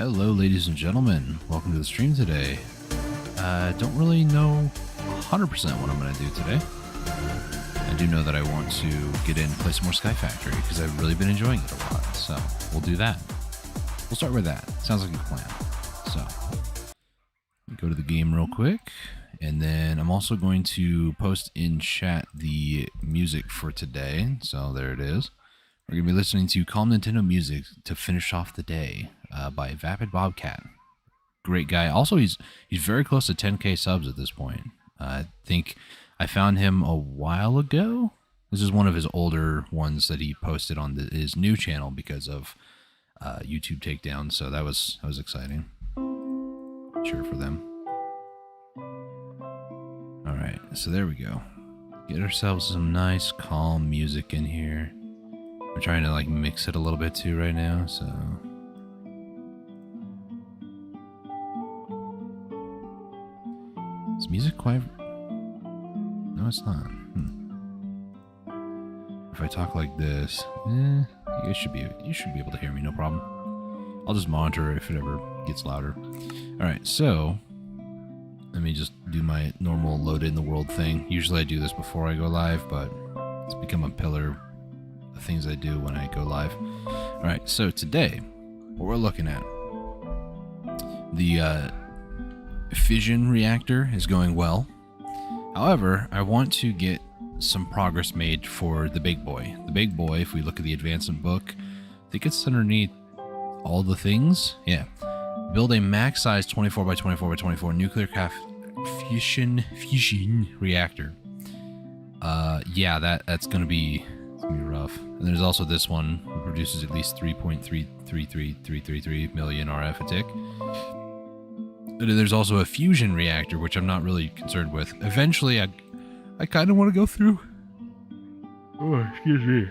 Hello, ladies and gentlemen. Welcome to the stream today. Don't really know 100% what I'm going to do today. I do know that I want to get in and play some more Sky Factory because I've really been enjoying it a lot. So we'll do that. We'll start with that. Sounds like a plan. So go to the game real quick. And then I'm also going to post in chat the music for today. So there it is. We're going to be listening to Calm Nintendo Music to finish off the day by Vapid Bobcat. Great guy. Also, he's very close to 10k subs at this point. I think I found him a while ago. This is one of his older ones that he posted on his new channel because of YouTube takedown. So that was exciting. Cheer for them. All right, so there we go. Get ourselves some nice calm music in here. I'm trying to like mix it a little bit too right now, so. Is music quite? No, it's not. If I talk like this, you should be able to hear me, no problem. I'll just monitor it if it ever gets louder. All right, so let me just do my normal load in the world thing. Usually I do this before I go live, but it's become a pillar of things I do when I go live. All right, so today, what we're looking at, the fission reactor is going well. However, I want to get some progress made for the big boy. The big boy, if we look at the advancement book, I think it's underneath all the things. Yeah. Build a max size 24 by 24 by 24 nuclear craft fission reactor. Yeah, that's gonna be rough. And there's also this one that produces at least 3.333333 million RF a tick. And there's also a fusion reactor, which I'm not really concerned with. Eventually, I kind of want to go through. Oh, excuse me.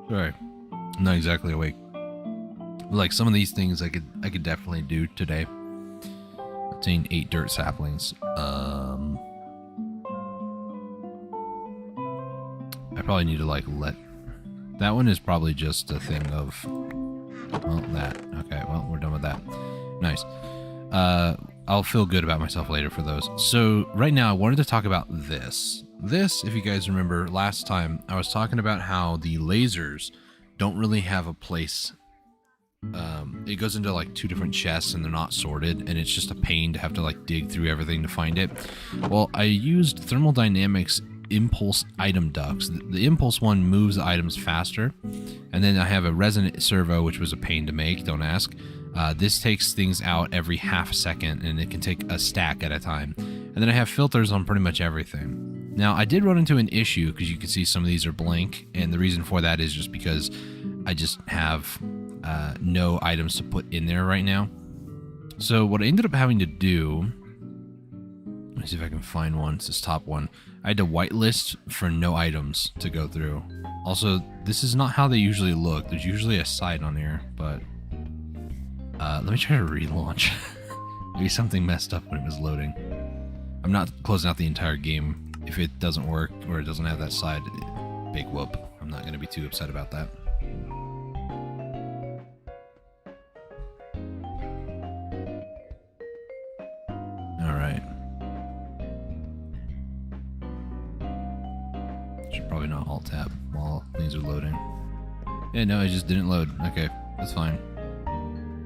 Sorry, I'm not exactly awake. Like some of these things I could definitely do today. Obtain 8 dirt saplings. I probably need to like let that one is probably just a thing of that. Okay, well, we're done with that. Nice. I'll feel good about myself later for those. So right now I wanted to talk about this. This, if you guys remember last time, I was talking about how the lasers don't really have a place. It goes into like 2 different chests and they're not sorted, and it's just a pain to have to like dig through everything to find it. Well, I used thermodynamics impulse item ducts. The impulse one moves the items faster, and then I have a resonant servo, which was a pain to make, don't ask. This takes things out every half a second, and it can take a stack at a time. And then I have filters on pretty much everything. Now, I did run into an issue because you can see some of these are blank, and the reason for that is just because I just have no items to put in there right now. So what I ended up having to do, let me see if I can find one. It's this top one. I had to whitelist for no items to go through. Also, this is not how they usually look. There's usually a side on here, but let me try to relaunch. Maybe something messed up when it was loading. I'm not closing out the entire game. If it doesn't work or it doesn't have that side, big whoop. I'm not going to be too upset about that. Alright. Should probably not alt-tab while things are loading. Yeah, no, it just didn't load. Okay, that's fine.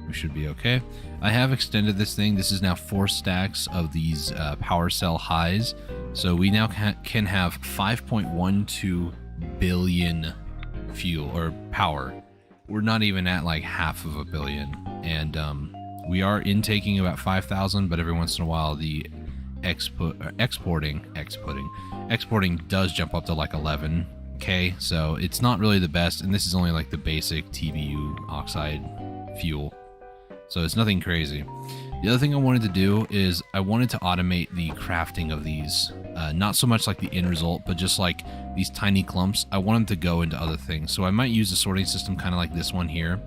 We should be okay. I have extended this thing. This is now 4 stacks of these power cell highs. So we now can have 5.12 billion fuel or power. We're not even at like half of a billion. And we are intaking about 5,000, but every once in a while the exporting does jump up to like 11k. So it's not really the best. And this is only like the basic TBU oxide fuel. So it's nothing crazy. The other thing I wanted to do is I wanted to automate the crafting of these. Not so much like the end result, but just like these tiny clumps. I want them to go into other things. So I might use a sorting system kind of like this one here,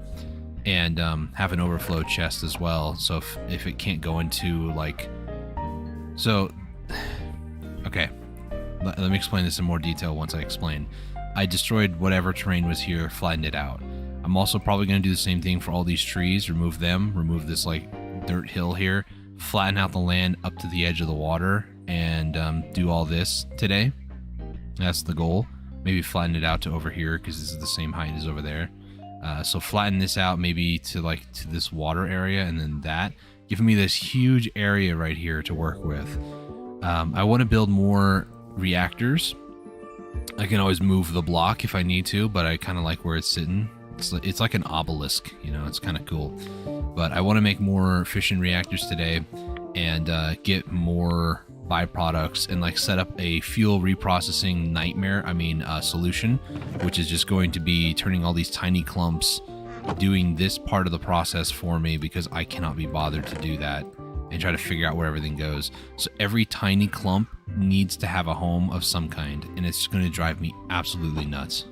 and have an overflow chest as well. So if it can't go into like... So, okay. Let me explain this in more detail once I explain. I destroyed whatever terrain was here, flattened it out. I'm I'm also probably going to do the same thing for all these trees. Remove them. Remove this like dirt hill here. Flatten out the land up to the edge of the water. And do all this today. That's the goal. Maybe flatten it out to over here because this is the same height as over there. So flatten this out maybe to this water area, and then that, giving me this huge area right here to work with. I want to build more reactors. I can always move the block if I need to, but I kind of like where it's sitting. It's like an obelisk, you know, it's kind of cool. But I want to make more fission reactors today and get more byproducts and like set up a fuel reprocessing solution, which is just going to be turning all these tiny clumps, doing this part of the process for me because I cannot be bothered to do that and try to figure out where everything goes. So every tiny clump needs to have a home of some kind, and it's going to drive me absolutely nuts.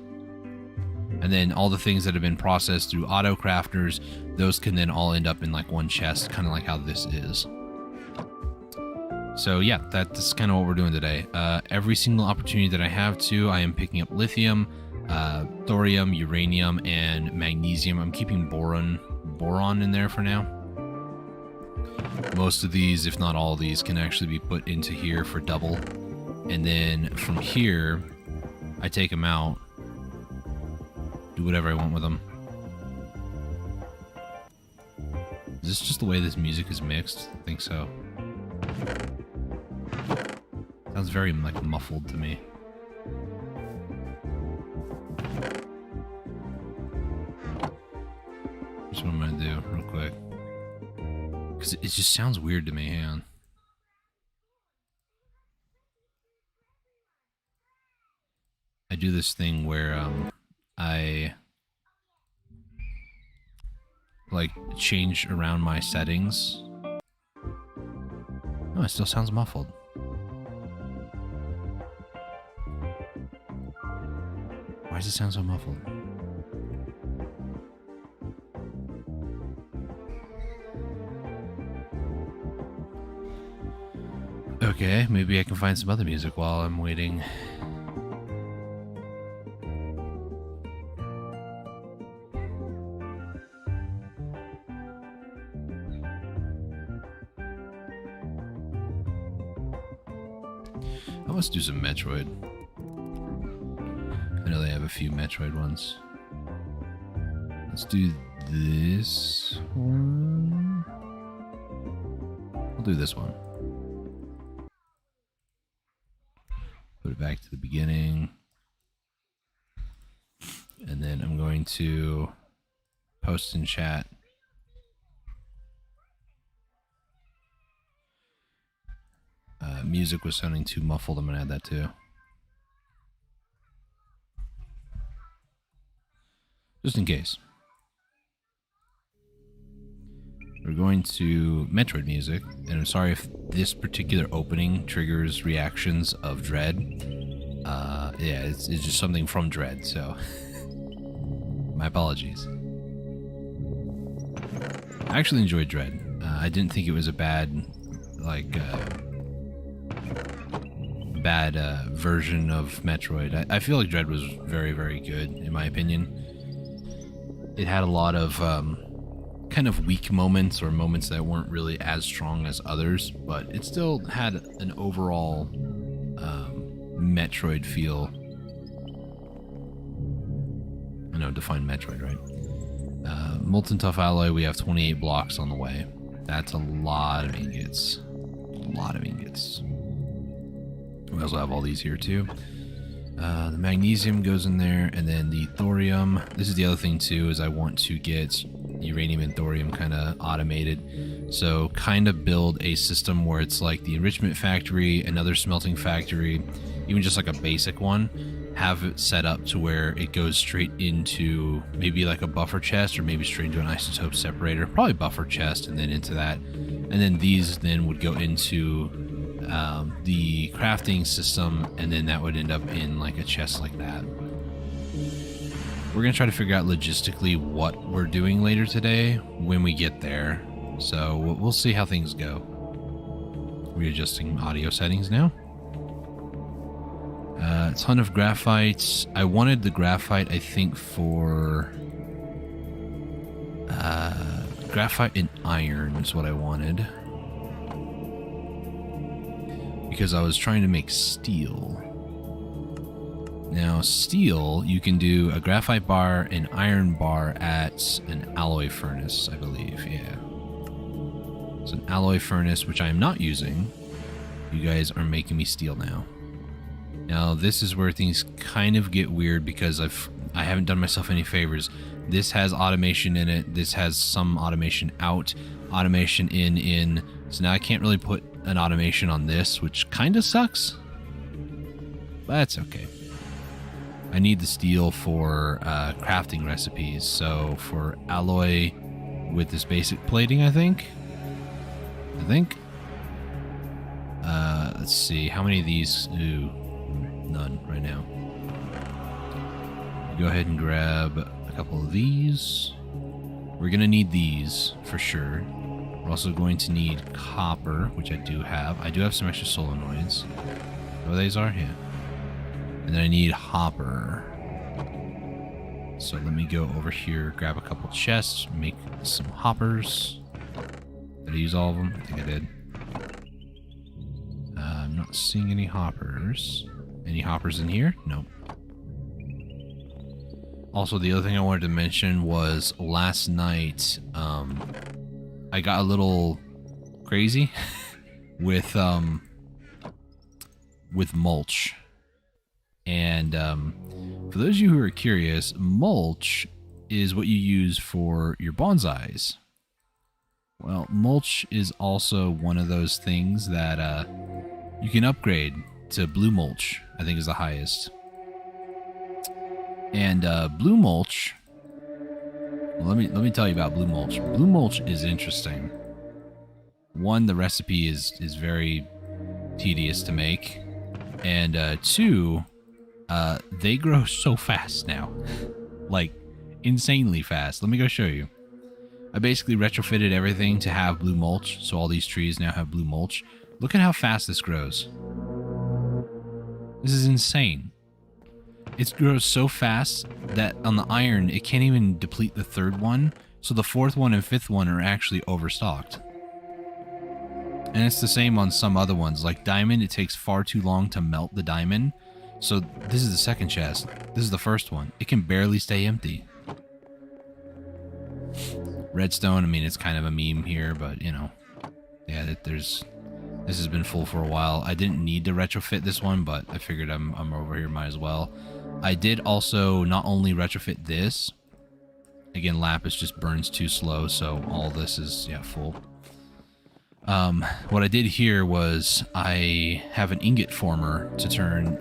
And then all the things that have been processed through auto crafters, those can then all end up in like one chest, kind of like how this is. So yeah, that's kind of what we're doing today. Every single opportunity that I have to, I am picking up lithium, thorium, uranium, and magnesium. I'm keeping boron in there for now. Most of these, if not all of these, can actually be put into here for double. And then from here, I take them out, do whatever I want with them. Is this just the way this music is mixed? I think so. Sounds very like muffled to me. Here's what I'm gonna do real quick, because it just sounds weird to me. Hang on. I do this thing where I like change around my settings. Oh, it still sounds muffled. Why does it sound so muffled? Okay, maybe I can find some other music while I'm waiting. Let's do some Metroid. I know they have a few Metroid ones. Let's do this one. I'll do this one. Put it back to the beginning. And then I'm going to post in chat. Music was sounding too muffled. I'm going to add that too. Just in case. We're going to Metroid music, and I'm sorry if this particular opening triggers reactions of Dread. Yeah, it's just something from Dread, so my apologies. I actually enjoyed Dread. I didn't think it was a bad, version of Metroid. I feel like Dread was very, very good, in my opinion. It had a lot of kind of weak moments, or moments that weren't really as strong as others, but it still had an overall Metroid feel. I know, define Metroid, right? Molten Tough Alloy, we have 28 blocks on the way. That's a lot of ingots. A lot of ingots. We also have all these here too. The magnesium goes in there, and then the thorium. This is the other thing too, is I want to get uranium and thorium kind of automated. So kind of build a system where it's like the enrichment factory, another smelting factory, even just like a basic one. Have it set up to where it goes straight into maybe like a buffer chest, or maybe straight into an isotope separator. Probably buffer chest, and then into that. And then these then would go into the crafting system, and then that would end up in like a chest like that. We're going to try to figure out logistically what we're doing later today when we get there. So we'll see how things go. Readjusting audio settings now. A ton of graphite. I wanted the graphite, I think, for Graphite and iron is what I wanted. Because I was trying to make steel. Now, steel, you can do a graphite bar and iron bar at an alloy furnace, I believe. Yeah. It's an alloy furnace, which I am not using. You guys are making me steel now. Now, this is where things kind of get weird because I haven't done myself any favors. This has automation in it. This has some automation out, automation in. So now I can't really put an automation on this, which kind of sucks. But that's okay. I need the steel for crafting recipes. So for alloy with this basic plating, I think. Let's see. How many of these? Ooh, none right now. Go ahead and grab a couple of these. We're going to need these for sure. We're also going to need copper, which I do have. I do have some extra solenoids. Oh, these are? Yeah. And then I need hopper. So let me go over here, grab a couple chests, make some hoppers. Did I use all of them? I think I did. I'm not seeing any hoppers. Any hoppers in here? Nope. Also, the other thing I wanted to mention was last night, I got a little crazy with mulch. And for those of you who are curious, mulch is what you use for your bonsais. Well, mulch is also one of those things that you can upgrade to blue mulch, I think is the highest. And blue mulch, well, let me tell you about blue mulch. Blue mulch is interesting. One, the recipe is very tedious to make. And two, they grow so fast now. Like, insanely fast. Let me go show you. I basically retrofitted everything to have blue mulch, so all these trees now have blue mulch. Look at how fast this grows. This is insane. It grows so fast that on the iron, it can't even deplete the third one, so the fourth one and fifth one are actually overstocked. And it's the same on some other ones. Like diamond, it takes far too long to melt the diamond. So this is the second chest. This is the first one. It can barely stay empty. Redstone, I mean, it's kind of a meme here, but, you know. Yeah, this has been full for a while. I didn't need to retrofit this one, but I figured I'm over here, might as well. I did also not only retrofit this. Again, lapis just burns too slow, so all this is, yeah, full. What I did here was I have an ingot former to turn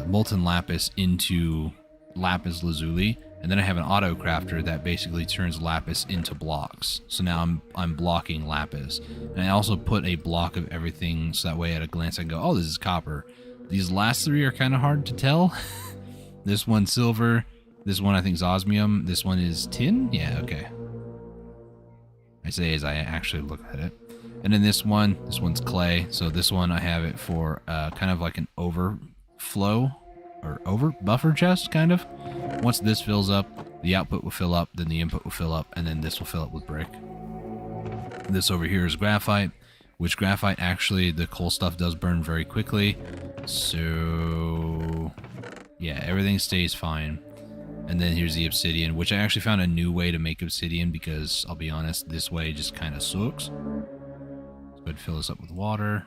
molten lapis into lapis lazuli, and then I have an auto crafter that basically turns lapis into blocks. So now I'm blocking lapis, and I also put a block of everything so that way at a glance I can go, oh, this is copper. These last three are kind of hard to tell. This one's silver. This one I think is osmium. This one is tin. Yeah, okay. I say as I actually look at it. And then this one's clay. So this one I have it for kind of like an overflow or buffer chest, kind of. Once this fills up, the output will fill up, then the input will fill up, and then this will fill up with brick. This over here is graphite, which graphite actually, the coal stuff does burn very quickly. So yeah, everything stays fine. And then here's the obsidian, which I actually found a new way to make obsidian because I'll be honest, this way just kind of sucks. Let's go ahead and fill this up with water.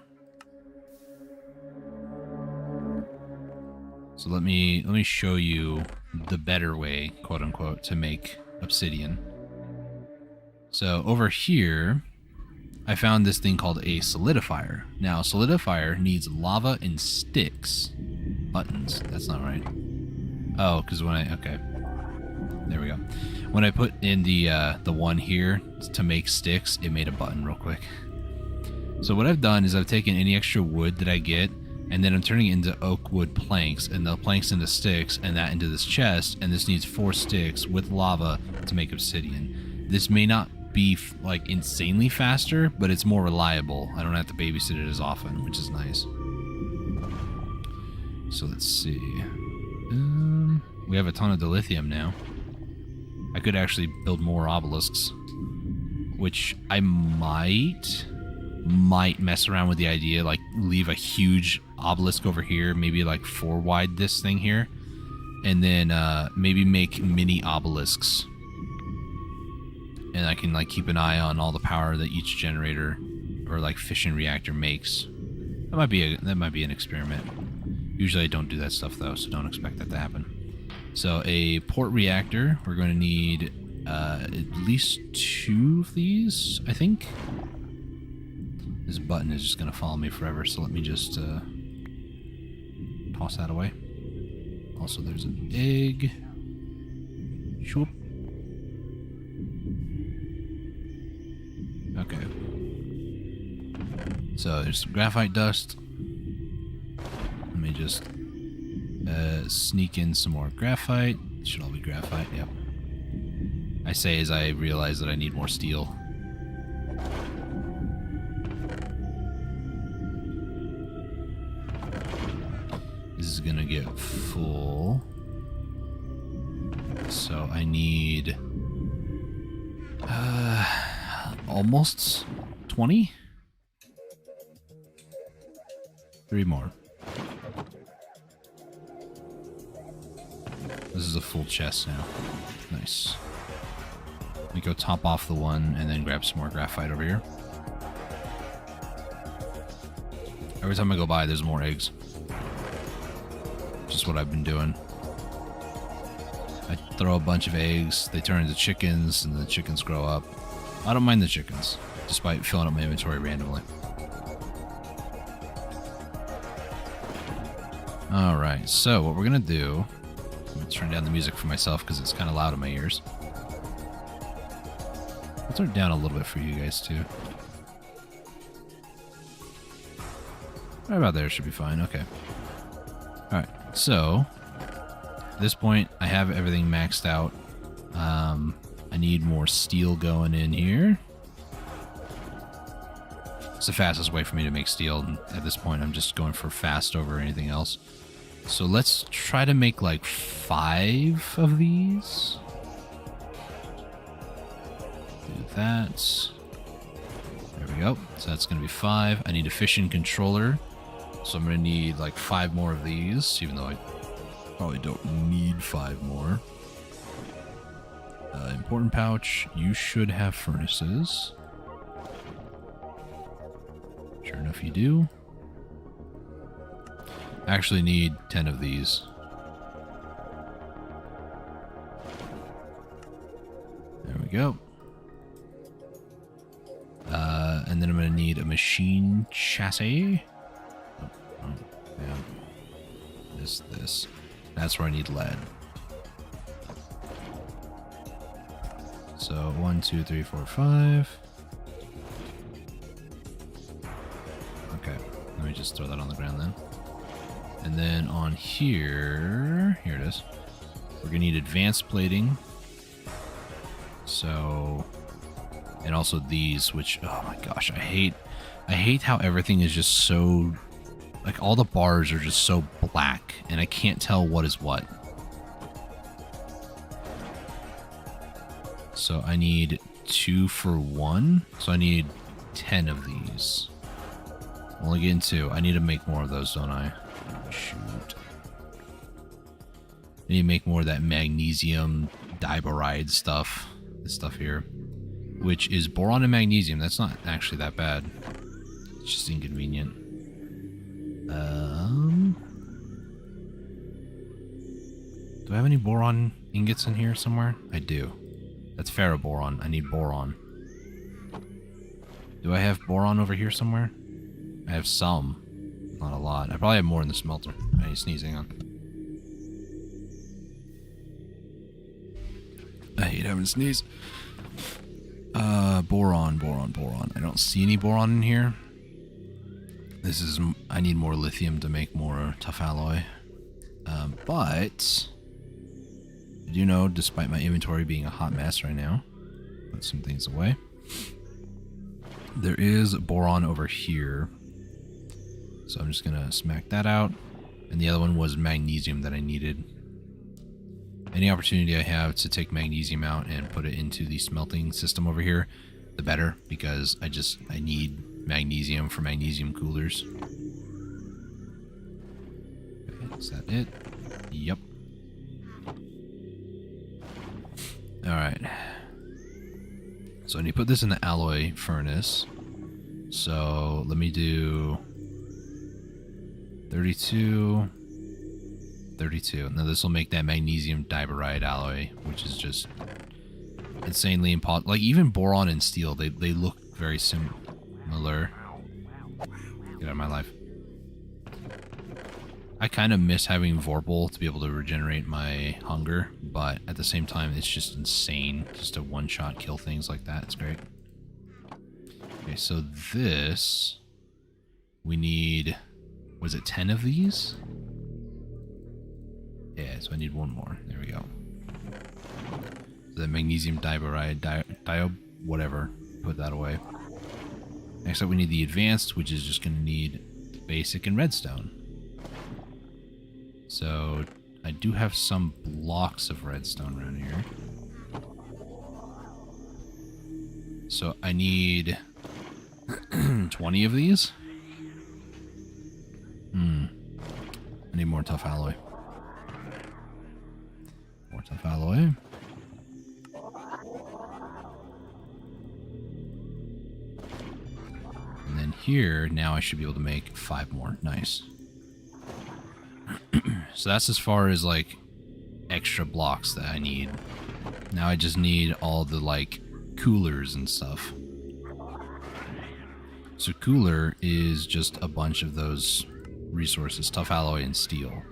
So let me show you the better way, quote unquote, to make obsidian. So over here, I found this thing called a solidifier. Now, solidifier needs lava and sticks. Buttons. That's not right. Oh, because okay. There we go. When I put in the one here to make sticks, it made a button real quick. So what I've done is I've taken any extra wood that I get, and then I'm turning it into oak wood planks, and the planks into sticks, and that into this chest, and this needs 4 sticks with lava to make obsidian. This may not be like insanely faster, but it's more reliable. I don't have to babysit it as often, which is nice. So let's see. We have a ton of dilithium now. I could actually build more obelisks. which I might mess around with the idea, like leave a huge obelisk over here, maybe like 4 wide this thing here, and then maybe make mini obelisks, and I can like keep an eye on all the power that each generator or like fission reactor makes. That might be an experiment. Usually I don't do that stuff though, so don't expect that to happen. So a port reactor, we're going to need at least 2 of these, I think. This button is just going to follow me forever, so let me just toss that away. Also, there's an egg. Shoop. Okay. So there's some graphite dust. Let me just sneak in some more graphite. Should all be graphite, yep. I say as I realize that I need more steel. This is gonna get full. So I need almost 20? 3 more. This is a full chest now. Nice. Let me go top off the one and then grab some more graphite over here. Every time I go by, there's more eggs. Just what I've been doing. I throw a bunch of eggs, they turn into chickens, and the chickens grow up. I don't mind the chickens, despite filling up my inventory randomly. Alright, so what we're gonna do... I'm gonna turn down the music for myself because it's kind of loud in my ears. I'll turn it down a little bit for you guys too. Right about there should be fine, okay. Alright, so... at this point, I have everything maxed out. I need more steel going in here. It's the fastest way for me to make steel. And at this point, I'm just going for fast over anything else. So let's try to make like 5 of these. Do that. There we go. So that's going to be 5. I need a fission controller. So I'm going to need like 5 more of these, even though I probably don't need 5 more. Important pouch. You should have furnaces. Sure enough, you do. I actually need 10 of these. There we go. And then I'm going to need a machine chassis. Oh, yeah. This. That's where I need lead. So 1, 2, 3, 4, 5. Okay, let me just throw that on the ground then. And then on here it is. We're gonna need advanced plating. So, and also these, which, oh my gosh, I hate how everything is just so, like all the bars are just so black and I can't tell what is what. So I need 2 for 1. So I need 10 of these. Only getting 2. I need to make more of those, don't I? Shoot. I need to make more of that magnesium diboride stuff. This stuff here. Which is boron and magnesium. That's not actually that bad. It's just inconvenient. Do I have any boron ingots in here somewhere? I do. That's ferroboron. I need boron. Do I have boron over here somewhere? I have some. Not a lot. I probably have more in the smelter. I need sneezing on. I hate having to sneeze. Boron. I don't see any boron in here. This is... I need more lithium to make more tough alloy. But... I do know, despite my inventory being a hot mess right now, put some things away. There is boron over here. So I'm just going to smack that out. And the other one was magnesium that I needed. Any opportunity I have to take magnesium out and put it into the smelting system over here, the better, because I need magnesium for magnesium coolers. Okay, is that it? Yep. Alright. So I need to put this in the alloy furnace. So let me do 32. 32. Now this will make that magnesium diboride alloy, which is just insanely impossible. Like, even boron and steel, they look very similar. Get out of my life. I kind of miss having Vorpal to be able to regenerate my hunger, but at the same time, it's just insane just to one-shot kill things like that. It's great. Okay, so this, we need, was it 10 of these? Yeah, so I need one more. There we go. So the magnesium diboride, whatever, put that away. Next up, we need the advanced, which is just going to need basic and redstone. So I do have some blocks of redstone around here. So I need 20 of these. I need more tough alloy. More tough alloy. And then here, now I should be able to make 5 more. Nice. So that's as far as, like, extra blocks that I need. Now I just need all the, like, coolers and stuff. So cooler is just a bunch of those resources, tough alloy and steel,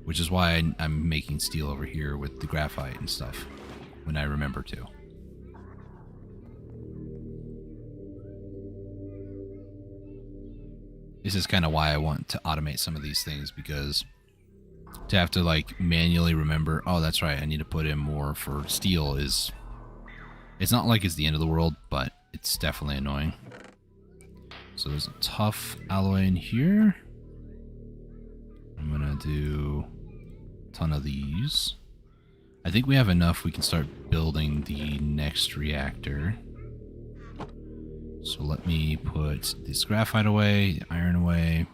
which is why I'm making steel over here with the graphite and stuff when I remember to. This is kind of why I want to automate some of these things, because to have to, like, manually remember, oh, that's right, I need to put in more for steel is... It's not like it's the end of the world, but it's definitely annoying. So there's a tough alloy in here. I'm gonna do a ton of these. I think we have enough. We can start building the next reactor. So let me put this graphite away, the iron away,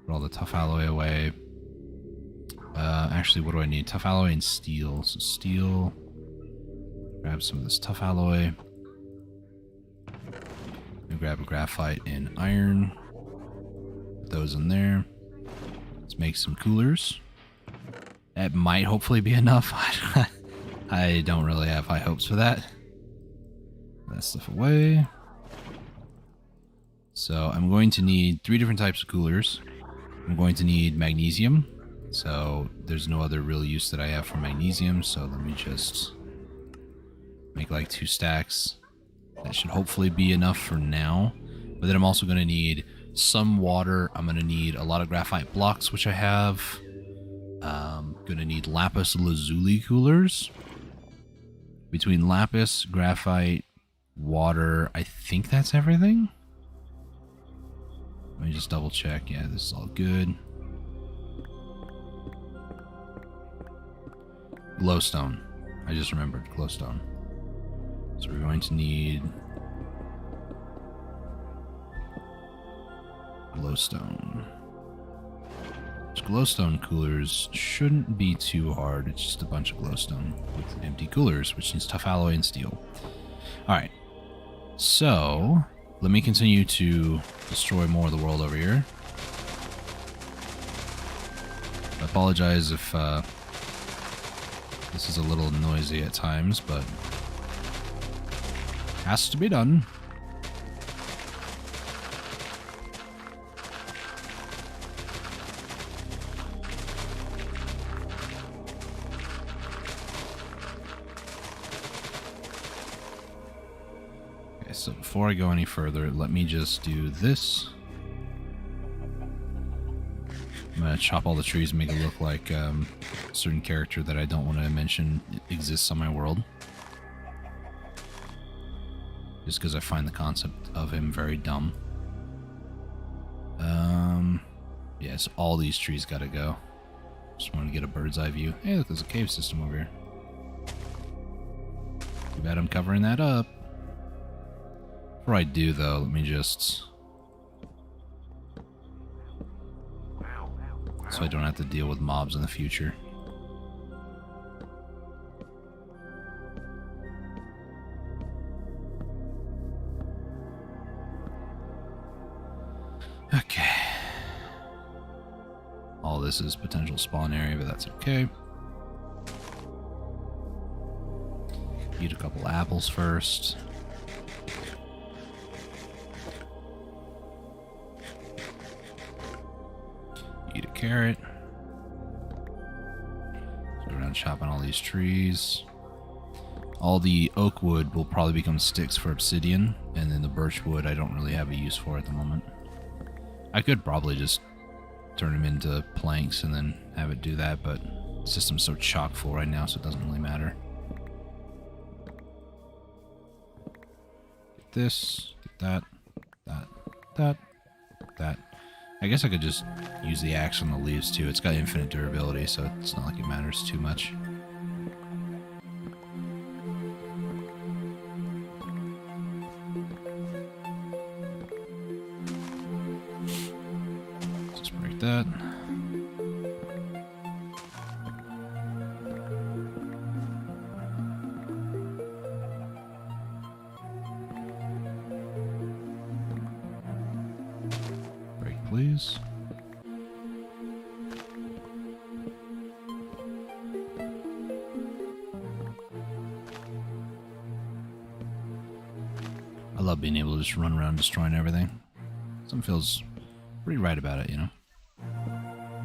put all the tough alloy away. Actually, what do I need? Tough alloy and steel. So steel. Grab some of this tough alloy. And grab a graphite and iron. Put those in there. Let's make some coolers. That might hopefully be enough. I don't really have high hopes for that. Put that stuff away. So I'm going to need 3 different types of coolers. I'm going to need magnesium. So there's no other real use that I have for magnesium, so let me just make like 2 stacks. That should hopefully be enough for now. But then I'm also going to need some water. I'm going to need a lot of graphite blocks, which I have. Going to need lapis lazuli coolers. Between lapis, graphite, water, I think that's everything. Let me just double check. Yeah, this is all good. Glowstone. I just remembered glowstone. So we're going to need glowstone. These glowstone coolers shouldn't be too hard. It's just a bunch of glowstone with empty coolers, which needs tough alloy and steel. Alright. So, let me continue to destroy more of the world over here. I apologize if this is a little noisy at times, but has to be done. Okay, so before I go any further, let me just do this. I'm gonna chop all the trees and make it look like a certain character that I don't want to mention exists on my world. Just because I find the concept of him very dumb. Yes, all these trees gotta go. Just want to get a bird's eye view. Hey, look, there's a cave system over here. Too bad I'm covering that up. Before I do, though, let me just... so I don't have to deal with mobs in the future. Okay. All this is potential spawn area, but that's okay. Eat a couple apples first. Eat a carrot. Go around chopping all these trees. All the oak wood will probably become sticks for obsidian, and then the birch wood I don't really have a use for at the moment. I could probably just turn them into planks and then have it do that, but the system's so chock full right now, so it doesn't really matter. Get this, get that, that. I guess I could just use the axe on the leaves too. It's got infinite durability, so it's not like it matters too much. Just break that. Please. I love being able to just run around destroying everything. Something feels pretty right about it, you know?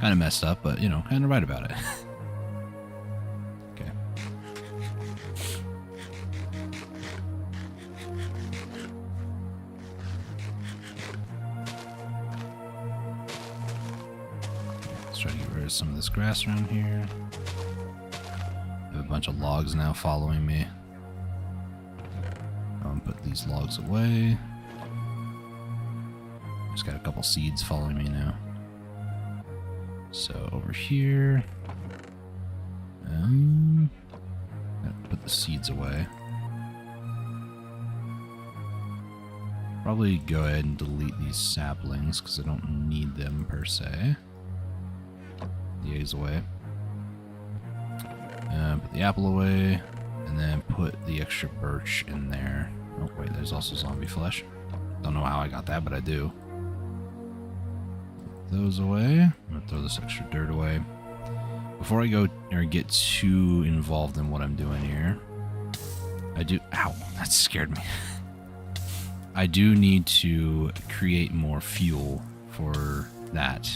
Kind of messed up, but, you know, kind of right about it. Okay. Let's try to get rid of some of this grass around here. I have a bunch of logs now following me. Put these logs away. Just got a couple seeds following me now. So over here, put the seeds away. Probably go ahead and delete these saplings because I don't need them per se. The eggs away. Put the apple away, and then put the extra birch in there. Oh wait, there's also zombie flesh. Don't know how I got that, but I do. Put those away. I'm gonna throw this extra dirt away. Before I go or get too involved in what I'm doing here, I do. Ow, that scared me. I do need to create more fuel for that.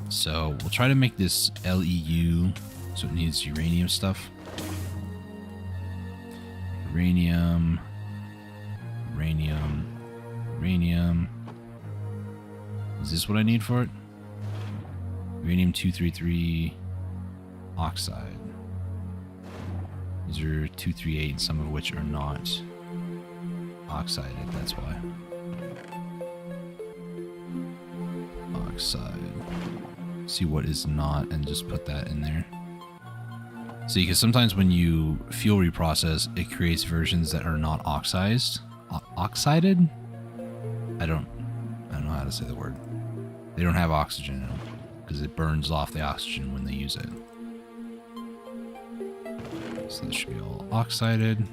So we'll try to make this LEU, so it needs uranium stuff. Uranium, uranium, uranium. Is this what I need for it? Uranium-233 oxide. These are 238, some of which are not oxided, that's why. Oxide. See what is not and just put that in there. See, because sometimes when you fuel reprocess, it creates versions that are not oxidized. Oxided? I don't know how to say the word. They don't have oxygen in them because it burns off the oxygen when they use it. So this should be all oxided.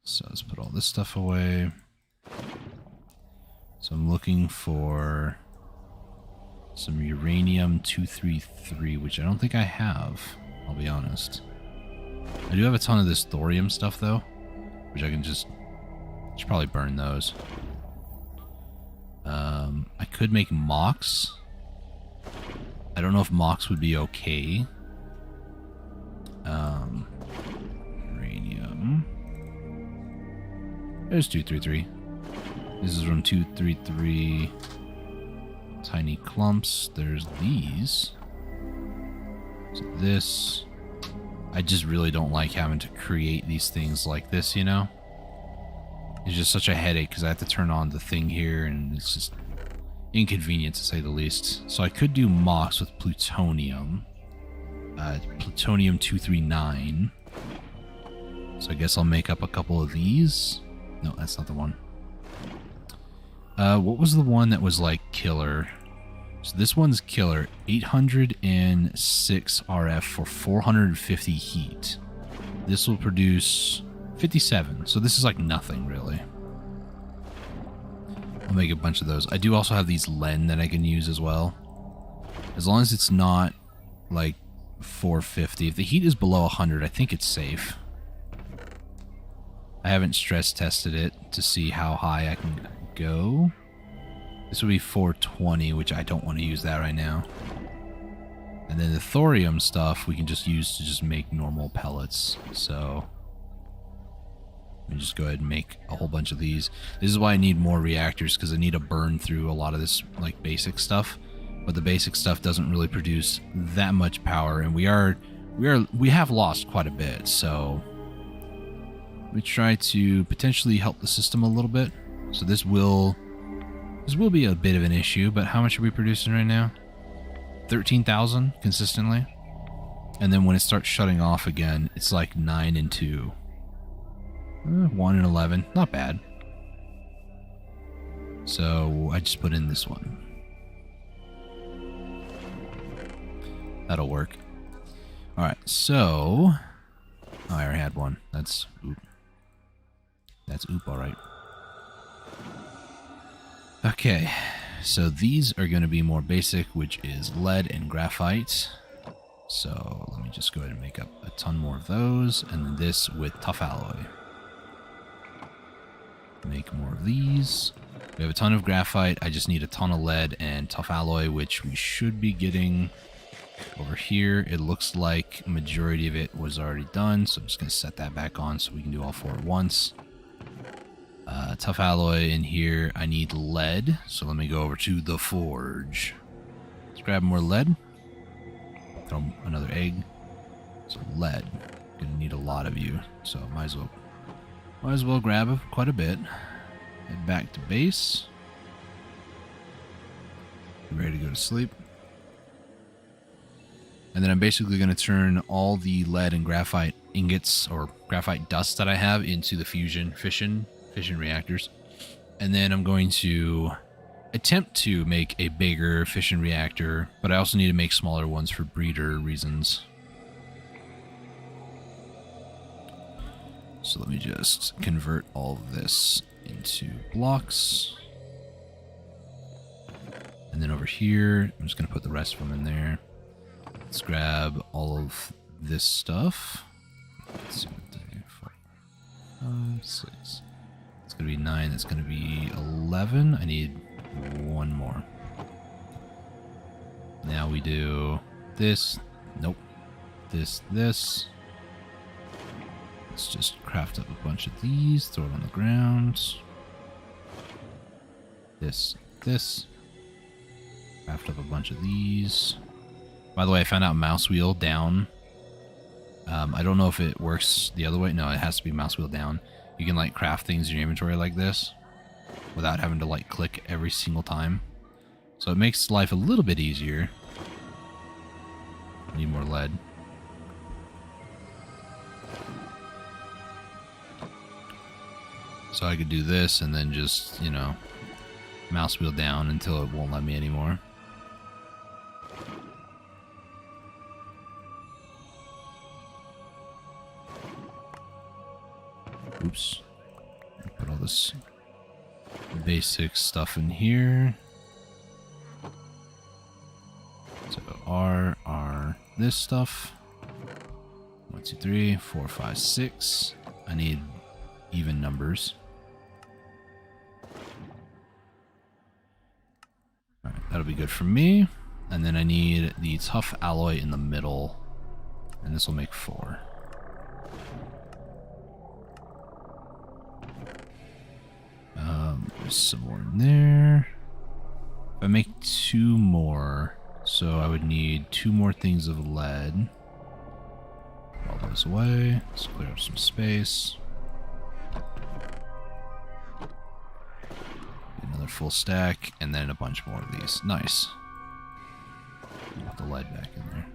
So let's put all this stuff away. So I'm looking for some uranium-233, which I don't think I have, I'll be honest. I do have a ton of this thorium stuff, though, which I can just... should probably burn those. I could make mocks. I don't know if mocks would be okay. Uranium. There's 233. This is from 233. Tiny clumps. There's these. So this. I just really don't like having to create these things like this, you know? It's just such a headache because I have to turn on the thing here and it's just inconvenient to say the least. So I could do mocks with plutonium. plutonium-239. So I guess I'll make up a couple of these. No, that's not the one. What was the one that was like killer? So this one's killer. 806 RF for 450 heat. This will produce 57. So this is like nothing really. I'll make a bunch of those. I do also have these Len that I can use as well. As long as it's not like 450. If the heat is below 100, I think it's safe. I haven't stress tested it to see how high I can go. This would be 420, which I don't want to use that right now. And then the thorium stuff we can just use to just make normal pellets. So let me just go ahead and make a whole bunch of these. This is why I need more reactors, because I need to burn through a lot of this like basic stuff. But the basic stuff doesn't really produce that much power, and we have lost quite a bit. So we try to potentially help the system a little bit. So this will be a bit of an issue, but how much are we producing right now? 13,000 consistently. And then when it starts shutting off again, it's like 9 and 2. 1 and 11. Not bad. So I just put in this one. That'll work. Alright, so... Oh, I already had one. That's oop. That's oop, alright. Okay, so these are going to be more basic, which is lead and graphite. So let me just go ahead and make up a ton more of those, and then this with tough alloy. Make more of these. We have a ton of graphite. I just need a ton of lead and tough alloy, which we should be getting over here. It looks like majority of it was already done, so I'm just going to set that back on so we can do all 4 at once. Tough alloy in here. I need lead, so let me go over to the forge. Let's grab more lead. Throw another egg. So lead. Gonna need a lot of you, so might as well grab quite a bit. Head back to base. Ready to go to sleep. And then I'm basically going to turn all the lead and graphite ingots or graphite dust that I have into the fission reactors. And then I'm going to attempt to make a bigger fission reactor, but I also need to make smaller ones for breeder reasons. So let me just convert all of this into blocks. And then over here, I'm just going to put the rest of them in there. Let's grab all of this stuff. Let's see what they 4, 5, 6. It's going to be 9. That's going to be 11. I need one more. Now we do this. Nope. This. Let's just craft up a bunch of these. Throw it on the ground. This. Craft up a bunch of these. By the way, I found out mouse wheel down. I don't know if it works the other way. No, it has to be mouse wheel down. You can like craft things in your inventory like this without having to like click every single time. So it makes life a little bit easier. I need more lead. So I could do this and then just, you know, mouse wheel down until it won't let me anymore. Oops. Put all this basic stuff in here. So R, this stuff. 1, 2, 3, 4, 5, 6. I need even numbers. Alright, that'll be good for me. And then I need the tough alloy in the middle. And this will make 4. There's some more in there. If I make 2 more, so I would need 2 more things of lead. Put all those away. Let's clear up some space. Another full stack, and then a bunch more of these. Nice. Put the lead back in there.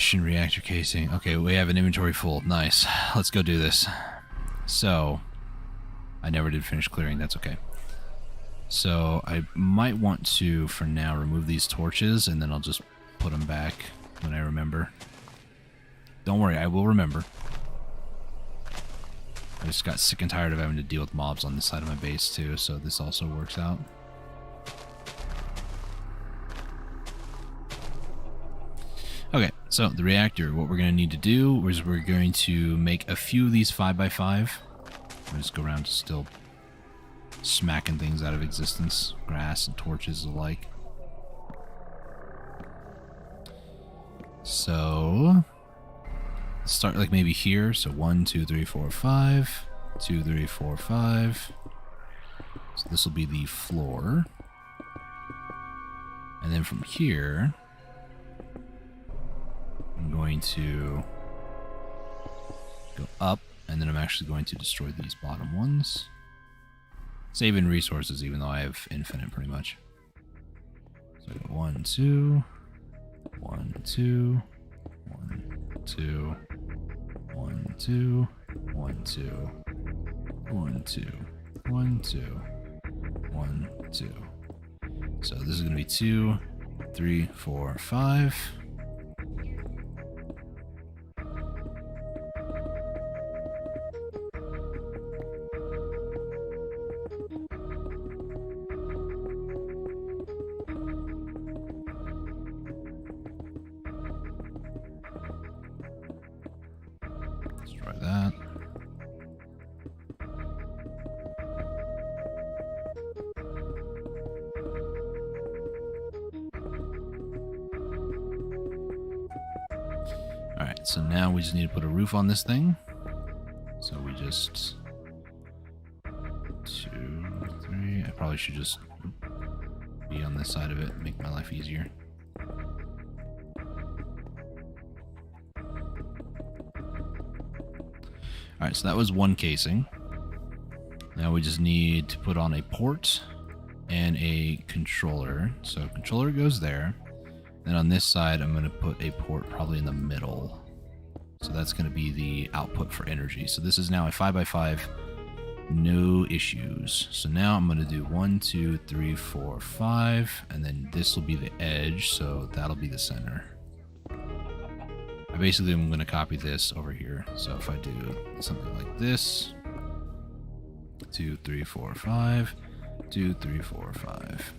Fission reactor casing. Okay, we have an inventory full. Nice. Let's go do this. So, I never did finish clearing. That's okay. So, I might want to, for now, remove these torches, and then I'll just put them back when I remember. Don't worry, I will remember. I just got sick and tired of having to deal with mobs on this side of my base, too, so this also works out. Okay, so the reactor, what we're going to need to do is we're going to make a few of these 5x5. We'll just go around still smacking things out of existence, grass and torches alike. So, let's start like maybe here. So 1, 2, 3, 4, 5. 2, 3, 4, 5. So this will be the floor. And then from here, I'm going to go up, and then I'm actually going to destroy these bottom ones. Saving resources, even though I have infinite pretty much. So I go 1, 2, 1, 2, 1, 2, 1, 2, 1, 2, 1, 2, 1, 2, 1, 2. So this is going to be 2, 3, 4, 5. Destroy that. Alright, so now we just need to put a roof on this thing. So we just... 2, 3... I probably should just be on this side of it, make my life easier. Alright, so that was one casing. Now we just need to put on a port and a controller. So controller goes there. Then on this side, I'm going to put a port probably in the middle. So that's going to be the output for energy. So this is now a 5x5, no issues. So now I'm going to do 1, 2, 3, 4, 5, and then this will be the edge, so that'll be the center. I basically am going to copy this over here. So if I do something like this, 2, 3, 4, 5, 2, 3, 4, 5.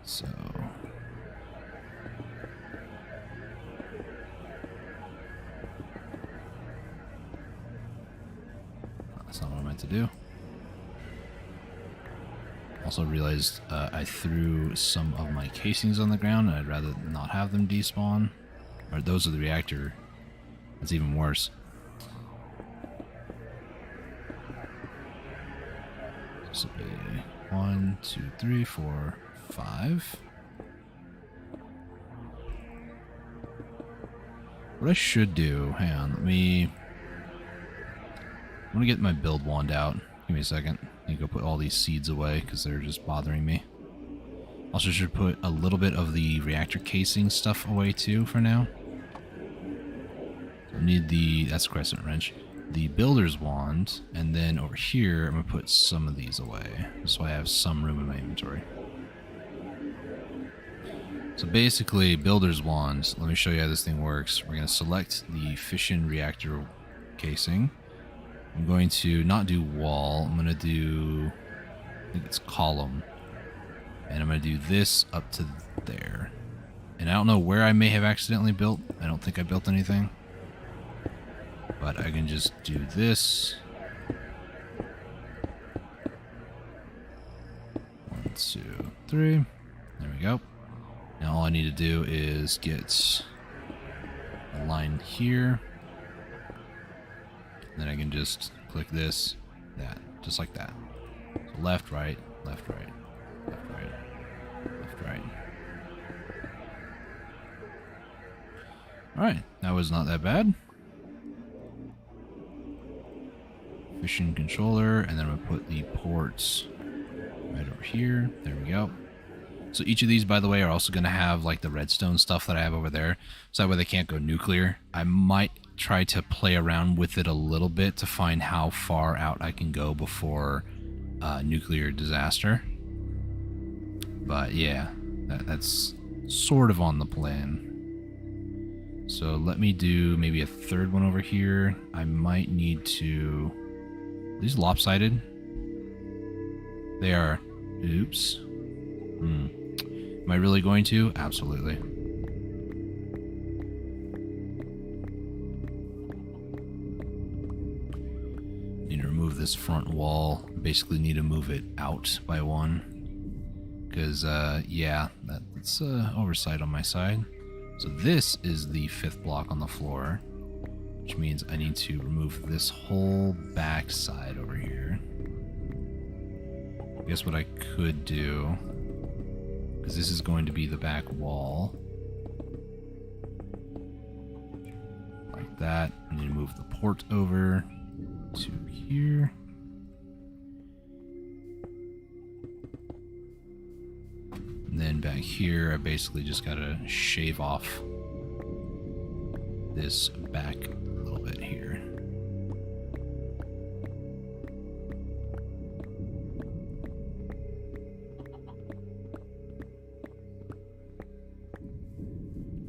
So that's not what I meant to do. Also realized I threw some of my casings on the ground, and I'd rather not have them despawn. Or those are the reactor. That's even worse. This will be 1, 2, 3, 4, 5. What I should do, hang on, I'm gonna get my build wand out. Give me a second. I need to go put all these seeds away because they're just bothering me. Also should put a little bit of the reactor casing stuff away too for now. I need that's crescent wrench. The builder's wand, and then over here I'm gonna put some of these away just so I have some room in my inventory. So basically, builder's wand, let me show you how this thing works. We're going to select the fission reactor casing. I'm going to not do wall, I'm going to do, I think it's column. And I'm going to do this up to there. And I don't know where I may have accidentally built. I don't think I built anything. But I can just do this. 1, 2, 3. There we go. Now all I need to do is get a line here. Then I can just click this, that, just like that. So left, right, left, right, left, right, left, right. Alright, that was not that bad. Mission controller, and then I'm gonna put the ports right over here. There we go. So each of these, by the way, are also gonna have like the redstone stuff that I have over there, so that way they can't go nuclear. I might try to play around with it a little bit to find how far out I can go before nuclear disaster. But yeah, that's sort of on the plan. So let me do maybe a third one over here. I might need to... Are these lopsided? They are. Oops. Am I really going to? Absolutely. Need to remove this front wall. Basically need to move it out by one. Because, yeah, that's oversight on my side. So this is the 5th block on the floor, which means I need to remove this whole back side over here. I guess what I could do, because this is going to be the back wall, like that. I need to move the port over to here. And then back here, I basically just gotta shave off this back a little bit here.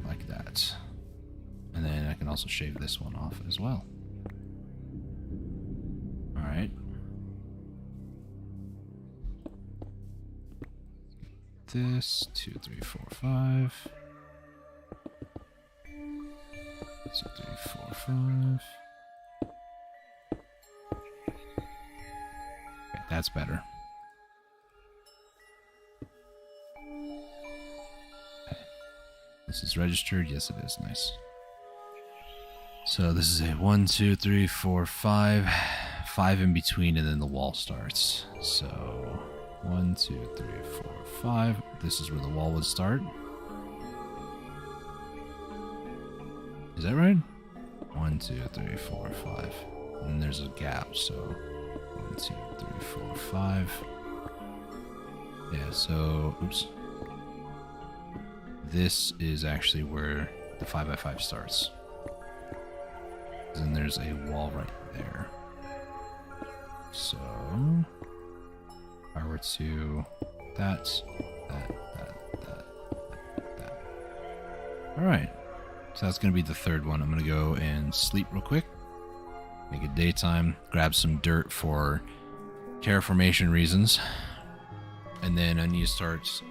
Like that. And then I can also shave this one off as well. Alright. This 2, 3, 4, 5. 2, 3, 4, 5. Okay, that's better. Okay. This is registered. Yes, it is. Nice. So this is a 1, 2, 3, 4, 5. 5 in between, and then the wall starts. So 1, 2, 3, 4, 5. This is where the wall would start. Is that right? 1, 2, 3, 4, 5. And then there's a gap, so 1, 2, 3, 4, 5. Yeah, so, oops. This is actually where the 5x5 starts. And there's a wall right there. So, if I were to that. Alright. So that's going to be the third one. I'm going to go and sleep real quick. Make it daytime. Grab some dirt for terraformation reasons. And then I need to start...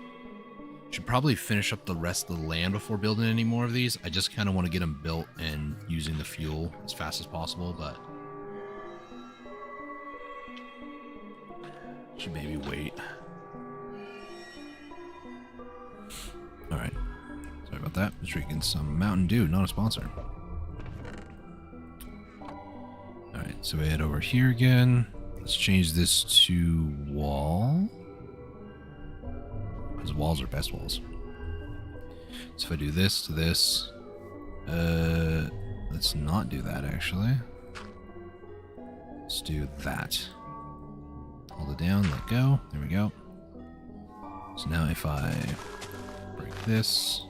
Should probably finish up the rest of the land before building any more of these. I just kind of want to get them built and using the fuel as fast as possible, but... should maybe wait. Alright. Sorry about that. Just drinking some Mountain Dew, not a sponsor. Alright, so we head over here again. Let's change this to wall. Because walls are best walls. So if I do this to this... let's not do that, actually. Let's do that. Hold it down, let go. There we go. So now if I break this,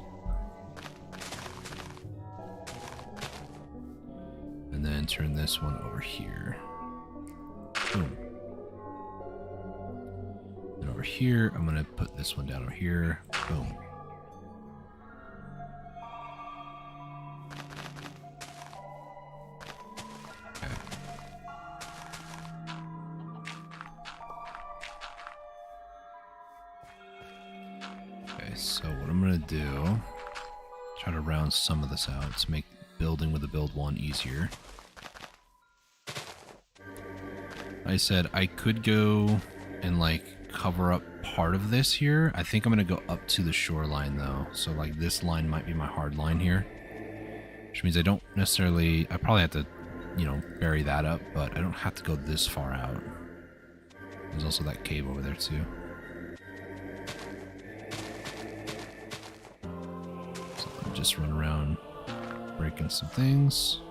and then turn this one over here. Boom. And over here, I'm going to put this one down over here. Boom. So what I'm going to do, try to round some of this out to make building with the build one easier. Like I said, I could go and like cover up part of this here. I think I'm going to go up to the shoreline though. So like this line might be my hard line here. Which means I don't necessarily, I probably have to, you know, bury that up, but I don't have to go this far out. There's also that cave over there too. Just run around breaking some things.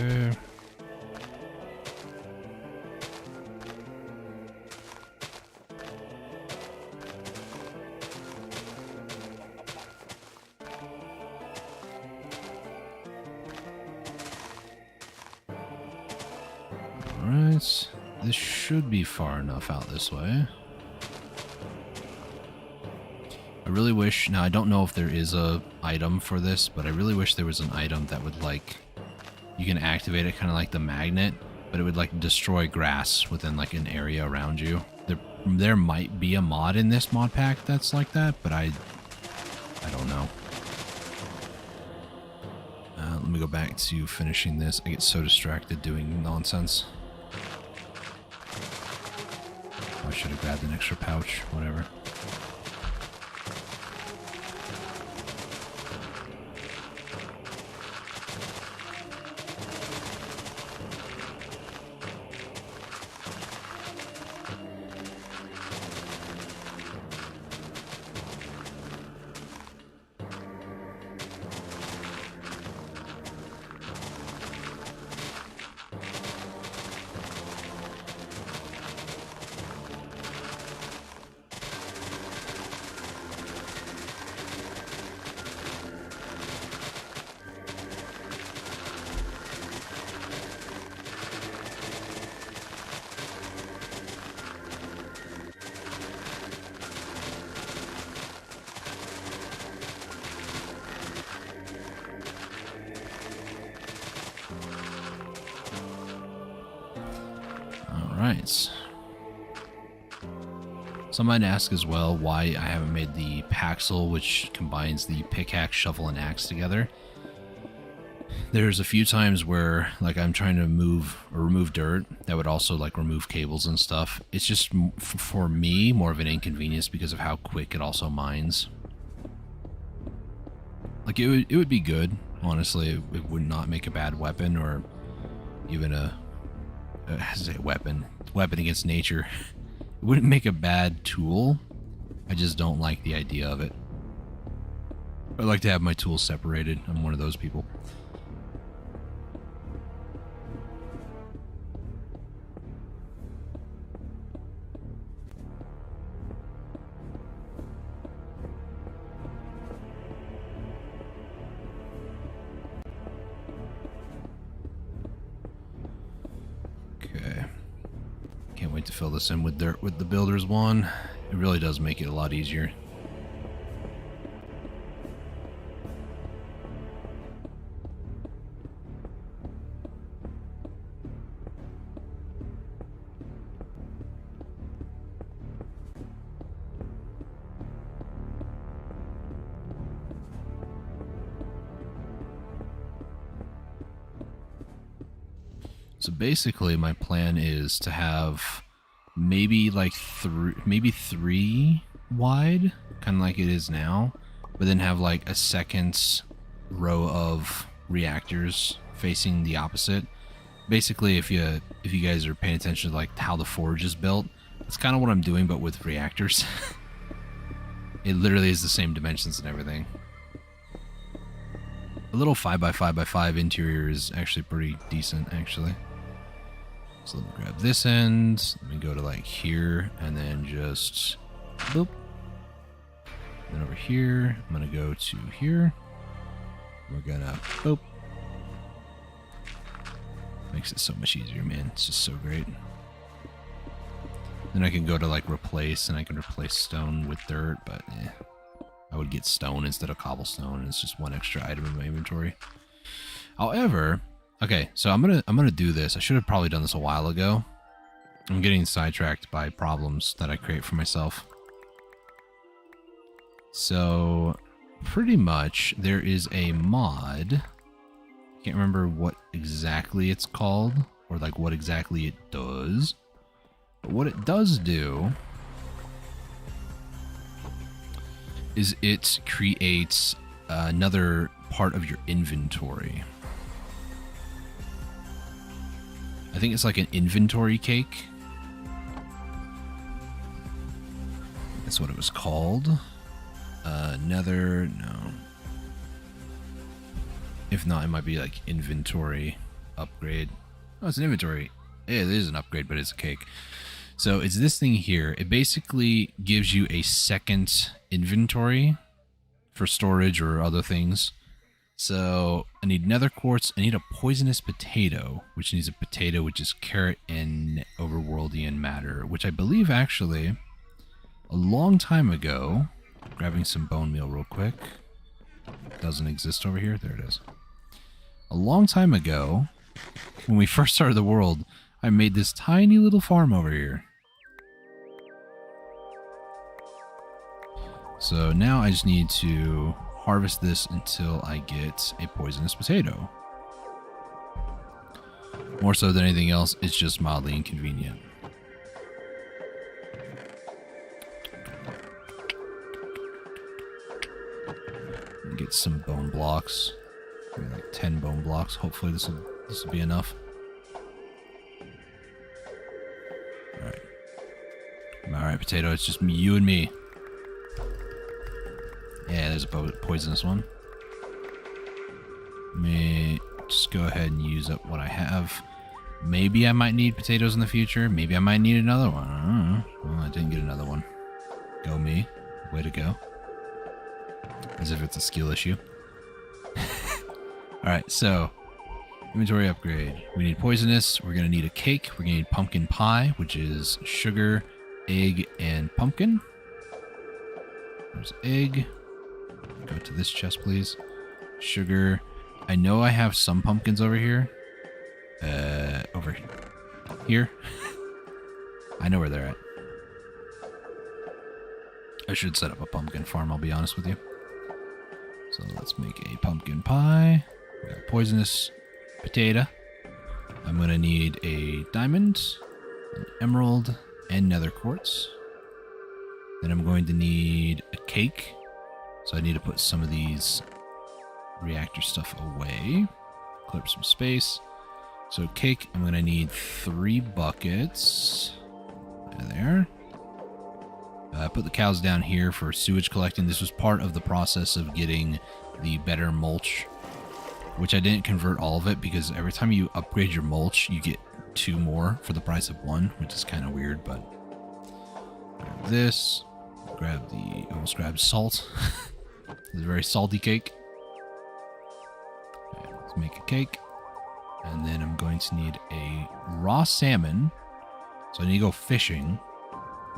Okay. Alright. This should be far enough out this way. I really wish, now I don't know if there is a item for this, but I really wish there was an item that would like, you can activate it kind of like the magnet, but it would like destroy grass within like an area around you. There might be a mod in this mod pack that's like that, but I don't know. Let me go back to finishing this. I get so distracted doing nonsense. I should have grabbed an extra pouch, whatever. Alright. Some might ask as well why I haven't made the Paxel, which combines the pickaxe, shovel, and axe together. There's a few times where like I'm trying to move or remove dirt that would also like remove cables and stuff. It's just for me more of an inconvenience because of how quick it also mines. Like it would be good, honestly. It would not make a bad weapon or even a weapon against nature. It wouldn't make a bad tool. I just don't like the idea of it. I like to have my tools separated. I'm one of those people. Okay. Can't wait to fill this in with dirt with the builder's one. It really does make it a lot easier. So basically my plan is to have maybe like three wide, kind of like it is now, but then have like a second row of reactors facing the opposite. Basically, if you guys are paying attention to like how the forge is built, that's kind of what I'm doing, but with reactors. It literally is the same dimensions and everything. A little 5x5x5 interior is actually pretty decent, actually. So let me grab this end, let me go to like here, and then just boop. Then over here, I'm gonna go to here. We're gonna boop. Makes it so much easier, man. It's just so great. Then I can go to like replace, and I can replace stone with dirt, but I would get stone instead of cobblestone, and it's just one extra item in my inventory. However, okay, so I'm gonna do this. I should have probably done this a while ago. I'm getting sidetracked by problems that I create for myself. So pretty much there is a mod. Can't remember what exactly it's called or like what exactly it does. But what it does do is it creates another part of your inventory. I think it's like an inventory cake. That's what it was called. Nether, no. If not, it might be like inventory upgrade. Oh, it's an inventory. Yeah, it is an upgrade, but it's a cake. So it's this thing here. It basically gives you a second inventory for storage or other things. So I need nether quartz. I need a poisonous potato, which needs a potato, which is carrot and overworldian matter, which I believe actually a long time ago, grabbing some bone meal real quick. Doesn't exist over here. There it is. A long time ago, when we first started the world, I made this tiny little farm over here. So now I just need to harvest this until I get a poisonous potato. More so than anything else, it's just mildly inconvenient. Get some bone blocks. Maybe like 10 bone blocks. Hopefully this will be enough. Alright. Alright, potato, it's just you and me. Yeah, there's a poisonous one. Let me just go ahead and use up what I have. Maybe I might need potatoes in the future. Maybe I might need another one. I don't know. Well, I didn't get another one. Go me. Way to go. As if it's a skill issue. Alright, so inventory upgrade. We need poisonous. We're going to need a cake. We're going to need pumpkin pie, which is sugar, egg, and pumpkin. There's egg. Go to this chest, please. Sugar. I know I have some pumpkins over here. Over here. I know where they're at. I should set up a pumpkin farm, I'll be honest with you. So let's make a pumpkin pie. We got poisonous potato. I'm going to need a diamond, an emerald, and nether quartz. Then I'm going to need a cake. So I need to put some of these reactor stuff away. Clear up some space. So cake, I'm going to need 3 buckets. There. Put the cows down here for sewage collecting. This was part of the process of getting the better mulch, which I didn't convert all of it because every time you upgrade your mulch, you get 2 more for the price of 1, which is kind of weird, but grab this. Almost grabbed salt. It's a very salty cake. Okay, let's make a cake. And then I'm going to need a raw salmon. So I need to go fishing.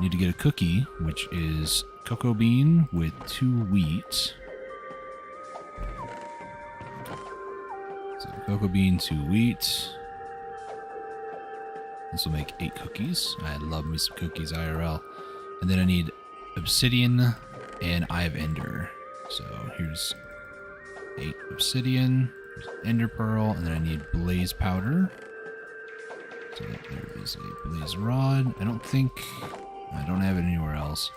Need to get a cookie, which is cocoa bean with 2 wheat. So cocoa bean, 2 wheat. This will make 8 cookies. I love me some cookies IRL. And then I need obsidian and Eye of Ender. So here's 8 obsidian, here's ender pearl, and then I need blaze powder. So there is a blaze rod. I don't have it anywhere else.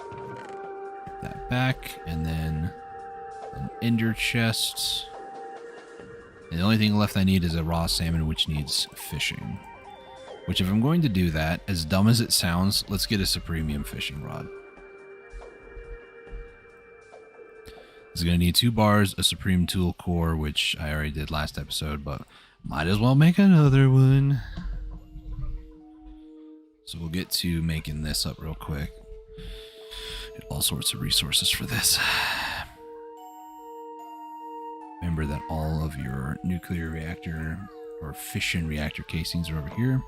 Put that back, and then an ender chest. And the only thing left I need is a raw salmon, which needs fishing. Which, if I'm going to do that, as dumb as it sounds, let's get a supremium fishing rod. It's going to need 2 bars, a supreme tool core, which I already did last episode, but might as well make another one. So we'll get to making this up real quick. Get all sorts of resources for this. Remember that all of your nuclear reactor or fission reactor casings are over here.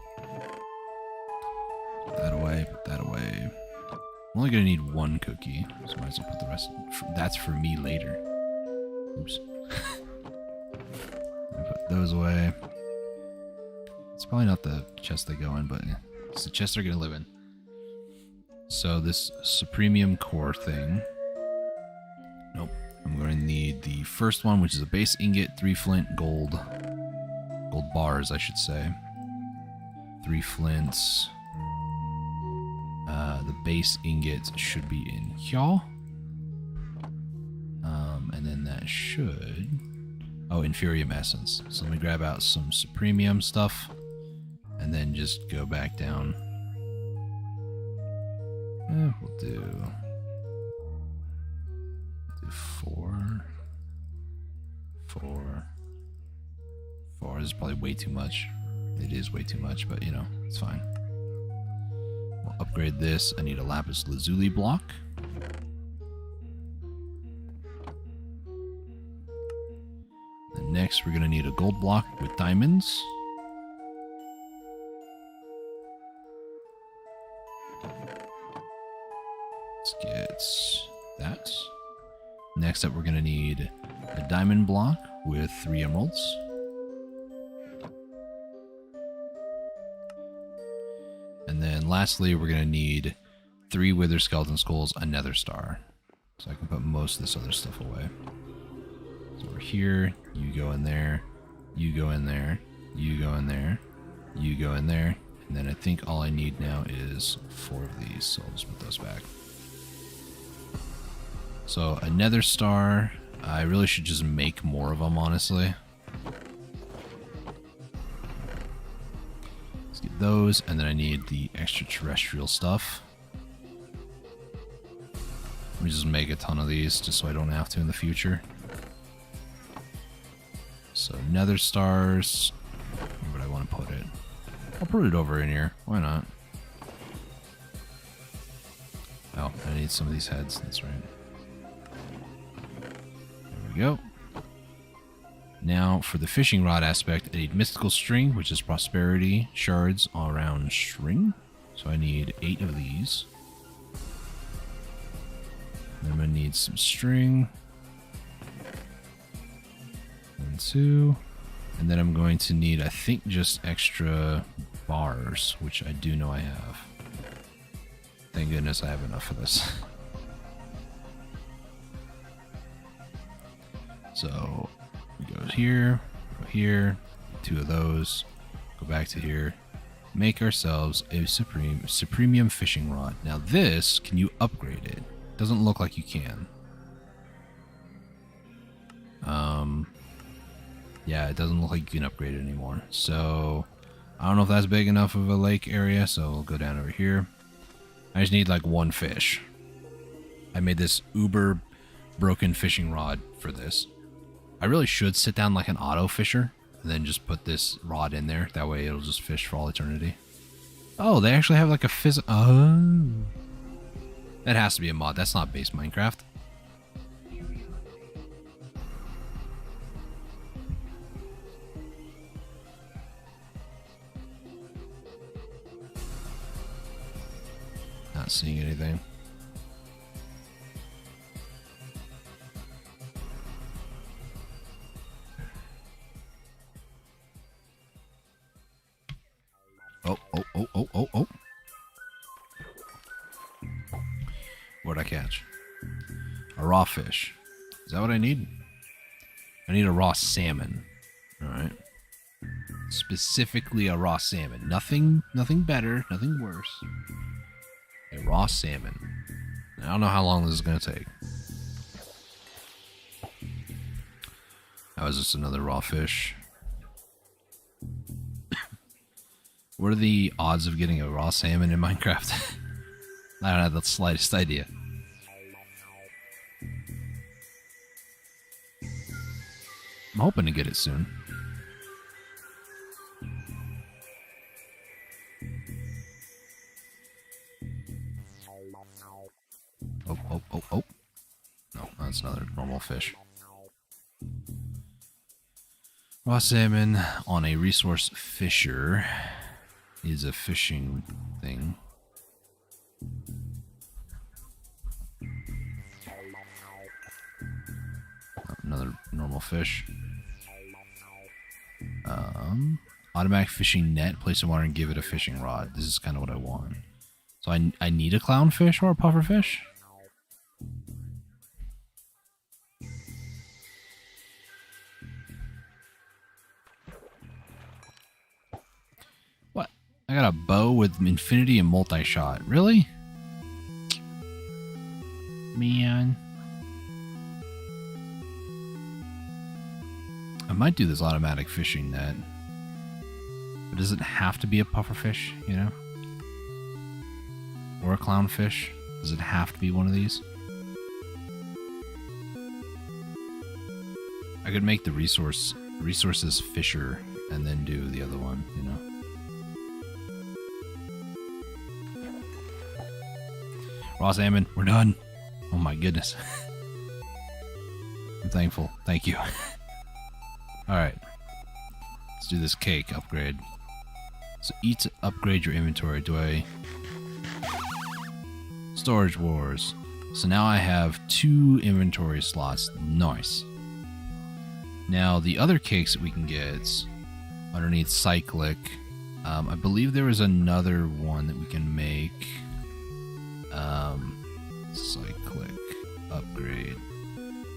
Put that away, put that away. I'm only going to need 1 cookie, so I might as well put the rest. That's for me later. Oops. Put those away. It's probably not the chest they go in, but it's the chest they're going to live in. So this supremium core thing. Nope. I'm going to need the first one, which is a base ingot, 3 flint, gold bars, I should say. 3 flints. The base ingot should be in here. And then that should... Oh, Inferium Essence. So let me grab out some Supremium stuff. And then just go back down. We'll do 4, 4. 4 is probably way too much. It is way too much, but you know, it's fine. We'll upgrade this. I need a lapis lazuli block. And next, we're going to need a gold block with diamonds. Let's get that. Next up, we're going to need a diamond block with 3 emeralds. And then lastly, we're going to need 3 wither skeleton skulls, a nether star. So I can put most of this other stuff away. So we're here, you go in there, you go in there, you go in there, you go in there. And then I think all I need now is 4 of these, so I'll just put those back. So a nether star, I really should just make more of them, honestly. Let's get those, and then I need the extraterrestrial stuff. Let me just make a ton of these, just so I don't have to in the future. So nether stars, where would I want to put it? I'll put it over in here, why not? Oh, I need some of these heads, that's right. There we go. Now for the fishing rod aspect, I need mystical string, which is prosperity shards all around string. So I need 8 of these. Then I'm going to need some string. 1, 2. And then I'm going to need, I think, just extra bars, which I do know I have. Thank goodness I have enough of this. So we go here, 2 of those, go back to here, make ourselves a supremium fishing rod. Now this, can you upgrade it? Doesn't look like you can. Yeah, it doesn't look like you can upgrade it anymore. So I don't know if that's big enough of a lake area, so we'll go down over here. I just need like 1 fish. I made this uber broken fishing rod for this. I really should sit down like an auto fisher and then just put this rod in there. That way it'll just fish for all eternity. Oh, they actually have like a oh. That has to be a mod. That's not base Minecraft. Not seeing anything. Oh. What'd I catch? A raw fish. Is that what I need? I need a raw salmon. Alright. Specifically a raw salmon. Nothing better, nothing worse. A raw salmon. I don't know how long this is going to take. That was just another raw fish. What are the odds of getting a raw salmon in Minecraft? I don't have the slightest idea. I'm hoping to get it soon. Oh. No, that's another normal fish. Raw salmon on a resource fisher is a fishing thing. Another normal fish. Automatic fishing net. Place in water and give it a fishing rod. This is kind of what I want. So I need a clownfish or a pufferfish? What? I got a bow with infinity and multi-shot. Really? Man. I might do this automatic fishing net. But does it have to be a pufferfish, you know? Or a clownfish? Does it have to be one of these? I could make the resources fisher and then do the other one, you know. Raw salmon, we're done. Oh my goodness. I'm thankful. Thank you. Alright. Let's do this cake upgrade. So eat to upgrade your inventory. Do I... Storage Wars. So now I have 2 inventory slots. Nice. Now the other cakes that we can get underneath Cyclic. I believe there was another one that we can make. Cyclic upgrade.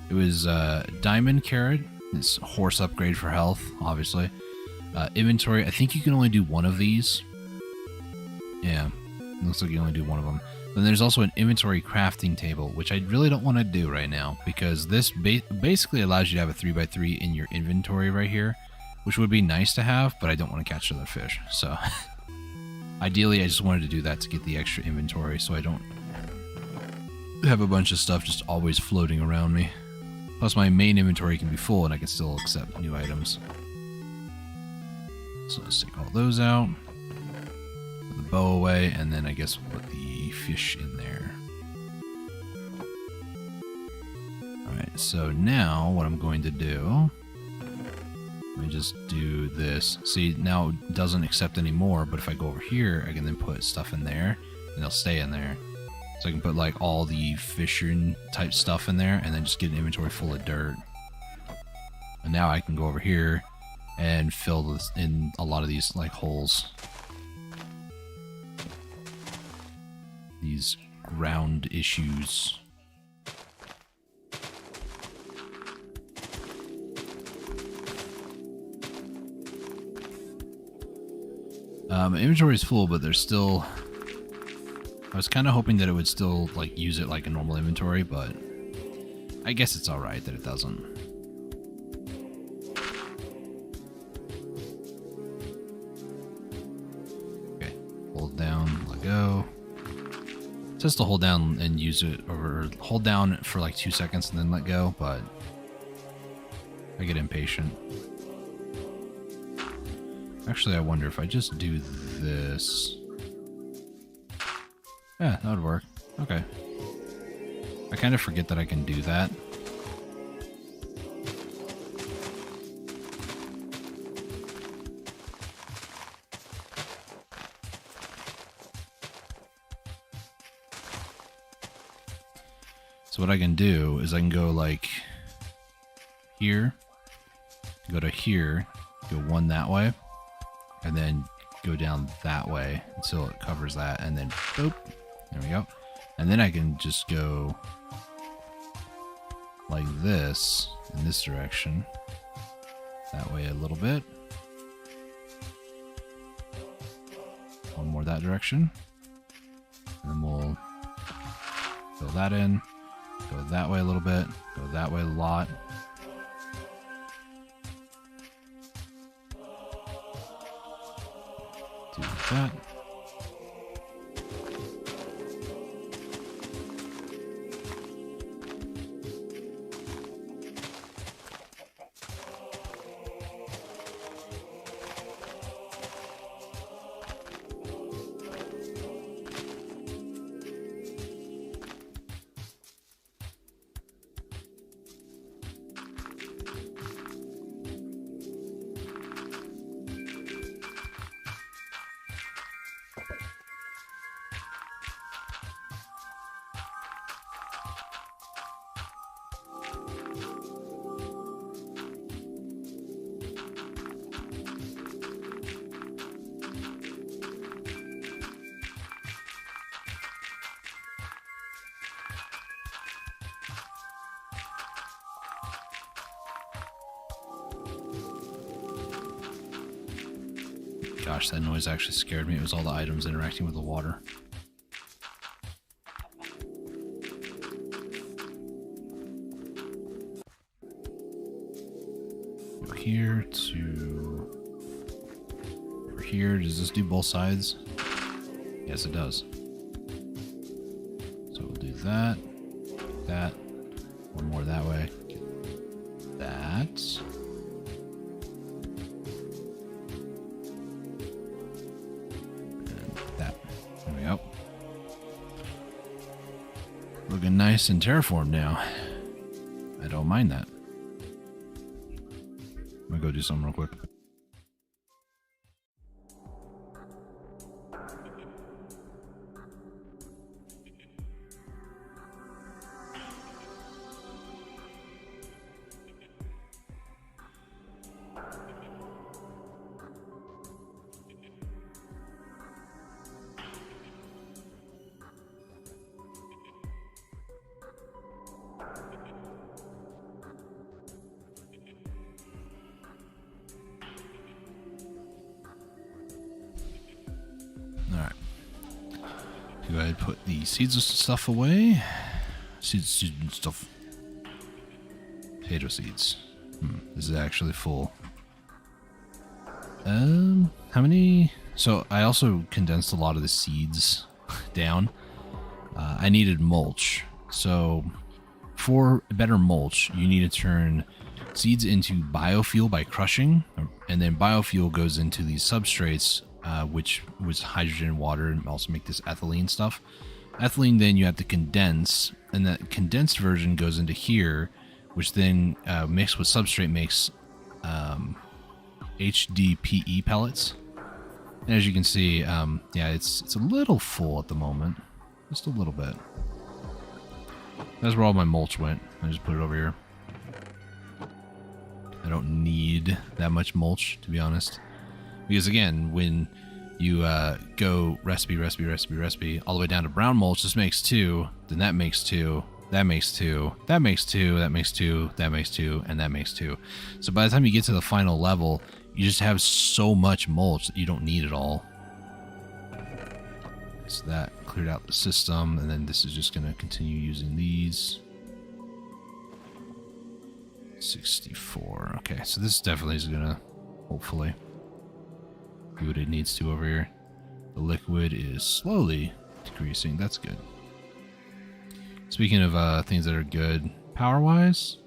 It was Diamond Carrot. It's horse upgrade for health, obviously. Inventory. I think you can only do one of these. Yeah, looks like you only do one of them. Then there's also an inventory crafting table, which I really don't want to do right now because this basically allows you to have a 3x3 in your inventory right here, which would be nice to have, but I don't want to catch other fish. So ideally, I just wanted to do that to get the extra inventory so I don't have a bunch of stuff just always floating around me. Plus my main inventory can be full and I can still accept new items. So let's take all those out. Put the bow away, and then I guess we'll put the fish in there. Alright, so now what I'm going to do... Let me just do this. See, now it doesn't accept any more, but if I go over here, I can then put stuff in there, and they'll stay in there. So I can put like all the fishing type stuff in there and then just get an inventory full of dirt. And now I can go over here and fill this in a lot of these like holes. These ground issues. Inventory is full, but there's still... I was kind of hoping that it would still like use it like a normal inventory, but I guess it's alright that it doesn't. Okay, hold down, let go. It says to hold down and use it, or hold down for like 2 seconds and then let go, but I get impatient. Actually, I wonder if I just do this... Yeah, that would work. Okay. I kind of forget that I can do that. So what I can do is I can go like here, go to here, go one that way, and then go down that way until it covers that, and then boop. There we go. And then I can just go like this in this direction. That way a little bit. One more that direction. And then we'll fill that in. Go that way a little bit. Go that way a lot. Do that. Gosh, that noise actually scared me. It was all the items interacting with the water. Go here to... over here. Does this do both sides? Yes, it does. So we'll do that, that, one more that way. that. And that. There we go. Looking nice and terraformed now. I don't mind that. I'm gonna go do something real quick. Alright. Go ahead and put the seeds and stuff away. Seeds and stuff. Potato seeds. This is actually full. How many? So I also condensed a lot of the seeds down. I needed mulch. So for better mulch, you need to turn seeds into biofuel by crushing, and then biofuel goes into these substrates, which was hydrogen and water, and also make this ethylene stuff. Ethylene then you have to condense, and that condensed version goes into here, which then mixed with substrate makes HDPE pellets. And as you can see, yeah, it's a little full at the moment, just a little bit. That's where all my mulch went. I just put it over here. I don't need that much mulch, to be honest, because again, when you go recipe all the way down to brown mulch, this makes 2, then that makes 2, that makes 2, that makes 2, that makes 2, that makes 2, and that makes 2. So by the time you get to the final level, you just have so much mulch that you don't need it all. So that cleared out the system, and then this is just going to continue using these. 64. Okay, so this definitely is going to hopefully do what it needs to over here. The liquid is slowly decreasing. That's good. Speaking of things that are good power-wise,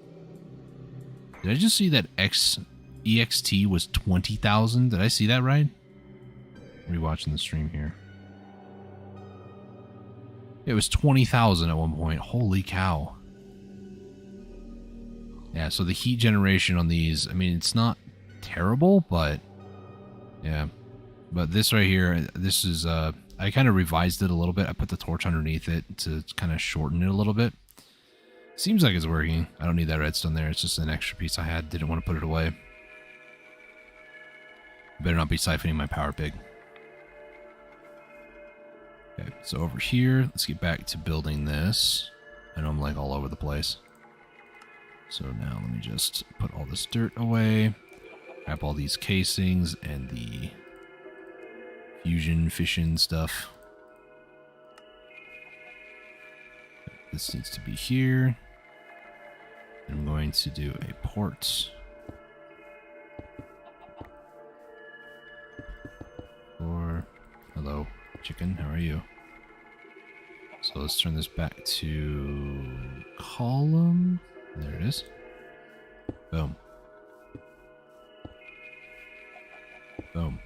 did I just see that EXT was 20,000? Did I see that right? Rewatching the stream here. It was 20,000 at one point. Holy cow. Yeah, so the heat generation on these, I mean, it's not terrible, but yeah. But this right here, this is, I kind of revised it a little bit. I put the torch underneath it to kind of shorten it a little bit. Seems like it's working. I don't need that redstone there. It's just an extra piece I had. Didn't want to put it away. Better not be siphoning my power pig. Okay, so over here, let's get back to building this. I know I'm like all over the place. So now let me just put all this dirt away. Grab all these casings and the fusion fission stuff. This needs to be here. I'm going to do a port. Or, hello, chicken, how are you? So let's turn this back to column. There it is. Boom. Boom.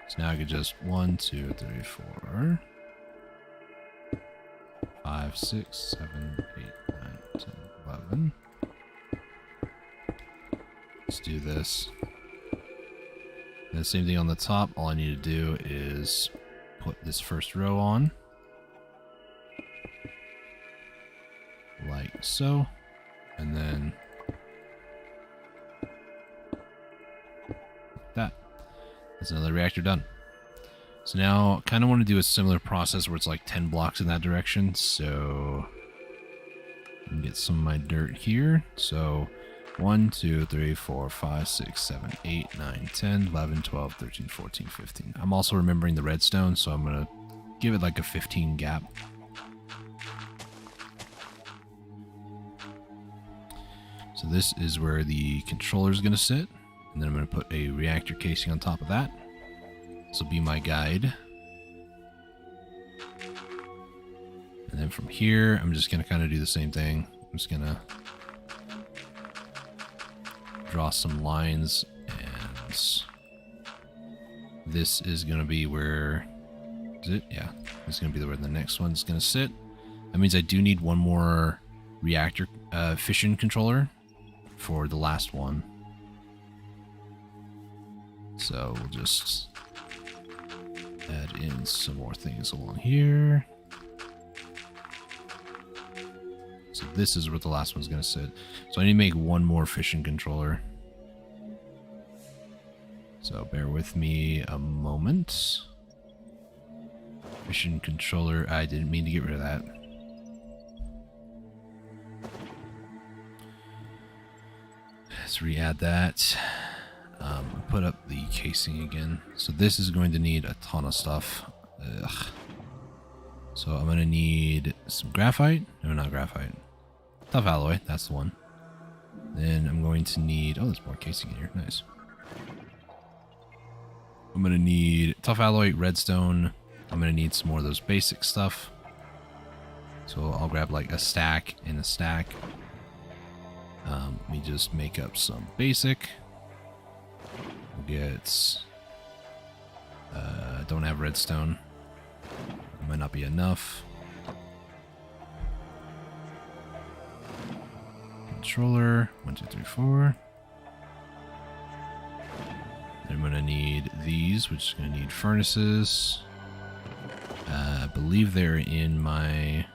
So now I could just 1, 2, 3, 4, 5, 6, 7, 8, 9, 10, 11. Let's do this. And the same thing on the top. All I need to do is put this first row on. Like so. And then that. That's another reactor done. So now I kind of want to do a similar process where it's like 10 blocks in that direction. So I can get some of my dirt here. So 1, 2, 3, 4, 5, 6, 7, 8, 9, 10, 11, 12, 13, 14, 15. I'm also remembering the redstone, so I'm going to give it like a 15 gap. So this is where the controller is going to sit. And then I'm going to put a reactor casing on top of that. This will be my guide. And then from here, I'm just going to kind of do the same thing. I'm just going to draw some lines, and this is going to be where... Is it? Yeah. This is going to be where the next one's going to sit. That means I do need one more reactor fission controller for the last one. So we'll just add in some more things along here. So this is where the last one's going to sit. So I need to make one more fission controller. So bear with me a moment. Fission controller. I didn't mean to get rid of that. Let's re-add that. Put up the casing again. So this is going to need a ton of stuff. Ugh. So I'm going to need some graphite. No, not graphite. Tough alloy. That's the one. Then I'm going to need... Oh, there's more casing in here. Nice. I'm going to need tough alloy, redstone. I'm going to need some more of those basic stuff. So I'll grab like a stack and a stack. Let me just make up some basic. We'll get... don't have redstone. Might not be enough. Controller. 1, 2, 3, 4. Then I'm going to need these, which is going to need furnaces. I believe they're in my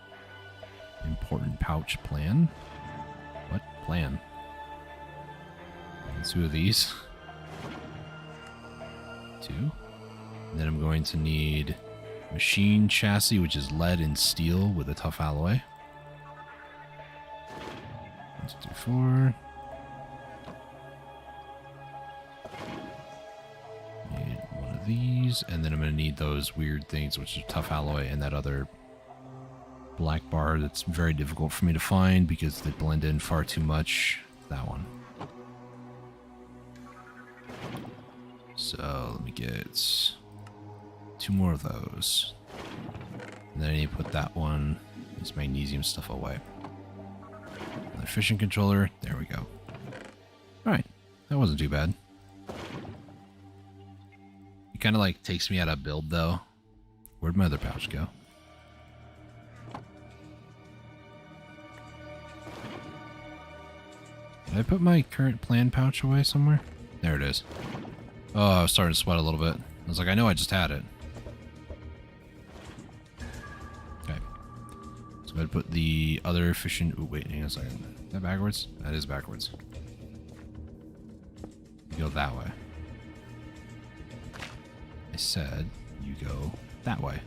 important pouch plan. What plan? Two of these. 2. And then I'm going to need machine chassis, which is lead and steel with a tough alloy. 1, 2, 3, 4. Need one of these, and then I'm going to need those weird things, which are tough alloy and that other black bar that's very difficult for me to find because they blend in far too much. That one. So let me get 2 more of those. And then I need to put that one, this magnesium stuff away. Another fission controller. There we go. Alright. That wasn't too bad. It kind of like takes me out of build though. Where'd my other pouch go? Did I put my current plan pouch away somewhere? There it is. Oh, I was starting to sweat a little bit. I was like, I know I just had it. Okay. So I'm going to put the other fission... Oh, wait, hang on a second. Is that backwards? That is backwards. You go that way. I said you go that way.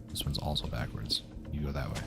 This one's also backwards. You go that way.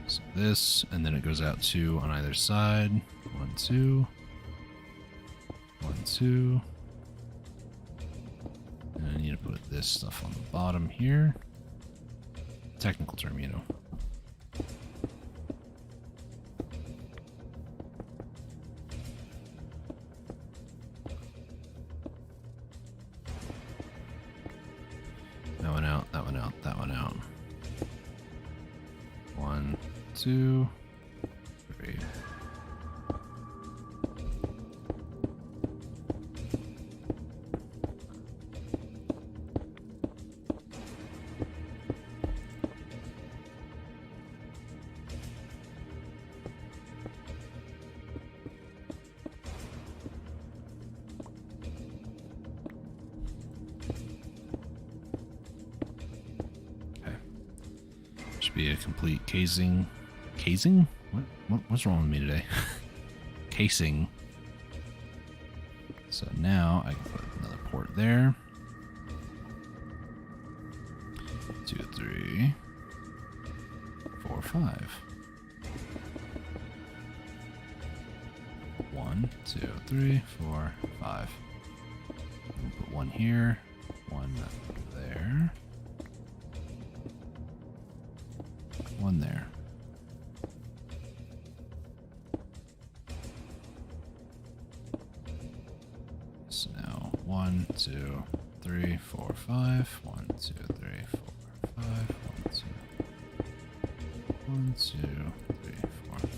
So this, and then it goes out 2 on either side. 1, 2. 1, 2. And I need to put this stuff on the bottom here. Technical term, you know. That one out, that one out, that one out. 1, 2, 3. Be a complete casing. Casing? What's wrong with me today? Casing. So now I can put another port there. 2, 3, 4, 5. 1, 1, 2, 3, 4, 5. We'll put one here, one there, one there. So now 1, 2, 3, 4, 5. 1, 2, 3, 4, 5. 1, 2, 3, 4, 5.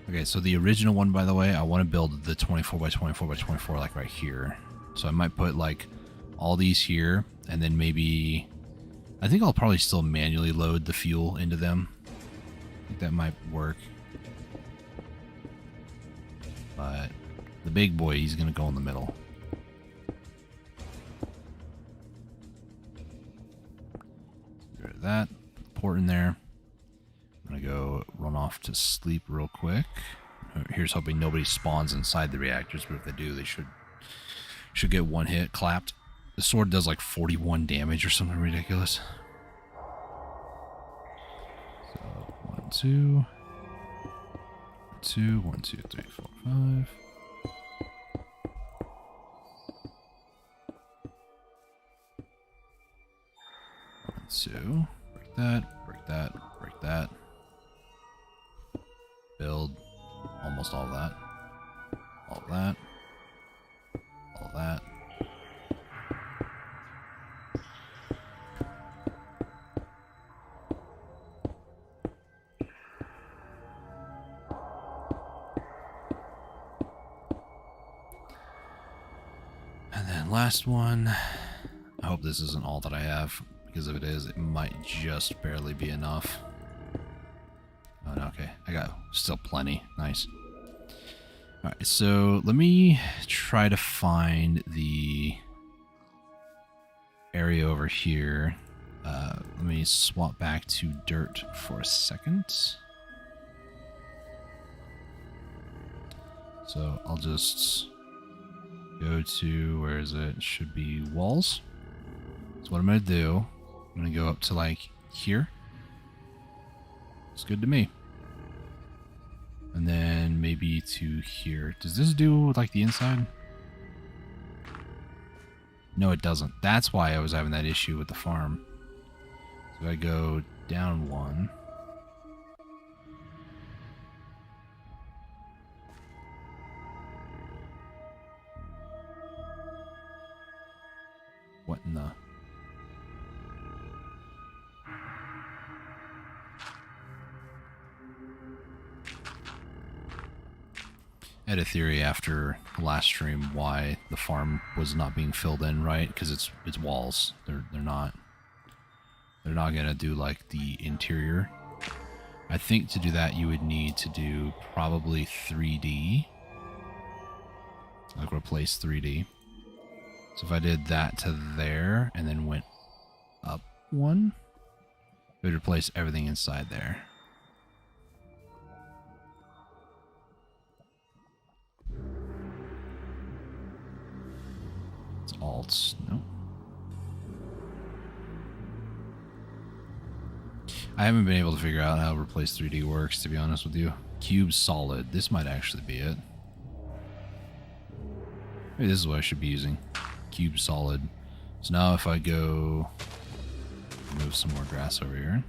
Okay, so the original one, by the way, I want to build the 24 by 24 by 24 like right here. So I might put like all these here, and then maybe I think I'll probably still manually load the fuel into them. I think that might work. But the big boy, he's gonna go in the middle. Get rid of that. Put the port in there. I'm gonna go run off to sleep real quick. Here's hoping nobody spawns inside the reactors, but if they do, they should get one hit clapped. The sword does like 41 damage or something ridiculous. So 1, 2, 2, 1, 2, 3, 4, 5. Two. Break that. Break that. Break that. Build almost all of that. All of that. All of that. And then last one. I hope this isn't all that I have, because if it is, it might just barely be enough. Oh, no, okay. I got still plenty. Nice. Alright, so let me try to find the area over here. Let me swap back to dirt for a second. So I'll just go to, where is it? It should be walls. So what I'm going to do, I'm going to go up to like here. It's good to me. And then maybe to here. Does this do like the inside? No, it doesn't. That's why I was having that issue with the farm. So I go down one. What in the... I had a theory after the last stream why the farm was not being filled in right, because it's walls. They're not gonna do like the interior. I think to do that you would need to do probably 3D, like replace 3D. So if I did that to there and then went up one, it would replace everything inside there. It's alts. No. I haven't been able to figure out how replace 3D works, to be honest with you. Cube solid. This might actually be it. Maybe this is what I should be using. Cube solid. So now if I go move some more grass over here.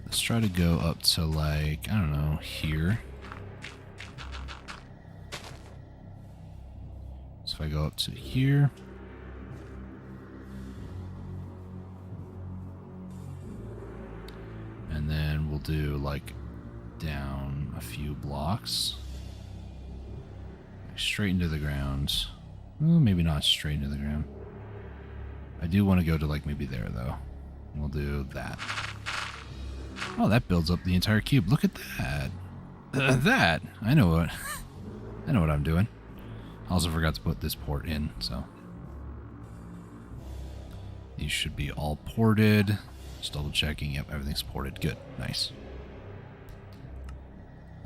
Let's try to go up to like, I don't know, here. So if I go up to here. And then we'll do like down a few blocks. Straight into the ground. Well, maybe not straight into the ground. I do want to go to like maybe there though. We'll do that. Oh, that builds up the entire cube. Look at that. That. I know what I'm doing. I also forgot to put this port in, so these should be all ported. Just double checking. Yep, everything's ported. Good. Nice.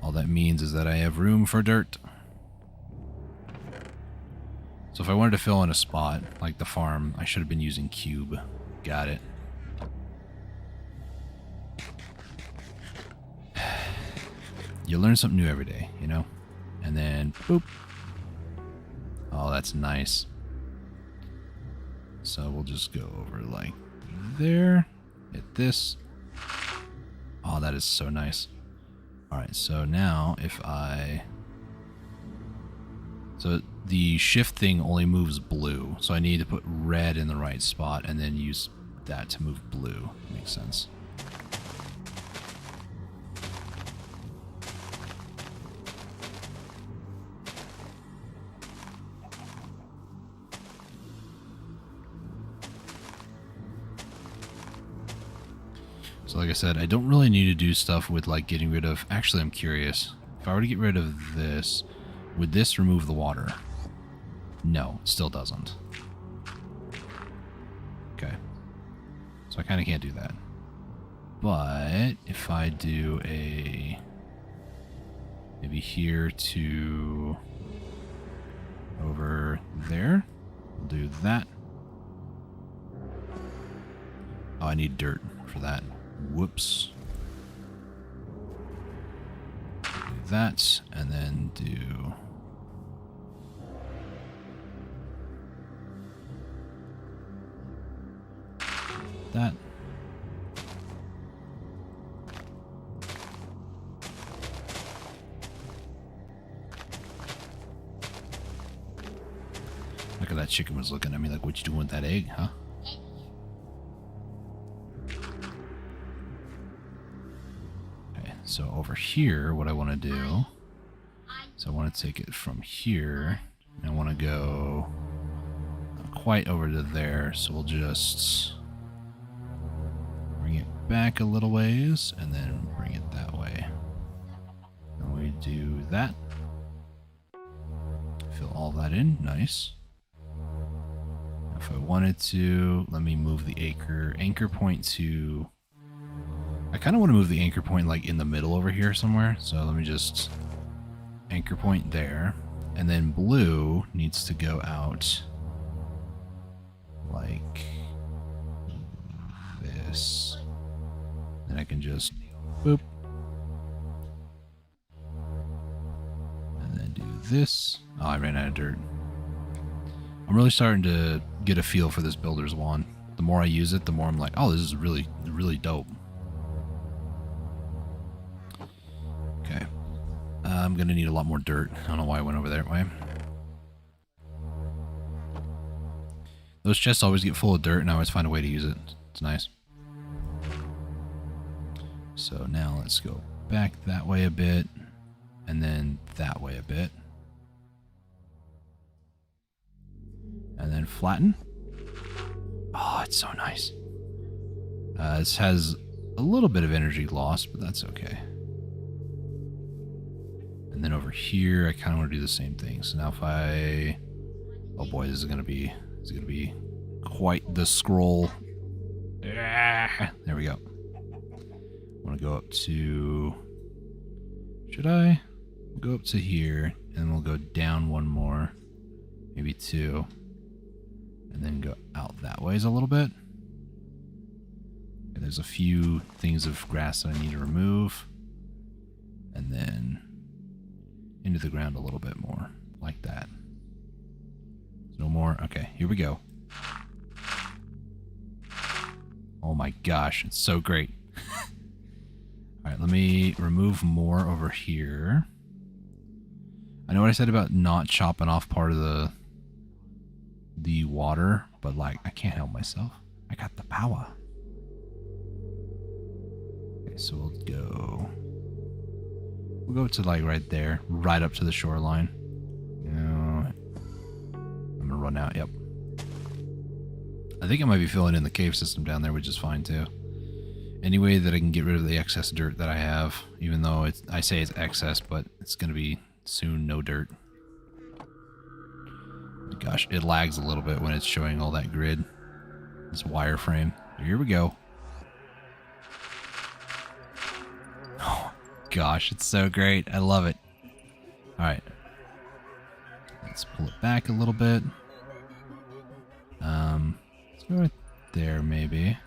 All that means is that I have room for dirt. So So if I wanted to fill in a spot, like the farm, I should have been using cube. Got it. You learn something new every day, you know? And then, boop. Oh, that's nice. So we'll just go over like there. Hit this. Oh, that is so nice. Alright, so now if I... So the shift thing only moves blue. So I need to put red in the right spot and then use that to move blue. Makes sense. So like I said, I don't really need to do stuff with like getting rid of... Actually, I'm curious. If I were to get rid of this, would this remove the water? No, it still doesn't. Okay. So I kind of can't do that. But if I do a... Maybe here to... Over there. We'll do that. Oh, I need dirt for that. Whoops. Do that, and then do... that. Look at that chicken was looking at me like, what you doing with that egg, huh? Okay, so over here, what I want to do is I want to take it from here, and I want to go not quite over to there, so we'll just bring it back a little ways, and then bring it that way. And we do that. Fill all that in, nice. If I wanted to, let me move the anchor point to... I kind of want to move the anchor point like in the middle over here somewhere. So let me just anchor point there. And then blue needs to go out like this. Then I can just boop. And then do this. Oh, I ran out of dirt. I'm really starting to get a feel for this builder's wand. The more I use it, the more I'm like, oh, this is really, really dope. Okay. I'm going to need a lot more dirt. I don't know why I went over that way. Those chests always get full of dirt, and I always find a way to use it. It's nice. So now let's go back that way a bit, and then that way a bit. And then flatten. Oh, it's so nice. This has a little bit of energy loss, but that's okay. And then over here, I kind of want to do the same thing. So now if I... Oh boy, this is going to be quite the scroll. There we go. I want to go up to... Should I? Go up to here, and we'll go down one more. Maybe two. And then go out that ways a little bit. And there's a few things of grass that I need to remove. And then into the ground a little bit more, like that. No more? Okay, here we go. Oh my gosh, it's so great. Alright, let me remove more over here. I know what I said about not chopping off part of the water, but like, I can't help myself. I got the power. Okay, so we'll go to like right there, right up to the shoreline. I'm gonna run out, yep. I think I might be filling in the cave system down there, which is fine too. Any way that I can get rid of the excess dirt that I have, even though I say it's excess, but it's gonna be soon no dirt. Gosh, it lags a little bit when it's showing all that grid. This wireframe. Here we go. Oh, gosh, it's so great. I love it. Alright. Let's pull it back a little bit. Let's go right there, maybe.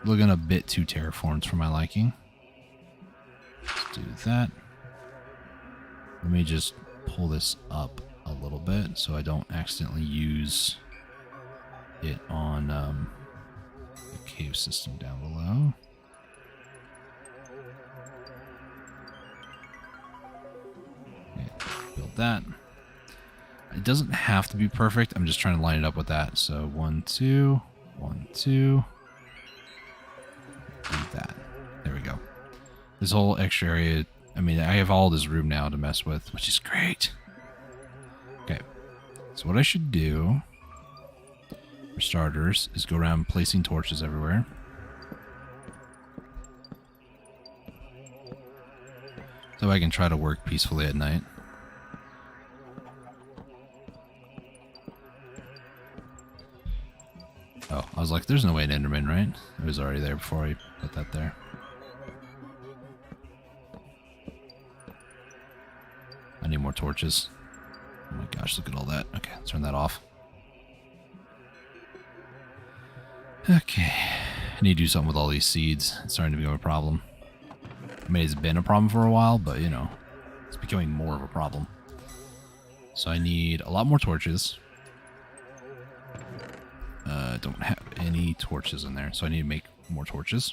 Looking a bit too terraformed for my liking. Let's do that. Let me just pull this up a little bit so I don't accidentally use it on the cave system down below. Okay, build that. It doesn't have to be perfect. I'm just trying to line it up with that. So 1, 2, 1, 2. Do that. There we go. This whole extra area, I mean, I have all this room now to mess with, which is great. Okay. So what I should do, for starters, is go around placing torches everywhere. So I can try to work peacefully at night. Oh, I was like, there's no way an Enderman, right? It was already there before I put that there. I need more torches. Oh my gosh, look at all that. Okay, turn that off. Okay. I need to do something with all these seeds. It's starting to become a problem. I mean, it's been a problem for a while, but, you know, it's becoming more of a problem. So I need a lot more torches. Don't have any torches in there, so I need to make more torches.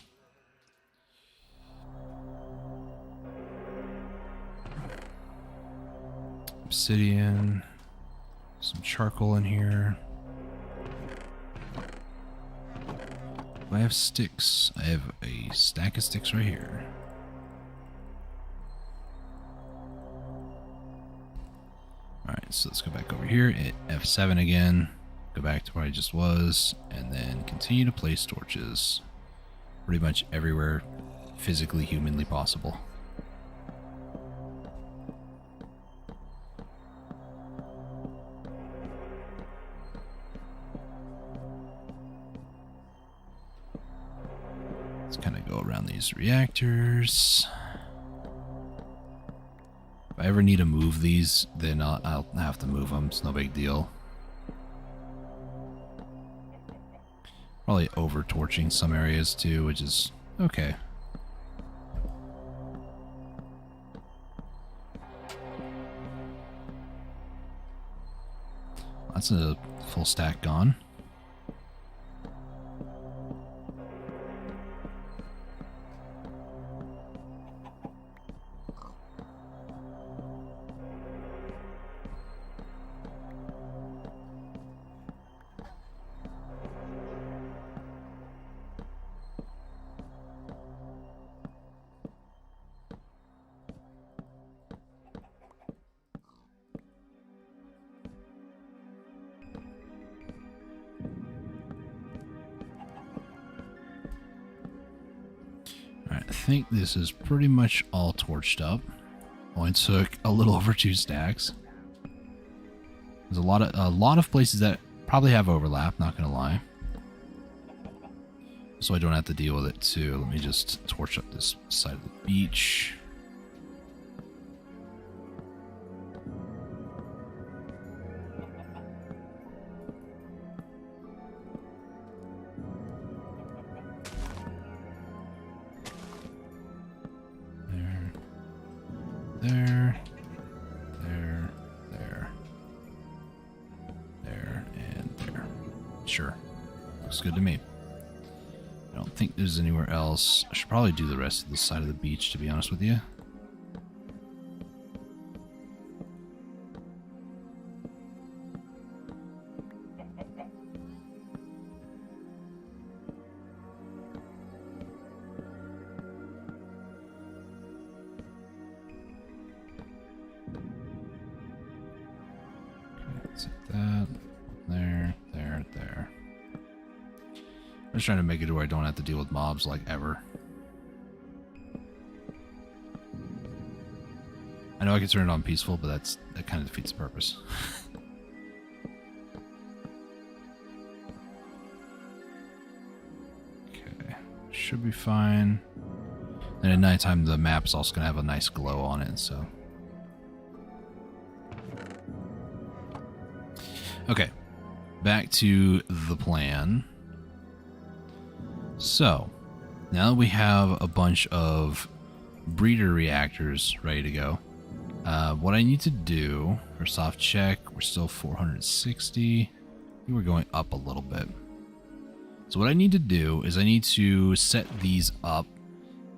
Obsidian. Some charcoal in here. I have sticks. I have a stack of sticks right here. Alright, so let's go back over here. Hit F7 again. Go back to where I just was. And then continue to place torches. Pretty much everywhere physically, humanly possible. Let's kind of go around these reactors. If I ever need to move these, then I'll have to move them. It's no big deal. Probably over torching some areas too, which is okay. That's a full stack gone. I think this is pretty much all torched up. Only took a little over 2 stacks. There's a lot of places that probably have overlap, not gonna lie. So I don't have to deal with it too. Let me just torch up this side of the beach. Sure. Looks good to me. I don't think there's anywhere else. I should probably do the rest of the side of the beach, to be honest with you. Okay, let's hit that. There. I'm just trying to make it to where I don't have to deal with mobs like ever. I know I can turn it on peaceful, but that kind of defeats the purpose. Okay, should be fine. And at nighttime, the map's also gonna have a nice glow on it, so. Okay, back to the plan. So, now that we have a bunch of breeder reactors ready to go, what I need to do for soft check, we're still 460. I think we're going up a little bit. So what I need to do is I need to set these up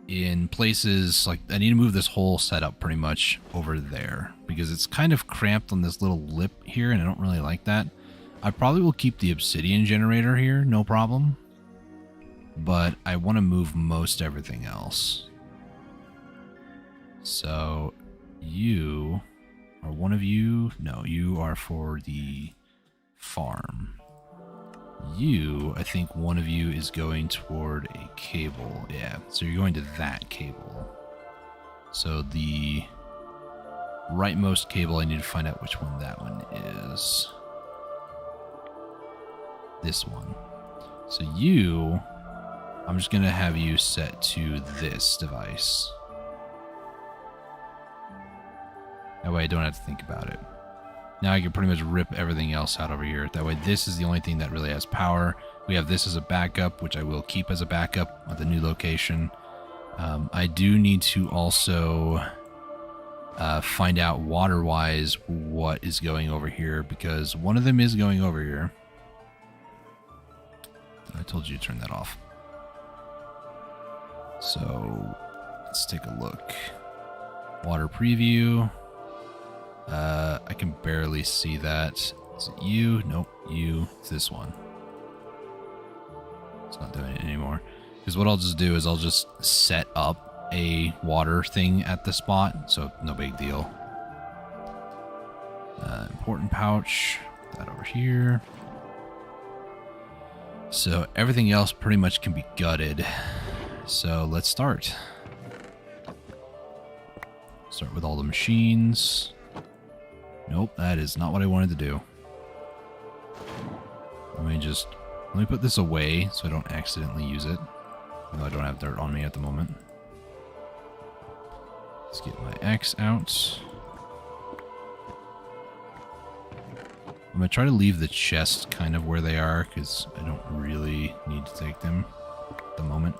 in places, like I need to move this whole setup pretty much over there because it's kind of cramped on this little lip here and I don't really like that. I probably will keep the obsidian generator here, no problem. But I want to move most everything else. So you are one of you. No, you are for the farm. You, I think one of you is going toward a cable. Yeah, so you're going to that cable. So the rightmost cable, I need to find out which one that one is. This one. So you, I'm just going to have you set to this device. That way I don't have to think about it. Now I can pretty much rip everything else out over here. That way this is the only thing that really has power. We have this as a backup, which I will keep as a backup at the new location. I do need to also find out water-wise what is going over here, because one of them is going over here. I told you to turn that off. So let's take a look. Water preview. I can barely see that. Is it you? Nope, you. It's this one. It's not doing it anymore. Because what I'll just do is I'll just set up a water thing at the spot, so no big deal. Important pouch. That over here. So everything else pretty much can be gutted. So let's start. Start with all the machines. Nope, that is not what I wanted to do. Let me put this away so I don't accidentally use it. Even though I don't have dirt on me at the moment. Let's get my X out. I'm going to try to leave the chest kind of where they are because I don't really need to take them at the moment.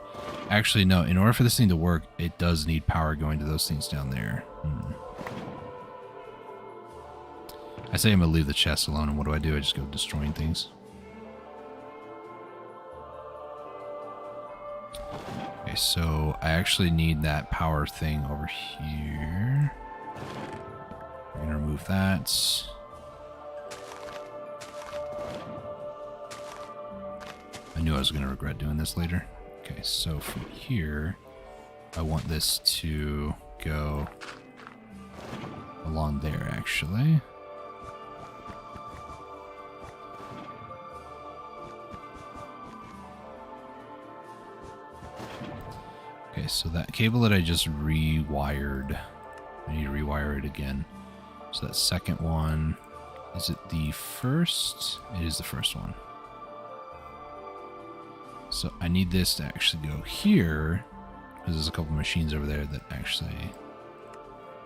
Actually, no, in order for this thing to work, it does need power going to those things down there. I say I'm going to leave the chest alone, and what do? I just go destroying things. Okay, so I actually need that power thing over here. We're going to remove that. I knew I was going to regret doing this later. Okay, so from here, I want this to go along there, actually. Okay, so that cable that I just rewired, I need to rewire it again. So that second one, is it the first? It is the first one. So I need this to actually go here, because there's a couple machines over there that actually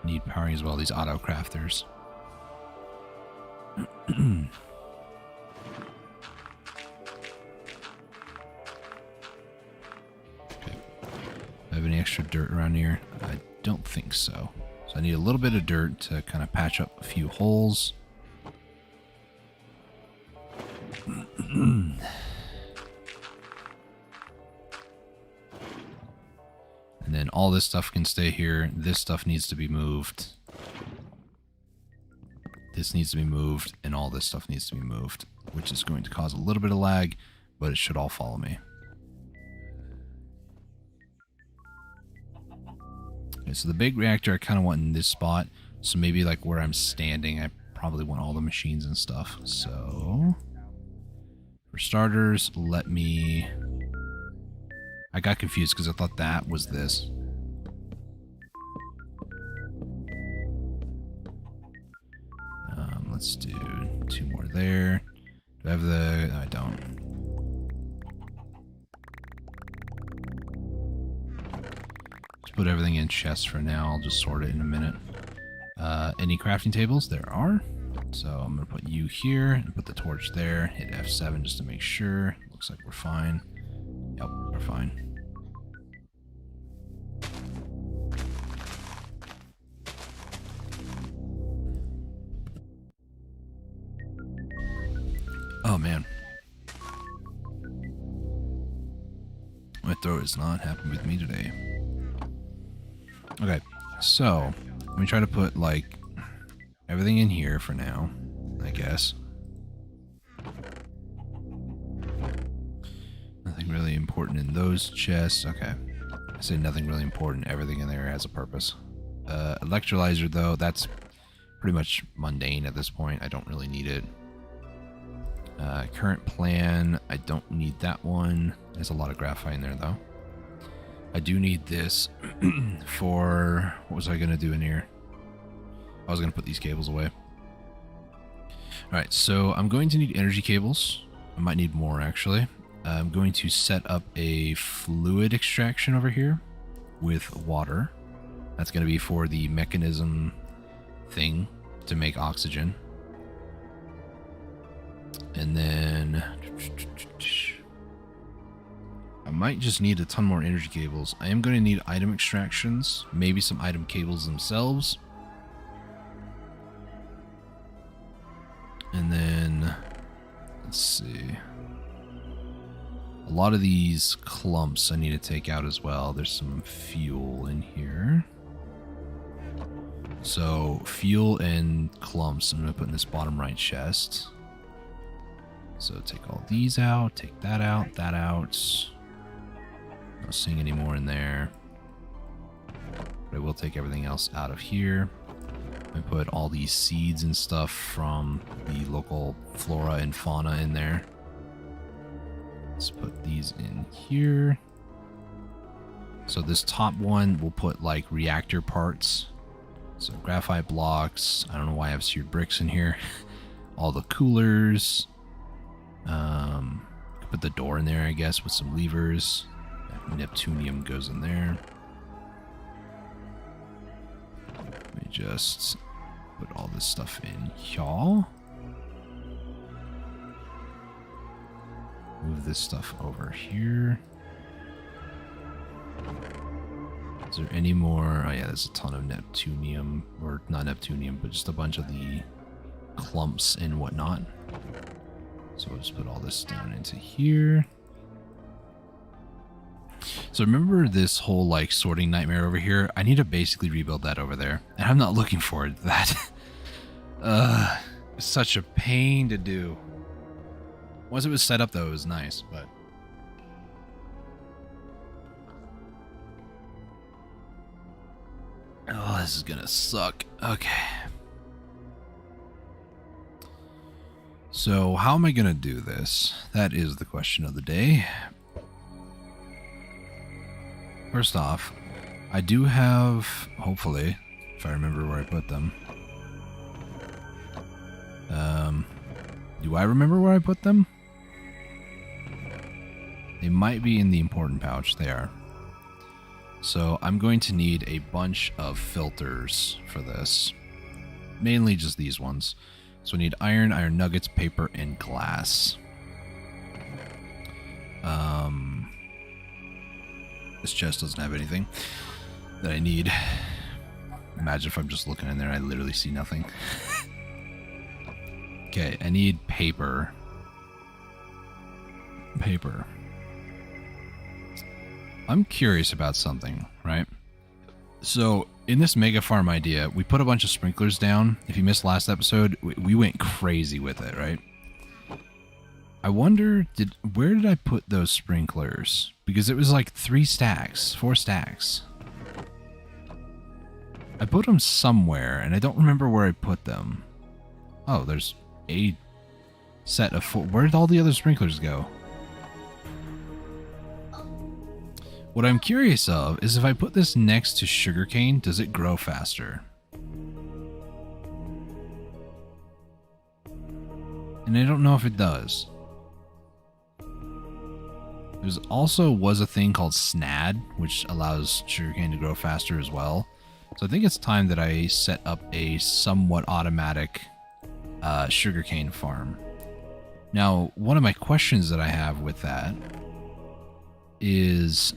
need powering as well, these auto crafters. Have any extra dirt around here? I don't think so. So I need a little bit of dirt to kind of patch up a few holes. And then all this stuff can stay here. This stuff needs to be moved. This needs to be moved, and all this stuff needs to be moved, which is going to cause a little bit of lag, but it should all follow me. Okay, so the big reactor I kind of want in this spot. So maybe like where I'm standing, I probably want all the machines and stuff. So for starters, let me... I got confused because I thought that was this. Let's do 2 more there. Do I have the... No, I don't. Put everything in chests for now. I'll just sort it in a minute. Any crafting tables? There are. So I'm going to put you here and put the torch there. Hit F7 just to make sure. Looks like we're fine. Yep, we're fine. Oh man. My throat is not happy with me today. Okay, so let me try to put like everything in here for now, I guess. Nothing really important in those chests. Okay. I say nothing really important. Everything in there has a purpose. Electrolyzer, though, that's pretty much mundane at this point. I don't really need it. Current plan, I don't need that one. There's a lot of graphite in there, though. I do need this for... What was I going to do in here? I was going to put these cables away. Alright, so I'm going to need energy cables. I might need more, actually. I'm going to set up a fluid extraction over here with water. That's going to be for the mechanism thing to make oxygen. And then I might just need a ton more energy cables. I am going to need item extractions, maybe some item cables themselves. And then let's see. A lot of these clumps I need to take out as well. There's some fuel in here. So fuel and clumps I'm going to put in this bottom right chest. So take all these out, take that out, that out. Not seeing any more in there. But I will take everything else out of here. I put all these seeds and stuff from the local flora and fauna in there. Let's put these in here. So this top one we'll put like reactor parts. So graphite blocks. I don't know why I have seared bricks in here. All the coolers. Put the door in there, I guess, with some levers. Neptunium goes in there. Let me just put all this stuff in here. Move this stuff over here. Is there any more? Oh yeah, there's a ton of Neptunium. Or not Neptunium, but just a bunch of the clumps and whatnot. So we'll just put all this down into here. So remember this whole like sorting nightmare over here? I need to basically rebuild that over there. And I'm not looking forward to that. It's such a pain to do. Once it was set up though, it was nice, but... Oh, this is gonna suck. Okay. So, how am I gonna do this? That is the question of the day. First off, I do have, hopefully, if I remember where I put them. Do I remember where I put them? They might be in the important pouch. They are. So I'm going to need a bunch of filters for this. Mainly just these ones. So I need iron, iron nuggets, paper, and glass. This chest doesn't have anything that I need. Imagine if I'm just looking in there, I literally see nothing. Okay, I need paper. Paper. I'm curious about something, right? So, in this mega farm idea, we put a bunch of sprinklers down. If you missed last episode, we went crazy with it, right? I wonder, where did I put those sprinklers? Because it was like 4 stacks. I put them somewhere, and I don't remember where I put them. Oh, there's a set of 4. Where did all the other sprinklers go? What I'm curious of is if I put this next to sugarcane, does it grow faster? And I don't know if it does. There's also was a thing called SNAD, which allows sugarcane to grow faster as well. So I think it's time that I set up a somewhat automatic sugarcane farm. Now, one of my questions that I have with that is,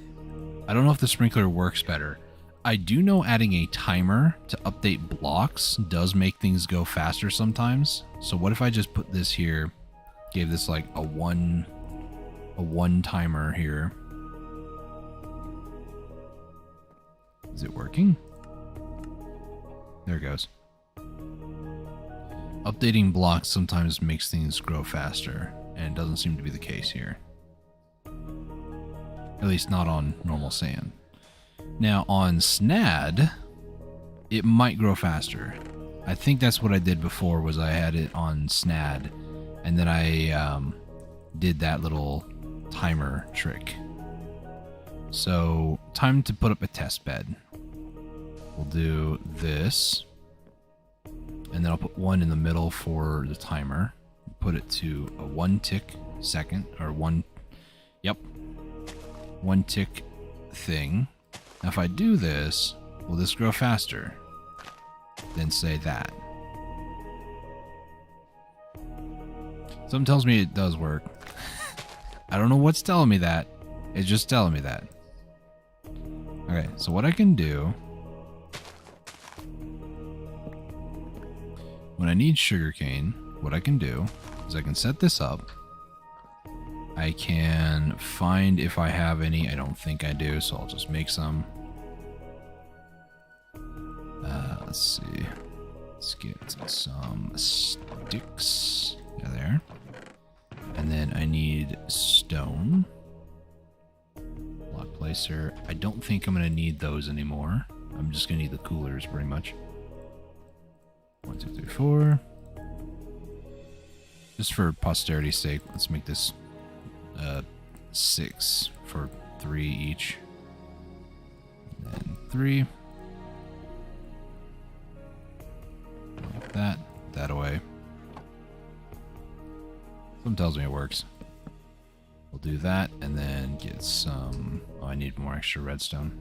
I don't know if the sprinkler works better. I do know adding a timer to update blocks does make things go faster sometimes. So what if I just put this here, gave this like a one timer here. Is it working? There it goes. Updating blocks sometimes makes things grow faster, and it doesn't seem to be the case here. At least not on normal sand. Now on SNAD, it might grow faster. I think that's what I did before, was I had it on SNAD, and then I did that little timer trick. So time to put up a test bed. We'll do this, and then I'll put one in the middle for the timer. Put it to a 1 tick second, or one tick thing. Now if I do this, will this grow faster? Then say that. Something tells me it does work. I don't know what's telling me that. It's just telling me that. Okay, so what I can do, when I need sugarcane, what I can do is I can set this up. I can find if I have any. I don't think I do, so I'll just make some. Let's see. Let's get some sticks. Yeah, there. And then I need stone. Block placer. I don't think I'm going to need those anymore. I'm just going to need the coolers pretty much. 1, 2, 3, 4. Just for posterity's sake, let's make this 6 for 3 each. And then 3. Like that. That away. Something tells me it works. We'll do that and then get some... Oh, I need more extra redstone.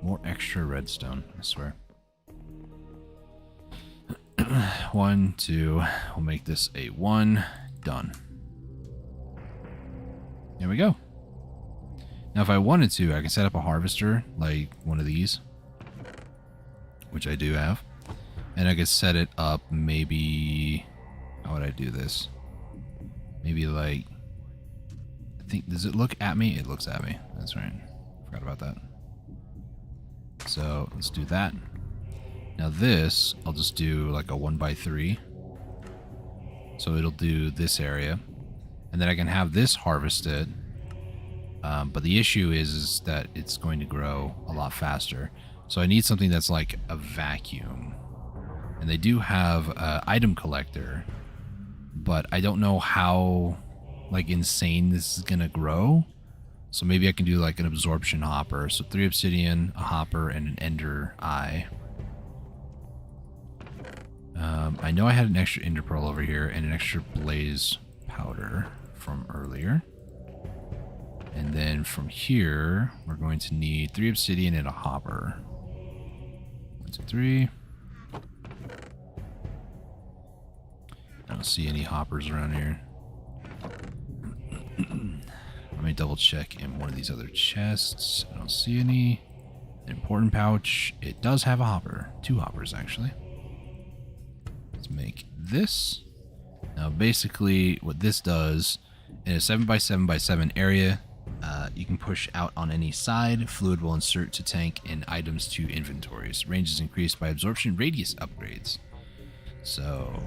More extra redstone, I swear. 1, 2. We'll make this a 1. Done. There we go. Now, if I wanted to, I can set up a harvester, like one of these, which I do have. And I could set it up maybe... How would I do this? Maybe like... I think... Does it look at me? It looks at me. That's right. Forgot about that. So, let's do that. Now this, I'll just do like a 1x3. So it'll do this area. And then I can have this harvested. But the issue is that it's going to grow a lot faster. So I need something that's like a vacuum. And they do have an item collector. But I don't know how like insane this is going to grow. So maybe I can do like an absorption hopper. So 3 obsidian, a hopper, and an ender eye. I know I had an extra ender pearl over here and an extra blaze powder from earlier. And then from here, we're going to need 3 obsidian and a hopper. 1, 2, 3. I don't see any hoppers around here. Let me double check in one of these other chests. I don't see any. An important pouch. It does have a hopper. 2 hoppers, actually. Let's make this. Now, basically, what this does, in a 7x7x7 area, you can push out on any side. Fluid will insert to tank and items to inventories. Range is increased by absorption radius upgrades. So,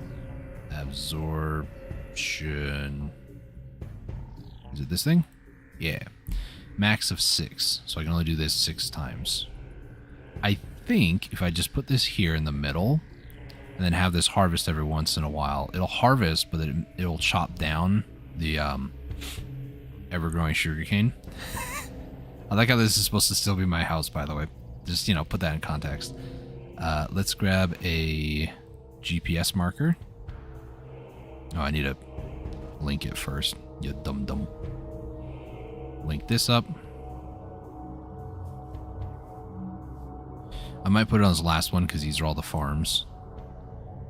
absorption... Is it this thing? Yeah. Max of 6. So I can only do this 6 times. I think if I just put this here in the middle and then have this harvest every once in a while, it'll harvest, but it'll chop down the ever-growing sugarcane. I like how this is supposed to still be my house, by the way. Just, you know, put that in context. Let's grab a GPS marker. Oh, I need to link it first. You dum-dum. Link this up. I might put it on this last one because these are all the farms.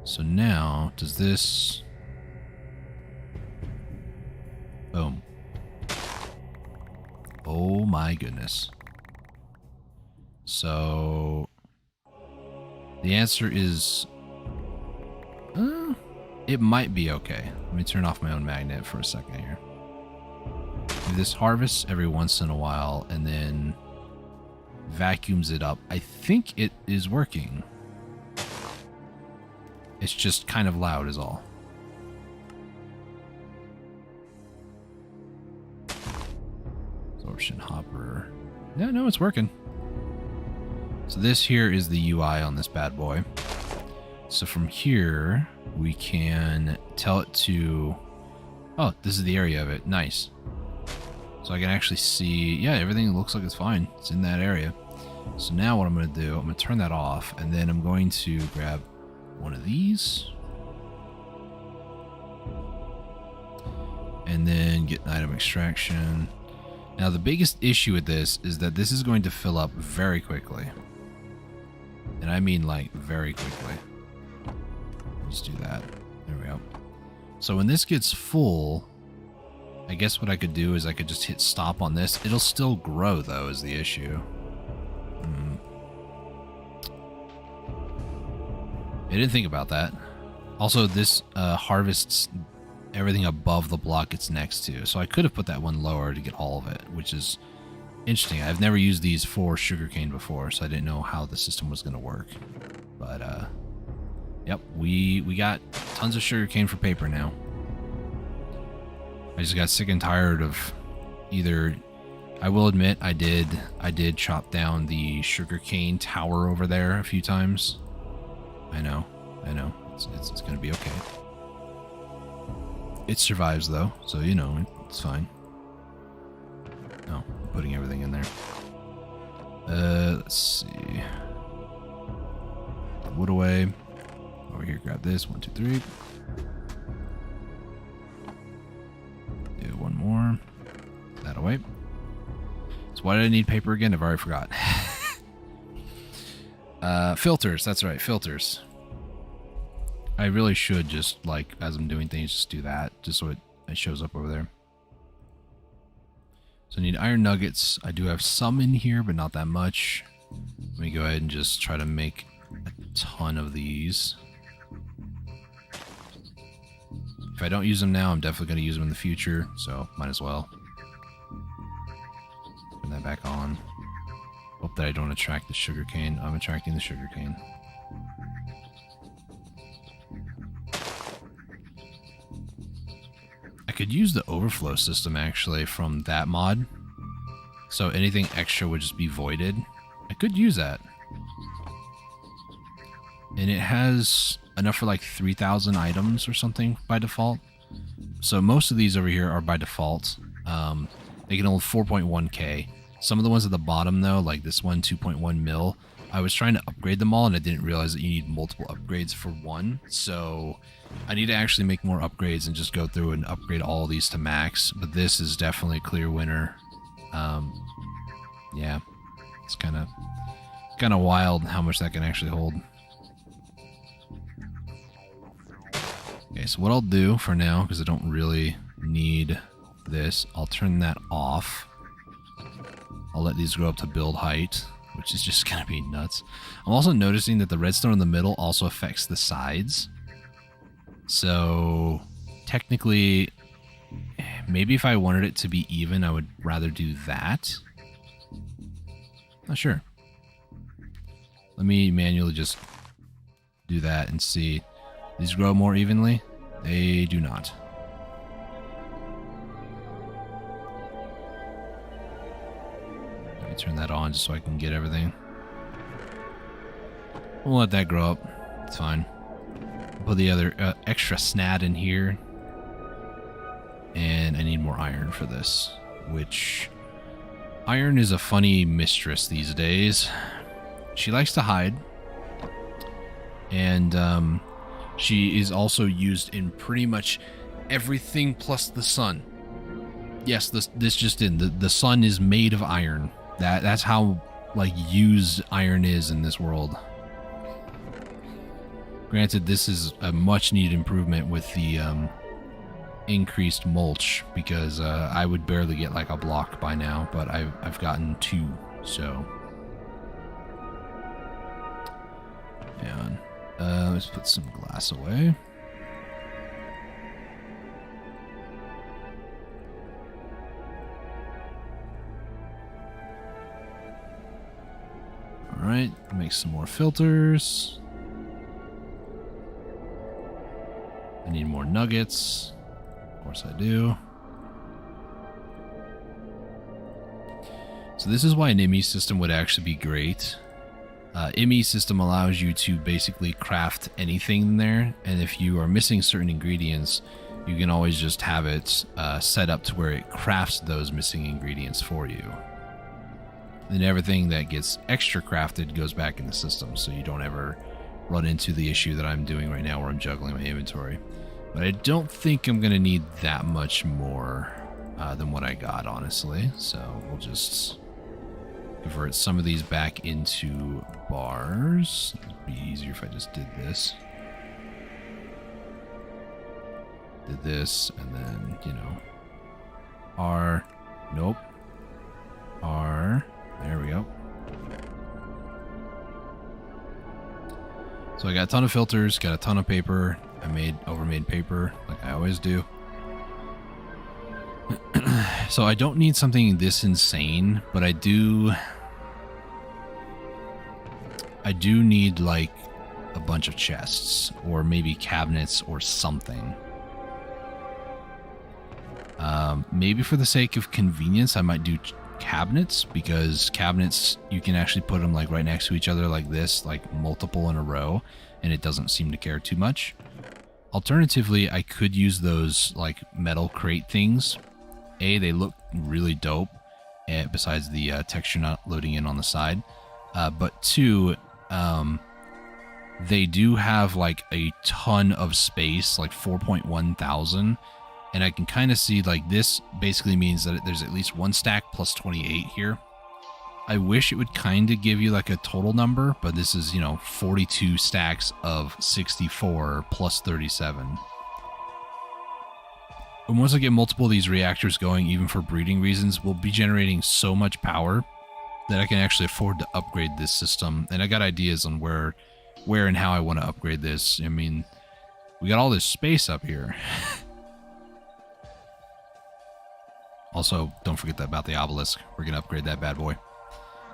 So now, does this... Boom. Oh my goodness. So... the answer is... it might be okay. Let me turn off my own magnet for a second here. This harvests every once in a while and then vacuums it up. I think it is working. It's just kind of loud is all. Absorption hopper. Yeah, no, it's working. So this here is the UI on this bad boy. So from here, we can tell it to... oh, this is the area of it. Nice. So I can actually see... yeah, everything looks like it's fine. It's in that area. So now what I'm going to do, I'm going to turn that off, and then I'm going to grab one of these. And then get an item extraction. Now the biggest issue with this is that this is going to fill up very quickly. And I mean like very quickly. Let's do that. There we go. So when this gets full, I guess what I could do is I could just hit stop on this. It'll still grow though is the issue. I didn't think about that. Also, this harvests everything above the block it's next to. So I could have put that one lower to get all of it, which is interesting. I've never used these for sugarcane before, so I didn't know how the system was going to work. But, yep, we got tons of sugarcane for paper now. I just got sick and tired of either... I will admit, I did chop down the sugarcane tower over there a few times. I know. It's going to be okay. It survives, though, so, you know, it's fine. Oh, I'm putting everything in there. Let's see. Wood away. Over here, grab this. 1, 2, 3. Do one more. That away. So why did I need paper again? I've already forgot. Filters. That's right, filters. I really should just, like, as I'm doing things, just do that, just so it shows up over there. So I need iron nuggets. I do have some in here, but not that much. Let me go ahead and just try to make a ton of these. If I don't use them now, I'm definitely going to use them in the future, so might as well. Turn that back on. Hope that I don't attract the sugarcane. I'm attracting the sugarcane. I could use the overflow system actually from that mod. So anything extra would just be voided. I could use that. And it has enough for like 3,000 items or something by default. So most of these over here are by default. They can hold 4.1k. Some of the ones at the bottom though, like this one, 2.1 mil, I was trying to upgrade them all and I didn't realize that you need multiple upgrades for one. So I need to actually make more upgrades and just go through and upgrade all of these to max. But this is definitely a clear winner. Yeah, it's kind of wild how much that can actually hold. Okay, so what I'll do for now, because I don't really need this, I'll turn that off. I'll let these grow up to build height, which is just going to be nuts. I'm also noticing that the redstone in the middle also affects the sides. So, technically, maybe if I wanted it to be even, I would rather do that. Not sure. Let me manually just do that and see. These grow more evenly? They do not. Let me turn that on just so I can get everything. We'll let that grow up. It's fine. Put the other extra snad in here. And I need more iron for this, which... iron is a funny mistress these days. She likes to hide. And, she is also used in pretty much everything plus the sun. Yes, this just in. The sun is made of iron. That's how, like, used iron is in this world. Granted, this is a much needed improvement with the increased mulch, because I would barely get like a block by now, but I've gotten 2, so. And let's put some glass away. All right, make some more filters. I need more nuggets. Of course I do. So this is why an IMI system would actually be great. IMI system allows you to basically craft anything in there, and if you are missing certain ingredients, you can always just have it set up to where it crafts those missing ingredients for you. Then everything that gets extra crafted goes back in the system, so you don't ever run into the issue that I'm doing right now where I'm juggling my inventory. But I don't think I'm going to need that much more than what I got, honestly. So we'll just convert some of these back into bars. It'd be easier if I just did this. Did this, and then, you know, R, nope, R, there we go. So I got a ton of filters, got a ton of paper. I made overmade paper like I always do. So I don't need something this insane, but I do need like a bunch of chests or maybe cabinets or something. Maybe for the sake of convenience, I might do cabinets, because cabinets, you can actually put them like right next to each other like this, like multiple in a row, and it doesn't seem to care too much. Alternatively, I could use those like metal crate things. A, they look really dope, besides the texture not loading in on the side. But 2, they do have like a ton of space, like 4.1 thousand. And I can kind of see like this basically means that there's at least 1 stack plus 28 here. I wish it would kind of give you like a total number, but this is, you know, 42 stacks of 64 plus 37. And once I get multiple of these reactors going, even for breeding reasons, we'll be generating so much power that I can actually afford to upgrade this system. And I got ideas on where and how I want to upgrade this. I mean, we got all this space up here. Also, don't forget about the obelisk. We're going to upgrade that bad boy.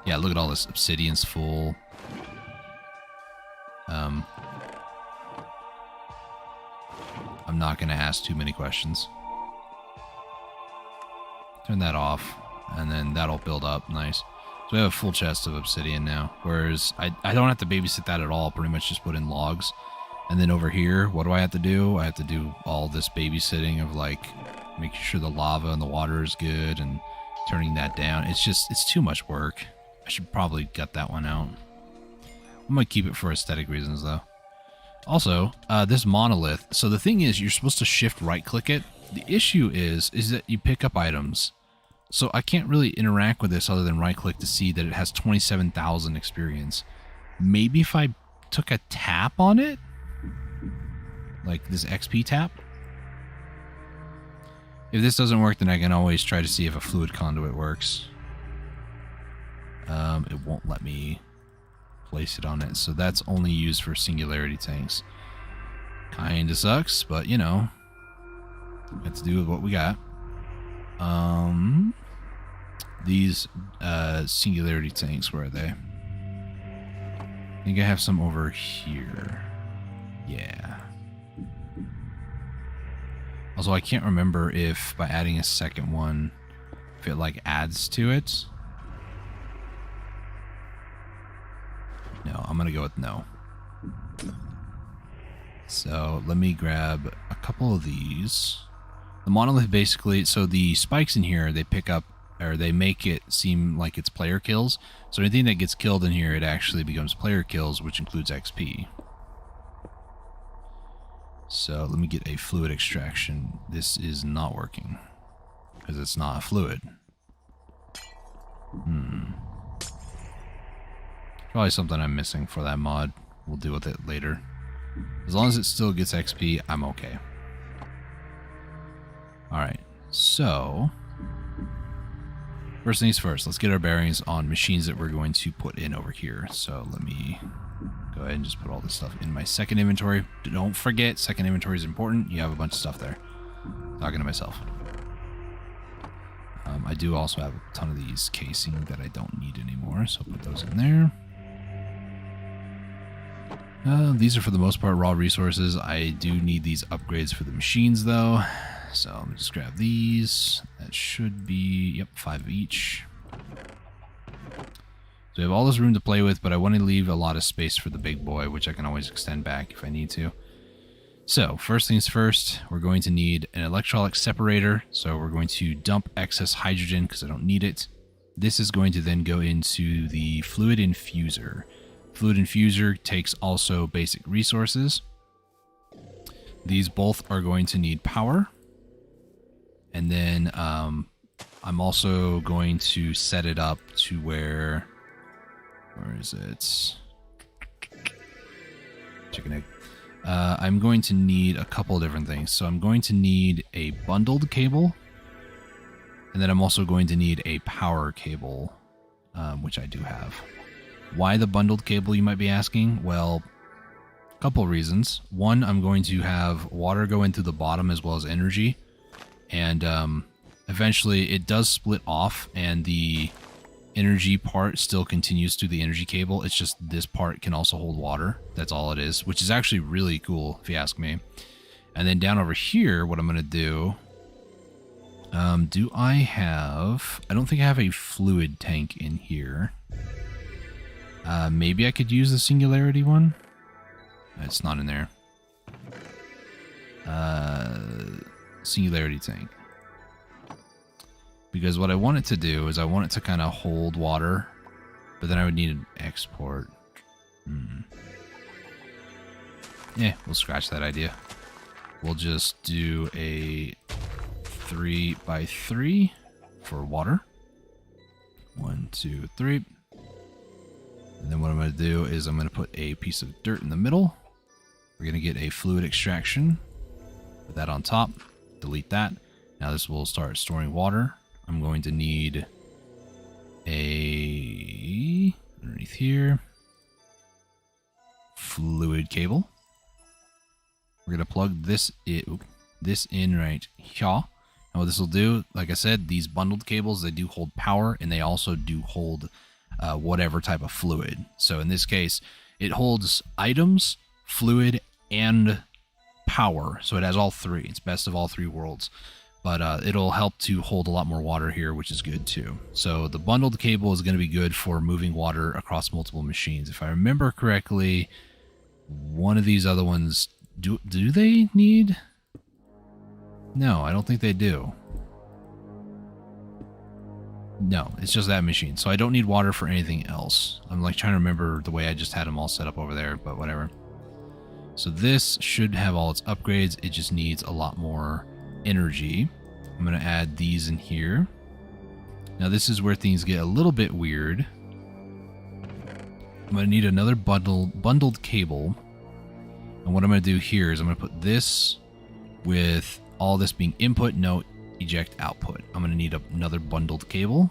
Yeah, look at all this. Obsidian's full. I'm not going to ask too many questions. Turn that off, and then that'll build up. Nice. So we have a full chest of obsidian now, whereas I don't have to babysit that at all. Pretty much just put in logs. And then over here, what do I have to do? I have to do all this babysitting of like making sure the lava and the water is good and turning that down. It's too much work. I should probably gut that one out. I'm going to keep it for aesthetic reasons, though. Also, this monolith. So the thing is, you're supposed to shift right-click it. The issue is that you pick up items. So I can't really interact with this other than right-click to see that it has 27,000 experience. Maybe if I took a tap on it? Like this XP tap? If this doesn't work, then I can always try to see if a fluid conduit works. It won't let me place it on it, so that's only used for singularity tanks. Kinda sucks, but you know, let's do with what we got. These singularity tanks, where are they? I think I have some over here. Yeah. Also, I can't remember if by adding a second one, if it like adds to it. No, I'm gonna go with no. So let me grab a couple of these. The monolith basically, so the spikes in here, they pick up, or they make it seem like it's player kills. So anything that gets killed in here, it actually becomes player kills, which includes XP. So let me get a fluid extraction. This is not working because it's not a fluid. Probably something I'm missing for that mod. We'll deal with it later. As long as it still gets XP, I'm okay. Alright, so first things first, let's get our bearings on machines that we're going to put in over here. So let me go ahead and just put all this stuff in my second inventory. Don't forget, second inventory is important. You have a bunch of stuff there. Talking to myself. I do also have a ton of these casing that I don't need anymore, so I'll put those in there. These are for the most part raw resources. I do need these upgrades for the machines though. So let me just grab these. That should be, yep, 5 of each. So we have all this room to play with, but I want to leave a lot of space for the big boy, which I can always extend back if I need to. So first things first, we're going to need an electrolytic separator. So we're going to dump excess hydrogen because I don't need it. This is going to then go into the fluid infuser. Fluid infuser takes also basic resources. These both are going to need power. And then I'm also going to set it up to where is it? Chicken egg. I'm going to need a couple of different things. So I'm going to need a bundled cable. And then I'm also going to need a power cable, which I do have. Why the bundled cable, you might be asking? Well, a couple of reasons. One, I'm going to have water go into the bottom as well as energy. And eventually it does split off and the energy part still continues through the energy cable. It's just this part can also hold water. That's all it is, which is actually really cool if you ask me. And then down over here, what I'm going to do, I don't think I have a fluid tank in here. Maybe I could use the singularity one. It's not in there. Singularity tank. Because what I want it to do is I want it to kind of hold water, but then I would need an export. Yeah, we'll scratch that idea. We'll just do a 3x3 for water. 1, 2, 3. And then what I'm going to do is I'm going to put a piece of dirt in the middle. We're going to get a fluid extraction. Put that on top. Delete that. Now this will start storing water. I'm going to need a, underneath here, fluid cable. We're going to plug this in right here. And what this will do, like I said, these bundled cables, they do hold power and they also do hold whatever type of fluid. So in this case, it holds items, fluid, and power. So it has all three. It's best of all three worlds. But it'll help to hold a lot more water here, which is good too. So the bundled cable is going to be good for moving water across multiple machines. If I remember correctly, one of these other ones, do they need? No, I don't think they do. No, it's just that machine. So I don't need water for anything else. I'm like trying to remember the way I just had them all set up over there, but whatever. So this should have all its upgrades. It just needs a lot more energy. I'm going to add these in here. Now this is where things get a little bit weird. I'm going to need another bundled cable. And what I'm going to do here is I'm going to put this with all this being input, no eject output. I'm going to need another bundled cable.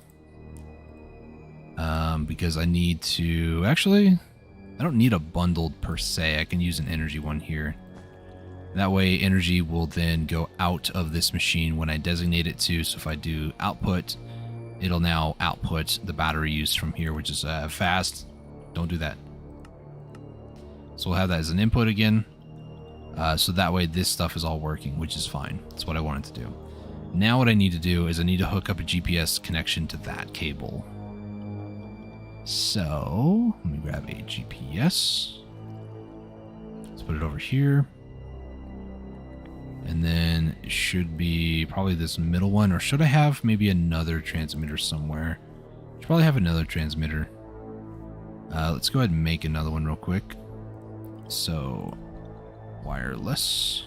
Because I need to... Actually, I don't need a bundled per se. I can use an energy one here. That way energy will then go out of this machine when I designate it to. So if I do output, it'll now output the battery use from here, which is fast. Don't do that. So we'll have that as an input again. So that way this stuff is all working, which is fine. That's what I wanted to do. Now what I need to do is I need to hook up a GPS connection to that cable. So let me grab a GPS. Let's put it over here. And then it should be probably this middle one, or should I have maybe another transmitter somewhere? Should probably have another transmitter. Let's go ahead and make another one real quick. So, wireless.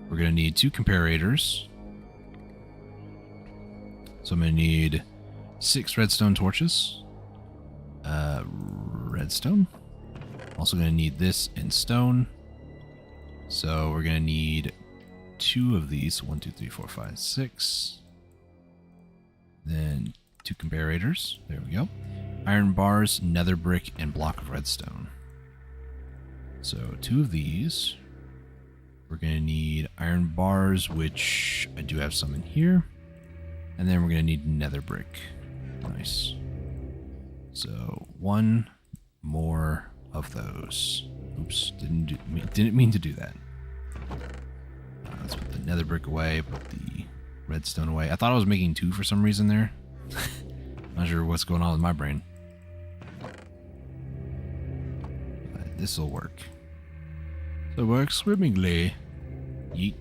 We're going to need 2 comparators. So I'm going to need 6 redstone torches. Redstone. Also going to need this in stone. So we're going to need 2 of these. 1, 2, 3, 4, 5, 6. Then 2 comparators. There we go. Iron bars, nether brick, and block of redstone. So 2 of these. We're going to need iron bars, which I do have some in here. And then we're going to need nether brick. Nice. So 1 more of those. Oops, didn't mean to do that. Let's put the nether brick away, put the redstone away. I thought I was making 2 for some reason there. Not sure what's going on with my brain. But this will work. So it works swimmingly. Yeet.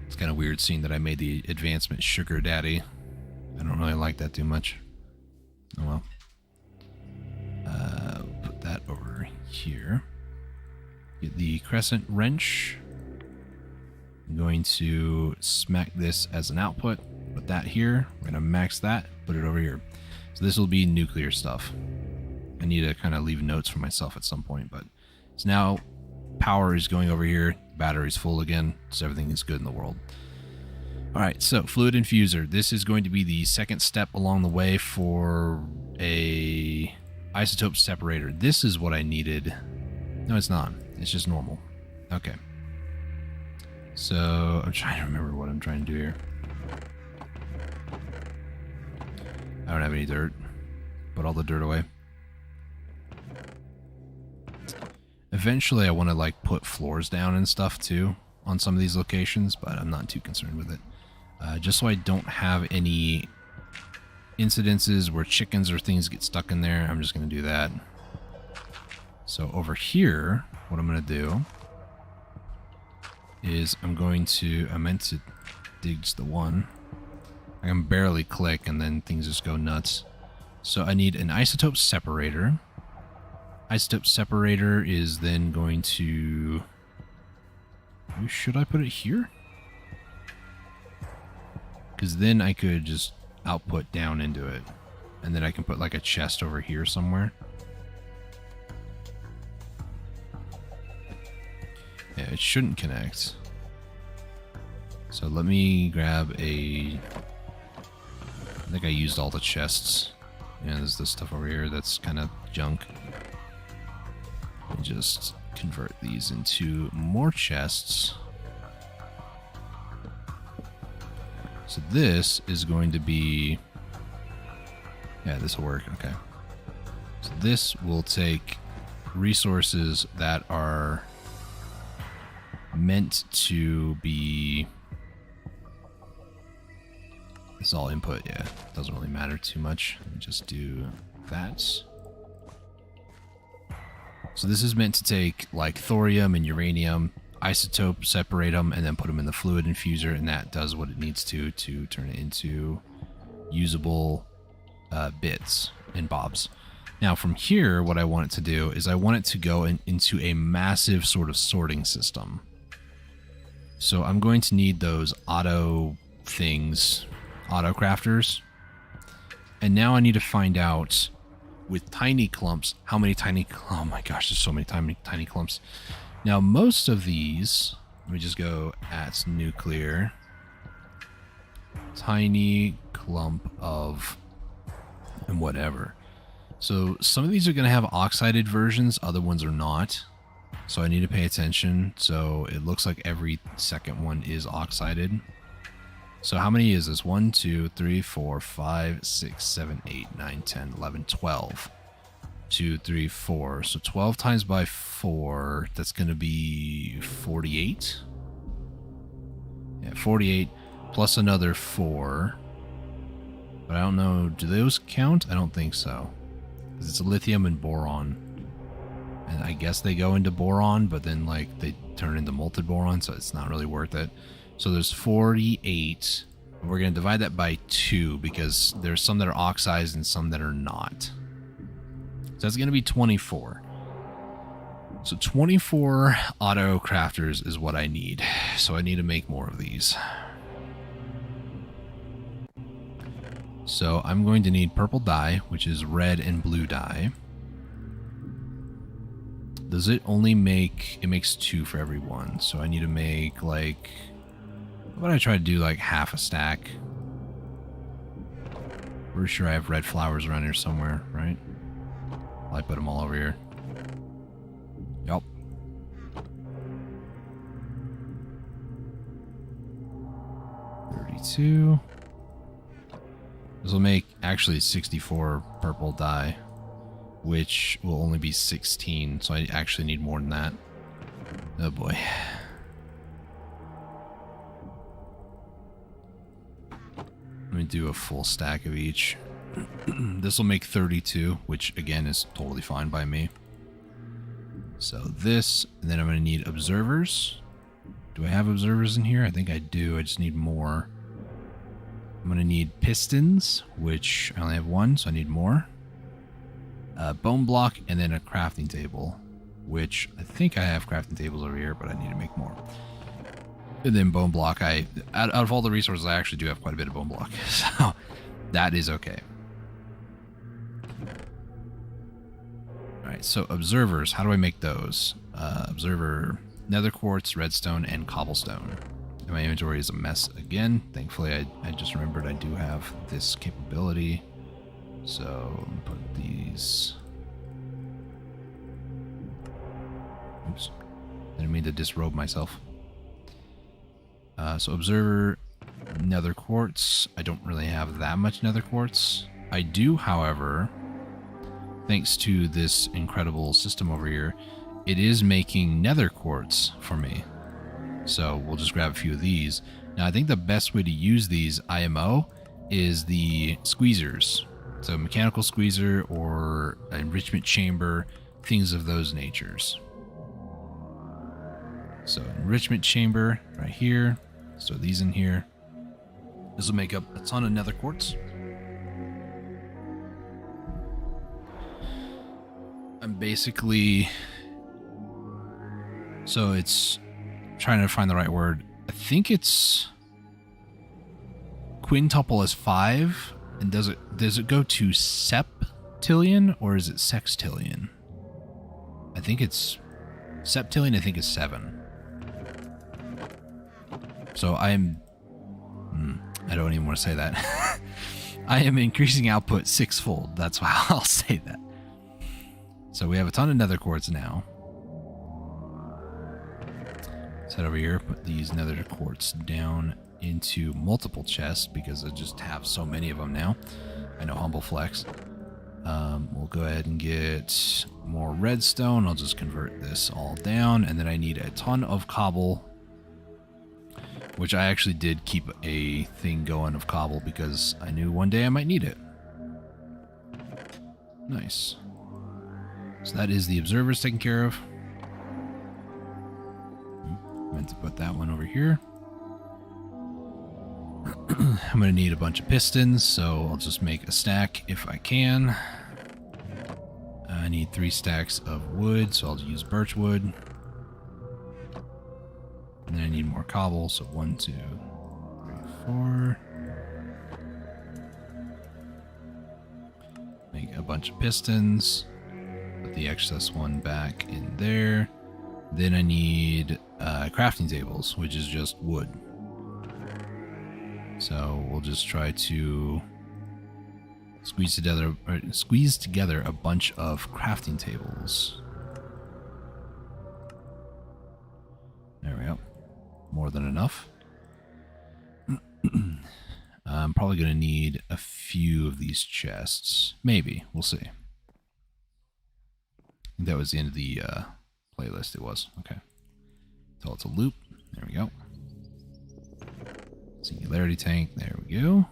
It's kind of weird seeing that I made the advancement sugar daddy. I don't really like that too much. Oh well. Put that over here. Get the crescent wrench. I'm going to smack this as an output. Put that here. We're going to max that. Put it over here. So this will be nuclear stuff. I need to kind of leave notes for myself at some point, but so now power is going over here. Battery's full again, so everything is good in the world. All right, so fluid infuser. This is going to be the second step along the way for a isotope separator. This is what I needed. No, it's not. It's just normal. Okay. So I'm trying to remember what I'm trying to do here. I don't have any dirt. Put all the dirt away. Eventually I want to like put floors down and stuff too on some of these locations, but I'm not too concerned with it. Just so I don't have any incidences where chickens or things get stuck in there, I'm just going to do that. So over here, what I'm going to do is I meant to dig just the one. I can barely click and then things just go nuts. So I need an isotope separator. Isotope separator is then going to... Should I put it here? Because then I could just output down into it. And then I can put like a chest over here somewhere. Yeah, it shouldn't connect. So let me grab a... I think I used all the chests. Yeah, there's this stuff over here that's kind of junk. And just convert these into more chests. So this is going to be... Yeah, this will work. Okay. So this will take resources that are meant to be... It's all input, yeah. Doesn't really matter too much. Let me just do that. So this is meant to take like thorium and uranium, isotope, separate them, and then put them in the fluid infuser, and that does what it needs to turn it into usable bits and bobs. Now from here, what I want it to do is I want it to go into a massive sort of sorting system. So I'm going to need those auto things, auto crafters. And now I need to find out with tiny clumps, how many tiny, oh my gosh, there's so many tiny clumps. Now most of these, let me just go at nuclear, tiny clump of, and whatever. So some of these are going to have oxided versions, other ones are not. So I need to pay attention. So it looks like every second one is oxided. So how many is this? 1, 2, 3, 4, 5, 6, 7, 8, 9, 10, 11, 12. 2, 3, 4. So 12 times by 4, that's going to be 48. Yeah, 48 plus another 4. But I don't know, do those count? I don't think so. Because it's lithium and boron. And I guess they go into boron, but then like they turn into molten boron, so it's not really worth it. So there's 48. We're going to divide that by 2 because there's some that are oxidized and some that are not. So that's going to be 24. So 24 auto crafters is what I need. So I need to make more of these. So I'm going to need purple dye, which is red and blue dye. Does it only make... It makes 2 for every one. So I need to make, like... What about I try to do, like, half a stack? We're sure I have red flowers around here somewhere, right? I put them all over here. Yup. $32. This will make actually 64 purple dye, which will only be 16, so I actually need more than that. Oh boy. Let me do a full stack of each. This will make 32, which again is totally fine by me. So this, and then I'm going to need observers. Do I have observers in here? I think I do. I just need more. I'm going to need pistons, which I only have 1, so I need more. Bone block, and then a crafting table, which I think I have crafting tables over here, but I need to make more. And then bone block, out of all the resources, I actually do have quite a bit of bone block, so that is okay. Alright, so observers, how do I make those? Observer, nether quartz, redstone, and cobblestone. And my inventory is a mess again. Thankfully, I just remembered I do have this capability. So, let me put these... Oops. Didn't mean to disrobe myself. So observer, nether quartz. I don't really have that much nether quartz. I do, however, thanks to this incredible system over here, it is making nether quartz for me. So we'll just grab a few of these. Now I think the best way to use these IMO is the squeezers. So mechanical squeezer or enrichment chamber, things of those natures. So enrichment chamber right here. So these in here. This will make up a ton of nether quartz. I'm basically... So it's... trying to find the right word. I think it's... quintuple is 5. And does it go to septillion or is it sextillion? I think it's... septillion I think is 7. So I'm... I don't even want to say that. I am increasing output 6-fold. That's why I'll say that. So we have a ton of nether quartz now. Let's head over here, put these nether quartz down into multiple chests because I just have so many of them now. I know, humble flex. We'll go ahead and get more redstone. I'll just convert this all down, and then I need a ton of cobble, which I actually did keep a thing going of cobble because I knew one day I might need it. Nice. So that is the observers taken care of. Meant to put that one over here. I'm going to need a bunch of pistons, so I'll just make a stack if I can. I need 3 stacks of wood, so I'll use birch wood. And then I need more cobble, so 1, 2, 3, 4. Make a bunch of pistons. Put the excess one back in there. Then I need crafting tables, which is just wood. So we'll just try to squeeze together a bunch of crafting tables. There we go. More than enough. I'm probably going to need a few of these chests. Maybe. We'll see. I think that was the end of the playlist. It was. Okay. Tell it to loop. There we go. Singularity tank. There we go.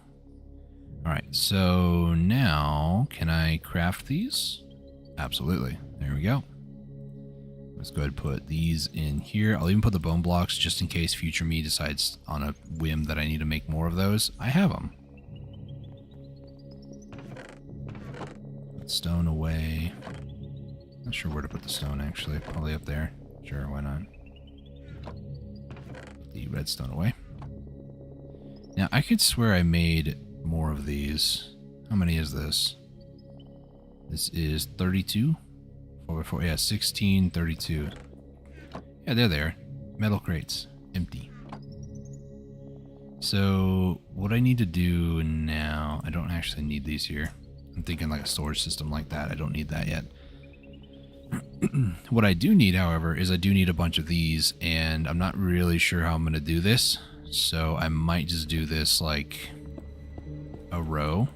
Alright, so now can I craft these? Absolutely. There we go. Let's go ahead and put these in here. I'll even put the bone blocks just in case future me decides on a whim that I need to make more of those. I have them. Put stone away. Not sure where to put the stone actually. Probably up there. Sure, why not? Put the redstone away. Now, I could swear I made more of these. How many is this? This is 32? 4x4, yeah, 16, 32. Yeah, they're there. Metal crates, empty. So, what I need to do now, I don't actually need these here. I'm thinking like a storage system like that. I don't need that yet. What I do need, however, is I do need a bunch of these, and I'm not really sure how I'm going to do this. So, I might just do this like a row.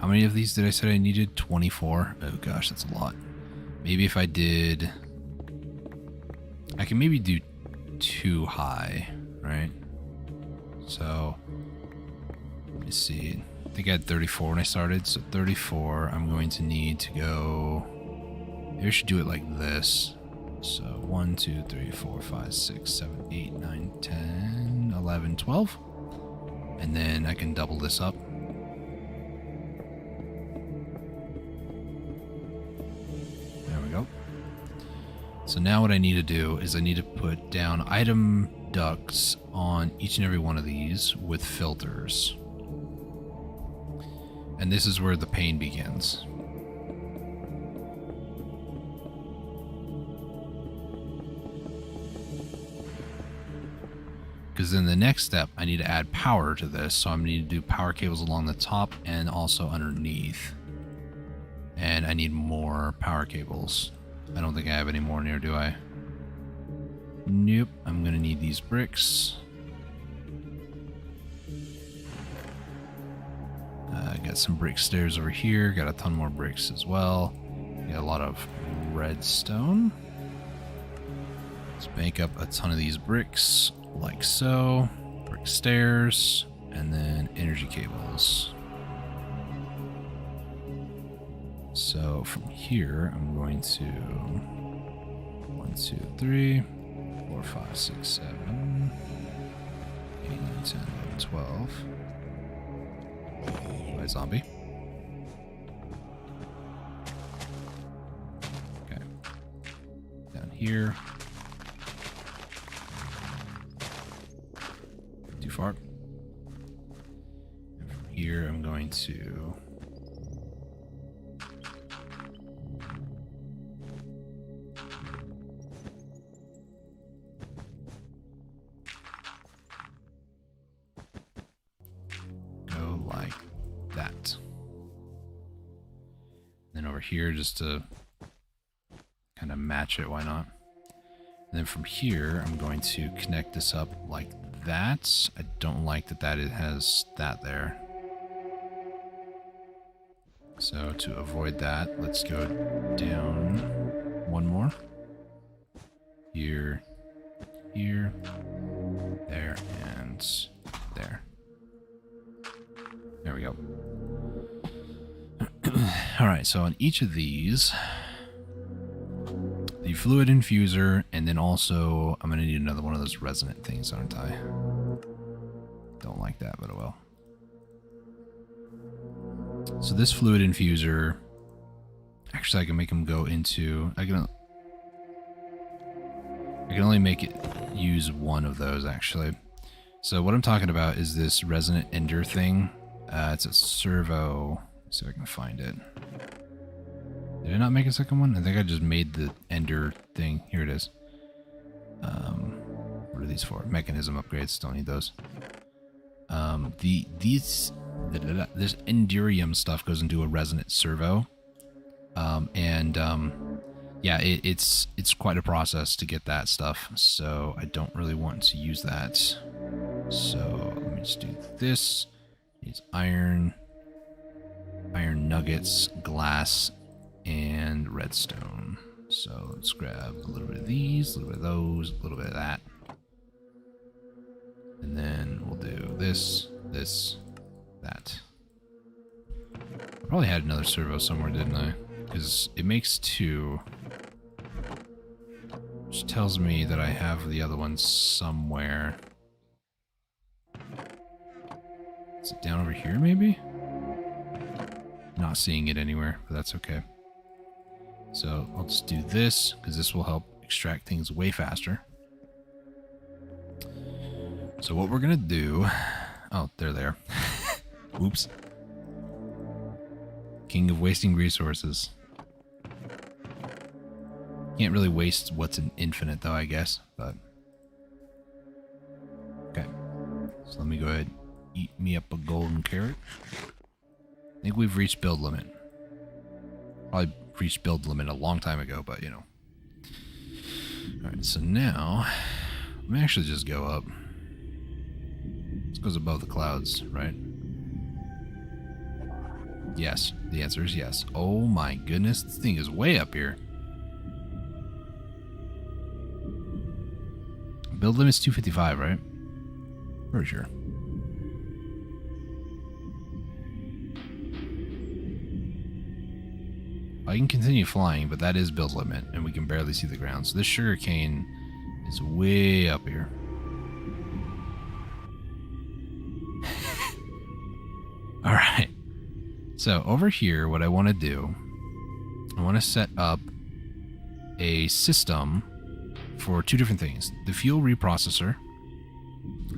How many of these did I say I needed? 24. Oh gosh, that's a lot. Maybe if I did... I can maybe do 2 high, right? So, let me see. I think I had 34 when I started, so 34. I'm going to need to go... Maybe I should do it like this. So, 1, 2, 3, 4, 5, 6, 7, 8, 9, 10, 11, 12. And then I can double this up. So now what I need to do is I need to put down item ducts on each and every one of these with filters. And this is where the pain begins. Because then the next step, I need to add power to this. So I'm going to need to do power cables along the top and also underneath. And I need more power cables. I don't think I have any more near, do I? Nope. I'm going to need these bricks. Got some brick stairs over here. Got a ton more bricks as well. Got a lot of redstone. Let's make up a ton of these bricks, like so. Brick stairs, and then energy cables. So from here, I'm going to 1, 2, 3, 4, 5, 6, 7, 8, 9, 10, 11, 12. By zombie. Okay. Down here. Too far. And from here, I'm going to here just to kind of match it, why not? And then from here, I'm going to connect this up like that. I don't like that it has that there. So to avoid that, let's go down one more. Here, here, there, and there. There we go. Alright, so on each of these, the fluid infuser, and then also I'm going to need another one of those resonant things, aren't I? Don't like that, but oh well. So this fluid infuser, actually I can make them go into, I can only make it use one of those actually. So what I'm talking about is this resonant ender thing. It's a servo. Let's see if I can find it. Did I not make a second one? I think I just made the ender thing. Here it is. What are these for? Mechanism upgrades. Don't need those. This endurium stuff goes into a resonant servo. Yeah, it's quite a process to get that stuff. So I don't really want to use that. So let me just do this. It's iron nuggets, glass, and redstone. So let's grab a little bit of these, a little bit of those, a little bit of that. And then we'll do this, that. I probably had another servo somewhere, didn't I? Because it makes 2. Which tells me that I have the other one somewhere. Is it down over here, maybe? Not seeing it anywhere, but that's okay. So I'll just do this, because this will help extract things way faster. So what we're going to do... Oh, there they are. Oops. King of wasting resources. Can't really waste what's an infinite, though, I guess. But okay. So let me go ahead and eat me up a golden carrot. I think we've reached build limit. Probably reached build limit a long time ago, but, you know. Alright, so now... Let me actually just go up. This goes above the clouds, right? Yes. The answer is yes. Oh my goodness. This thing is way up here. Build limit's 255, right? Pretty sure. I can continue flying, but that is build limit, and we can barely see the ground. So this sugarcane is way up here. Alright. So over here, what I want to do, I want to set up a system for two different things. The fuel reprocessor.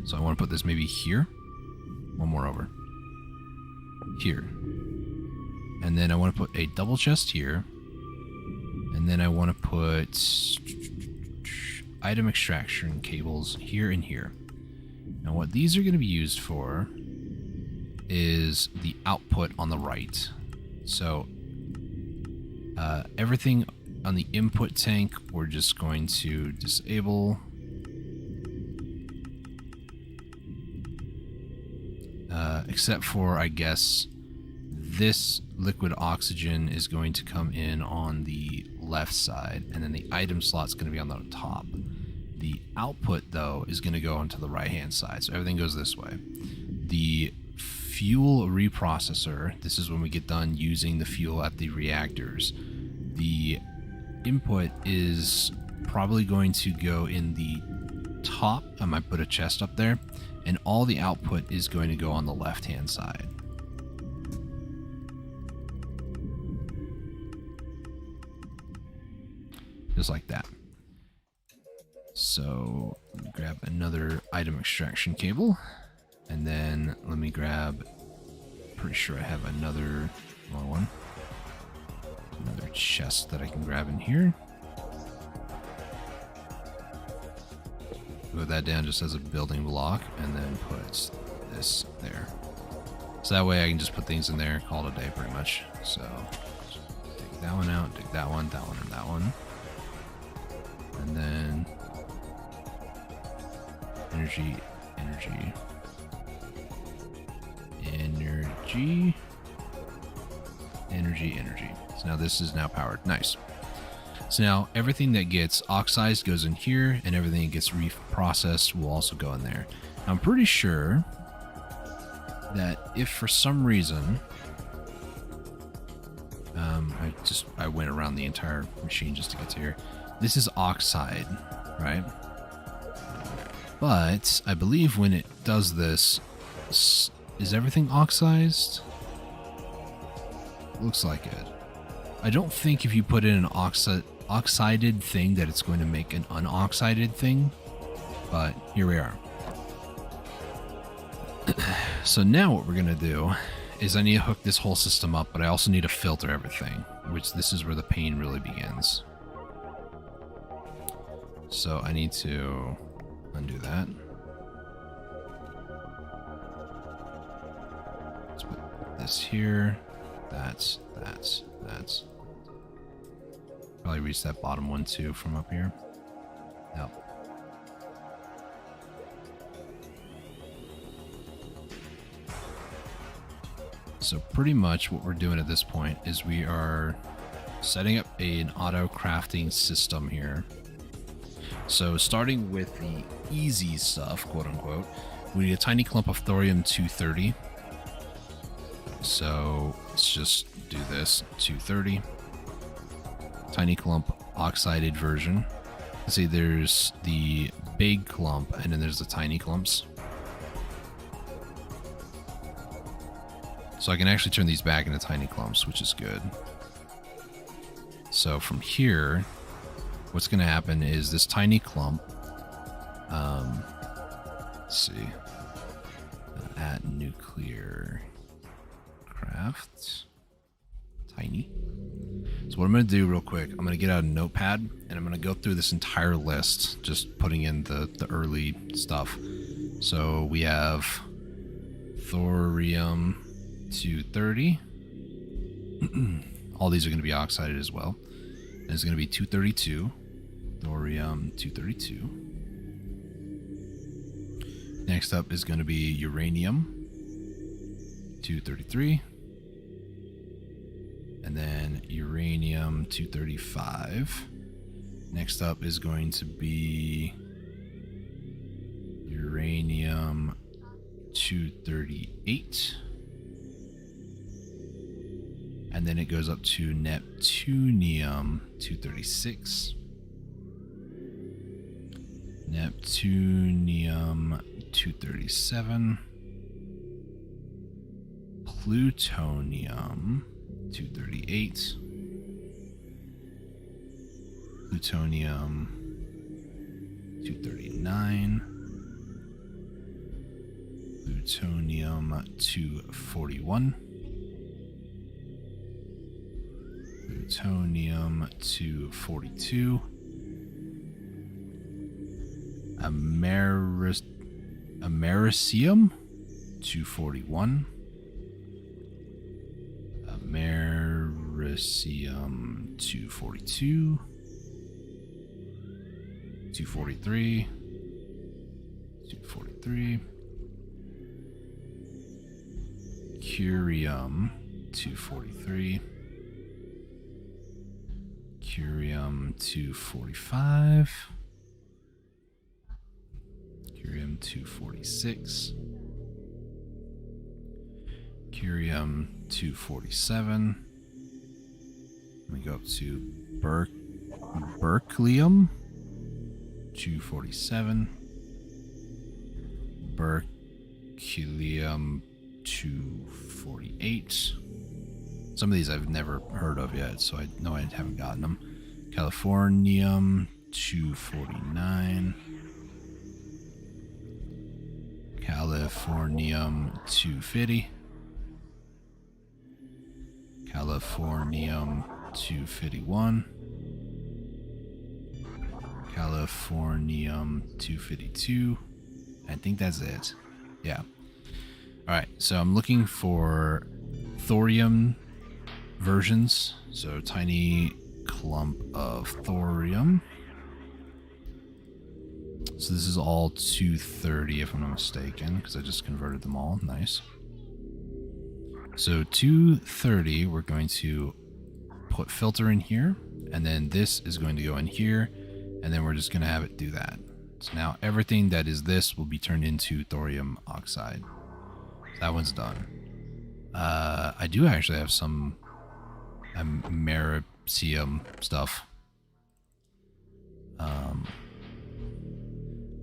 So I want to put this maybe here. One more over. Here. And then I want to put a double chest here. And then I want to put item extraction cables here and here. Now what these are going to be used for is the output on the right. So everything on the input tank we're just going to disable. Except for, I guess, this liquid oxygen is going to come in on the left side, and then the item slot's going to be on the top. The output, though, is going to go onto the right-hand side, so everything goes this way. The fuel reprocessor, this is when we get done using the fuel at the reactors. The input is probably going to go in the top. I might put a chest up there, and all the output is going to go on the left-hand side. Just like that. So let me grab another item extraction cable, and then let me grab, pretty sure I have another one, another chest that I can grab in here. Put that down just as a building block, and then put this there. So that way I can just put things in there, call it a day pretty much. So take that one out, take that one, and that one. And then energy, energy, energy, energy, energy. So now this is now powered. Nice. So now everything that gets oxidized goes in here, and everything that gets reprocessed will also go in there. I'm pretty sure that if for some reason I went around the entire machine just to get to here. This is oxide, right? But I believe when it does this, is everything oxidized? Looks like it. I don't think if you put in an oxided thing that it's going to make an unoxided thing, but here we are. So now what we're going to do is I need to hook this whole system up, but I also need to filter everything, which this is where the pain really begins. So I need to undo that. Let's put this here. That's. Probably reach that bottom one too from up here. Yep. So pretty much what we're doing at this point is we are setting up an auto crafting system here. So starting with the easy stuff, quote unquote, we need a tiny clump of thorium-230. So let's just do this, 230. Tiny clump oxided version. Let's see, there's the big clump and then there's the tiny clumps. So I can actually turn these back into tiny clumps, which is good. So from here, what's going to happen is this tiny clump Let's see. At nuclear craft. Tiny. So what I'm going to do real quick, I'm going to get out a notepad and I'm going to go through this entire list, just putting in the early stuff. So we have thorium 230. All these are going to be oxided as well. And it's going to be 232. Thorium 232. Next up is going to be uranium 233. And then uranium 235. Next up is going to be uranium 238. And then it goes up to neptunium 236. Neptunium 237. Plutonium 238. Plutonium 239. Plutonium 241. Plutonium 242. Americium 241. Americium 242. 243. 243. Curium 243. Curium 245. Curium 246. Curium 247. We go up to berkelium 247. Berkelium 248. Some of these I've never heard of yet, so I know I haven't gotten them. Californium 249. Californium 250. Californium 251. Californium 252. I think that's it. Yeah. Alright, so I'm looking for thorium versions. So tiny clump of thorium. So this is all 230 if I'm not mistaken, because I just converted them all. Nice. So 230, we're going to put filter in here, and then this is going to go in here, and then we're just going to have it do that. So now everything that is this will be turned into thorium oxide. So that one's done. I do actually have some americium stuff.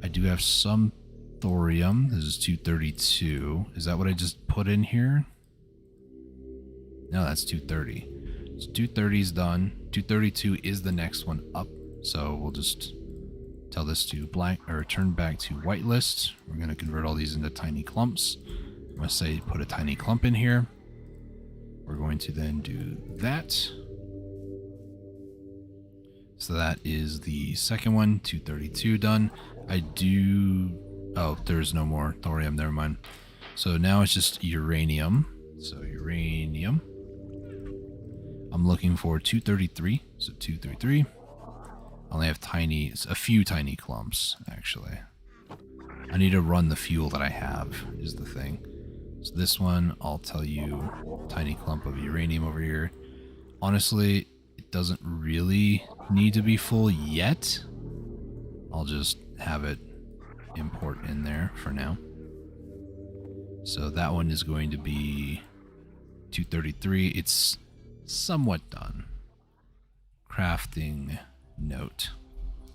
I do have some thorium. This is 232. Is that what I just put in here? No, that's 230. So 230 is done. 232 is the next one up. So we'll just tell this to blank or turn back to whitelist. We're going to convert all these into tiny clumps. I'm going to say put a tiny clump in here. We're going to then do that. So that is the second one, 232 done. Oh, there's no more thorium, never mind. So now it's just uranium. So uranium. I'm looking for 233. So 233. I only have a few tiny clumps, actually. I need to run the fuel that I have, is the thing. So this one, I'll tell you, tiny clump of uranium over here. Honestly, it doesn't really need to be full yet. I'll just have it import in there for now. So that one is going to be 233. It's somewhat done. Crafting note.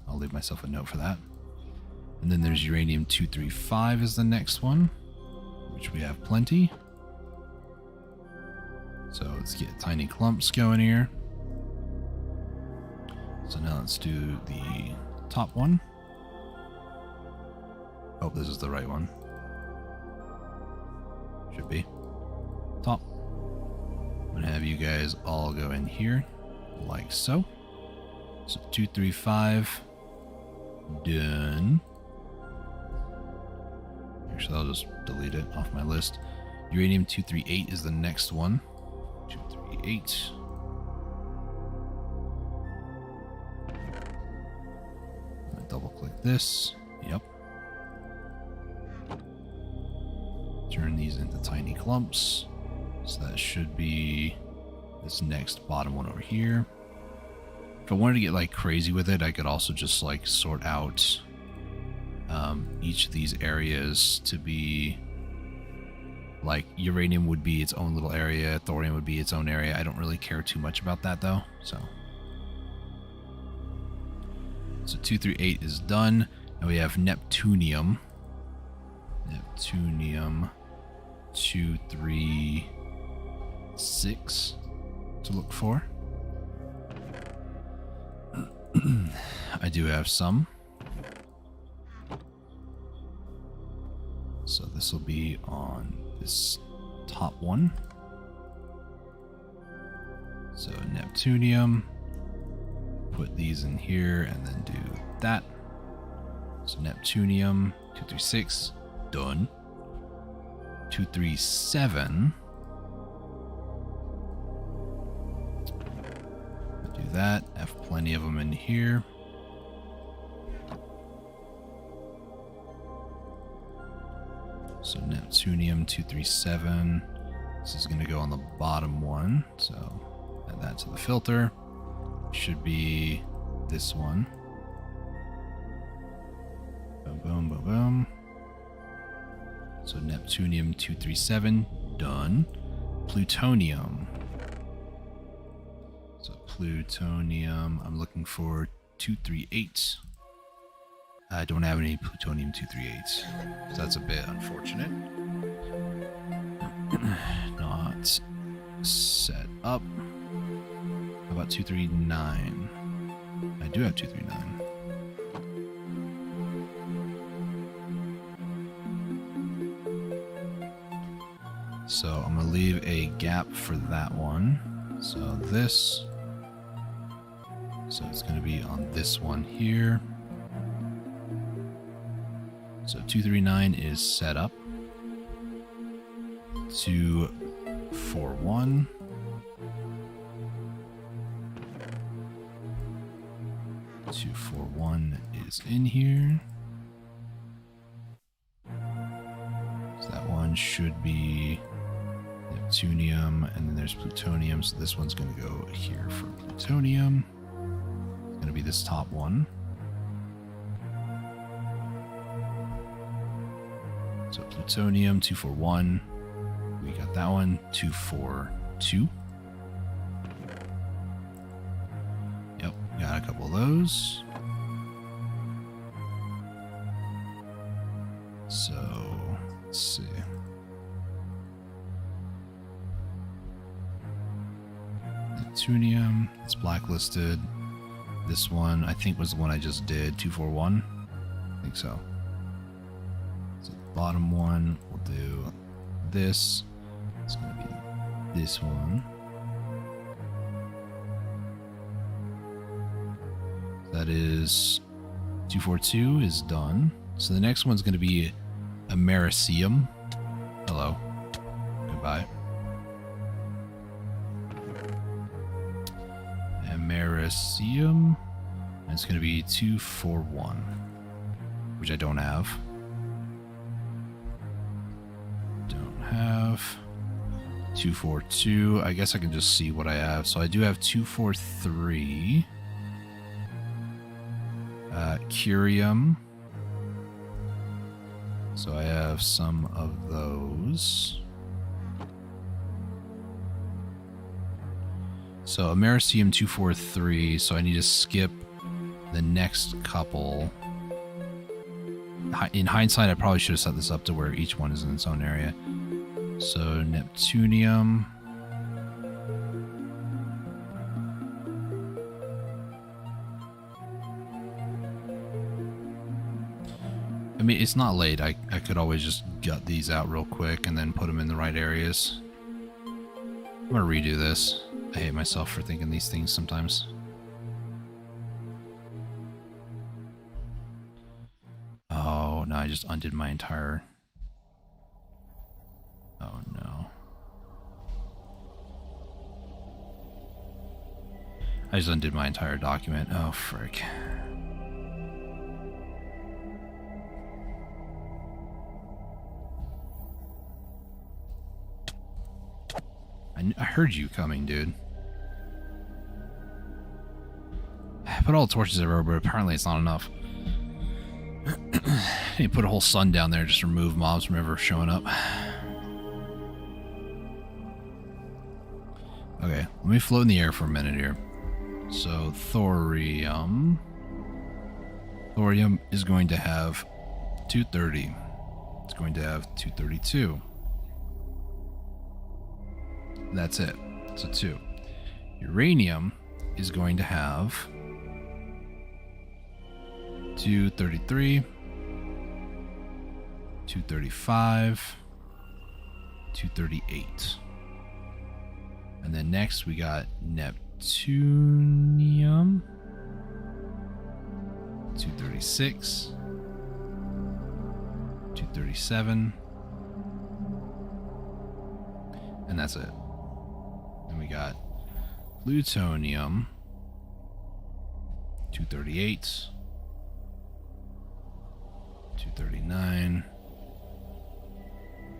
I'll leave myself a note for that. And then there's uranium 235 is the next one, which we have plenty. So let's get tiny clumps going here. So now let's do the top one. Hope this is the right one. Should be. Top. I'm gonna have you guys all go in here, like so. So 2, 3, 5. Done. Actually, I'll just delete it off my list. Uranium 238 is the next one. 238. I'm gonna double click this. Yep. Turn these into tiny clumps. So that should be this next bottom one over here. If I wanted to get like crazy with it, I could also just like sort out each of these areas to be like uranium would be its own little area, thorium would be its own area. I don't really care too much about that though. So 238 is done. Now we have Neptunium. Neptunium 236 to look for. I do have some. So this will be on this top one. So Neptunium, put these in here and then do that. So Neptunium 236, done. 237. Do that. I have plenty of them in here. So Neptunium 237. This is going to go on the bottom one. So add that to the filter. Should be this one. Boom, boom, boom, boom. So Neptunium 237, done. Plutonium. So plutonium, I'm looking for 238. I don't have any plutonium 238s, so that's a bit unfortunate. Not set up. How about 239? I do have 239. So I'm going to leave a gap for that one. So this. So it's going to be on this one here. So 239 is set up. 241. 241 is in here. So that one should be Neptunium, and then there's plutonium. So this one's going to go here for plutonium. It's going to be this top one. So plutonium 241. We got that one. 242. Yep, got a couple of those. So let's see. Neptunium, it's blacklisted. This one, I think, was the one I just did. 241. I think so. So bottom one, we'll do this. It's going to be this one. That is 242 is done. So the next one's going to be Americium. Hello. Goodbye. Americium. And it's going to be 241, which I don't have. Don't have 242. I guess I can just see what I have. So I do have 243. Curium. So I have some of those. So Americium 243. So I need to skip the next couple. In hindsight, I probably should have set this up to where each one is in its own area. So Neptunium. mean, it's not late. I could always just gut these out real quick and then put them in the right areas. I'm gonna redo this. I hate myself for thinking these things sometimes. Oh, no, I just undid my entire... Oh, no. I just undid my entire document. Oh, frick. I heard you coming, dude. I put all the torches everywhere, but apparently it's not enough. You put a whole sun down there just to remove mobs from ever showing up. Okay, let me float in the air for a minute here. So, thorium. Thorium is going to have 230. It's going to have 232. That's it. So 2. Uranium is going to have 233, 235, 238. And then next we got Neptunium, 236, 237, and that's it. Then we got plutonium, 238, 239,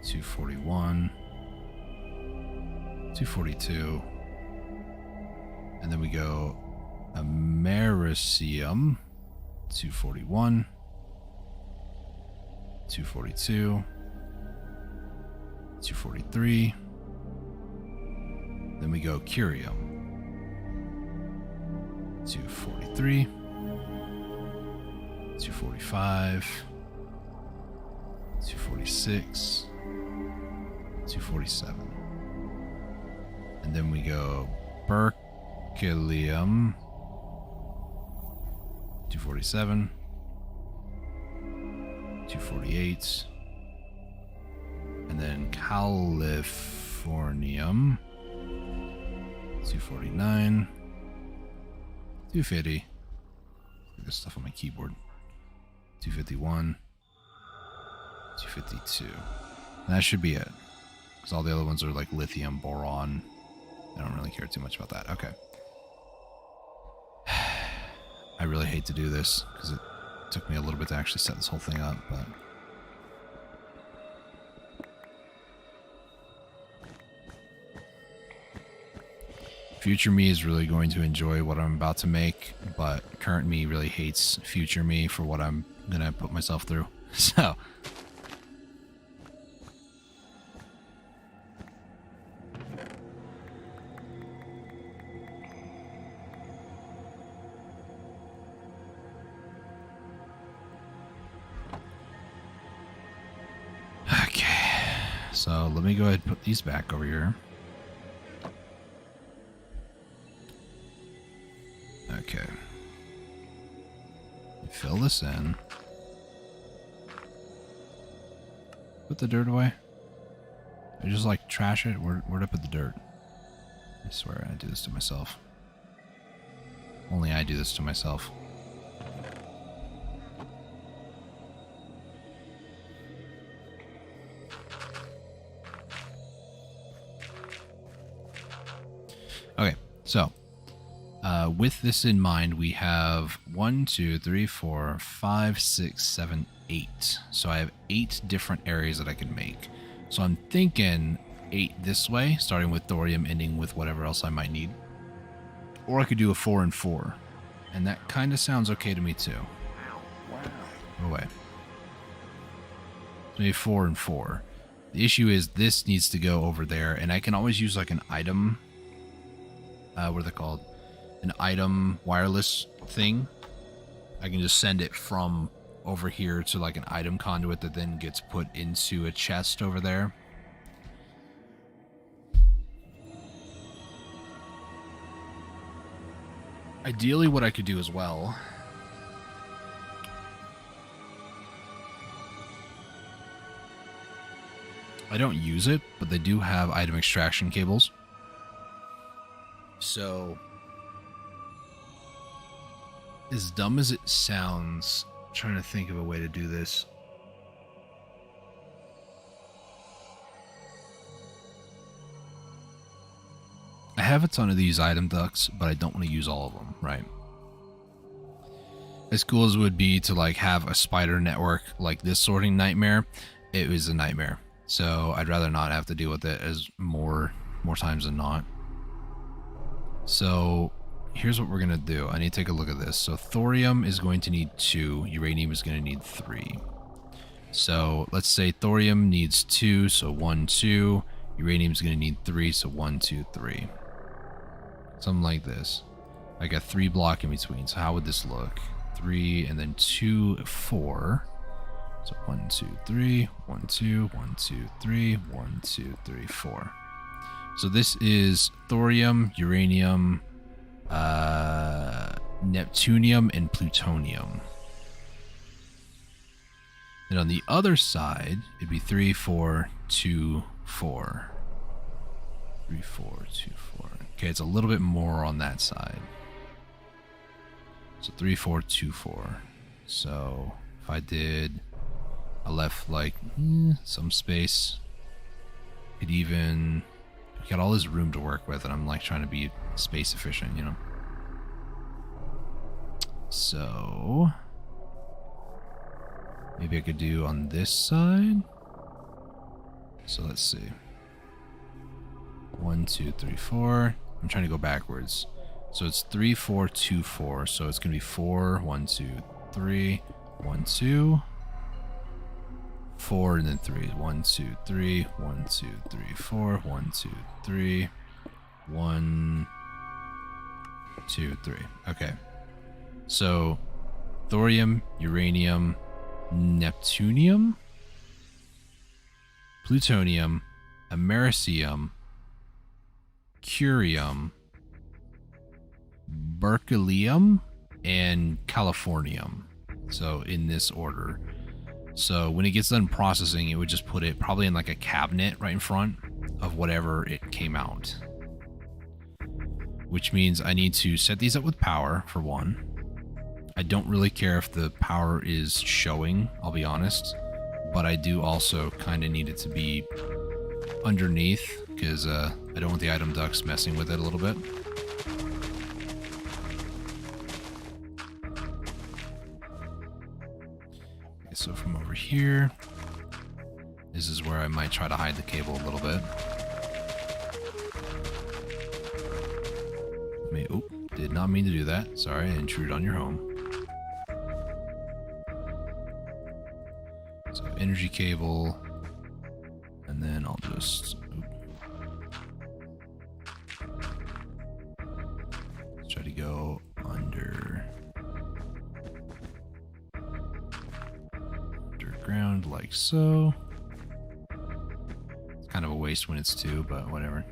241, 242, and then we go americium, 241, 242, 243. Then we go curium, 243, 245, 246, 247. And then we go berkelium, 247, 248, and then californium, 249, 250. This stuff on my keyboard. 251, 252. And that should be it. Because all the other ones are like lithium, boron. I don't really care too much about that. Okay. I really hate to do this because it took me a little bit to actually set this whole thing up, but... Future me is really going to enjoy what I'm about to make, but current me really hates future me for what I'm going to put myself through. So... So let me go ahead and put these back over here. Okay. Fill this in. Put the dirt away. I just like trash it. Where'd I put the dirt? I swear I do this to myself. Only I do this to myself. Okay, so with this in mind, we have 1, 2, 3, 4, 5, 6, 7, 8. So I have 8 different areas that I can make. So I'm thinking 8 this way, starting with thorium, ending with whatever else I might need. Or I could do a 4 and 4. And that kind of sounds okay to me too. Go away. So maybe 4 and 4. The issue is this needs to go over there, and I can always use like an item... what are they called? An item wireless thing. I can just send it from over here to like an item conduit that then gets put into a chest over there. Ideally, what I could do as well I don't use it, but they do have item extraction cables. So, as dumb as it sounds, I'm trying to think of a way to do this. I have a ton of these item ducts, but I don't want to use all of them, right? As cool as it would be to like have a spider network like this sorting nightmare, it was a nightmare. So I'd rather not have to deal with it as more times than not. So here's what we're going to do. I need to take a look at this. So thorium is going to need 2. Uranium is going to need 3. So let's say thorium needs 2, so 1, 2. Uranium is going to need 3, so 1, 2, 3. Something like this. I got 3 block in between. So how would this look? 3 and then 2, 4. So 1, 2, 3, 1, 2, 1, 2, 3, 1, 2, 3, 4. So this is thorium, uranium, neptunium, and plutonium. And on the other side, it'd be 3, 4, 2, 4. 3, 4, 2, 4. Okay, it's a little bit more on that side. So 3, 4, 2, 4. So if I left like some space, could even, we got all this room to work with, and I'm like trying to be space efficient, you know. So maybe I could do on this side. So let's see. 1, 2, 3, 4. I'm trying to go backwards. So it's 3, 4, 2, 4. So it's going to be 4, 1, 2, 3, 1, 2, 4, and then 3. 1, 2, 3, 1, 2, 3, 4, 1, 2, 3, 1, 2, 3. Okay. So thorium, uranium, neptunium, plutonium, americium, curium, berkelium, and californium. So in this order. So when it gets done processing, it would just put it probably in like a cabinet right in front of whatever it came out. Which means I need to set these up with power, for one. I don't really care if the power is showing, I'll be honest. But I do also kind of need it to be underneath, because I don't want the item ducts messing with it a little bit. Okay, so from over here, this is where I might try to hide the cable a little bit. Did not mean to do that. Sorry, I intruded on your home. So energy cable, and then I'll just try to go underground like so. It's kind of a waste when it's 2, but whatever.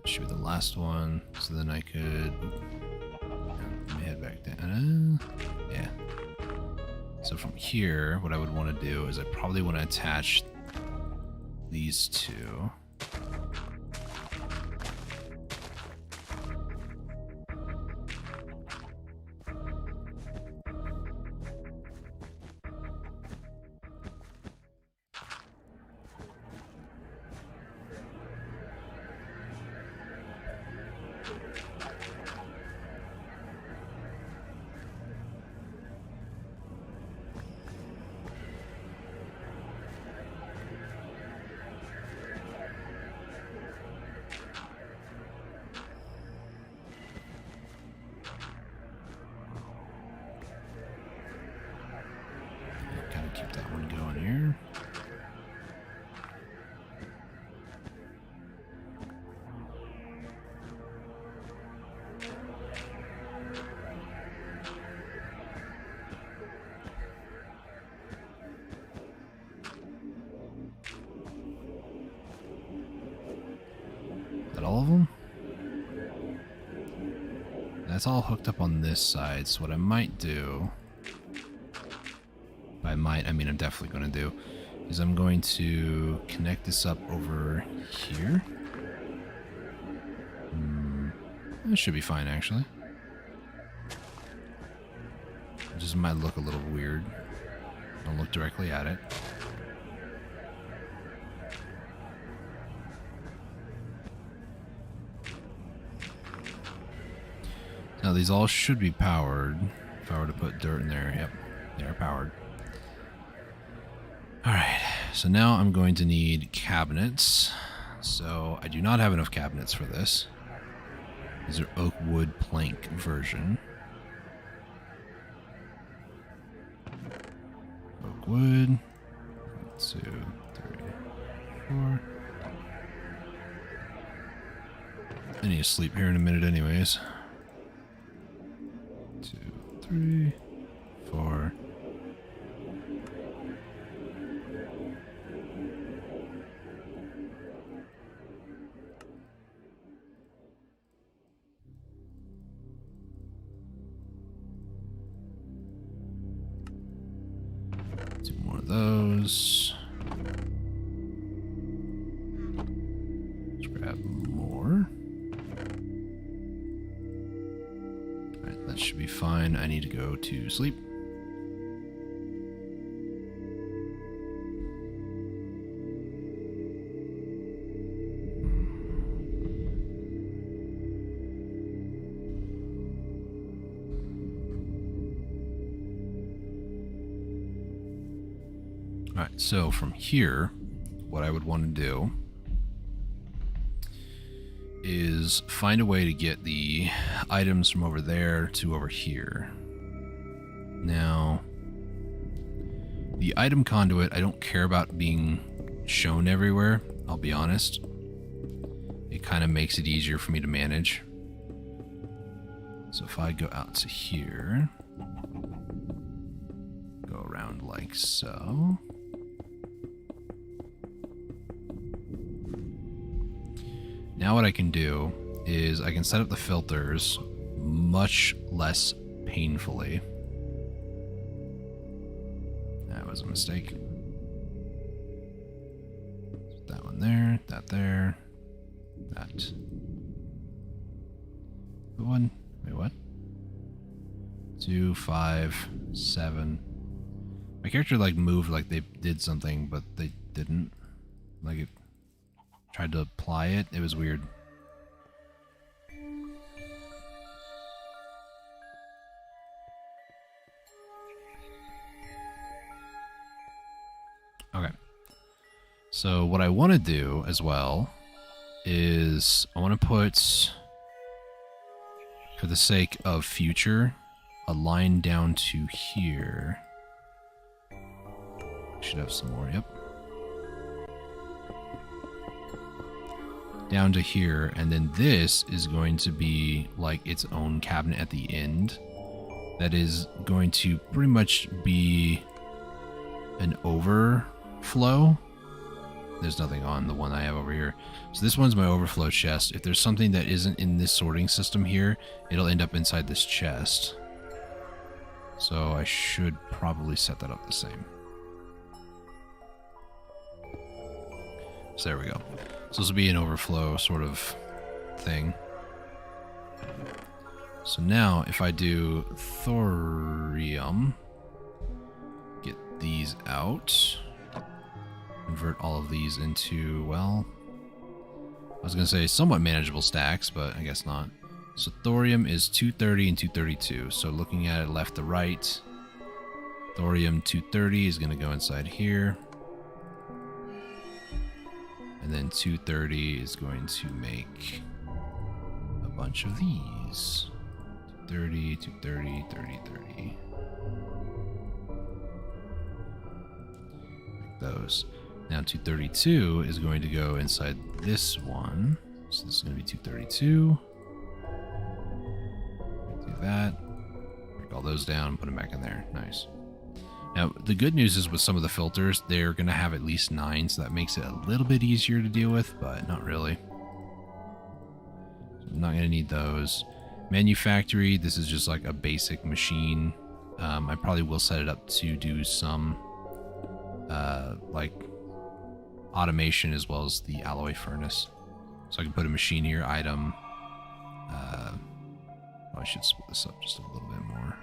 Shoot the last one, so then I could let me head back down. Yeah. So from here, what I would want to do is I probably want to attach these 2. that all of them? That's all hooked up on this side, so what I might do... By might, I mean I'm definitely going to do, is I'm going to connect this up over here. That should be fine, actually. It just might look a little weird. Don't look directly at it. Now these all should be powered. If I were to put dirt in there, yep, they're powered. Alright, so now I'm going to need cabinets. So I do not have enough cabinets for this. These are oak wood plank version. Oak wood. 1, 2, 3, 4. I need to sleep here in a minute anyways. 2, 3, 4. Two more of those. Let's grab more. Alright, that should be fine. I need to go to sleep. Alright, so from here, what I would want to do is find a way to get the items from over there to over here. Now, the item conduit, I don't care about being shown everywhere, I'll be honest. It kind of makes it easier for me to manage. So if I go out to here, go around like so. Now what I can do is I can set up the filters much less painfully. That was a mistake. That one there, that there, that. The one, wait, what? 2, 5, 7. My character like moved like they did something, but they didn't. Like it tried to apply it. It was weird. Okay. So what I want to do as well is I want to put, for the sake of future, a line down to here. Should have some more, yep. Down to here, and then this is going to be like its own cabinet at the end. That is going to pretty much be an overflow. There's nothing on the one I have over here. So this one's my overflow chest. If there's something that isn't in this sorting system here, it'll end up inside this chest. So I should probably set that up the same. So there we go. So this will be an overflow sort of thing. So now if I do thorium, get these out, convert all of these into, well, I was going to say somewhat manageable stacks, but I guess not. So thorium is 230 and 232. So looking at it left to right, thorium 230 is going to go inside here. And then 230 is going to make a bunch of these. 230, 230, 30, 30. Like those. Now 232 is going to go inside this one. So this is going to be 232. Do that. Break all those down, put them back in there. Nice. Now, the good news is with some of the filters, they're going to have at least 9, so that makes it a little bit easier to deal with, but not really. not going to need those. Manufactory, this is just like a basic machine. I probably will set it up to do some like automation as well as the alloy furnace. So I can put a machine here, item. I should split this up just a little bit more.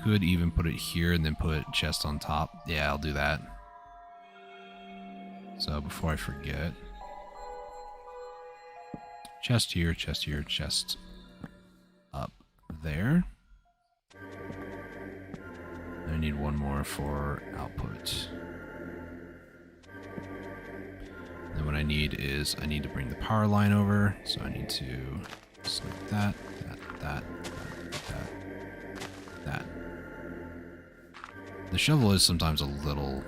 Could even put it here and then put chest on top. Yeah, I'll do that. So before I forget, chest here, chest up there. I need one more for output. And what I need is I need to bring the power line over, so I need to select that. The shovel is sometimes a little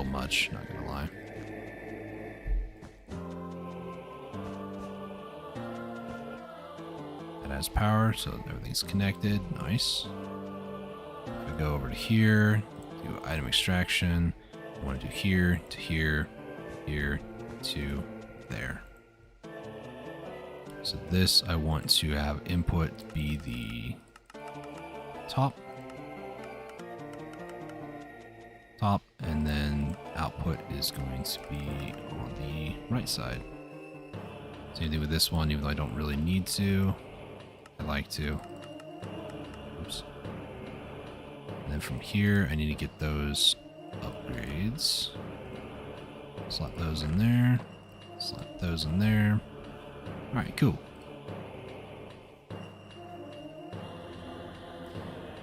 much, not gonna lie. It has power, so everything's connected. Nice. If I go over to here, do item extraction. I want to do here to here, here to there. So this I want to have input be the top, and then output is going to be on the right side. Same thing with this one, even though I don't really need to. I like to. Oops. And then from here, I need to get those upgrades. Slot those in there. Slot those in there. Alright, cool.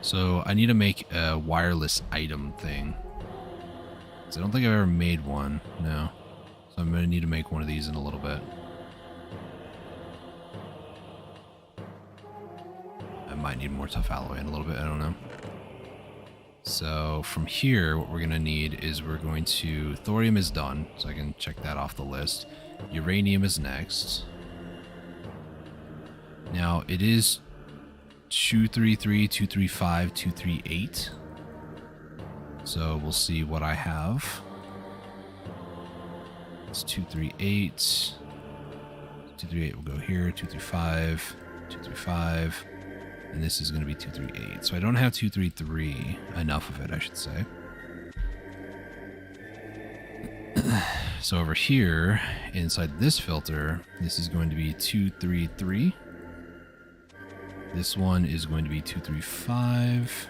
So I need to make a wireless item thing. I don't think I've ever made one. No. So I'm going to need to make one of these in a little bit. I might need more tough alloy in a little bit. I don't know. So from here, what we're going to need is we're going to... Thorium is done, so I can check that off the list. Uranium is next. Now, it is 233, 235, 238. So we'll see what I have. It's 238. 238 will go here. 235, 235. And this is going to be 238. So I don't have 233. Enough of it, I should say. So over here, inside this filter, this is going to be 233. This one is going to be 235.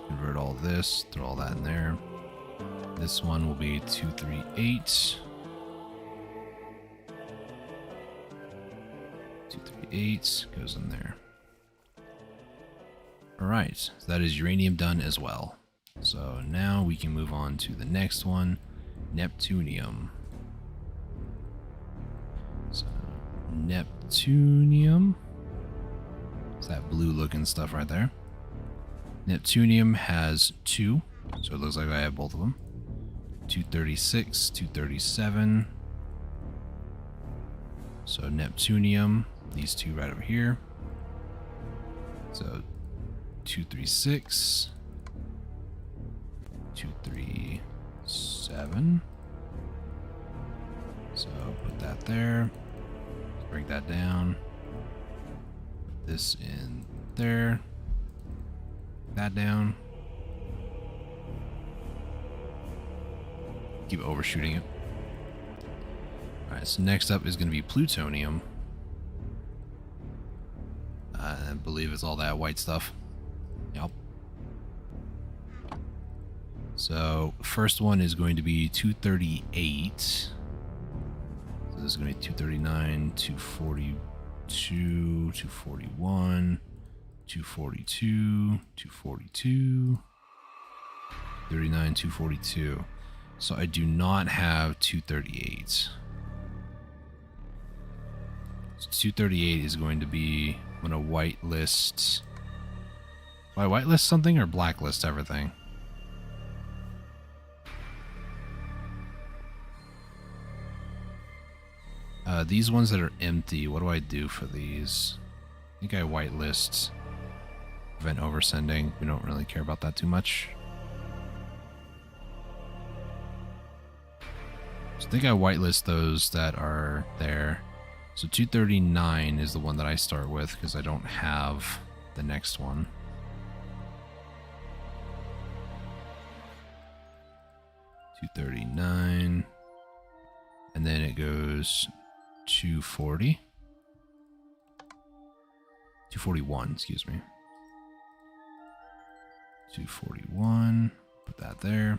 Convert all this, throw all that in there. This one will be 238. 238 goes in there. Alright, so that is uranium done as well. So now we can move on to the next one, Neptunium. So, Neptunium. It's that blue looking stuff right there. Neptunium has 2, so it looks like I have both of them. 236, 237. So Neptunium, these two right over here. So 236, 237. So put that there. Break that down. Put this in there. That down. Keep overshooting it. Alright, so next up is going to be plutonium. I believe it's all that white stuff. Yep. So, first one is going to be 238. So this is going to be 239, 242, 241, 242, 242, 39, 242. So I do not have 238. So 238 is going to be... I'm going to whitelist... Do I whitelist something or blacklist everything? These ones that are empty, what do I do for these? I think I whitelist prevent oversending. We don't really care about that too much. So I think I whitelist those that are there. So 239 is the one that I start with because I don't have the next one. $239, and then it goes 240, 241, excuse me. 241, put that there.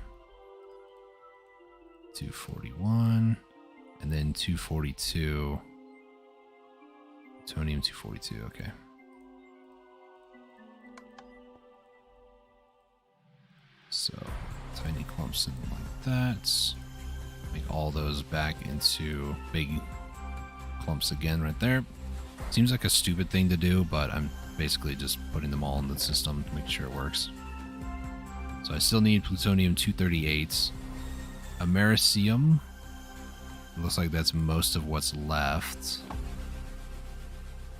241, and then 242. Plutonium 242, okay. So, tiny clumps in like that. Make all those back into big clumps again right there. Seems like a stupid thing to do, but I'm basically just putting them all in the system to make sure it works. So I still need plutonium 238. Americium. It looks like that's most of what's left.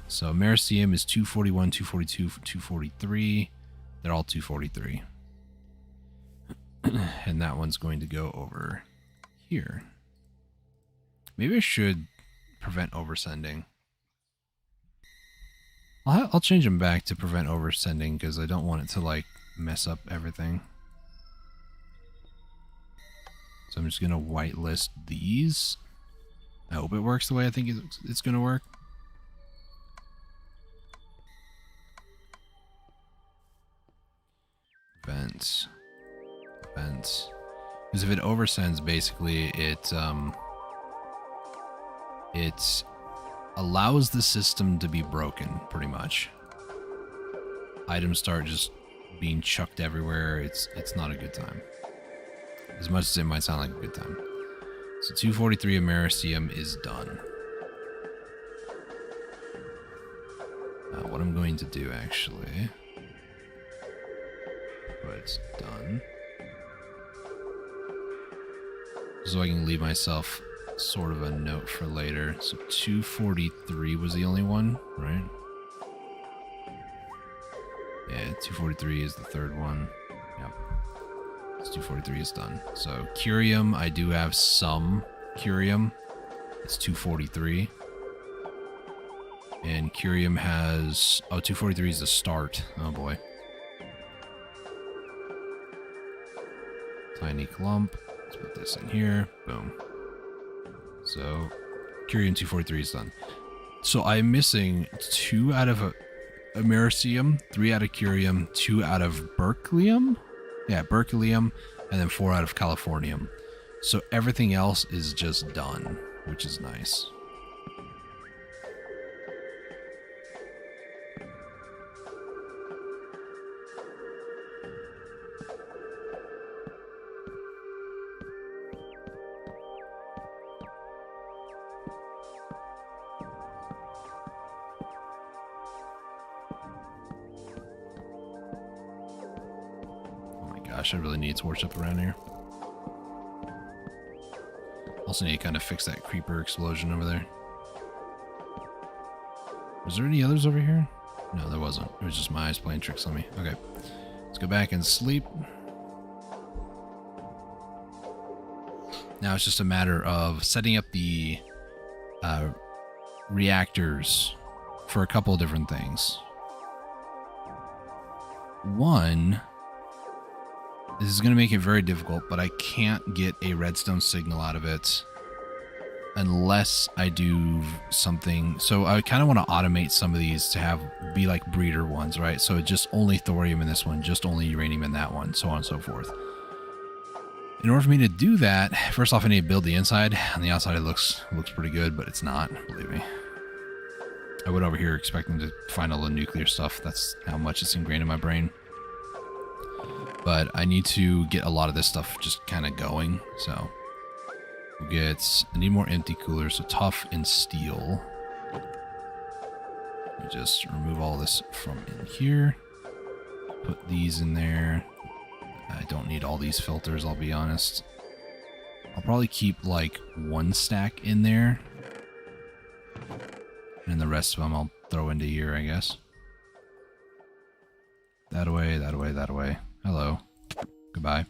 So Americium is 241, 242, 243. They're all 243. And that one's going to go over here. Maybe I should prevent oversending. I'll change them back to prevent oversending because I don't want it to like mess up everything. So I'm just going to whitelist these. I hope it works the way I think it's going to work. Vent. Because if it oversends, basically it allows the system to be broken, pretty much. Items start just being chucked everywhere. It's not a good time. As much as it might sound like a good time. So 243 Americium is done. What I'm going to do, actually... But it's done. So I can leave myself sort of a note for later. So 243 was the only one, right? Yeah, 243 is the third one. Yep. So 243 is done. So curium, I do have some curium. It's 243. And curium has... Oh, 243 is the start. Oh boy. Tiny clump. Let's put this in here. Boom. So, curium 243 is done. So I'm missing 2 out of Americium, 3 out of curium, 2 out of berkelium. Yeah, berkelium, and then 4 out of californium. So everything else is just done, which is nice. I really need torch up around here. Also need to kind of fix that creeper explosion over there. Was there any others over here? No, there wasn't. It was just my eyes playing tricks on me. Okay. Let's go back and sleep. Now it's just a matter of setting up the reactors for a couple of different things. One... This is going to make it very difficult, but I can't get a redstone signal out of it unless I do something. So I kind of want to automate some of these to be like breeder ones, right? So just only thorium in this one, just only uranium in that one, so on and so forth. In order for me to do that, first off I need to build the inside. On the outside it looks pretty good, but it's not, believe me. I went over here expecting to find all the nuclear stuff. That's how much it's ingrained in my brain. But I need to get a lot of this stuff just kind of going. So we'll I need more empty coolers. So tough and steel. Let me just remove all this from in here. Put these in there. I don't need all these filters, I'll be honest. I'll probably keep like 1 stack in there. And the rest of them I'll throw into here, I guess. That away, that away, that away. Hello. Goodbye.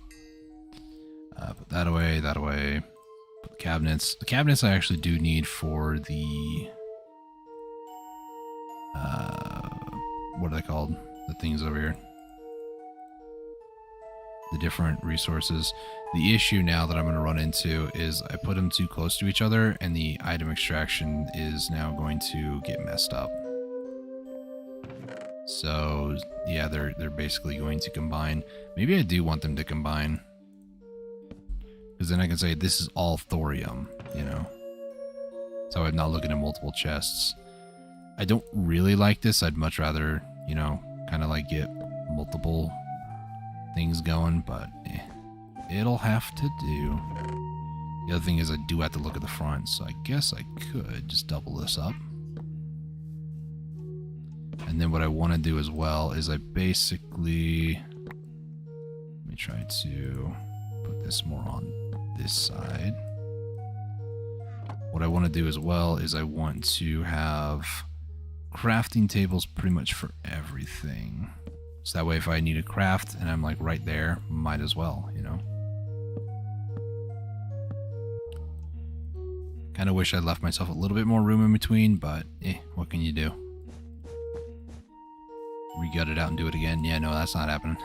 Put that away, that away. Cabinets. The cabinets I actually do need for the what are they called? The things over here. The different resources. The issue now that I'm going to run into is I put them too close to each other, and the item extraction is now going to get messed up. So yeah, they're basically going to combine. Maybe I do want them to combine, because then I can say this is all thorium, you know. So I'm not looking at multiple chests. I don't really like this. I'd much rather, you know, kind of like get multiple things going, but it'll have to do. The other thing is I do have to look at the front, so I guess I could just double this up. And then what I want to do as well is I basically, let me try to put this more on this side. What I want to do as well is I want to have crafting tables pretty much for everything. So that way if I need a craft and I'm like right there, might as well, you know. Kind of wish I left myself a little bit more room in between, but what can you do? Re-gut it out and do it again. Yeah, no, that's not happening.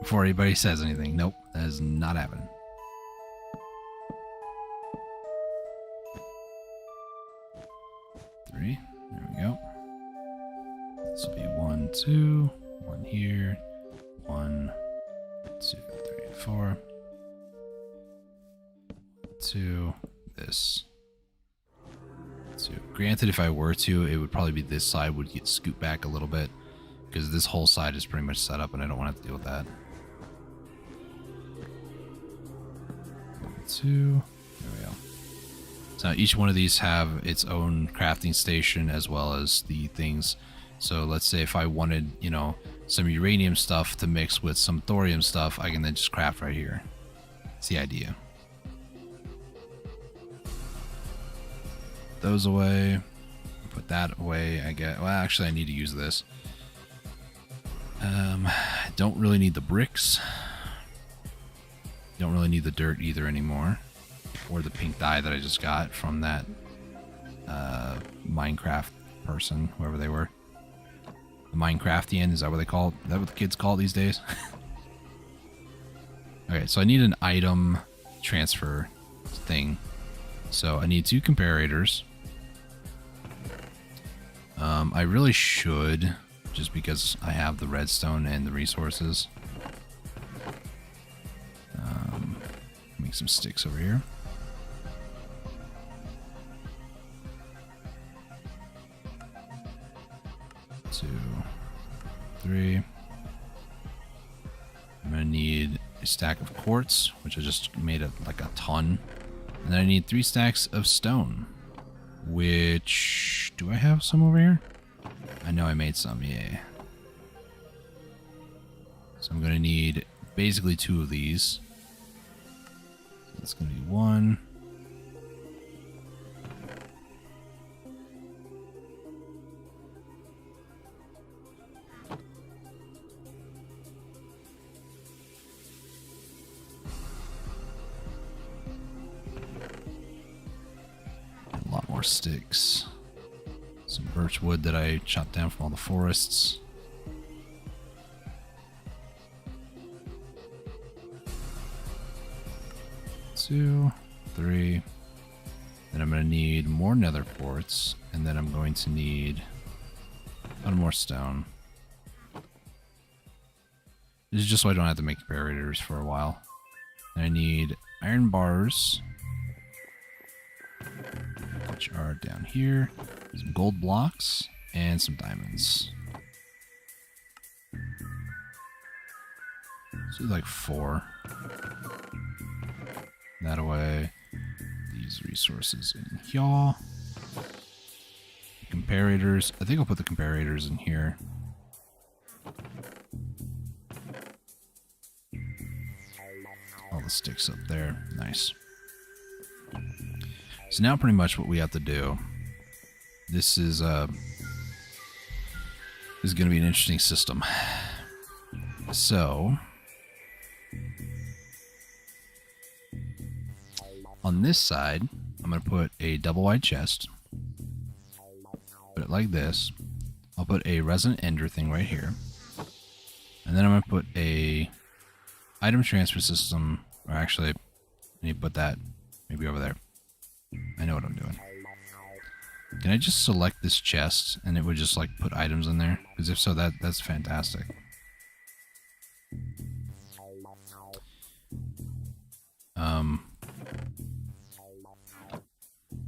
Before anybody says anything, nope, that is not happening. Three, there we go. This will be 1, 2, 1 here, 1, 2, 3, 4, 2, this. 2. Granted, if I were to, it would probably be this side would get scooped back a little bit, because this whole side is pretty much set up and I don't want to have to deal with that. 1, 2, there we go. So each one of these have its own crafting station as well as the things. So let's say if I wanted, you know, some uranium stuff to mix with some thorium stuff, I can then just craft right here. That's the idea. Those away. Put that away, I guess. Well, actually, I need to use this. I don't really need the bricks. Don't really need the dirt either anymore. Or the pink dye that I just got from that Minecraft person, whoever they were. The Minecraftian, is that what they call it? Is that what the kids call it these days? Okay, so I need an item transfer thing. So I need 2 comparators. I really should, just because I have the redstone and the resources. Make some sticks over here. Two, 3. I'm gonna need a stack of quartz, which I just made like a ton. And then I need 3 stacks of stone, which, do I have some over here? I know I made some, yeah. So I'm gonna need basically 2 of these. That's gonna be 1. A lot more sticks. Some birch wood that I chopped down from all the forests. Two, 3. Then I'm going to need more nether quartz, and then I'm going to need 1 more stone. This is just so I don't have to make comparators for a while. And I need iron bars, which are down here, some gold blocks, and some diamonds. So like 4. That away. These resources in here. Comparators. I think I'll put the comparators in here. All the sticks up there. Nice. So now pretty much what we have to do. This is going to be an interesting system. So on this side, I'm going to put a double wide chest. Put it like this. I'll put a resident ender thing right here. And then I'm going to put a item transfer system, or actually, I need to put that maybe over there. I know what I'm doing. Can I just select this chest and it would just like put items in there? Because if so, that's fantastic.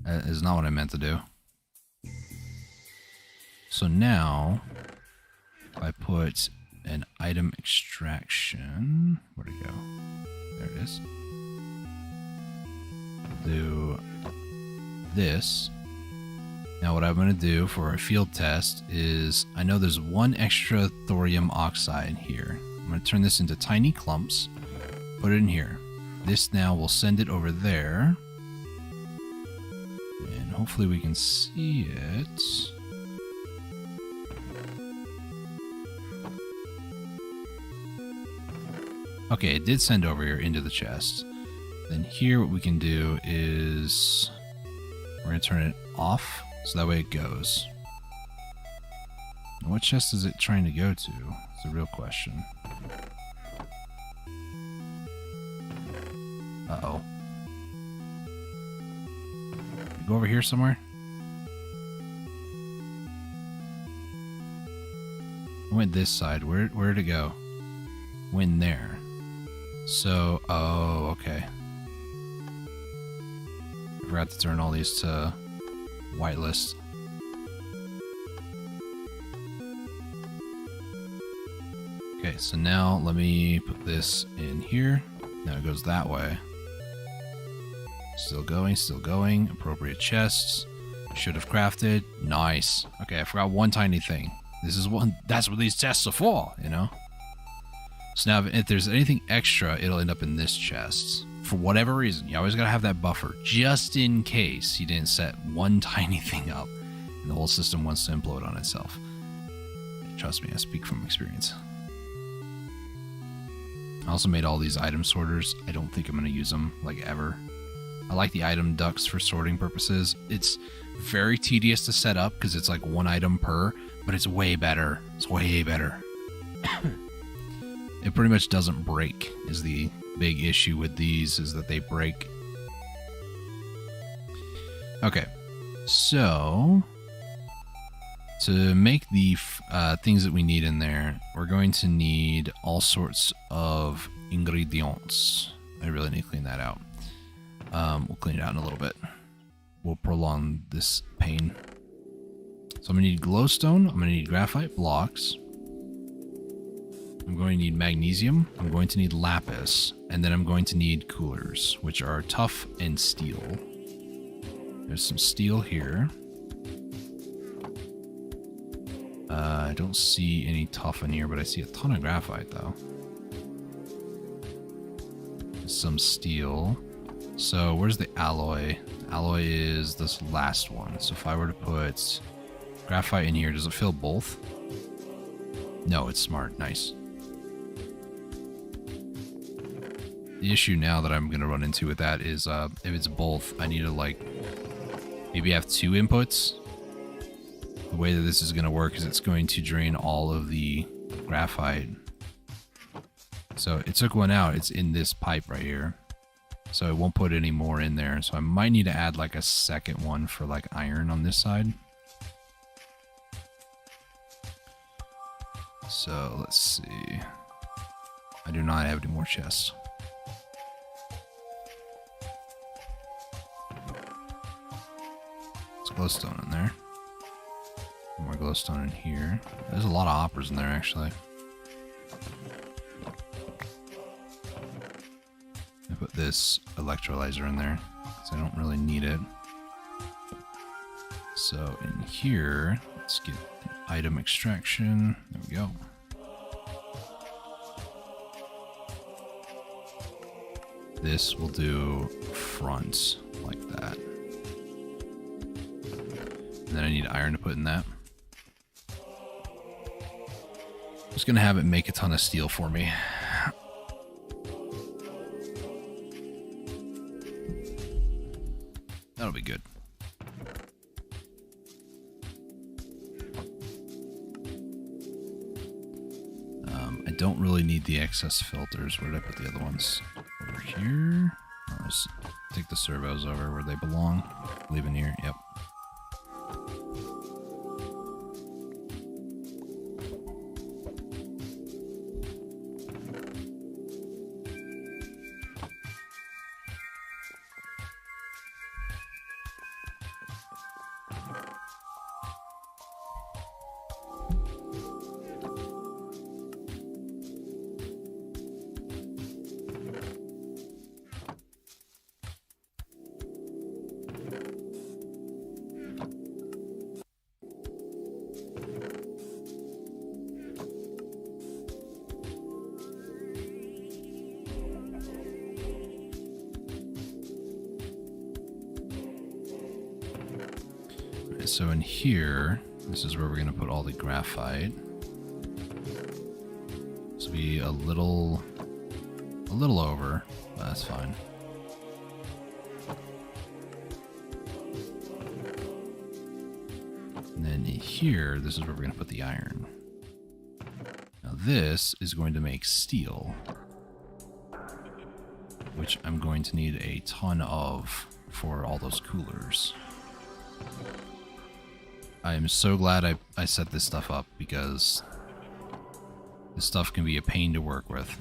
That is not what I meant to do. So now, if I put an item extraction, where'd it go? There it is. Do this. Now what I'm going to do for a field test is, I know there's one extra thorium oxide here. I'm going to turn this into tiny clumps, put it in here. This now will send it over there. And hopefully we can see it. Okay, it did send over here into the chest. Then here what we can do is, we're going to turn it off. So that way it goes. Now what chest is it trying to go to? It's a real question. Uh-oh. Go over here somewhere? I went this side. Where'd it go? Went there. So, oh, okay. I forgot to turn all these to whitelist. Okay, so now let me put this in here. Now it goes that way. Still going, still going. Appropriate chests. Should have crafted. Nice. Okay, I forgot one tiny thing. This is one. That's what these chests are for, you know? So now if there's anything extra, it'll end up in this chest. For whatever reason, you always gotta have that buffer, just in case you didn't set one tiny thing up and the whole system wants to implode on itself. Trust me, I speak from experience. I also made all these item sorters. I don't think I'm gonna use them, like, ever. I like the item ducts for sorting purposes. It's very tedious to set up because it's like one item per, but it's way better. It's way better. It pretty much doesn't break, is the big issue with these, is that they break. Okay, so to make the things that we need in there, we're going to need all sorts of ingredients. I really need to clean that out. We'll clean it out in a little bit. We'll prolong this pain. So I'm going to need glowstone, I'm going to need graphite blocks, I'm going to need magnesium, I'm going to need lapis, and then I'm going to need coolers, which are tough and steel. There's some steel here. I don't see any tough in here, but I see a ton of graphite, though. Some steel. So where's the alloy? Alloy is this last one. So if I were to put graphite in here, does it fill both? No, it's smart. Nice. The issue now that I'm going to run into with that is if it's both, I need to, like, maybe have two inputs. The way that this is going to work is it's going to drain all of the graphite. So it took one out. It's in this pipe right here. So it won't put any more in there. So I might need to add like a second one for like iron on this side. So let's see. I do not have any more chests. There's glowstone in there. More glowstone in here. There's a lot of hoppers in there, actually. I put this electrolyzer in there because I don't really need it. So in here, let's get an item extraction. There we go. This will do front like that. And then I need iron to put in that. I'm just gonna have it make a ton of steel for me. That'll be good. I don't really need the excess filters. Where did I put the other ones? Over here. Let's take the servos over where they belong. Leave in here. Yep. So in here, this is where we're going to put all the graphite. This will be a little over, but that's fine. And then in here, this is where we're going to put the iron. Now this is going to make steel, which I'm going to need a ton of for all those coolers. I am so glad I set this stuff up, because this stuff can be a pain to work with.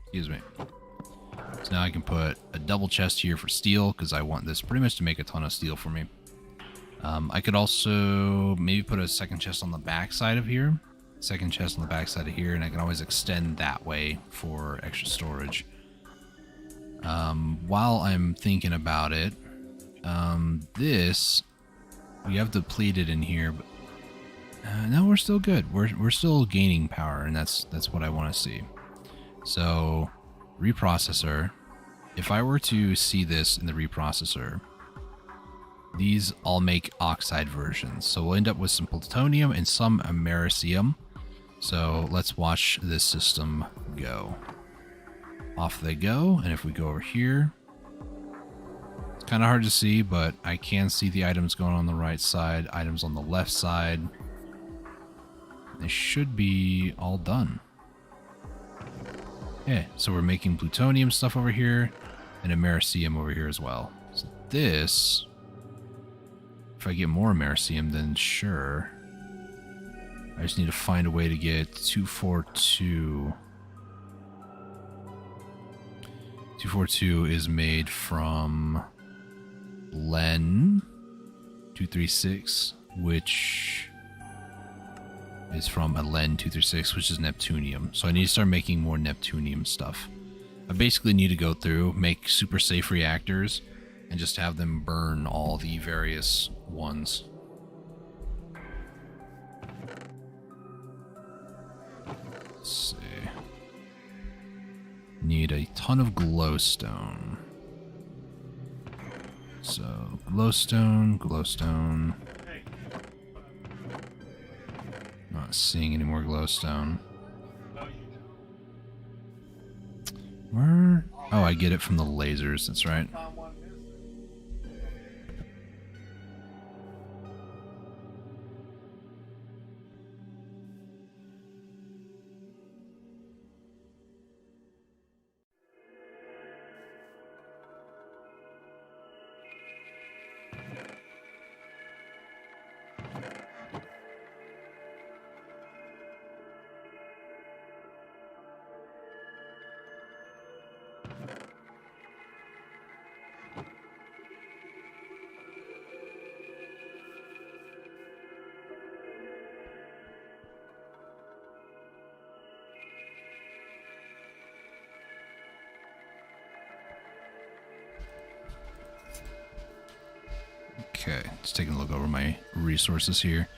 Excuse me. So now I can put a double chest here for steel, because I want this pretty much to make a ton of steel for me. I could also maybe put a second chest on the back side of here. Second chest on the back side of here, and I can always extend that way for extra storage. While I'm thinking about it, this, we have depleted in here, but no, we're still good. We're still gaining power, and that's what I want to see. So, reprocessor, if I were to see this in the reprocessor, these all make oxide versions. So we'll end up with some plutonium and some americium. So let's watch this system go. Off they go, and if we go over here, it's kind of hard to see, but I can see the items going on the right side, items on the left side. They should be all done. Yeah, so we're making plutonium stuff over here, and americium over here as well. So this, if I get more americium, then sure. I just need to find a way to get 242. 242 is made from Len 236, which is from a Len 236, which is Neptunium. So I need to start making more Neptunium stuff. I basically need to go through, make super safe reactors, and just have them burn all the various ones. Let's see. Need a ton of glowstone. So, glowstone. Not seeing any more glowstone. Where? Oh, I get it from the lasers, that's right. Okay, just taking a look over my resources here.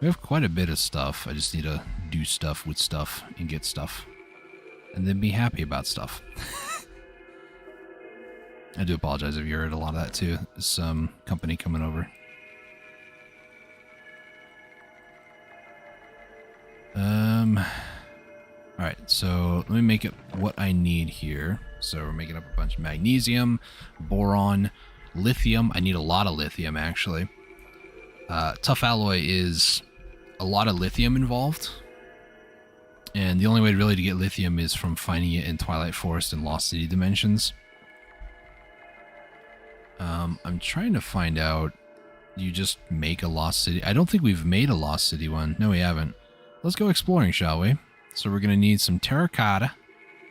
We have quite a bit of stuff. I just need to do stuff with stuff and get stuff. And then be happy about stuff. I do apologize if you heard a lot of that too. Some company coming over. All right, so let me make it what I need here. So we're making up a bunch of magnesium, boron, lithium. I need a lot of lithium, actually. Tough alloy is a lot of lithium involved. And the only way really to get lithium is from finding it in Twilight Forest and Lost City dimensions. I'm trying to find out, you just make a Lost City? I don't think we've made a Lost City one. No, we haven't. Let's go exploring, shall we? So we're going to need some terracotta,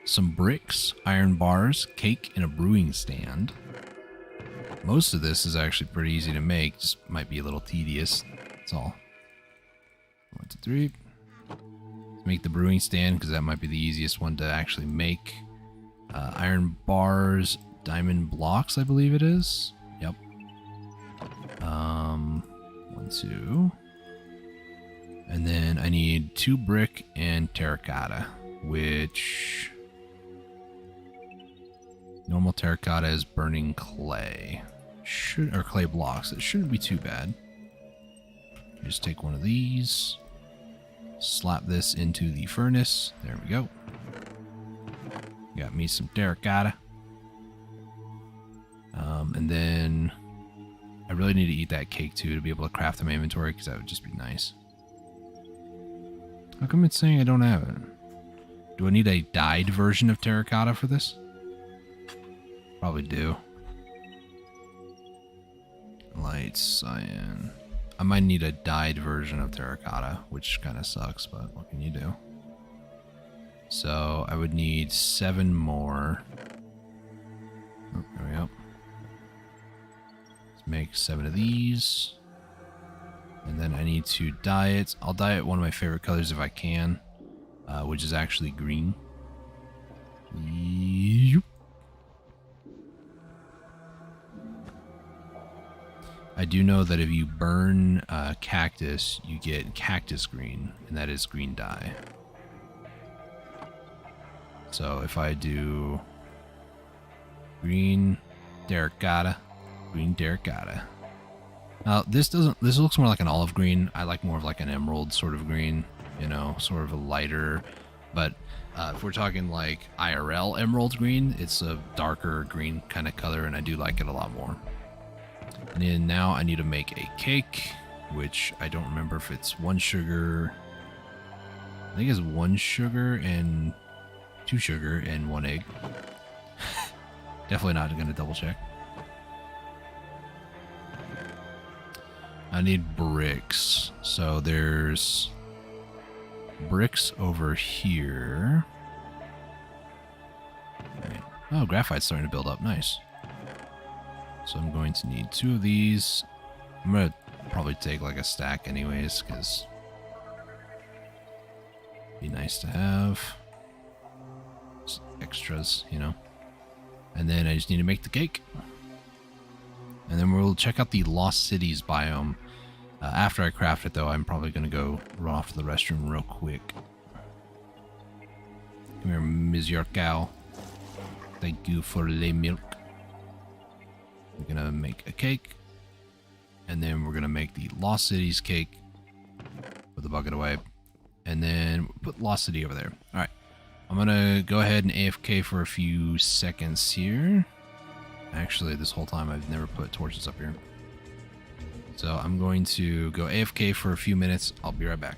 some bricks, iron bars, cake, and a brewing stand. Most of this is actually pretty easy to make, just might be a little tedious. That's all. 1, 2, 3. Let's make the brewing stand, because that might be the easiest one to actually make. Iron bars, diamond blocks, I believe it is. Yep. 1, 2. And then I need 2 brick and terracotta, which... normal terracotta is burning clay. Or clay blocks. It shouldn't be too bad. Just take one of these. Slap this into the furnace. There we go. Got me some terracotta. And then I really need to eat that cake too to be able to craft in my inventory, because that would just be nice. How come it's saying I don't have it? Do I need a dyed version of terracotta for this? Probably do. Light cyan. I might need a dyed version of terracotta, which kind of sucks, but what can you do? So I would need 7 more. Oh, there we go. Let's make 7 of these. And then I need to dye it. I'll dye it one of my favorite colors if I can, which is actually green. Yep. I do know that if you burn cactus, you get cactus green, and that is green dye. So if I do green terracotta, green terracotta. Now this looks more like an olive green. I like more of like an emerald sort of green, you know, sort of a lighter. But if we're talking like IRL emerald green, it's a darker green kind of color, and I do like it a lot more. And then now I need to make a cake, which I don't remember if it's 1 sugar. I think it's 1 sugar and 2 sugar and 1 egg. Definitely not going to double check. I need bricks. So there's bricks over here. Okay. Oh, graphite's starting to build up. Nice. So I'm going to need 2 of these. I'm going to probably take like a stack anyways, because it'd be nice to have just extras, you know. And then I just need to make the cake. And then we'll check out the Lost Cities biome. After I craft it, though, I'm probably going to go run off to the restroom real quick. Come here, Ms. Yorkow. Thank you for the milk. We're going to make a cake. And then we're going to make the Lost Cities cake. Put the bucket away. And then put Lost City over there. Alright. I'm going to go ahead and AFK for a few seconds here. Actually, this whole time I've never put torches up here. So I'm going to go AFK for a few minutes. I'll be right back.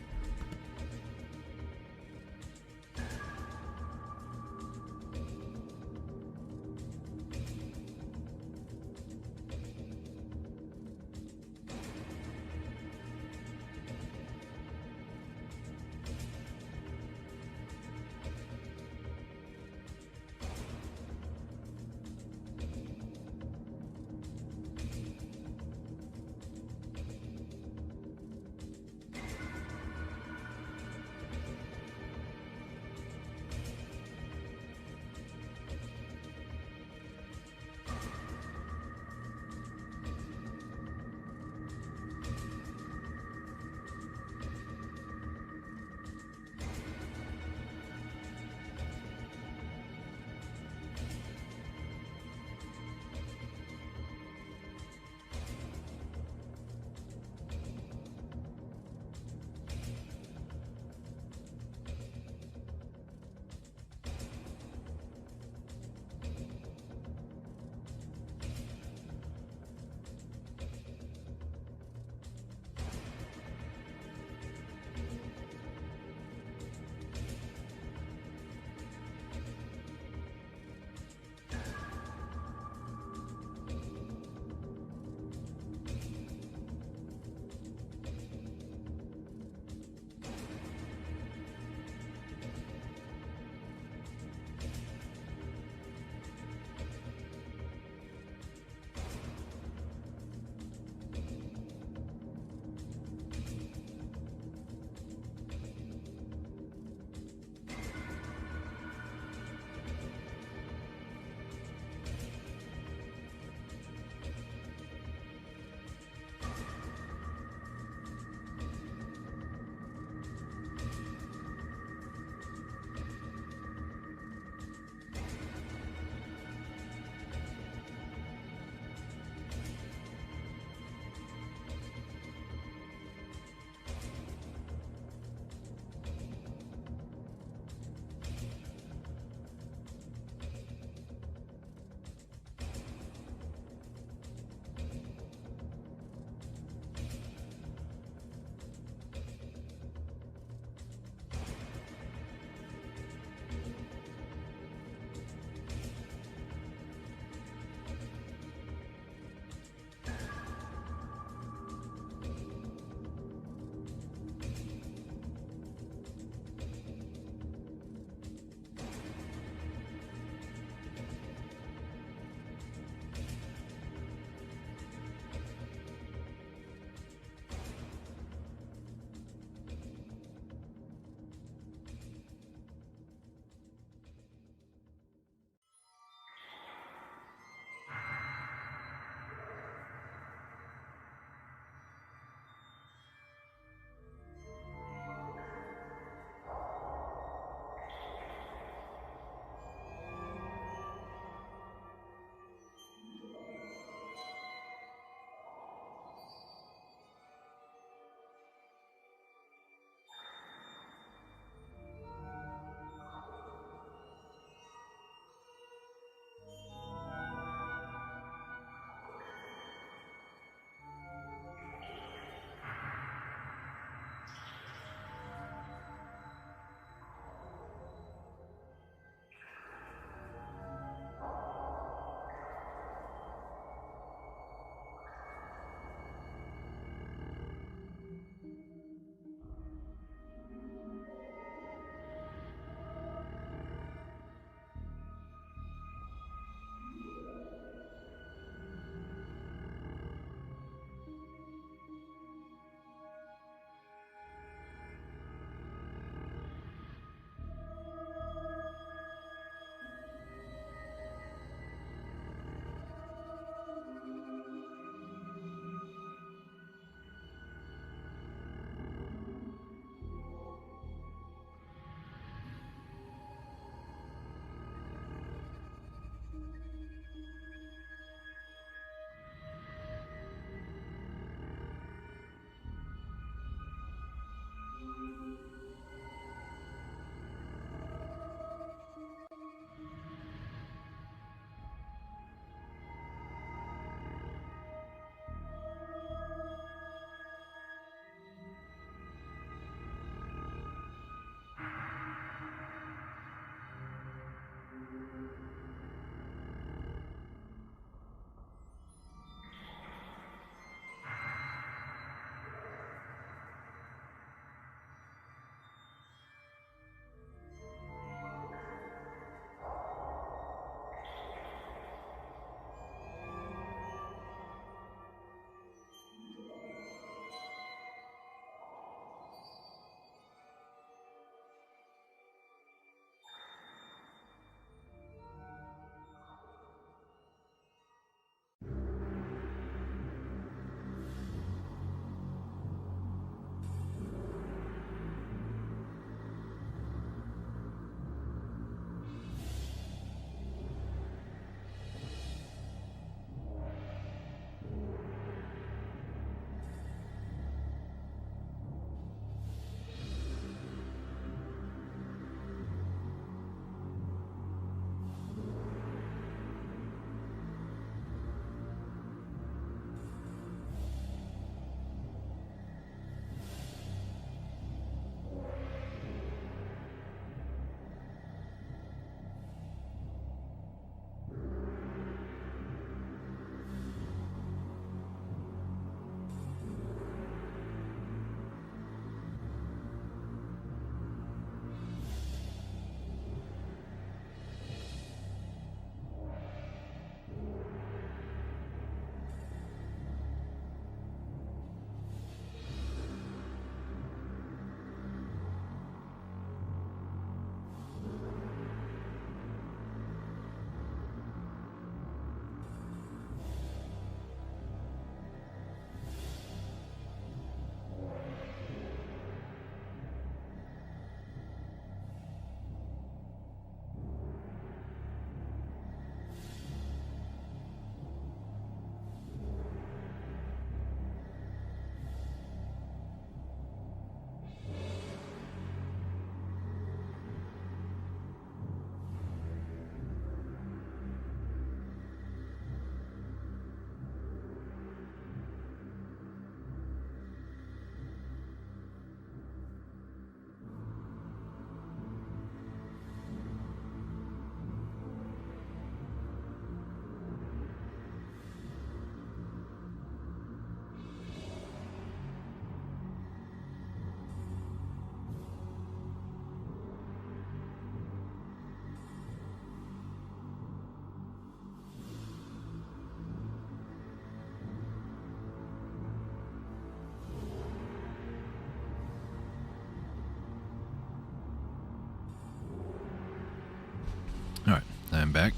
time back.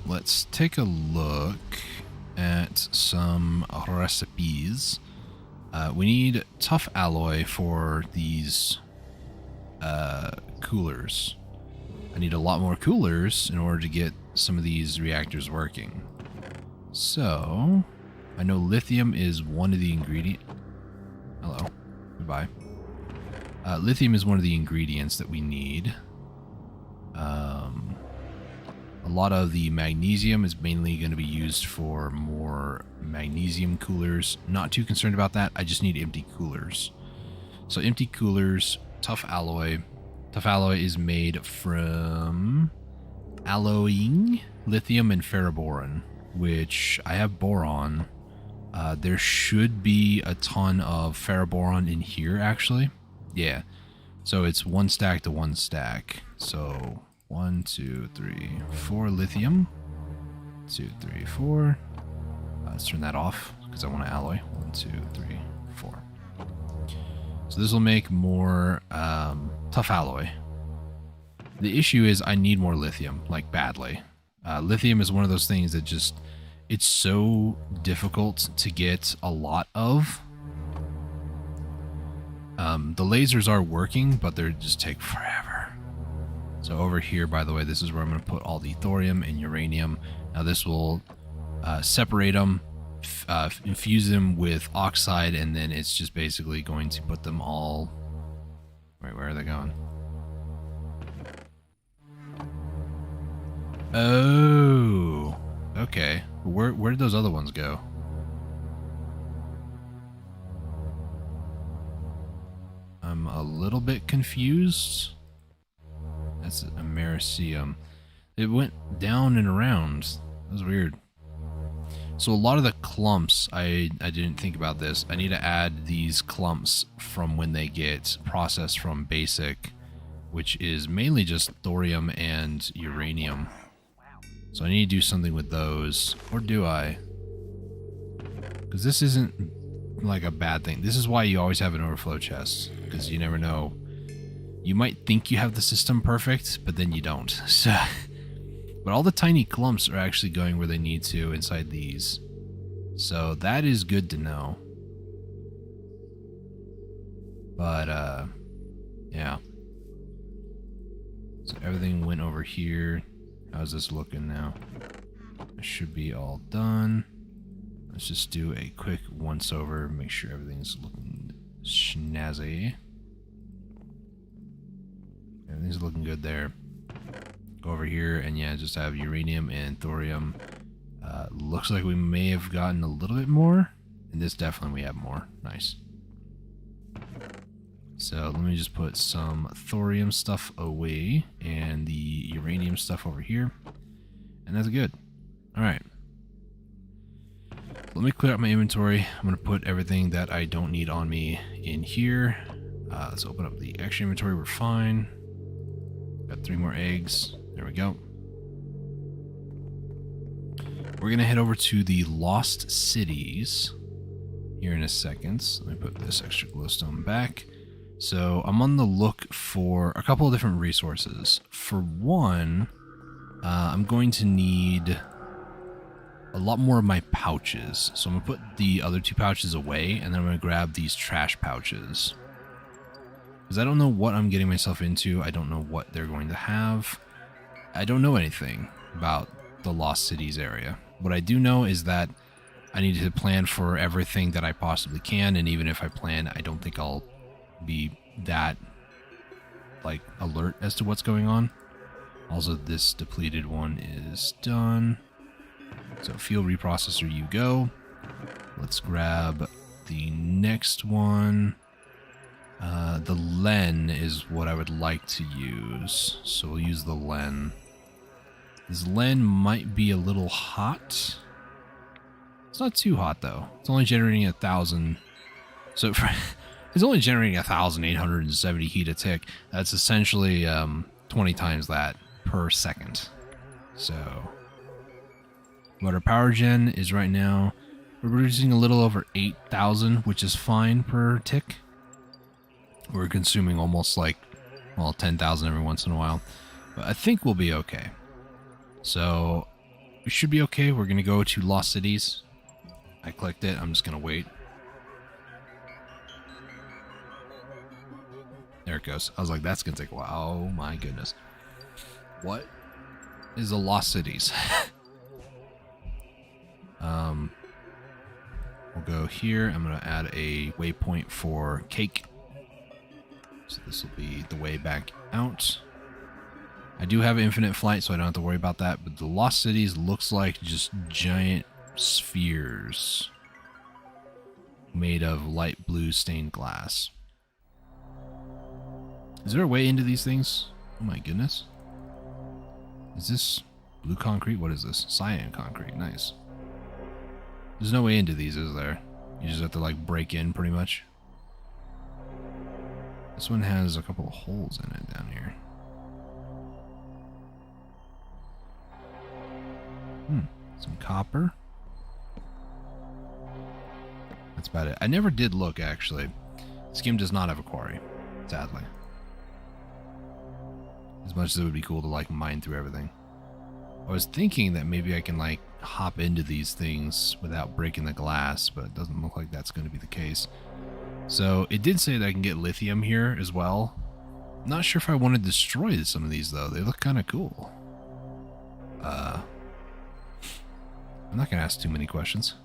Let's take a look at some recipes. We need tough alloy for these coolers. I need a lot more coolers in order to get some of these reactors working. So, I know lithium is one of the ingredients. Hello. Goodbye. Lithium is one of the ingredients that we need. A lot of the magnesium is mainly going to be used for more magnesium coolers. Not too concerned about that. I just need empty coolers. So empty coolers, tough alloy. Tough alloy is made from alloying lithium and ferroboron, which I have boron. There should be a ton of ferroboron in here, actually. Yeah. So it's 1 stack to 1 stack. So 1, 2, 3, 4 lithium. 2, 3, 4. Let's turn that off because I want to alloy. 1, 2, 3, 4. So this will make more tough alloy. The issue is I need more lithium, like badly. Lithium is one of those things that just, it's so difficult to get a lot of. The lasers are working, but they just take forever. So over here, by the way, this is where I'm going to put all the thorium and uranium. Now this will separate them, infuse them with oxide, and then it's just basically going to put them all... Wait, where are they going? Oh, okay. Where did those other ones go? I'm a little bit confused. That's Americium. It went down and around. That was weird. So a lot of the clumps, I didn't think about this. I need to add these clumps from when they get processed from basic, which is mainly just thorium and uranium. So I need to do something with those. Or do I? Because this isn't like a bad thing. This is why you always have an overflow chest. Because you never know. You might think you have the system perfect, but then you don't. So, but all the tiny clumps are actually going where they need to inside these. So that is good to know. But, yeah. So everything went over here. How's this looking now? It should be all done. Let's just do a quick once over, make sure everything's looking snazzy. Everything's looking good there. Go over here and yeah, just have uranium and thorium. Looks like we may have gotten a little bit more. And this definitely we have more. Nice. So let me just put some thorium stuff away and the uranium stuff over here. And that's good. Alright. Let me clear out my inventory. I'm going to put everything that I don't need on me in here. Let's open up the extra inventory. We're fine. Got 3 more eggs. There we go. We're going to head over to the Lost Cities here in a second. So let me put this extra glowstone back. So I'm on the look for a couple of different resources. For one, I'm going to need a lot more of my pouches. So I'm going to put the other 2 pouches away, and then I'm going to grab these trash pouches. Because I don't know what I'm getting myself into. I don't know what they're going to have. I don't know anything about the Lost Cities area. What I do know is that I need to plan for everything that I possibly can, and even if I plan, I don't think I'll be that like alert as to what's going on. Also, this depleted one is done. So fuel reprocessor, you go. Let's grab the next one. The Len is what I would like to use. So we'll use the Len. This Len might be a little hot. It's not too hot though. It's only generating 1,000. So it's only generating 1,870 heat a tick. That's essentially 20 times that per second. So what our power gen is right now, we're producing a little over 8,000, which is fine per tick. We're consuming almost like, well, 10,000 every once in a while. But I think we'll be okay. So we should be okay. We're going to go to Lost Cities. I clicked it. I'm just going to wait. There it goes. I was like, that's going to take a while. Oh my goodness. What is the Lost Cities? We'll go here. I'm going to add a waypoint for cake. So this will be the way back out. I do have infinite flight, so I don't have to worry about that. But the Lost Cities looks like just giant spheres made of light blue stained glass. Is there a way into these things? Oh my goodness. Is this blue concrete? What is this? Cyan concrete. Nice. There's no way into these, is there? You just have to like break in pretty much. This one has a couple of holes in it down here. Some copper. That's about it. I never did look, actually. This game does not have a quarry, sadly. As much as it would be cool to like mine through everything. I was thinking that maybe I can like hop into these things without breaking the glass, but it doesn't look like that's going to be the case. So it did say that I can get lithium here as well. I'm not sure if I want to destroy some of these though. They look kind of cool. I'm not going to ask too many questions.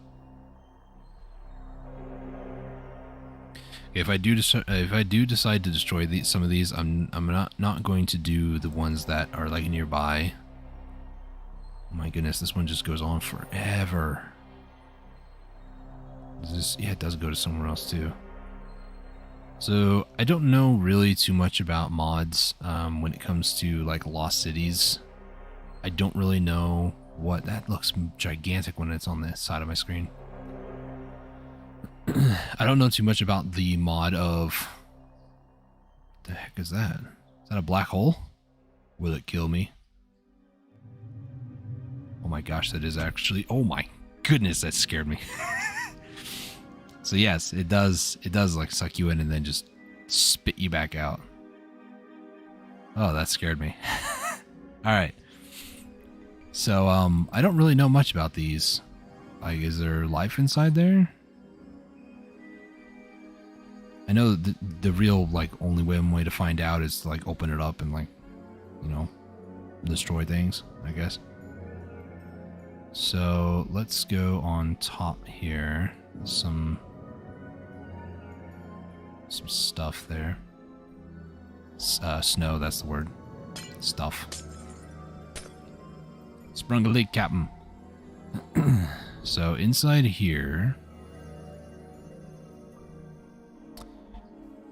If I do decide to destroy some of these, I'm not going to do the ones that are like nearby. Oh my goodness, this one just goes on forever. Yeah, it does go to somewhere else too. So I don't know really too much about mods when it comes to like Lost Cities. I don't really know what that looks gigantic when it's on the side of my screen. I don't know too much about the mod of... What the heck is that? Is that a black hole? Will it kill me? Oh my gosh, that is actually... Oh my goodness, that scared me. So yes, it does like suck you in and then just spit you back out. Oh, that scared me. Alright. So, I don't really know much about these. Like, is there life inside there? I know the real, like, only way to find out is to, like, open it up and, like, you know, destroy things, I guess. So, let's go on top here. Some stuff there. Snow, that's the word. Stuff. Sprung a leak, Captain. So inside here,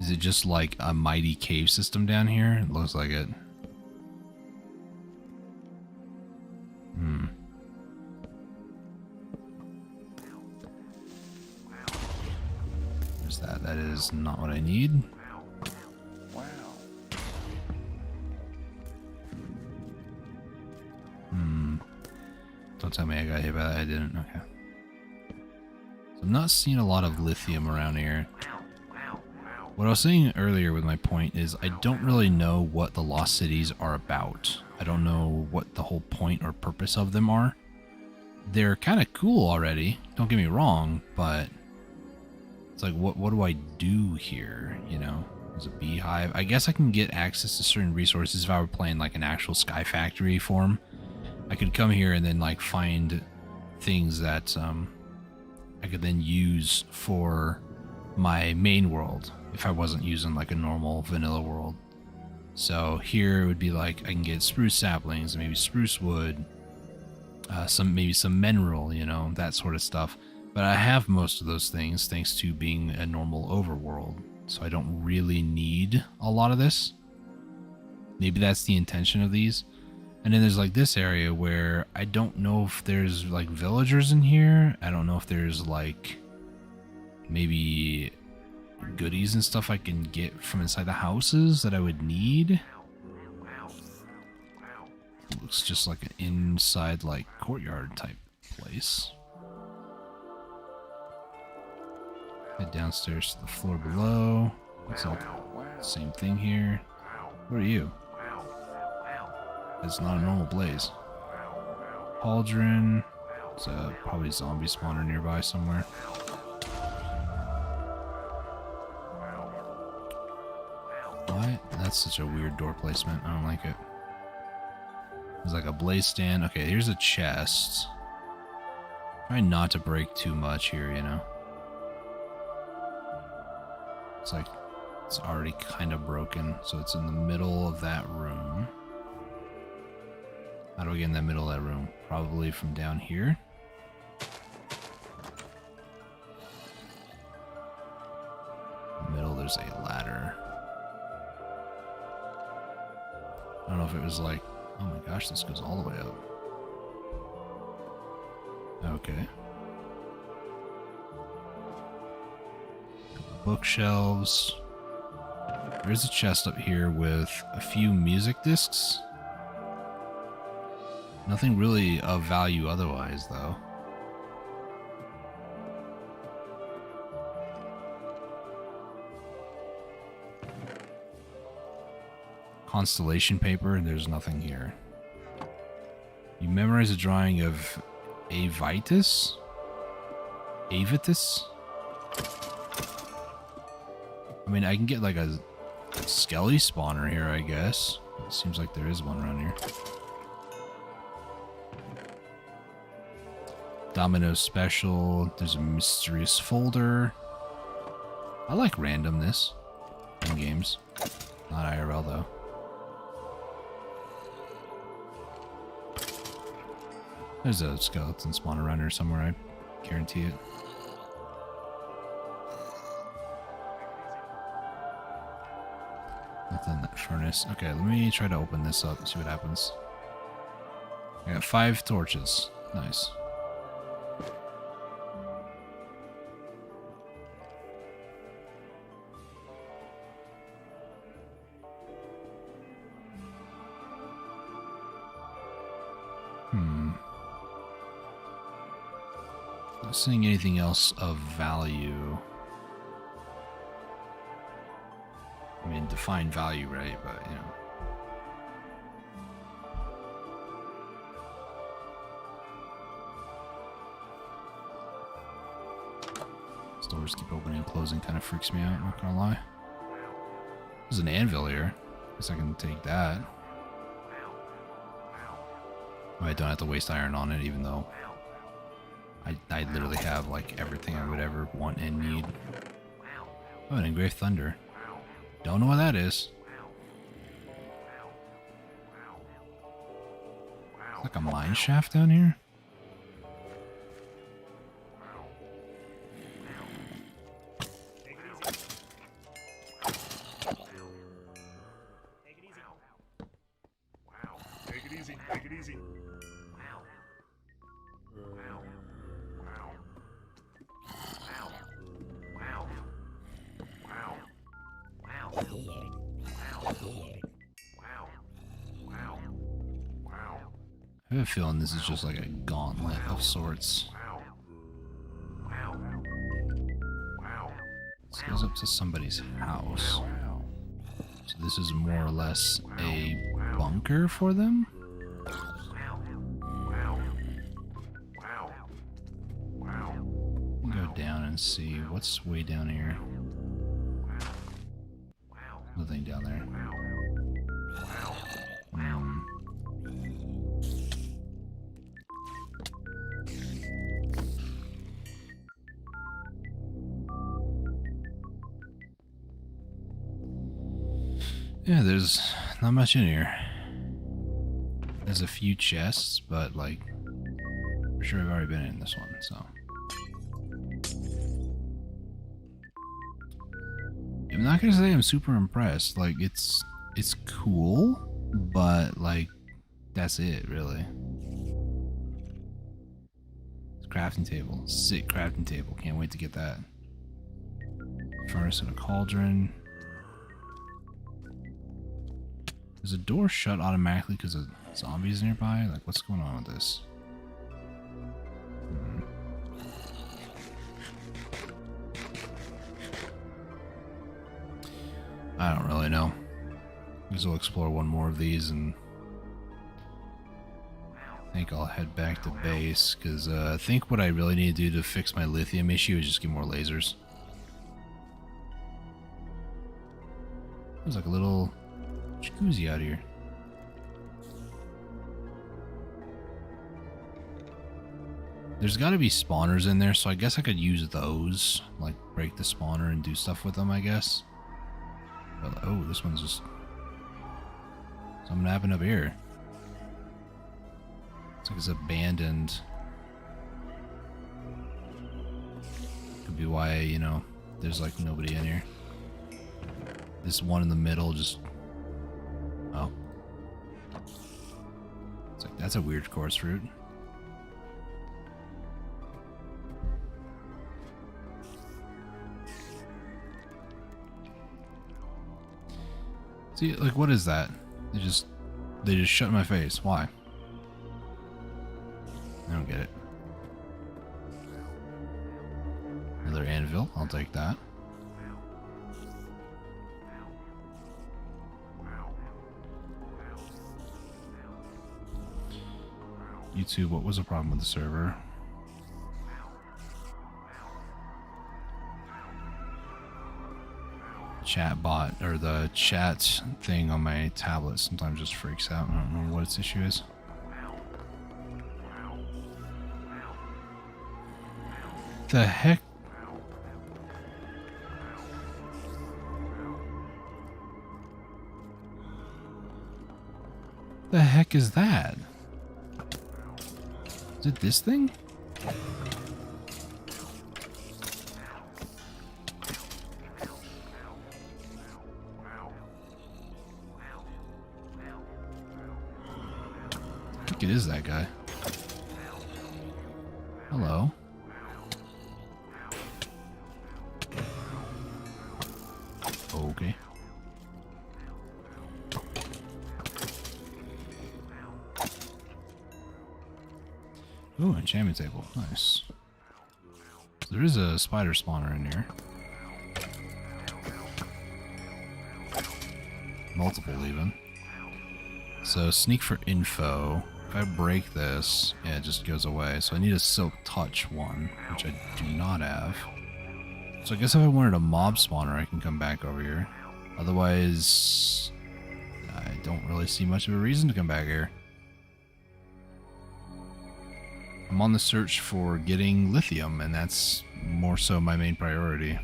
is it just like a mighty cave system down here? It looks like it. There's that. That is not what I need. Don't tell me I got hit by that. I didn't. Okay. So I'm not seeing a lot of lithium around here. What I was saying earlier with my point is I don't really know what the Lost Cities are about. I don't know what the whole point or purpose of them are. They're kind of cool already. Don't get me wrong, but it's like, what do I do here? You know, there's a beehive. I guess I can get access to certain resources if I were playing like an actual Sky Factory form. I could come here and then like find things that I could then use for my main world if I wasn't using like a normal vanilla world. So here it would be like I can get spruce saplings, maybe spruce wood, maybe some mineral, you know, that sort of stuff. But I have most of those things thanks to being a normal overworld, so I don't really need a lot of this. Maybe that's the intention of these. And then there's like this area where I don't know if there's like villagers in here. I don't know if there's like maybe goodies and stuff I can get from inside the houses that I would need. It looks just like an inside like courtyard type place. Head downstairs to the floor below. It's all the same thing here. What are you? It's not a normal blaze. Cauldron. There's a probably zombie spawner nearby somewhere. What? That's such a weird door placement. I don't like it. There's like a blaze stand. Okay, here's a chest. Try not to break too much here, you know. It's like it's already kind of broken, so it's in the middle of that room. How do we get in the middle of that room? Probably from down here. In the middle, there's a ladder. I don't know if it was like, oh my gosh, this goes all the way up. Okay. Bookshelves. There's a chest up here with a few music discs. Nothing really of value otherwise, though. Constellation paper, there's nothing here. You memorize a drawing of Avitus? Avitus? I mean, I can get like a skelly spawner here, I guess. It seems like there is one around here. Domino special. There's a mysterious folder. I like randomness in games. Not IRL though. There's a skeleton spawner around here somewhere, I guarantee it. Nothing in that furnace. Okay, let me try to open this up and see what happens. I got 5 torches. Nice. Not seeing anything else of value. I mean, define value, right? But, you know. These doors keep opening and closing, kind of freaks me out, not gonna lie. There's an anvil here. Guess I can take that. Oh, I don't have to waste iron on it, even though I literally have, like, everything I would ever want and need. Oh, an engraved thunder. Don't know what that is. It's like a mine shaft down here. Take it easy. Take it easy. I have a feeling this is just like a gauntlet of sorts. This goes up to somebody's house. So this is more or less a bunker for them? Go down and see what's way down here. Nothing down there. Yeah, there's not much in here. There's a few chests, but like, for sure I've already been in this one, so. I'm not gonna say I'm super impressed. Like, it's cool, but like, that's it, really. It's a crafting table. Sick crafting table. Can't wait to get that. Furnace and a cauldron. Is a door shut automatically because of zombies nearby? Like, what's going on with this? I don't really know. I guess we'll explore one more of these and I think I'll head back to base, because I think what I really need to do to fix my lithium issue is just get more lasers. There's like a little jacuzzi out here. There's got to be spawners in there, so I guess I could use those. Like, break the spawner and do stuff with them, I guess. But, oh, this one's just... something happened up here. It's like it's abandoned. Could be why, you know, there's like nobody in here. This one in the middle just... oh. It's like, that's a weird course route. See, like, what is that? They just shut in my face. Why? I don't get it. Another anvil. I'll take that. YouTube, what was the problem with the server? Chat bot, or the chat thing on my tablet sometimes just freaks out. I don't know what its issue is. The heck? The heck is that? Is it this thing? I think it is that guy. Hello. Okay. Ooh, enchantment table. Nice. There is a spider spawner in here. Multiple even. So sneak for info. If I break this, yeah, it just goes away. So I need a silk touch one, which I do not have. So I guess if I wanted a mob spawner, I can come back over here. Otherwise, I don't really see much of a reason to come back here. I'm on the search for getting lithium, and that's more so my main priority.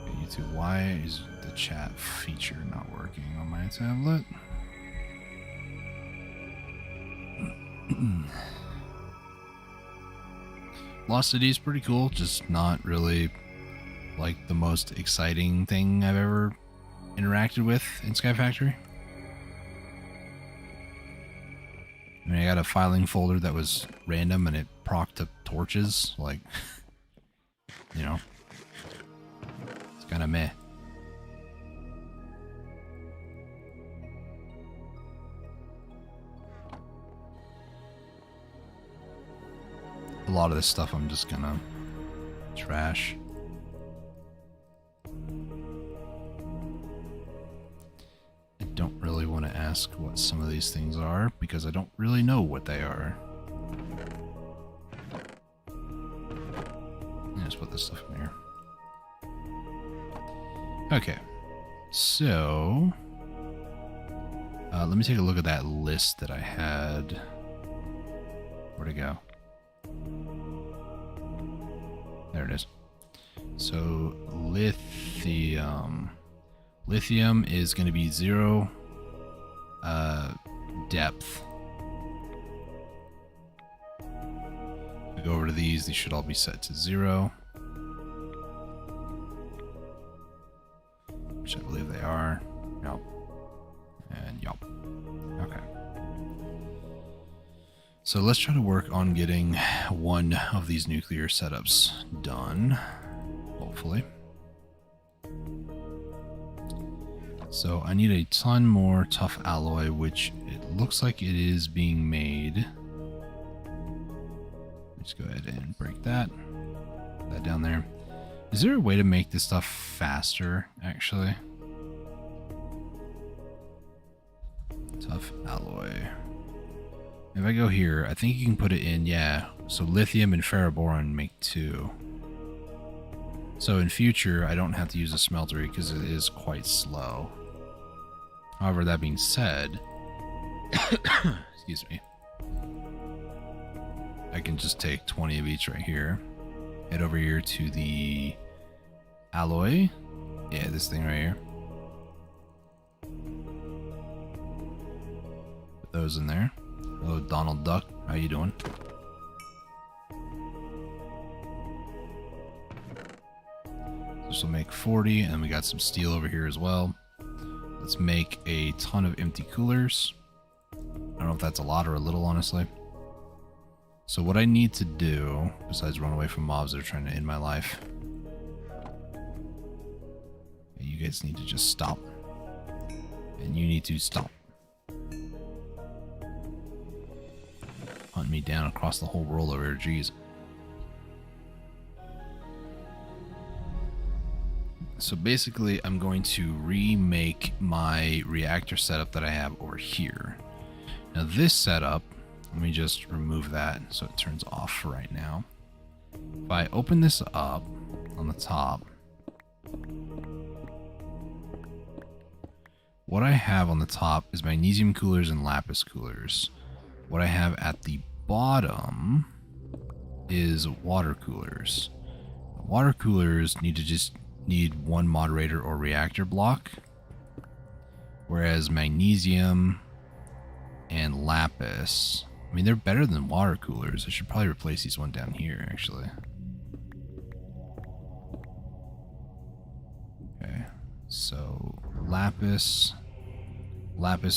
Okay, YouTube, why is the chat feature not working on my tablet? Lost City is pretty cool, just not really like the most exciting thing I've ever interacted with in Sky Factory. I mean, I got a filing folder that was random and it procced up torches, like, you know, it's kind of meh. A lot of this stuff I'm just gonna trash. I don't really want to ask what some of these things are because I don't really know what they are. Let's put this stuff in here. Okay, so let me take a look at that list that I had. Where'd it go? There it is. So lithium. Lithium is going to be 0 depth. If we go over to these should all be set to 0. Which I believe they are. Yup. And yup. Okay. So let's try to work on getting one of these nuclear setups done, hopefully. So I need a ton more tough alloy, which it looks like it is being made. Let's go ahead and break that. Put that down there. Is there a way to make this stuff faster, actually? Tough alloy. If I go here, I think you can put it in, yeah. So lithium and ferroboron make 2. So in future, I don't have to use a smeltery because it is quite slow. However, that being said, excuse me, I can just take 20 of each right here. Head over here to the alloy. Yeah, this thing right here. Put those in there. Hello, Donald Duck. How you doing? This will make 40, and we got some steel over here as well. Let's make a ton of empty coolers. I don't know if that's a lot or a little, honestly. So what I need to do, besides run away from mobs that are trying to end my life, you guys need to just stop. And you need to stop. Hunt me down across the whole world over here, jeez. So basically, I'm going to remake my reactor setup that I have over here. Now this setup, let me just remove that so it turns off for right now. If I open this up on the top, what I have on the top is magnesium coolers and lapis coolers. What I have at the bottom is water coolers. Water coolers need one moderator or reactor block, whereas magnesium and lapis, I mean, they're better than water coolers. I should probably replace these one down here, actually. Okay, so lapis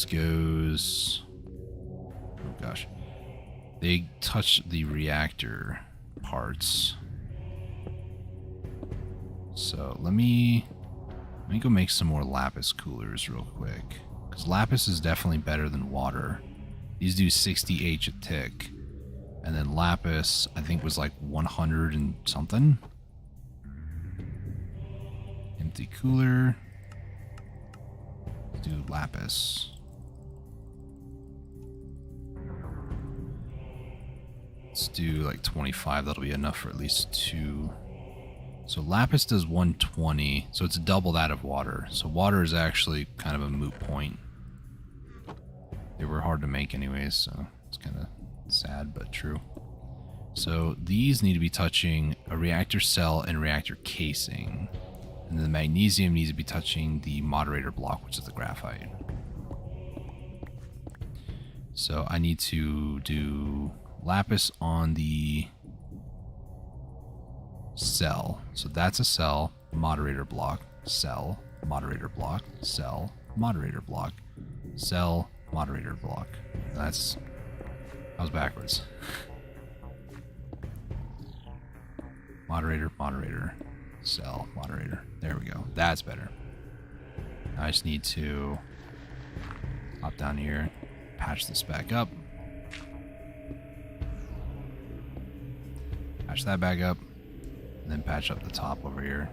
goes, oh gosh, they touch the reactor parts. So let me go make some more lapis coolers real quick, because lapis is definitely better than water. These do 60 H a tick, and then lapis I think was like 100 and something. Empty cooler. Let's do lapis. Let's do like 25. That'll be enough for at least 2. So lapis does 120, so it's double that of water. So water is actually kind of a moot point. They were hard to make anyways, so it's kind of sad but true. So these need to be touching a reactor cell and reactor casing. And the magnesium needs to be touching the moderator block, which is the graphite. So I need to do lapis on the cell. So that's a cell, moderator block, cell, moderator block, cell, moderator block, cell, moderator block. I was backwards. Moderator, moderator, cell, moderator. There we go. That's better. I just need to hop down here, patch this back up. Patch that back up. And then patch up the top over here.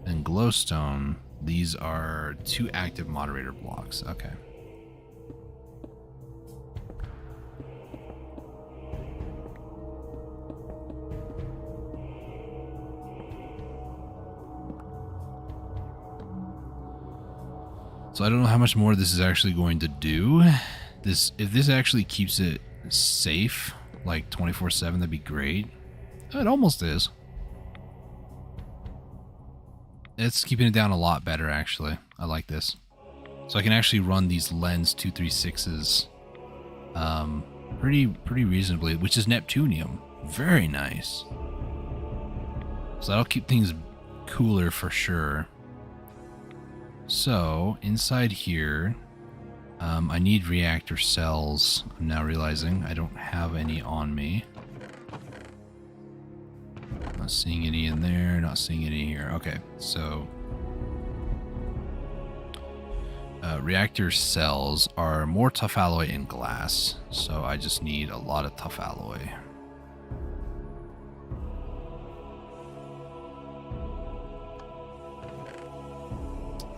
And glowstone, these are 2 active moderator blocks. Okay. So I don't know how much more this is actually going to do. If this actually keeps it safe, like 24/7, that'd be great. It almost is. It's keeping it down a lot better, actually. I like this. So I can actually run these Lens 236s pretty reasonably, which is Neptunium. Very nice. So that'll keep things cooler for sure. So inside here, I need reactor cells. I'm now realizing I don't have any on me. Not seeing any in there, not seeing any here. Okay, so reactor cells are more tough alloy and glass, so I just need a lot of tough alloy.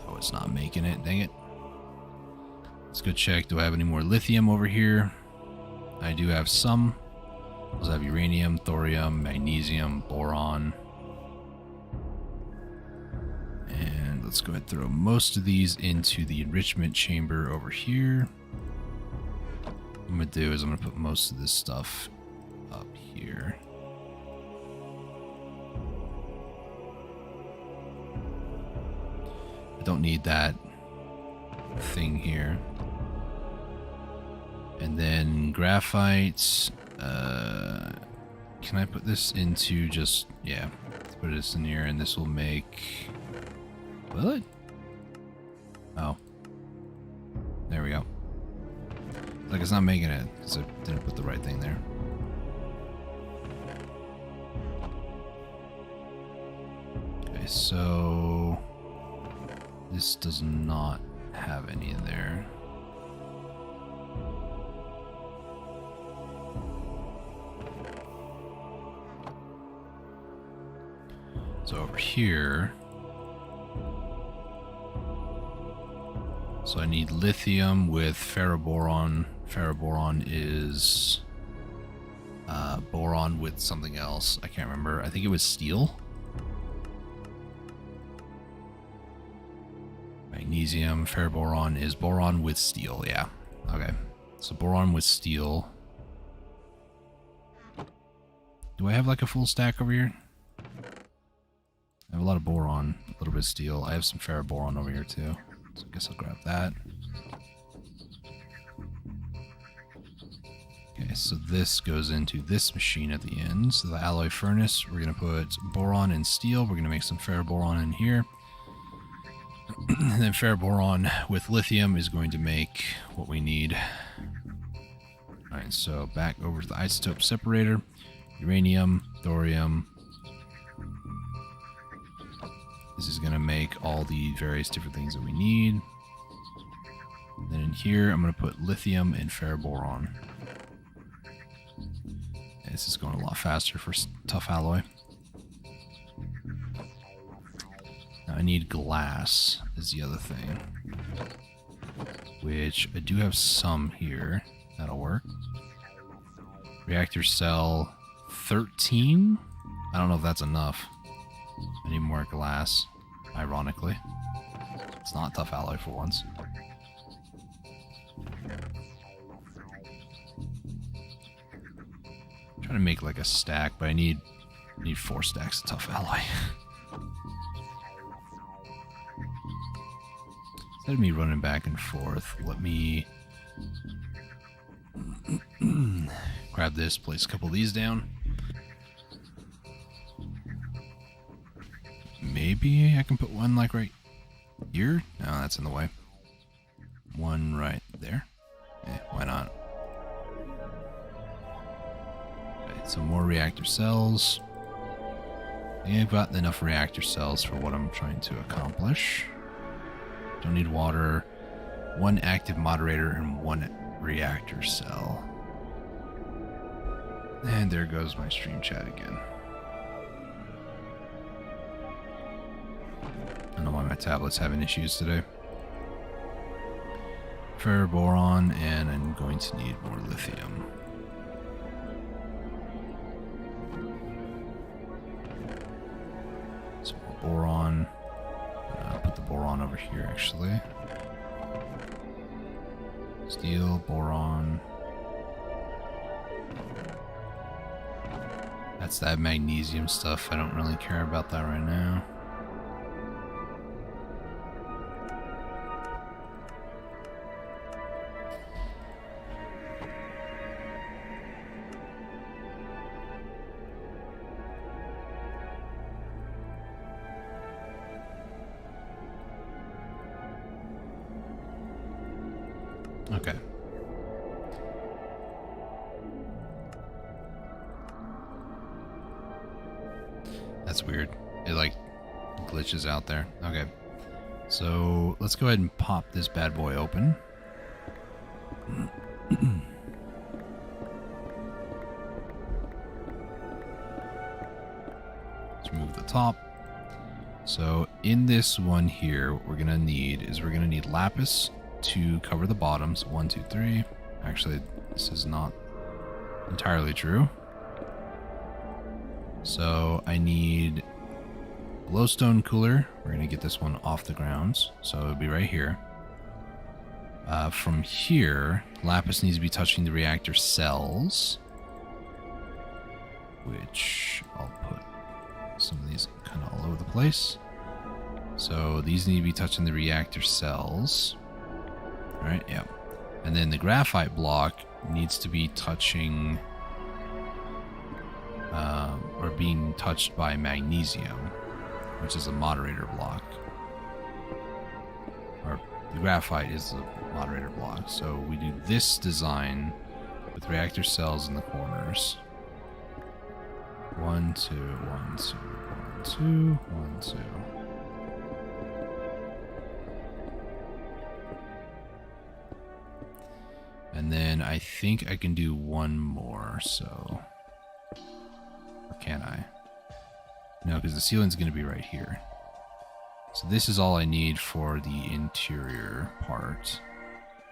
Oh, it's not making it, dang it. Let's go check, do I have any more lithium over here? I do have some. Those have uranium, thorium, magnesium, boron. And let's go ahead and throw most of these into the enrichment chamber over here. What I'm going to do is I'm going to put most of this stuff up here. I don't need that thing here. And then graphite. Can I put this into just... yeah, let's put this in here and this will make... will it? Oh. There we go. Like it's not making it because I didn't put the right thing there. Okay, so... this does not have any in there. So over here, so I need lithium with ferroboron. Ferroboron is boron with something else. I can't remember. I think it was steel. Magnesium, ferroboron is boron with steel. Yeah. Okay. So boron with steel. Do I have like a full stack over here? I have a lot of boron, a little bit of steel. I have some ferroboron over here too. So I guess I'll grab that. Okay, so this goes into this machine at the end. So the alloy furnace, we're going to put boron and steel. We're going to make some ferroboron in here. And then ferroboron with lithium is going to make what we need. Alright, so back over to the isotope separator. Uranium, thorium. This is going to make all the various different things that we need. And then in here, I'm going to put lithium and ferroboron. And this is going a lot faster for tough alloy. Now I need glass is the other thing. Which I do have some here. That'll work. Reactor cell 13? I don't know if that's enough. I need more glass, ironically. It's not tough alloy for once. I'm trying to make like a stack, but I need 4 stacks of tough alloy. Instead of me running back and forth, let me grab this, place a couple of these down. Maybe I can put one like right here? No, that's in the way. One right there. Why not? Okay, so more reactor cells. I think I've got enough reactor cells for what I'm trying to accomplish. Don't need water. 1 active moderator and 1 reactor cell. And there goes my stream chat again. I don't know why my tablet's having issues today. Ferroboron, and I'm going to need more lithium. Some more boron. I'll put the boron over here, actually. Steel, boron. That's that magnesium stuff. I don't really care about that right now. Okay. That's weird. It like glitches out there. Okay. So let's go ahead and pop this bad boy open. Let's remove the top. So in this one here, what we're gonna need is we're gonna need lapis to cover the bottoms. 1, 2, 3. Actually, this is not entirely true. So I need glowstone cooler. We're going to get this one off the ground. So it'll be right here. From here, lapis needs to be touching the reactor cells, which I'll put some of these kind of all over the place. So these need to be touching the reactor cells. All right, yeah. And then the graphite block needs to be touching or being touched by magnesium, which is a moderator block. Or the graphite is the moderator block. So we do this design with reactor cells in the corners. 1, 2, 1, 2, 1, 2, 1, 2. And then I think I can do one more, so... Or can I? No, because the ceiling's going to be right here. So this is all I need for the interior part.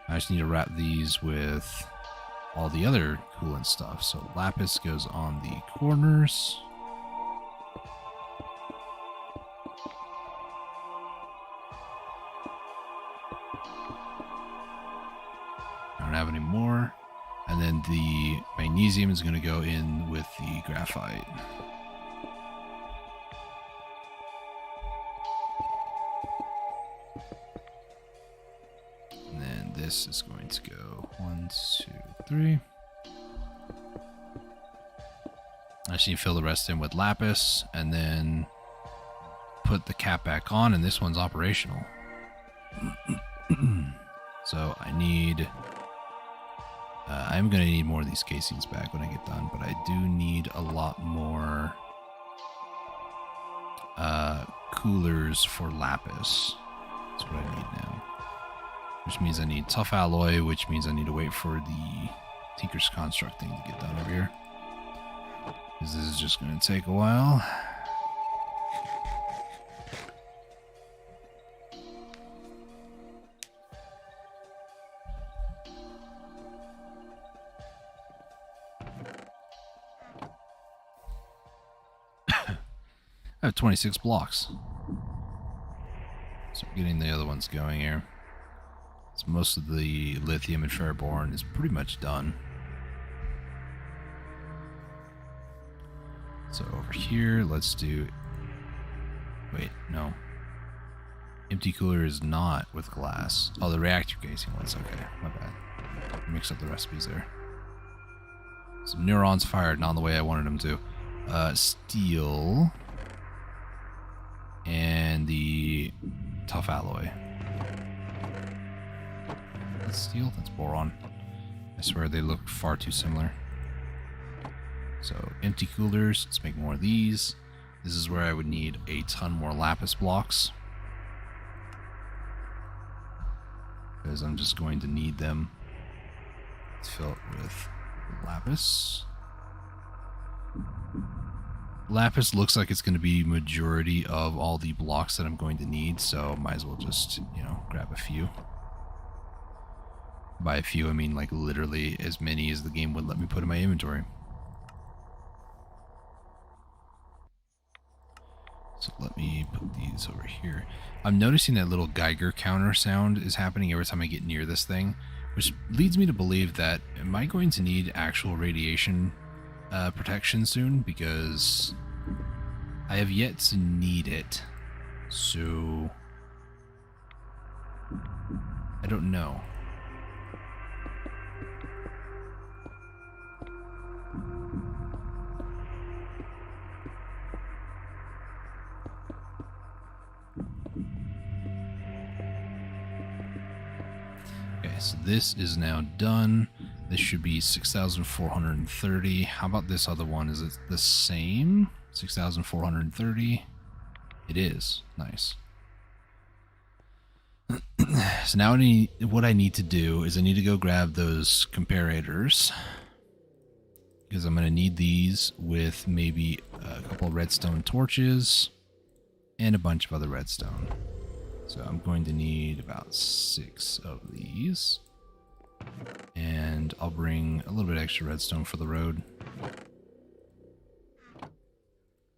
I just need to wrap these with all the other coolant stuff. So lapis goes on the corners. I don't have any more. And then the magnesium is going to go in with the graphite. And then this is going to go 1, 2, 3. I just need to fill the rest in with lapis and then put the cap back on, and this one's operational. So I need... I'm going to need more of these casings back when I get done, but I do need a lot more coolers for lapis. That's what I need now. Which means I need tough alloy, which means I need to wait for the Tinker's Construct thing to get done over here. Because this is just going to take a while. I have 26 blocks. So getting the other ones going here. So most of the lithium and ferroboron is pretty much done. So over here, let's do... Wait, no. Empty cooler is not with glass. Oh, the reactor casing was. Okay, my bad. Mix up the recipes there. Some neurons fired, not the way I wanted them to. Steel... and the tough alloy. That's steel? That's boron. I swear they look far too similar. So, empty coolers. Let's make more of these. This is where I would need a ton more lapis blocks, because I'm just going to need them. Let's fill it with lapis. Lapis looks like it's going to be majority of all the blocks that I'm going to need, so might as well just, you know, grab a few. By a few, I mean like literally as many as the game would let me put in my inventory. So let me put these over here. I'm noticing that little Geiger counter sound is happening every time I get near this thing, which leads me to believe that am I going to need actual radiation protection soon, because I have yet to need it, so I don't know. Okay, so this is now done. This should be 6,430. How about this other one? Is it the same? 6,430? It is. Nice. So now what I need to do is I need to go grab those comparators, because I'm going to need these with maybe a couple of redstone torches and a bunch of other redstone. So I'm going to need about 6 of these. And I'll bring a little bit extra redstone for the road.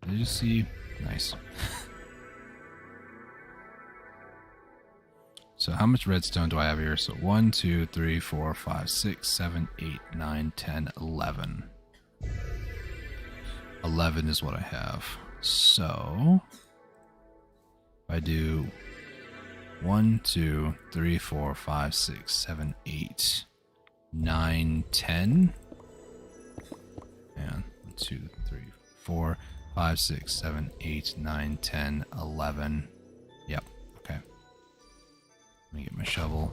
Did you see? Nice. So how much redstone do I have here? So 1, 2, 3, 4, 5, 6, 7, 8, 9, 10, 11. 11 is what I have. So if I do 1, 2, 3, 4, 5, 6, 7, 8, 9, 10. And 1, 2, 3, 4, 5, 6, 7, 8, 9, 10, 11. Yep. Okay. Let me get my shovel.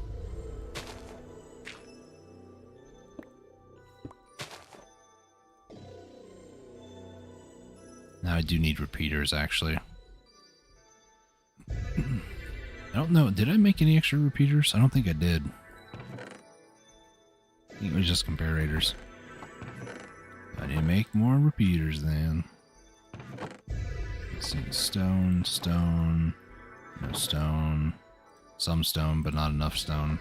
Now I do need repeaters, actually. I don't know. Did I make any extra repeaters? I don't think I did. I think it was just comparators. I need to make more repeaters then. Let's see. Stone, stone, no stone. Some stone, but not enough stone.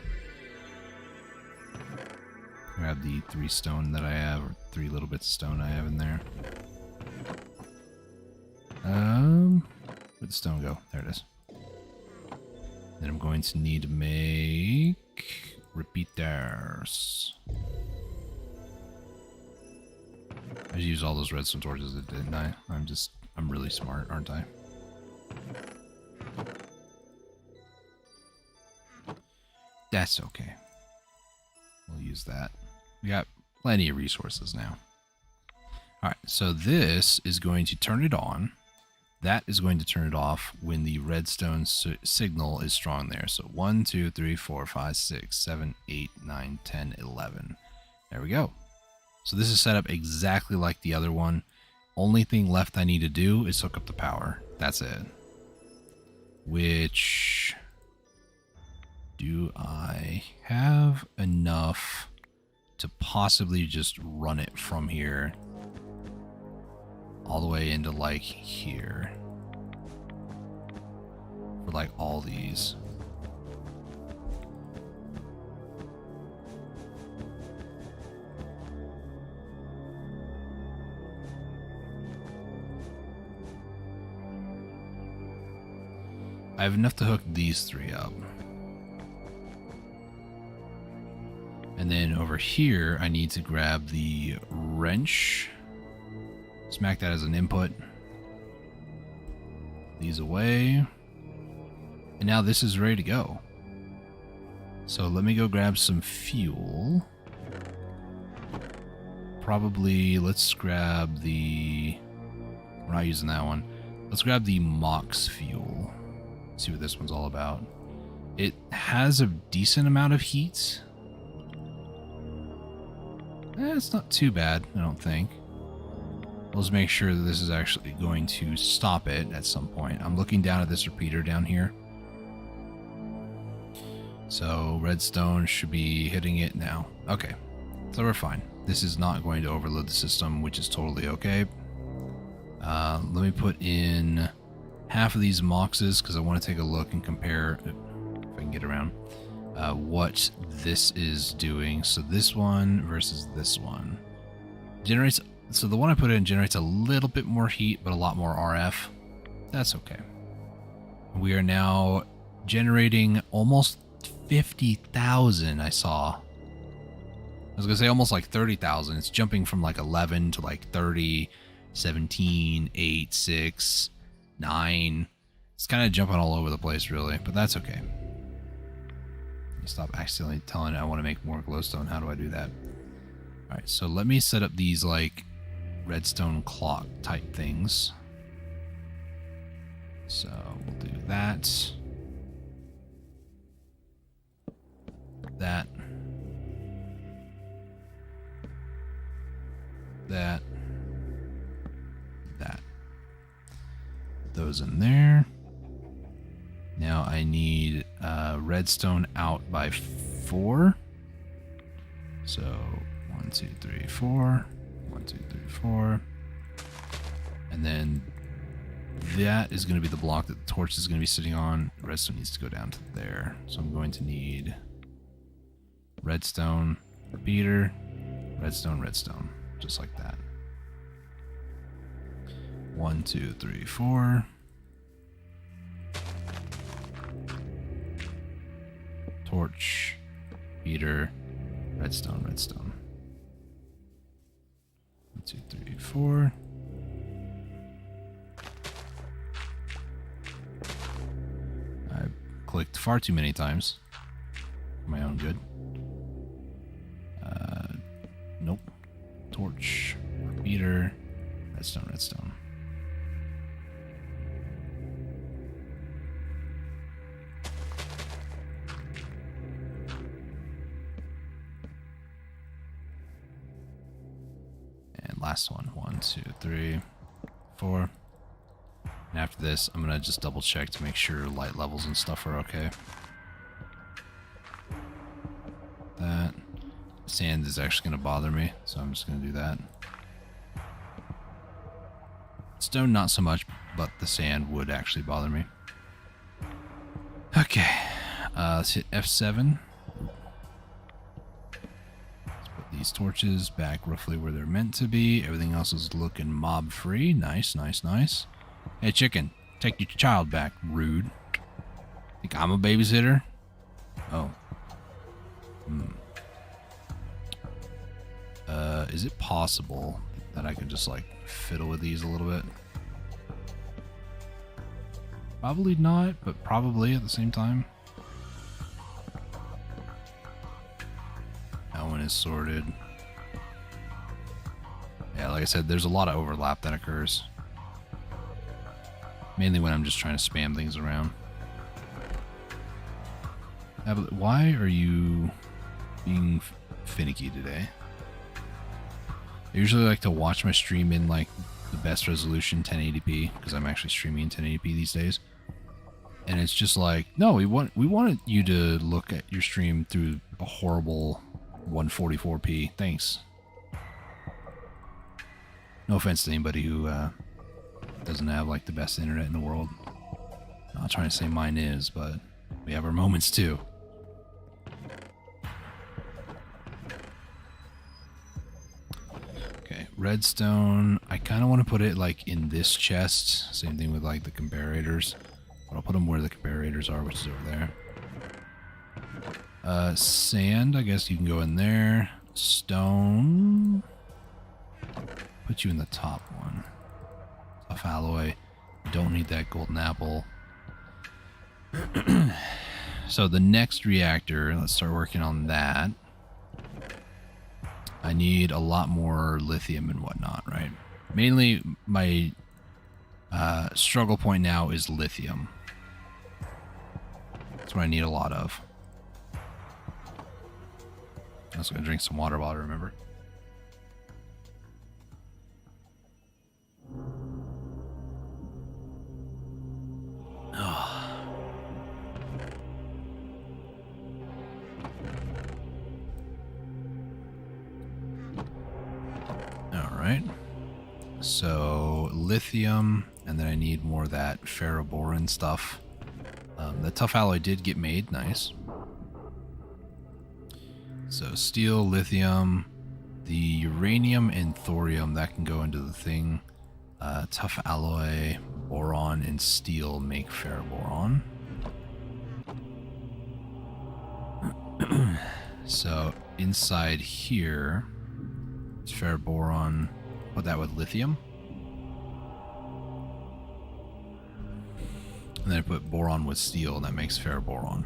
Grab the 3 stone that I have, or 3 little bits of stone I have in there. Where'd the stone go? There it is. Then I'm going to need to make repeaters. I used all those redstone torches, didn't I? I'm really smart, aren't I? That's okay. We'll use that. We got plenty of resources now. Alright, so this is going to turn it on. That is going to turn it off when the redstone signal is strong there. So 1, 2, 3, 4, 5, 6, 7, 8, 9, 10, 11. There we go. So this is set up exactly like the other one. Only thing left I need to do is hook up the power. That's it. Which... do I have enough to possibly just run it from here all the way into like here for like all these? I have enough to hook these 3 up. And then over here, I need to grab the wrench. Smack that as an input. These away. And now this is ready to go. So let me go grab some fuel. Probably, let's grab the... we're not using that one. Let's grab the Mox fuel. See what this one's all about. It has a decent amount of heat. It's not too bad, I don't think. Let's make sure that this is actually going to stop it at some point. I'm looking down at this repeater down here. So redstone should be hitting it now. Okay, so we're fine. This is not going to overload the system, which is totally okay. Let me put in half of these moxes because I want to take a look and compare, if I can get around, what this is doing. So this one versus this one generates. So the one I put in generates a little bit more heat, but a lot more RF. That's okay. We are now generating almost 50,000. I saw. I was gonna say almost like 30,000. It's jumping from like 11 to like 30, 17, 8, 6, 9. It's kind of jumping all over the place, really, but that's okay. Stop accidentally telling it I want to make more glowstone. How do I do that? All right, so let me set up these like redstone clock type things. So we'll do that. That. That. That. Put those in there. Now I need redstone out by 4. So 1, 2, 3, 4. 1, 2, 3, 4. And then that is going to be the block that the torch is going to be sitting on. Redstone needs to go down to there. So I'm going to need redstone repeater, redstone, redstone. Just like that. 1, 2, 3, 4. Torch, repeater, redstone, redstone. 1, 2, 3, 4. I clicked far too many times for my own good. Nope. Torch, repeater, redstone, redstone. And last one. 1, 2, 3, 4. And after this, I'm gonna just double check to make sure light levels and stuff are okay. That sand is actually gonna bother me, so I'm just gonna do that. Stone not so much, but the sand would actually bother me. Okay, let's hit F7. Let's put these torches back roughly where they're meant to be. Everything else is looking mob free. Nice, nice, nice. Hey, chicken, take your child back. Rude. Think I'm a babysitter? Oh. Is it possible that I could just like fiddle with these a little bit? Probably not, but probably at the same time. That one is sorted. Yeah, like I said, there's a lot of overlap that occurs. Mainly when I'm just trying to spam things around. Why are you being finicky today? I usually like to watch my stream in like the best resolution 1080p because I'm actually streaming in 1080p these days. And it's just like, no, we wanted you to look at your stream through a horrible 144p. Thanks. No offense to anybody who doesn't have like the best internet in the world. I'm not trying to say mine is, but we have our moments too. Okay, redstone. I kind of want to put it like in this chest. Same thing with like the comparators. But I'll put them where the comparators are, which is over there. Sand, I guess you can go in there. Stone. Put you in the top one. Tough alloy. Don't need that golden apple. So the next reactor, let's start working on that. I need a lot more lithium and whatnot, right? Mainly my struggle point now is lithium. That's what I need a lot of. I'm also gonna drink some water while I remember. Alright. So, lithium, and then I need more of that ferroboron stuff. The tough alloy did get made, nice. So, steel, lithium, the uranium and thorium, that can go into the thing. Tough alloy, boron, and steel make ferroboron. So, inside here, it's ferroboron. Put that with lithium. And then I put boron with steel, and that makes ferroboron.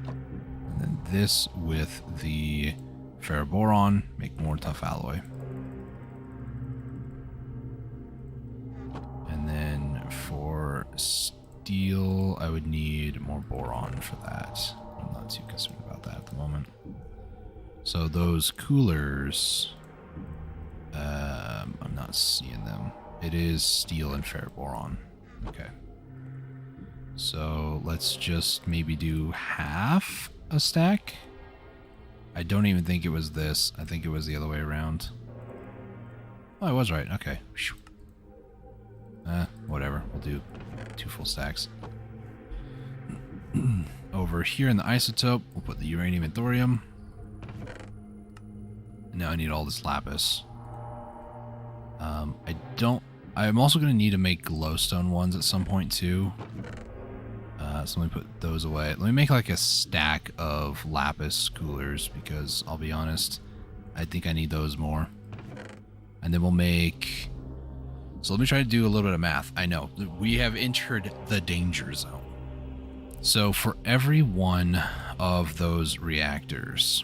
And then this with the ferroboron, make more tough alloy. And then for steel, I would need more boron for that. I'm not too concerned about that at the moment. So those coolers, I'm not seeing them. It is steel and ferroboron. Okay. So let's just maybe do half a stack. I don't even think it was this. I think it was the other way around. Oh, I was right. Okay. Whatever. We'll do 2 full stacks. Over over here in the isotope, we'll put the uranium and thorium. And now I need all this lapis. I'm also going to need to make glowstone ones at some point too. So let me put those away. Let me make like a stack of lapis coolers because I'll be honest, I think I need those more. And then we'll make... So let me try to do a little bit of math. I know, we have entered the danger zone. So for every one of those reactors,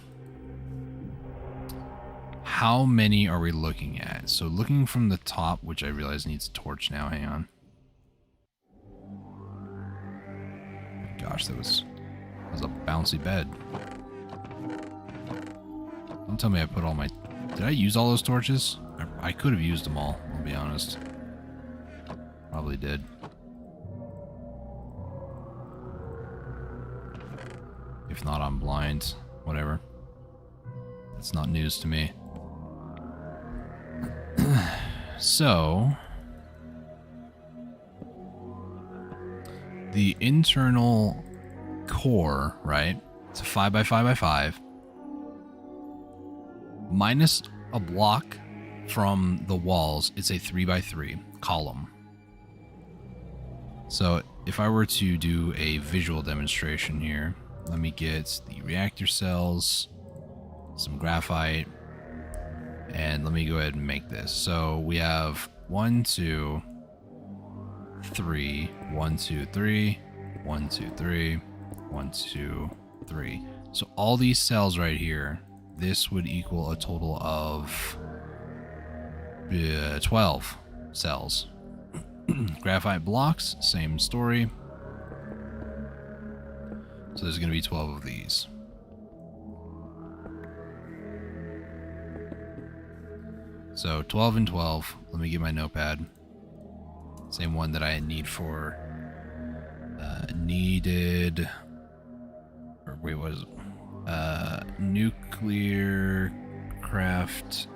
how many are we looking at? So looking from the top, which I realize needs a torch now, hang on. Gosh, that was a bouncy bed. Don't tell me I put all my... Did I use all those torches? I could have used them all, I'll be honest. Probably did. If not, I'm blind. Whatever. That's not news to me. So... the internal core, right? It's a 5 by 5 by 5. Minus a block from the walls, it's a 3 by 3 column. So if I were to do a visual demonstration here, let me get the reactor cells, some graphite, and let me go ahead and make this. So we have 1, 2, 3, 1, 2, 3, 1, 2, 3, 1, 2, 3. So all these cells right here, this would equal a total of 12 cells. Graphite blocks, same story. So there's going to be 12 of these. So 12 and 12. Let me get my notepad. Same one that I need for needed, or wait, what is it? Nuclear craft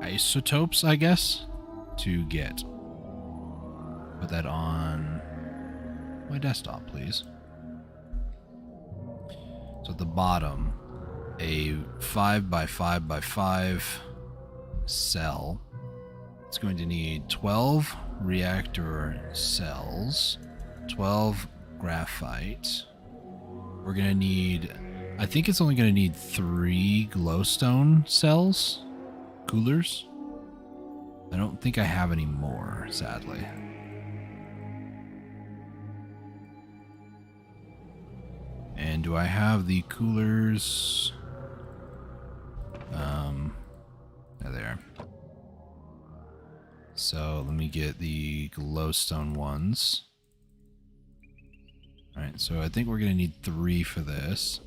isotopes, I guess, to get. Put that on my desktop, please. So at the bottom, a 5 by 5 by 5 cell. It's going to need 12 reactor cells, 12 graphite. We're going to need, I think it's only going to need 3 glowstone cells, coolers. I don't think I have any more, sadly. And do I have the coolers? There they are. So let me get the glowstone ones. Alright, so I think we're going to need 3 for this.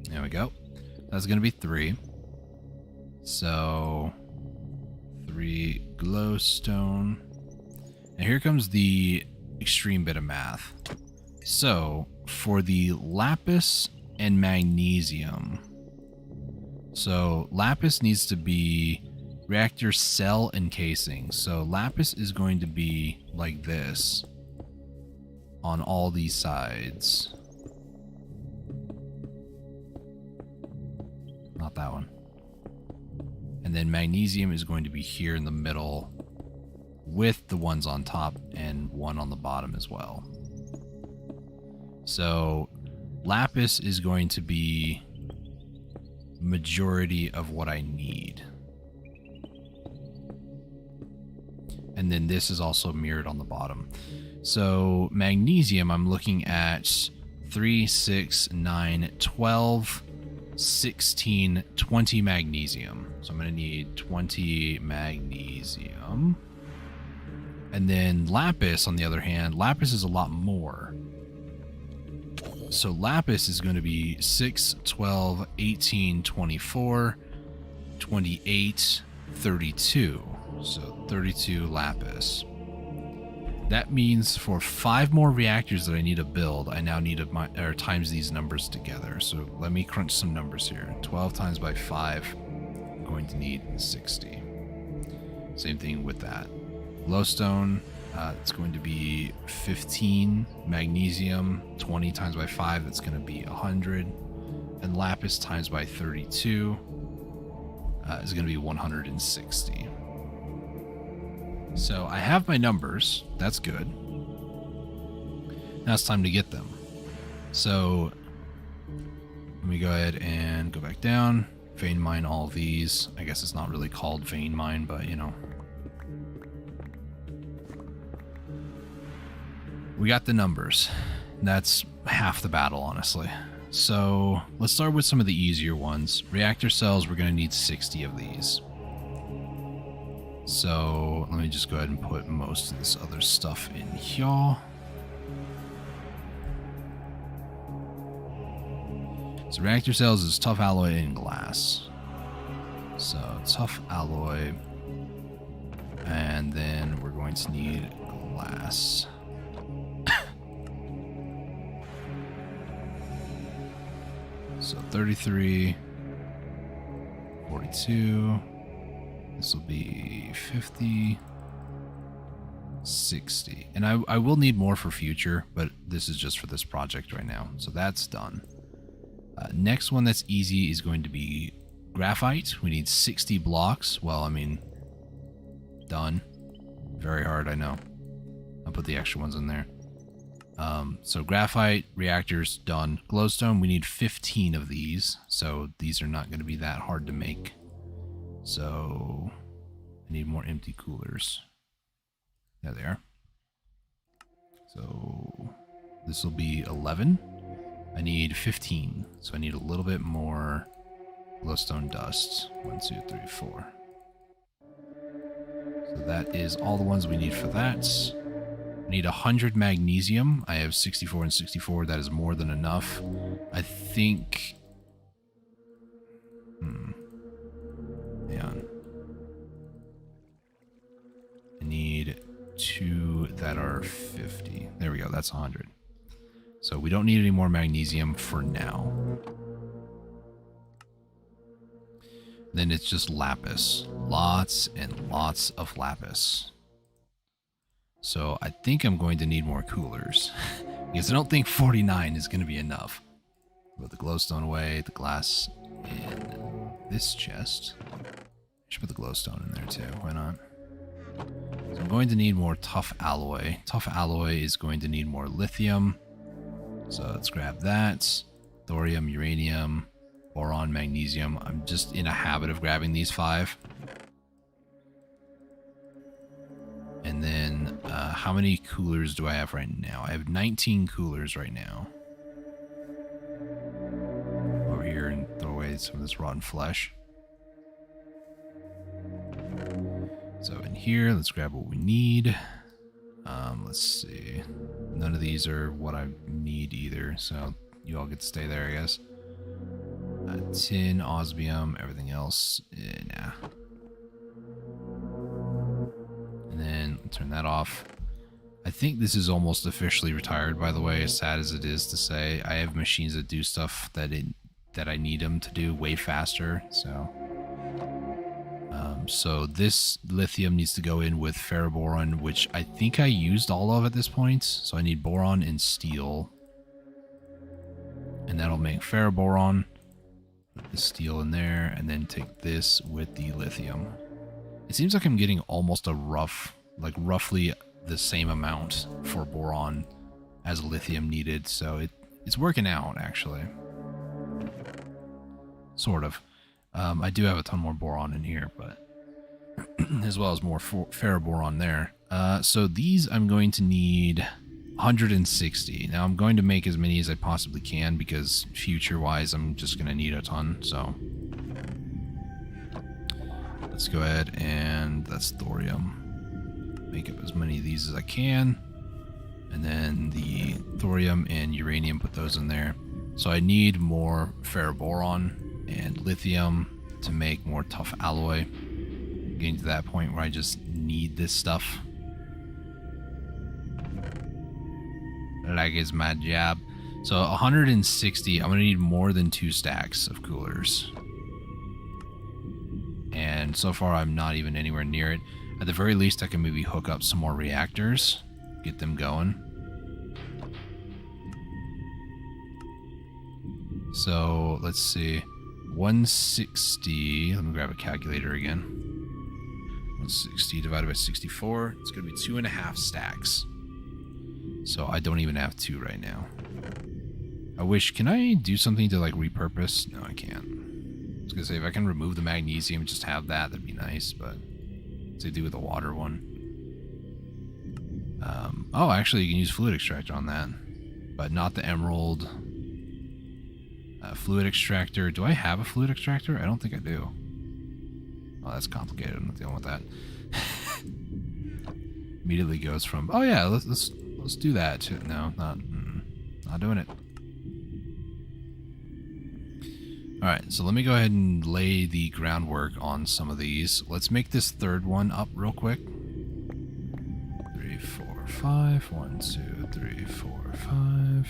There we go. That's going to be 3. So 3 glowstone. And here comes the extreme bit of math. So for the lapis and magnesium, so lapis needs to be reactor cell encasing. So lapis is going to be like this on all these sides. Not that one. And then magnesium is going to be here in the middle with the ones on top and one on the bottom as well. So lapis is going to be majority of what I need. And then this is also mirrored on the bottom. So magnesium, I'm looking at 3, 6, 9, 12, 16, 20 magnesium. So I'm going to need 20 magnesium. And then lapis, on the other hand, lapis is a lot more. So lapis is going to be 6, 12, 18, 24, 28, 32. So 32 lapis. That means for 5 more reactors that I need to build, I now need to times these numbers together. So let me crunch some numbers here. 12 times by 5, I'm going to need 60. Same thing with that. Glowstone, It's going to be 15 magnesium, 20 times by 5, that's going to be 100. And lapis times by 32 is going to be 160. So I have my numbers. That's good. Now it's time to get them. So let me go ahead and go back down. Vein mine all these. I guess it's not really called vein mine, but you know. We got the numbers. That's half the battle, honestly. So let's start with some of the easier ones. Reactor cells, we're going to need 60 of these. So let me just go ahead and put most of this other stuff in here. So reactor cells is tough alloy and glass. So tough alloy. And then we're going to need glass. So 33, 42, this will be 50, 60. And I will need more for future, but this is just for this project right now. So that's done. Next one that's easy is going to be graphite. We need 60 blocks. Well, I mean, done. Very hard, I know. I'll put the extra ones in there. So graphite, reactors, done. Glowstone, we need 15 of these, so these are not going to be that hard to make. So I need more empty coolers. There they are. So this will be 11. I need 15, so I need a little bit more glowstone dust. 1, 2, 3, 4. So that is all the ones we need for that. I need 100 magnesium. I have 64 and 64. That is more than enough. I think... Hang on. I need 2 that are 50. There we go. That's 100. So we don't need any more magnesium for now. Then it's just lapis. Lots and lots of lapis. So I think I'm going to need more coolers because I don't think 49 is going to be enough. Put the glowstone away, the glass in this chest. I should put the glowstone in there too. Why not? So I'm going to need more tough alloy. Tough alloy is going to need more lithium. So let's grab that. Thorium, uranium, boron, magnesium. I'm just in a habit of grabbing these 5. And then, how many coolers do I have right now? I have 19 coolers right now. Over here and throw away some of this rotten flesh. So in here, let's grab what we need. Let's see. None of these are what I need either, so you all get to stay there, I guess. Tin, osmium, everything else, nah. And then turn that off. I think this is almost officially retired, by the way, as sad as it is to say. I have machines that do stuff that I need them to do way faster, so... So this lithium needs to go in with ferroboron, which I think I used all of at this point. So I need boron and steel. And that'll make ferroboron. Put the steel in there, and then take this with the lithium. It seems like I'm getting almost a roughly the same amount for boron as lithium needed. So it's working out, actually. Sort of. I do have a ton more boron in here, but as well as more ferroboron there. So these I'm going to need 160. Now I'm going to make as many as I possibly can because future-wise I'm just going to need a ton. So let's go ahead and that's thorium. Make up as many of these as I can. And then the thorium and uranium, put those in there. So I need more ferroboron and lithium to make more tough alloy. Getting to that point where I just need this stuff. Like it's my job. So 160, I'm going to need more than 2 stacks of coolers. And so far I'm not even anywhere near it. At the very least, I can maybe hook up some more reactors, get them going. So, let's see. 160. Let me grab a calculator again. 160 divided by 64. It's going to be 2.5 stacks. So, I don't even have 2 right now. I wish... Can I do something to, like, repurpose? No, I can't. I was going to say, if I can remove the magnesium and just have that, that'd be nice, but... to do with the water one. Oh, actually, you can use fluid extractor on that, but not the emerald fluid extractor. Do I have a fluid extractor? I don't think I do. Oh, that's complicated. I'm not dealing with that. Immediately goes from, oh yeah, let's do that. To, no, not doing it. All right, so let me go ahead and lay the groundwork on some of these. Let's make this third one up real quick. 3, 4, 5. 1, 2, 3, 4, 5.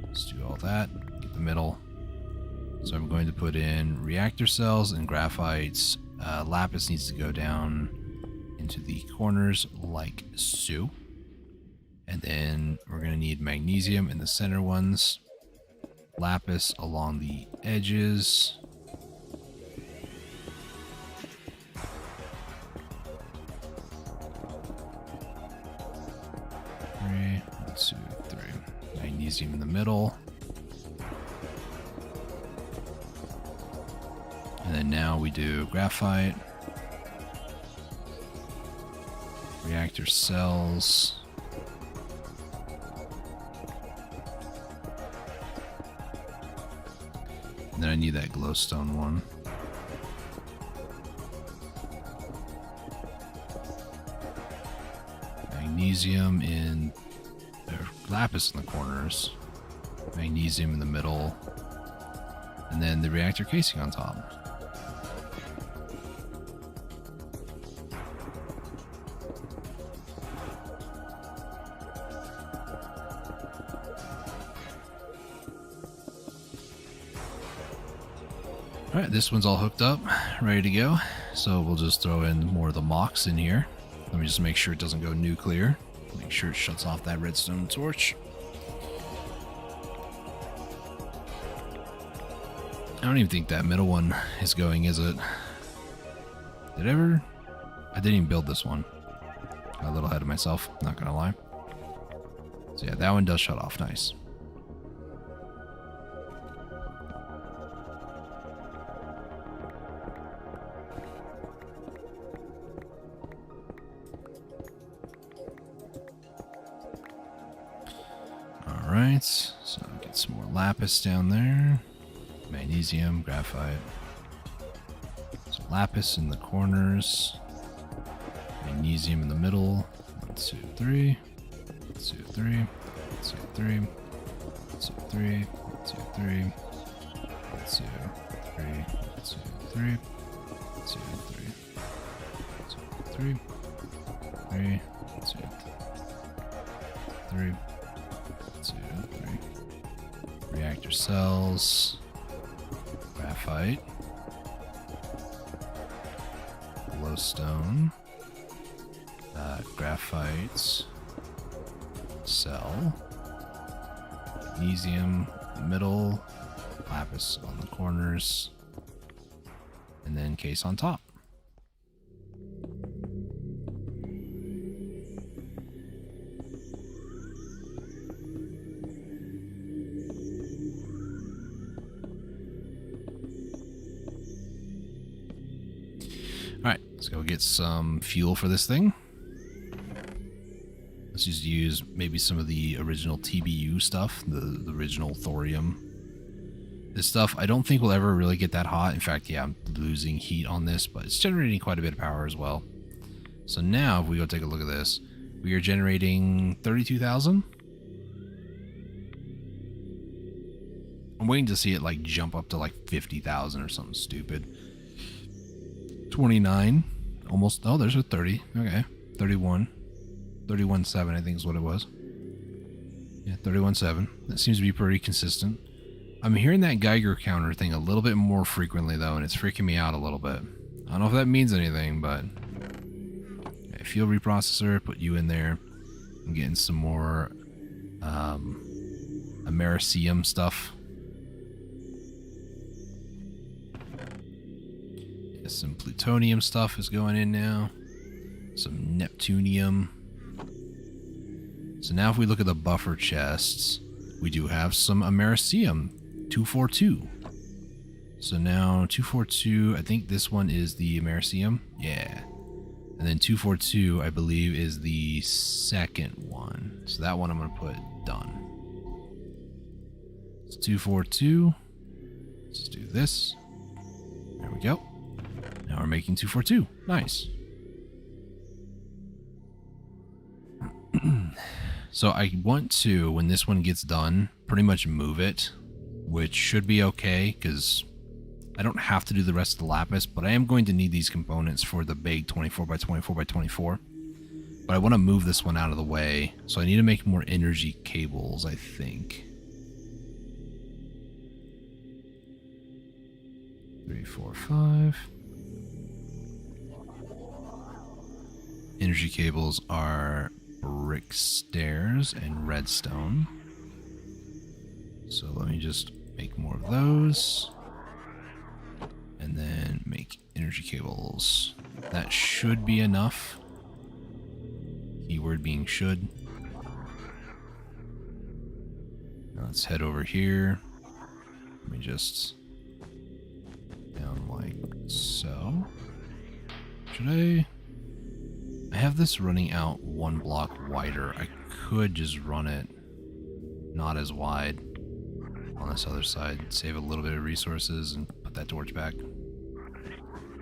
Let's do all that. Get the middle. So I'm going to put in reactor cells and graphites. Lapis needs to go down into the corners like so. And then we're going to need magnesium in the center ones. Lapis along the edges. Three, 1, 2, 3. Magnesium in the middle. And then now we do graphite. Reactor cells. And then I need that glowstone one. Magnesium in... lapis in the corners. Magnesium in the middle. And then the reactor casing on top. Alright, this one's all hooked up, ready to go. So we'll just throw in more of the mocks in here. Let me just make sure it doesn't go nuclear. Make sure it shuts off that redstone torch. I don't even think that middle one is going, is it? Did I ever? I didn't even build this one. Got a little ahead of myself, not gonna lie. So yeah, that one does shut off, nice. Alright, so get some more lapis down there. Magnesium, graphite. So lapis in the corners. Magnesium in the middle. 1, 2, 3. 1, 2, 3. 1, 2, 3. 1, 2, 3. 1, 2, 3. 1, 2, 3. 1, 2, 3. 1, 2, 3. 1, 2, 3. 3. 1, 2, 3. 2, 3. Reactor cells. Graphite. Glowstone. Graphite. Cell. Magnesium in the middle. Lapis on the corners. And then case on top. Alright, let's go get some fuel for this thing. Let's just use maybe some of the original TBU stuff, the original thorium. This stuff, I don't think will ever really get that hot. In fact, yeah, I'm losing heat on this, but it's generating quite a bit of power as well. So now, if we go take a look at this, we are generating 32,000. I'm waiting to see it like jump up to like 50,000 or something stupid. 29, almost. Oh, there's a 30. Okay, 31, 31.7, I think is what it was. Yeah, 31.7. That seems to be pretty consistent. I'm hearing that Geiger counter thing a little bit more frequently though, and it's freaking me out a little bit. I don't know if that means anything, but fuel reprocessor, put you in there. I'm getting some more Americium stuff. Yeah, some plutonium stuff is going in now. Some Neptunium. So now if we look at the buffer chests, we do have some Americium 242. So now 242, I think this one is the Americium. Yeah. And then 242, I believe, is the second one. So that one I'm going to put done. It's 242. Let's do this. There we go. Now we're making 242. Nice. So I want to, when this one gets done, pretty much move it, which should be okay, because I don't have to do the rest of the lapis, but I am going to need these components for the big 24x24x24. But I want to move this one out of the way, so I need to make more energy cables, I think. 3, 4, 5. Energy cables are brick stairs and redstone. So let me just make more of those. And then make energy cables. That should be enough. Keyword being should. Now let's head over here. Let me just down like so. Should I have this running out one block wider? I could just run it not as wide on this other side, save a little bit of resources and put that torch back.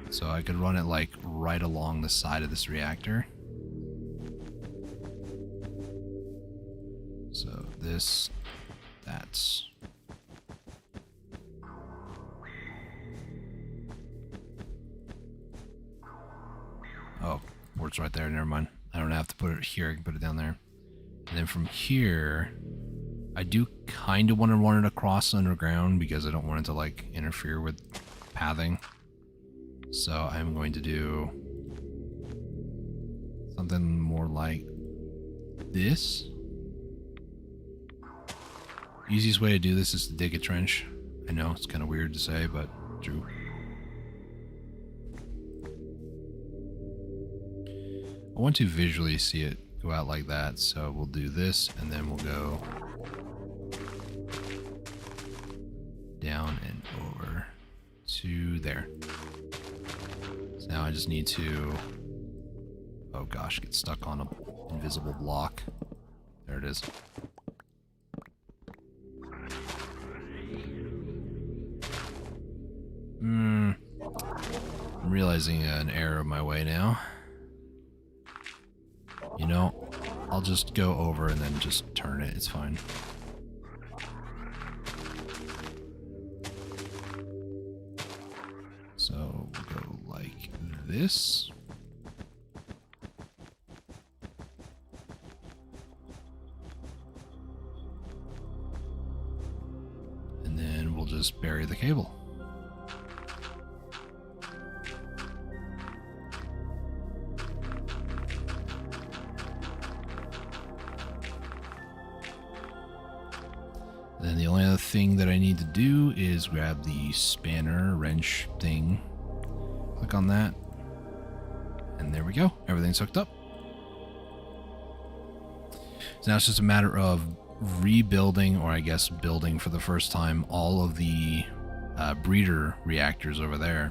So I could run it like right along the side of this reactor. So this, that's. Oh, port's right there, never mind. I don't have to put it here, I can put it down there. And then from here, I do kind of want to run it across underground because I don't want it to like interfere with pathing. So I'm going to do something more like this. Easiest way to do this is to dig a trench. I know it's kind of weird to say, but true. I want to visually see it go out like that, so we'll do this and then we'll go down and over to there. So now I just need to, oh gosh, get stuck on an invisible block. There it is. I'm realizing an error of my way now. You know, I'll just go over and then just turn it, it's fine. So we'll go like this. And then we'll just bury the cable. Then the only other thing that I need to do is grab the spanner wrench thing. Click on that. And there we go. Everything's hooked up. So now it's just a matter of rebuilding, or I guess building for the first time, all of the breeder reactors over there.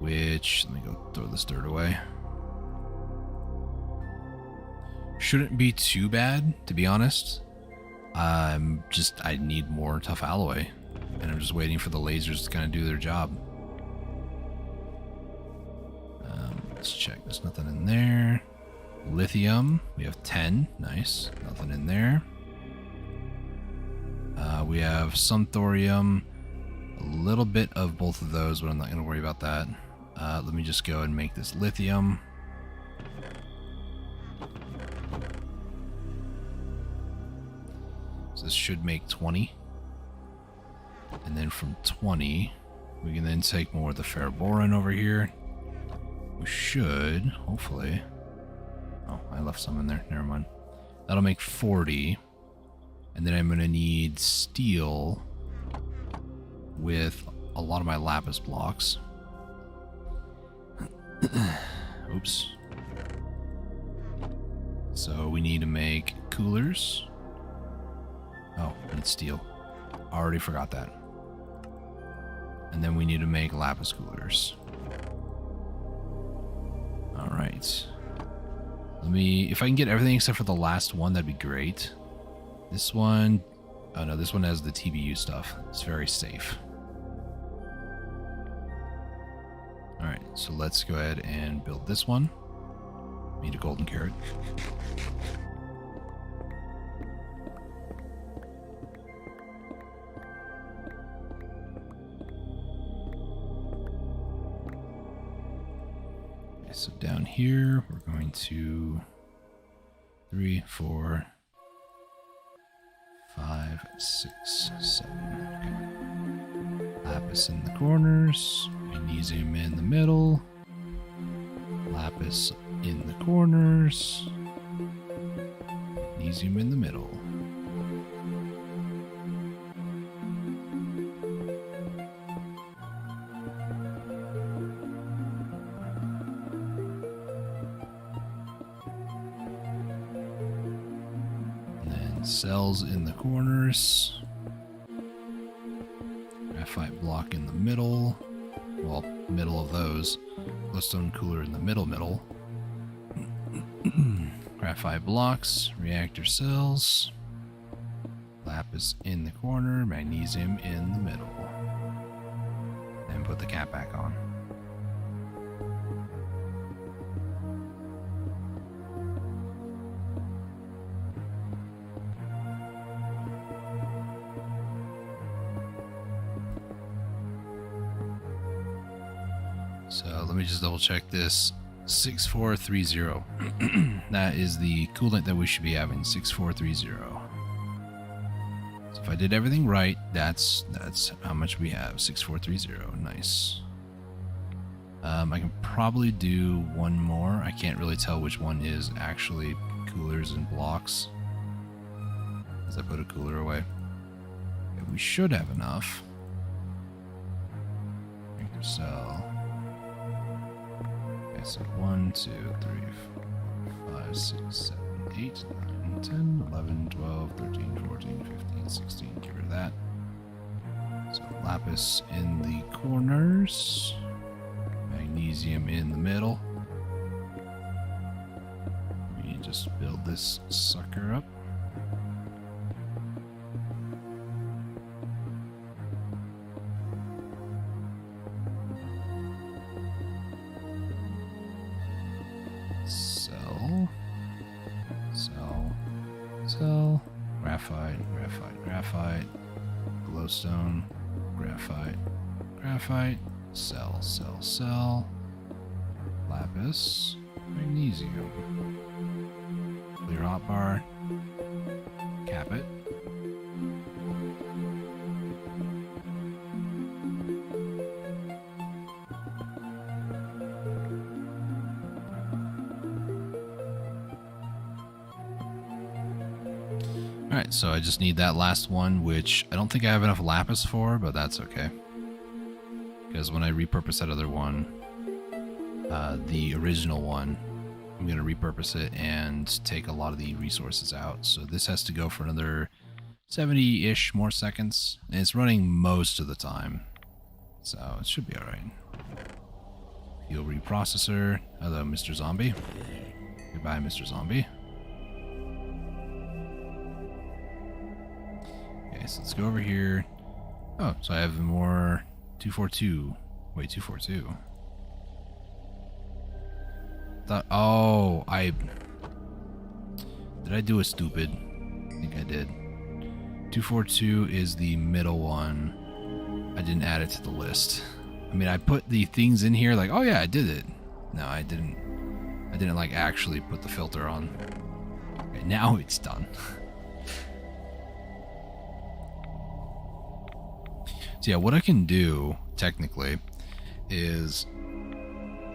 Which, let me go throw this dirt away. Shouldn't be too bad, to be honest. I need more tough alloy, and I'm just waiting for the lasers to kind of do their job. Let's check, there's nothing in there. Lithium, we have 10, nice, nothing in there. We have some thorium, a little bit of both of those, but I'm not going to worry about that. Let me just go and make this lithium. This should make 20. And then from 20, we can then take more of the ferroboron over here. We should, hopefully. Oh, I left some in there. Never mind. That'll make 40. And then I'm going to need steel with a lot of my lapis blocks. Oops. So we need to make coolers. Oh, I need steel. Already forgot that. And then we need to make lapis coolers. Alright. If I can get everything except for the last one, that'd be great. This one, oh no, this one has the TBU stuff. It's very safe. Alright, so let's go ahead and build this one. Need a golden carrot. Okay, so down here, we're going to 3, 4, 5, 6, 7. Okay. Lapis in the corners, magnesium in the middle, lapis in the corners, magnesium in the middle. And then cells in the corners, graphite block in the middle, well, middle of those, glowstone cooler in the middle. Graphite blocks, reactor cells, lapis in the corner, magnesium in the middle. And put the cap back on. So let me just double check this. 6430. That is the coolant that we should be having. 6430. So if I did everything right, that's how much we have. 6430. Nice. I can probably do one more. I can't really tell which one is actually coolers and blocks, as I put a cooler away. Okay, we should have enough. Reactor cell. Okay, so 1, 2, 3, 4, 5, 6, 7, 8, 9, 10, 11, 12, 13, 14, 15, 16. Get rid of that. So lapis in the corners. Magnesium in the middle. We just build this sucker up. Cell, graphite, glowstone, graphite, cell, lapis, magnesium, clear hotbar, cap it. Alright, so I just need that last one, which I don't think I have enough lapis for, but that's okay. Because when I repurpose that other one, the original one, I'm going to repurpose it and take a lot of the resources out. So this has to go for another 70-ish more seconds, and it's running most of the time. So it should be alright. Fuel reprocessor. Hello, Mr. Zombie. Goodbye, Mr. Zombie. Okay, so let's go over here. Oh, so I have more 242. Wait, 242. Did I do a stupid? I think I did. 242 is the middle one. I didn't add it to the list. I mean, I put the things in here like, oh yeah, I did it. No, I didn't. I didn't like actually put the filter on. Okay, now it's done. So yeah, what I can do, technically, is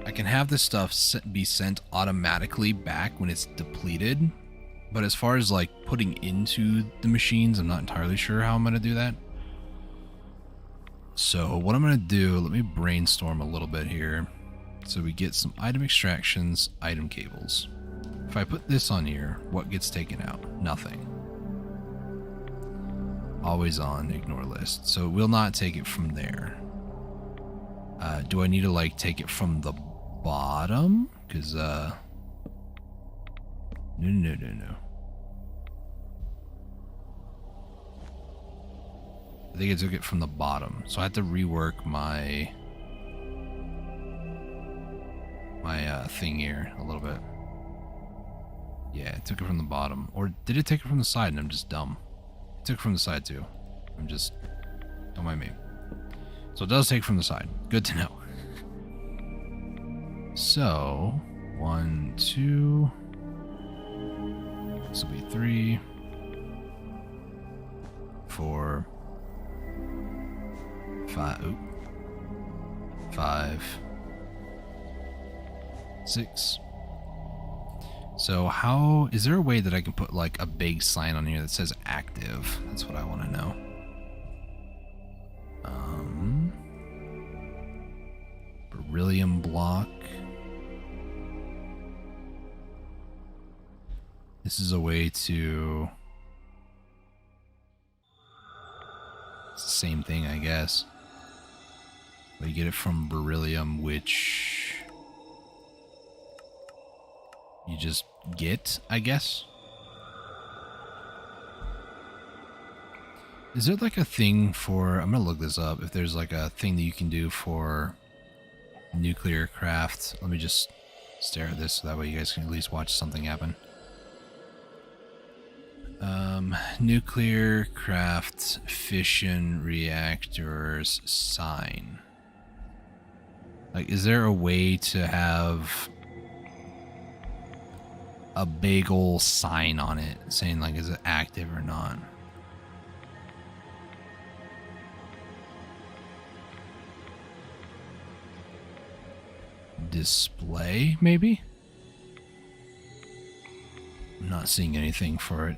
I can have this stuff be sent automatically back when it's depleted, but as far as like putting into the machines, I'm not entirely sure how I'm going to do that. So what I'm going to do, let me brainstorm a little bit here. So we get some item extractions, item cables. If I put this on here, what gets taken out? Nothing. Always on, ignore list. So it will not take it from there. Do I need to like take it from the bottom? Because no. I think I took it from the bottom, so I have to rework my thing here a little bit. Yeah, I took it from the bottom, or did it take it from the side? And I'm just dumb. It took it from the side too. Don't mind me. So it does take from the side. Good to know. So 1, 2. This will be 3, 4, 5. Oop. 5, 6. So how is there a way that I can put like a big sign on here that says active? That's what I want to know. Beryllium block. This is a way to... It's the same thing, I guess. But you get it from beryllium, which... you just get, I guess. Is there like a thing for... I'm gonna look this up. If there's like a thing that you can do for nuclear craft. Let me just stare at this so that way you guys can at least watch something happen. Nuclear craft fission reactors sign. Like, is there a way to have a big ol' sign on it saying like, is it active or not? Display, maybe? I'm not seeing anything for it.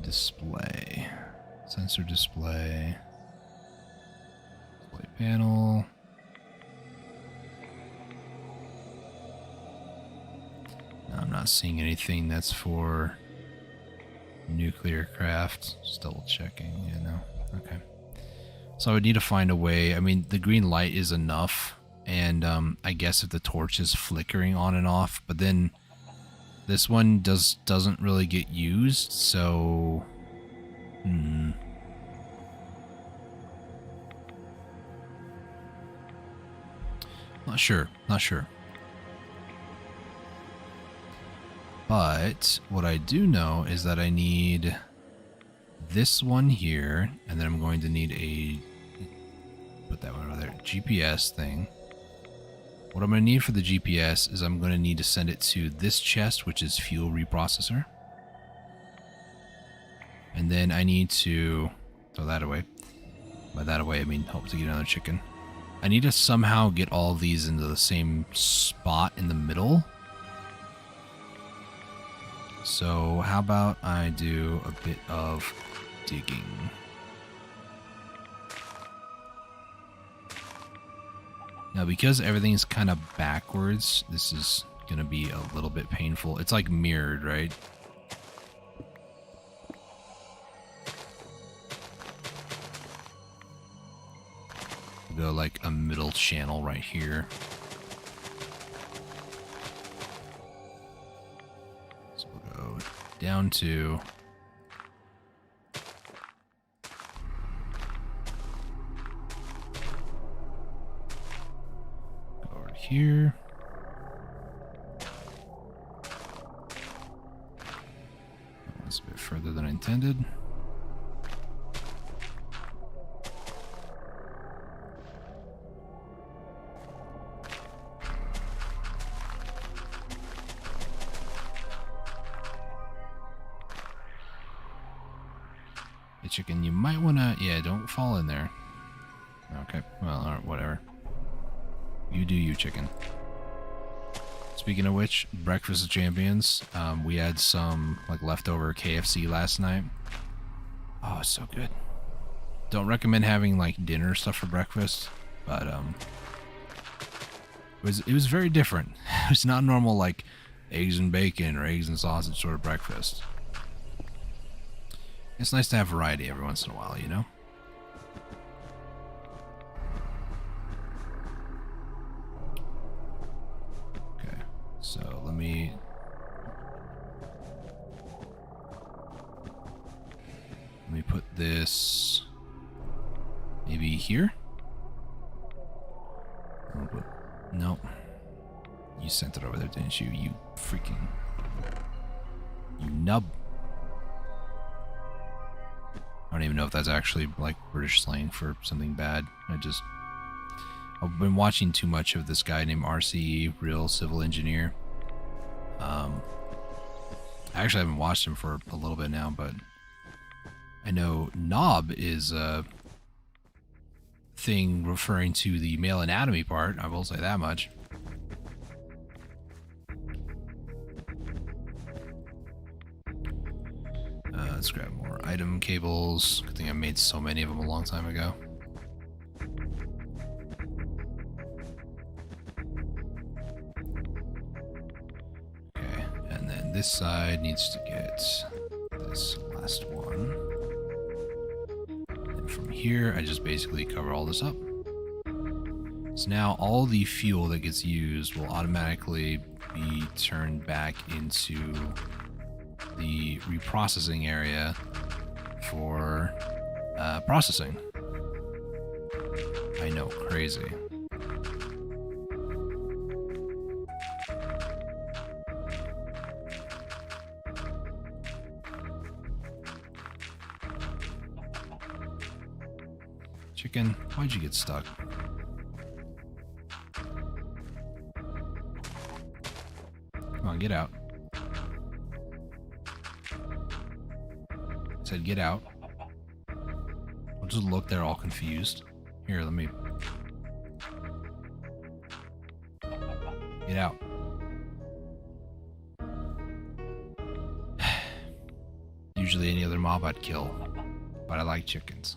Display. Sensor display. Display panel. No, I'm not seeing anything that's for nuclear craft. Just double checking. Yeah, no. Okay. So I would need to find a way. I mean, the green light is enough. And I guess if the torch is flickering on and off, but then this one doesn't really get used, so not sure. But what I do know is that I need this one here, and then I'm going to need a, put that one over there, GPS thing. What I'm going to need for the GPS is I'm going to need to send it to this chest, which is fuel reprocessor. And then I need to throw that away. By that away, I mean hope to get another chicken. I need to somehow get all of these into the same spot in the middle. So how about I do a bit of digging. Now, because everything's kind of backwards, this is going to be a little bit painful. It's like mirrored, right? We'll go like a middle channel right here. So we'll go down to... here. That's a bit further than I intended. Hey chicken, you might want to, yeah, don't fall in there. Okay, well, alright, whatever. You do you, chicken. Speaking of which, Breakfast of Champions, we had some like leftover KFC last night. Oh, it's so good. Don't recommend having like dinner stuff for breakfast, but it was very different. It's not normal like eggs and bacon or eggs and sausage sort of breakfast. It's nice to have variety every once in a while, you know? Okay, so let me put this maybe here. No. You sent it over there, didn't you? You freaking... You nub. I don't even know if that's actually like British slang for something bad. I've been watching too much of this guy named RCE, Real Civil Engineer. I actually haven't watched him for a little bit now, but I know knob is a thing referring to the male anatomy part. I will say that much. Let's grab more item cables. Good thing I made so many of them a long time ago. Okay, and then this side needs to get this last one. And from here, I just basically cover all this up. So now all the fuel that gets used will automatically be turned back into the reprocessing area for processing. I know, crazy. Chicken, why'd you get stuck? Come on, get out. Said get out. I'll just look there all confused. Here, let me... Get out. Usually any other mob I'd kill, but I like chickens.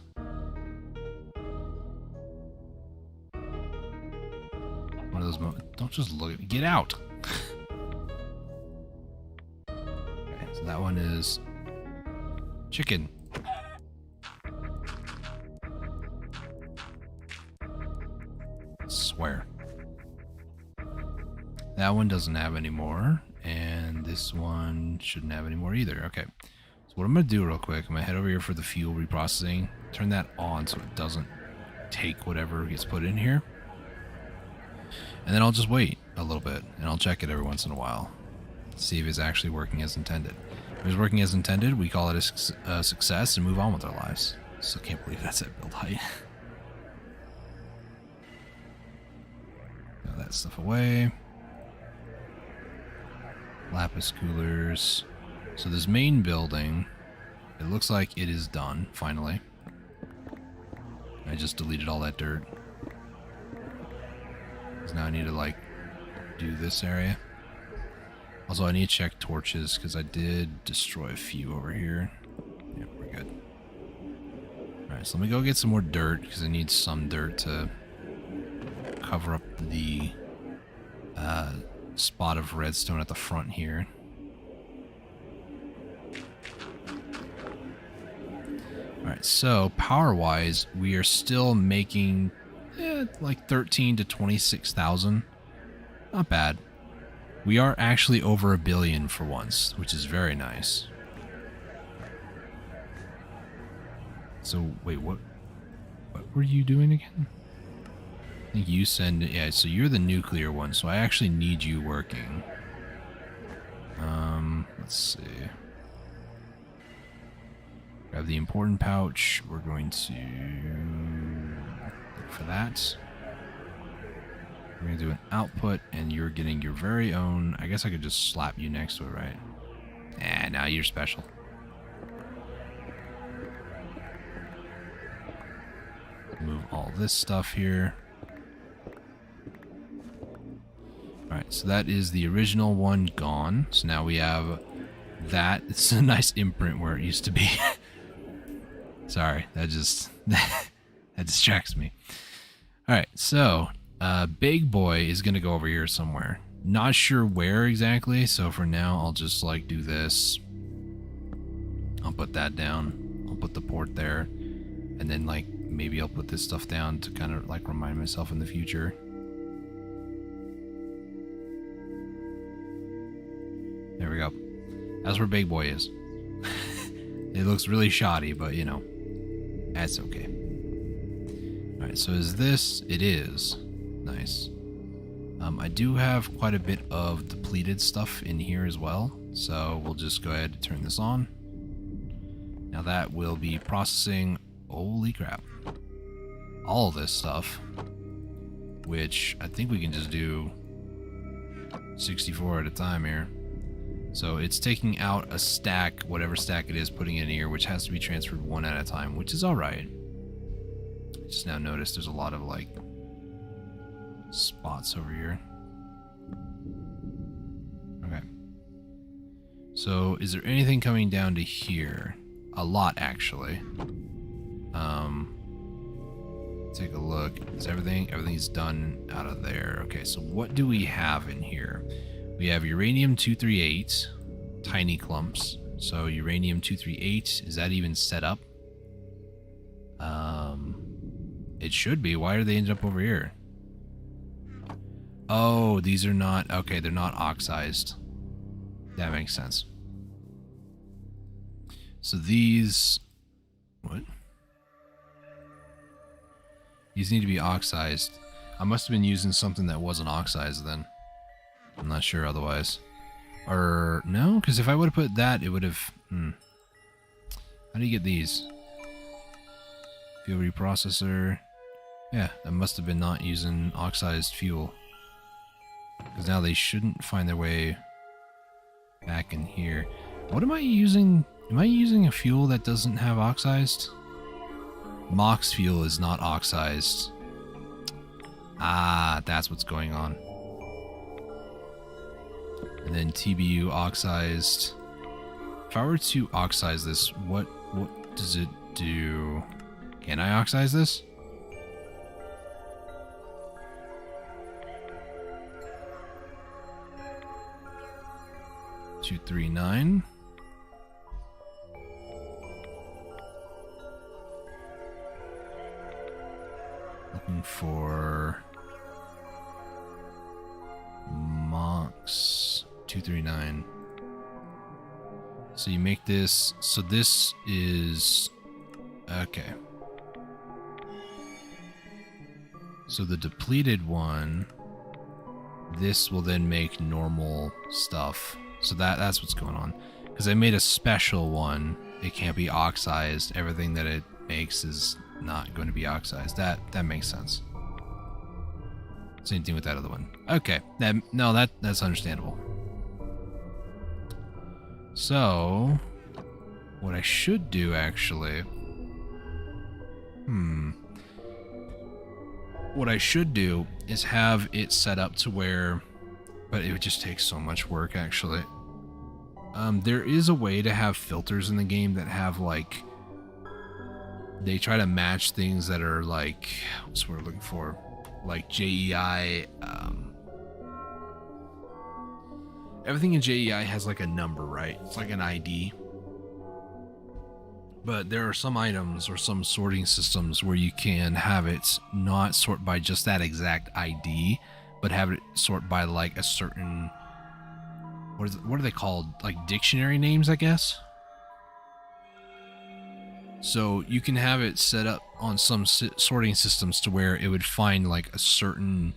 One of those moments. Don't just look at me. Get out! Okay, so that one is... Chicken. Swear. That one doesn't have any more, and this one shouldn't have any more either. Okay. So what I'm going to do real quick, I'm going to head over here for the fuel reprocessing. Turn that on so it doesn't take whatever gets put in here. And then I'll just wait a little bit, and I'll check it every once in a while. See if it's actually working as intended. If it's working as intended, we call it a success and move on with our lives. Still can't believe that's at build height. Throw that stuff away. Lapis coolers. So this main building, it looks like it is done, finally. I just deleted all that dirt. Because now I need to, like, do this area. Also, I need to check torches, because I did destroy a few over here. Yep, we're good. Alright, so let me go get some more dirt, because I need some dirt to cover up the spot of redstone at the front here. Alright, so power-wise, we are still making like 13 to 26,000. Not bad. We are actually over $1 billion for once, which is very nice. So, wait, what were you doing again? I think you send it, yeah, so you're the nuclear one, so I actually need you working. Let's see. Grab the important pouch. We're going to look for that. We're going to do an output, and you're getting your very own... I guess I could just slap you next to it, right? Now you're special. Move all this stuff here. Alright, so that is the original one gone. So now we have that. It's a nice imprint where it used to be. Sorry, that just that distracts me. Alright, so Big Boy is gonna go over here somewhere. Not sure where exactly, so for now I'll just like do this. I'll put that down. I'll put the port there. And then like maybe I'll put this stuff down to kind of like remind myself in the future. There we go. That's where Big Boy is. It looks really shoddy, but you know, that's okay. Alright, so is this? It is. Nice. I do have quite a bit of depleted stuff in here as well, so we'll just go ahead and turn this on. Now that will be processing, holy crap, all this stuff, which I think we can just do 64 at a time here. So it's taking out a stack, whatever stack it is, putting it in here, which has to be transferred one at a time, which is alright. Just now noticed there's a lot of like spots over here. Okay. So is there anything coming down to here? A lot, actually. Take a look. Is everything's done out of there. Okay, so what do we have in here? We have uranium-238, tiny clumps. So uranium-238, is that even set up? It should be. Why are they ended up over here? Oh, these are not... Okay, they're not oxidized. That makes sense. So these... What? These need to be oxidized. I must have been using something that wasn't oxidized then. I'm not sure otherwise. Or... No? Because if I would have put that, it would have... How do you get these? Fuel reprocessor... Yeah, that must have been not using oxidized fuel. Because now they shouldn't find their way back in here. What am I using? Am I using a fuel that doesn't have oxidized? Mox fuel is not oxidized. Ah, that's what's going on. And then TBU oxidized. If I were to oxidize this, what does it do? Can I oxidize this? Two, 3, 9. Looking for Mox 239. So you make this. So this is okay. So the depleted one, this will then make normal stuff. So that's what's going on. Because I made a special one. It can't be oxidized. Everything that it makes is not going to be oxidized. That makes sense. Same thing with that other one. Okay. That's understandable. So what I should do actually... What I should do is have it set up to where... But it would just take so much work, actually. There is a way to have filters in the game that have, like... They try to match things that are, like... What's what we're looking for? Like JEI... Everything in JEI has, like, a number, right? It's like an ID. But there are some items or some sorting systems where you can have it not sort by just that exact ID... but have it sort by like a certain, what are they called? Like dictionary names, I guess. So you can have it set up on some sorting systems to where it would find like a certain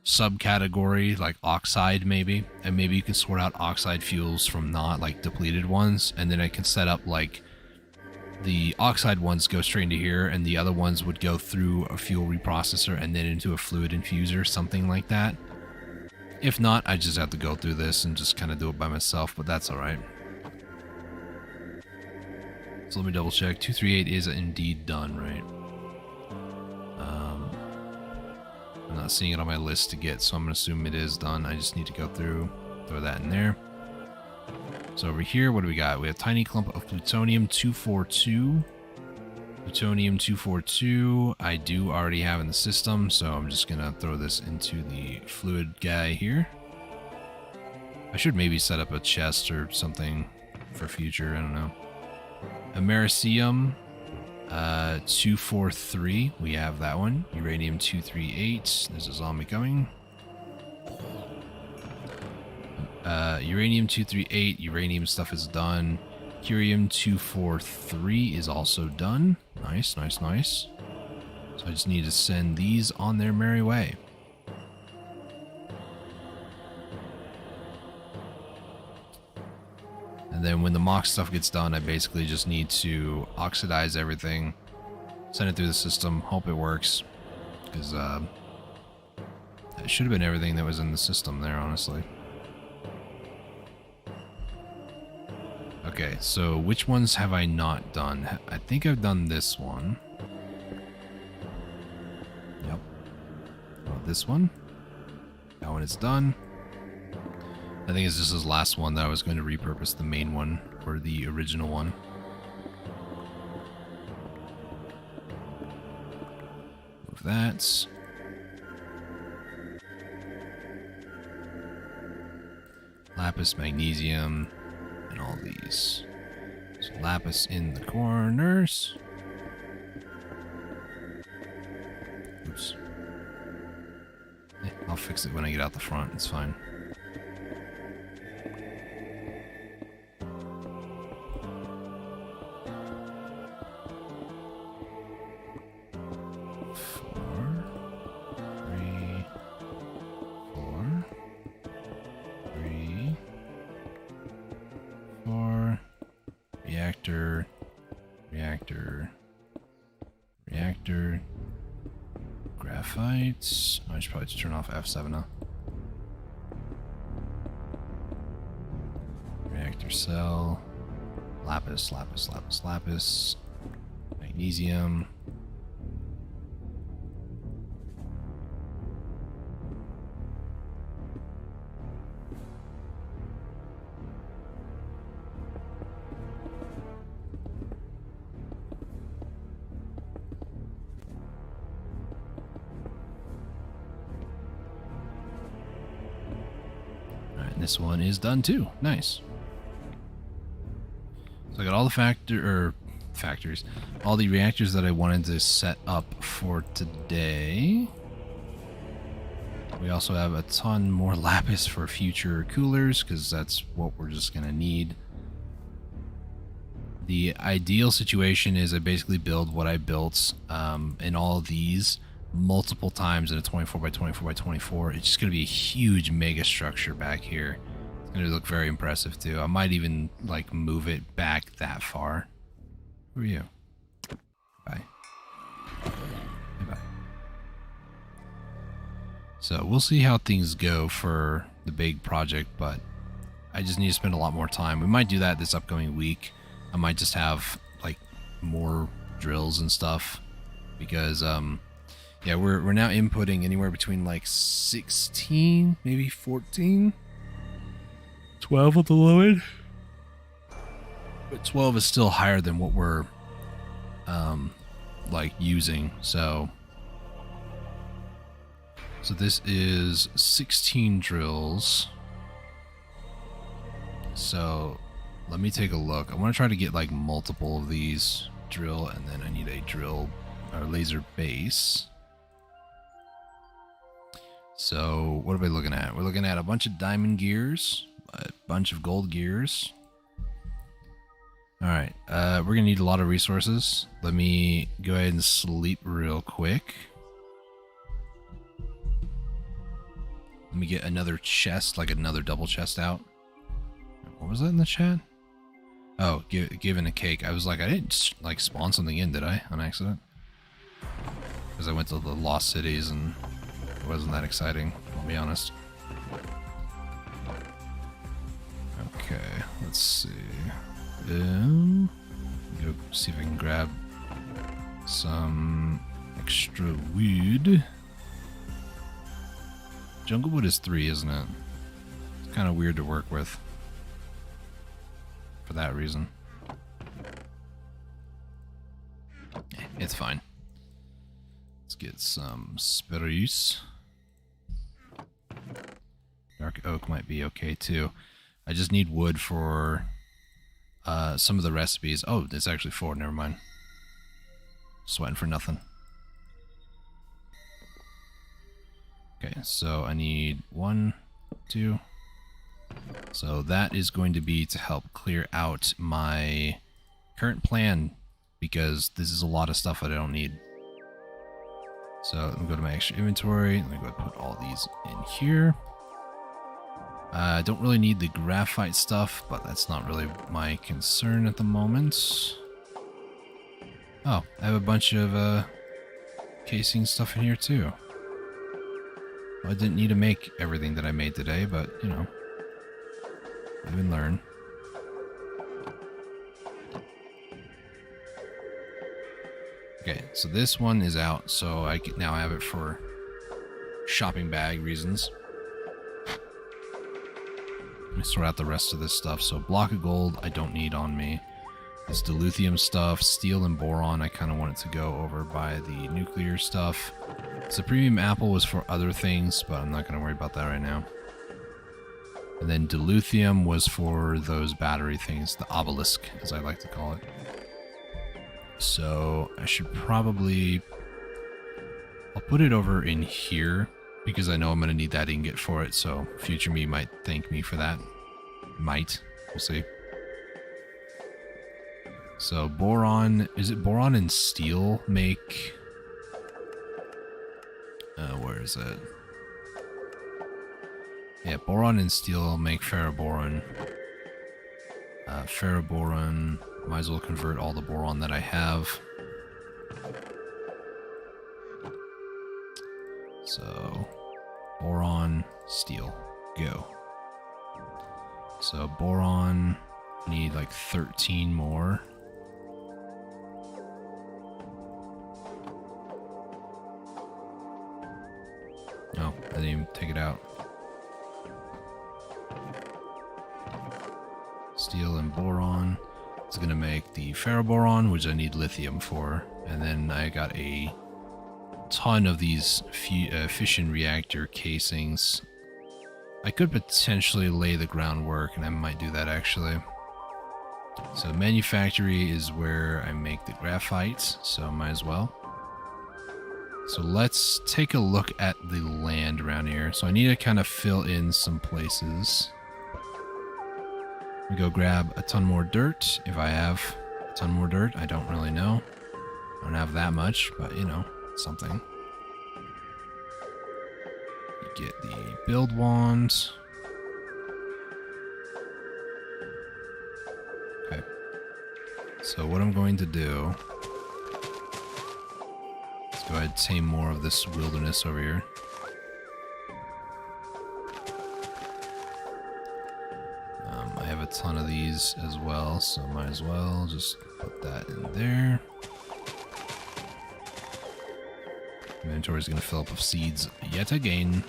subcategory, like oxide maybe, and maybe you can sort out oxide fuels from not like depleted ones, and then I can set up like the oxide ones go straight into here, and the other ones would go through a fuel reprocessor and then into a fluid infuser, something like that. If not, I just have to go through this and just kind of do it by myself, but that's alright. So let me double check. 238 is indeed done, right? I'm not seeing it on my list to get, so I'm going to assume it is done. I just need to go through, throw that in there. So over here, what do we got? We have tiny clump of plutonium-242. Plutonium-242, I do already have in the system, so I'm just going to throw this into the fluid guy here. I should maybe set up a chest or something for future, I don't know. Americium 243, we have that one. Uranium 238, there's a zombie coming. Uranium 238, uranium stuff is done. Curium 243 is also done. Nice, nice, nice. So I just need to send these on their merry way. And then when the mock stuff gets done, I basically just need to oxidize everything, send it through the system, hope it works. Because it should have been everything that was in the system there, honestly. Okay, so which ones have I not done? I think I've done this one. Yep. Oh, this one. That one is done. I think it's just this last one that I was going to repurpose the main one, or the original one. Move that. Lapis, magnesium, and all these. So lapis in the corners. Oops. I'll fix it when I get out the front, it's fine. Reactor, graphite. I should probably just turn off F7 now. Reactor cell, lapis, lapis, lapis, lapis, magnesium. This one is done too. Nice. So I got all the factors, all the reactors that I wanted to set up for today. We also have a ton more lapis for future coolers because that's what we're just gonna need. The ideal situation is I basically build what I built in all of these multiple times in a 24 by 24 by 24. It's just going to be a huge mega structure back here. It's going to look very impressive too. I might even like move it back that far. Who are you? Bye. Bye. So we'll see how things go for the big project, but I just need to spend a lot more time. We might do that this upcoming week. I might just have like more drills and stuff because yeah, we're now inputting anywhere between like 16, maybe 14, 12 at the low end. But 12 is still higher than what we're like using. So this is 16 drills. So let me take a look. I want to try to get like multiple of these drill, and then I need a drill or laser base. So what are we looking at? We're looking at a bunch of diamond gears, a bunch of gold gears. All right, we're gonna need a lot of resources. Let me go ahead and sleep real quick. Let me get another chest, like another double chest out. What was that in the chat? Oh, given a cake. I was like, I didn't like spawn something in, did I, on accident? Because I went to the lost cities and it wasn't that exciting, I'll be honest. Okay, let's see. Go see if I can grab some extra wood. Jungle wood is 3, isn't it? It's kind of weird to work with. For that reason. It's fine. Let's get some spruce. Dark oak might be okay too. I just need wood for some of the recipes. Oh, it's actually 4. Never mind. Sweating for nothing. Okay, so I need 1, 2. So that is going to be to help clear out my current plan, because this is a lot of stuff that I don't need. So let me go to my extra inventory. Let me go ahead and put all these in here. I don't really need the graphite stuff, but that's not really my concern at the moment. Oh, I have a bunch of casing stuff in here too. Well, I didn't need to make everything that I made today, but you know, live and learn. Okay, so this one is out, so I can now have it for shopping bag reasons. Let me sort out the rest of this stuff. So block of gold I don't need on me. This dilithium stuff, steel and boron, I kind of want it to go over by the nuclear stuff. So premium apple was for other things, but I'm not going to worry about that right now. And then dilithium was for those battery things, the obelisk, as I like to call it. So I should probably... I'll put it over in here, because I know I'm going to need that ingot for it, so future me might thank me for that. Might. We'll see. So boron... Is it boron and steel make... where is it? Yeah, boron and steel make ferroboron. Ferroboron... Might as well convert all the boron that I have. So, boron, steel, go. So boron, need like 13 more. No, I didn't even take it out. Steel and boron. It's going to make the ferroboron, which I need lithium for. And then I got a ton of these fission reactor casings. I could potentially lay the groundwork, and I might do that actually. So manufactory is where I make the graphite, so might as well. So let's take a look at the land around here. So I need to kind of fill in some places. We go grab a ton more dirt, if I have a ton more dirt. I don't really know. I don't have that much, but you know, something. You get the build wand. Okay. So what I'm going to do... Let's go ahead and tame more of this wilderness over here. I have a ton of these as well, so might as well just put that in there. Inventory is going to fill up with seeds yet again.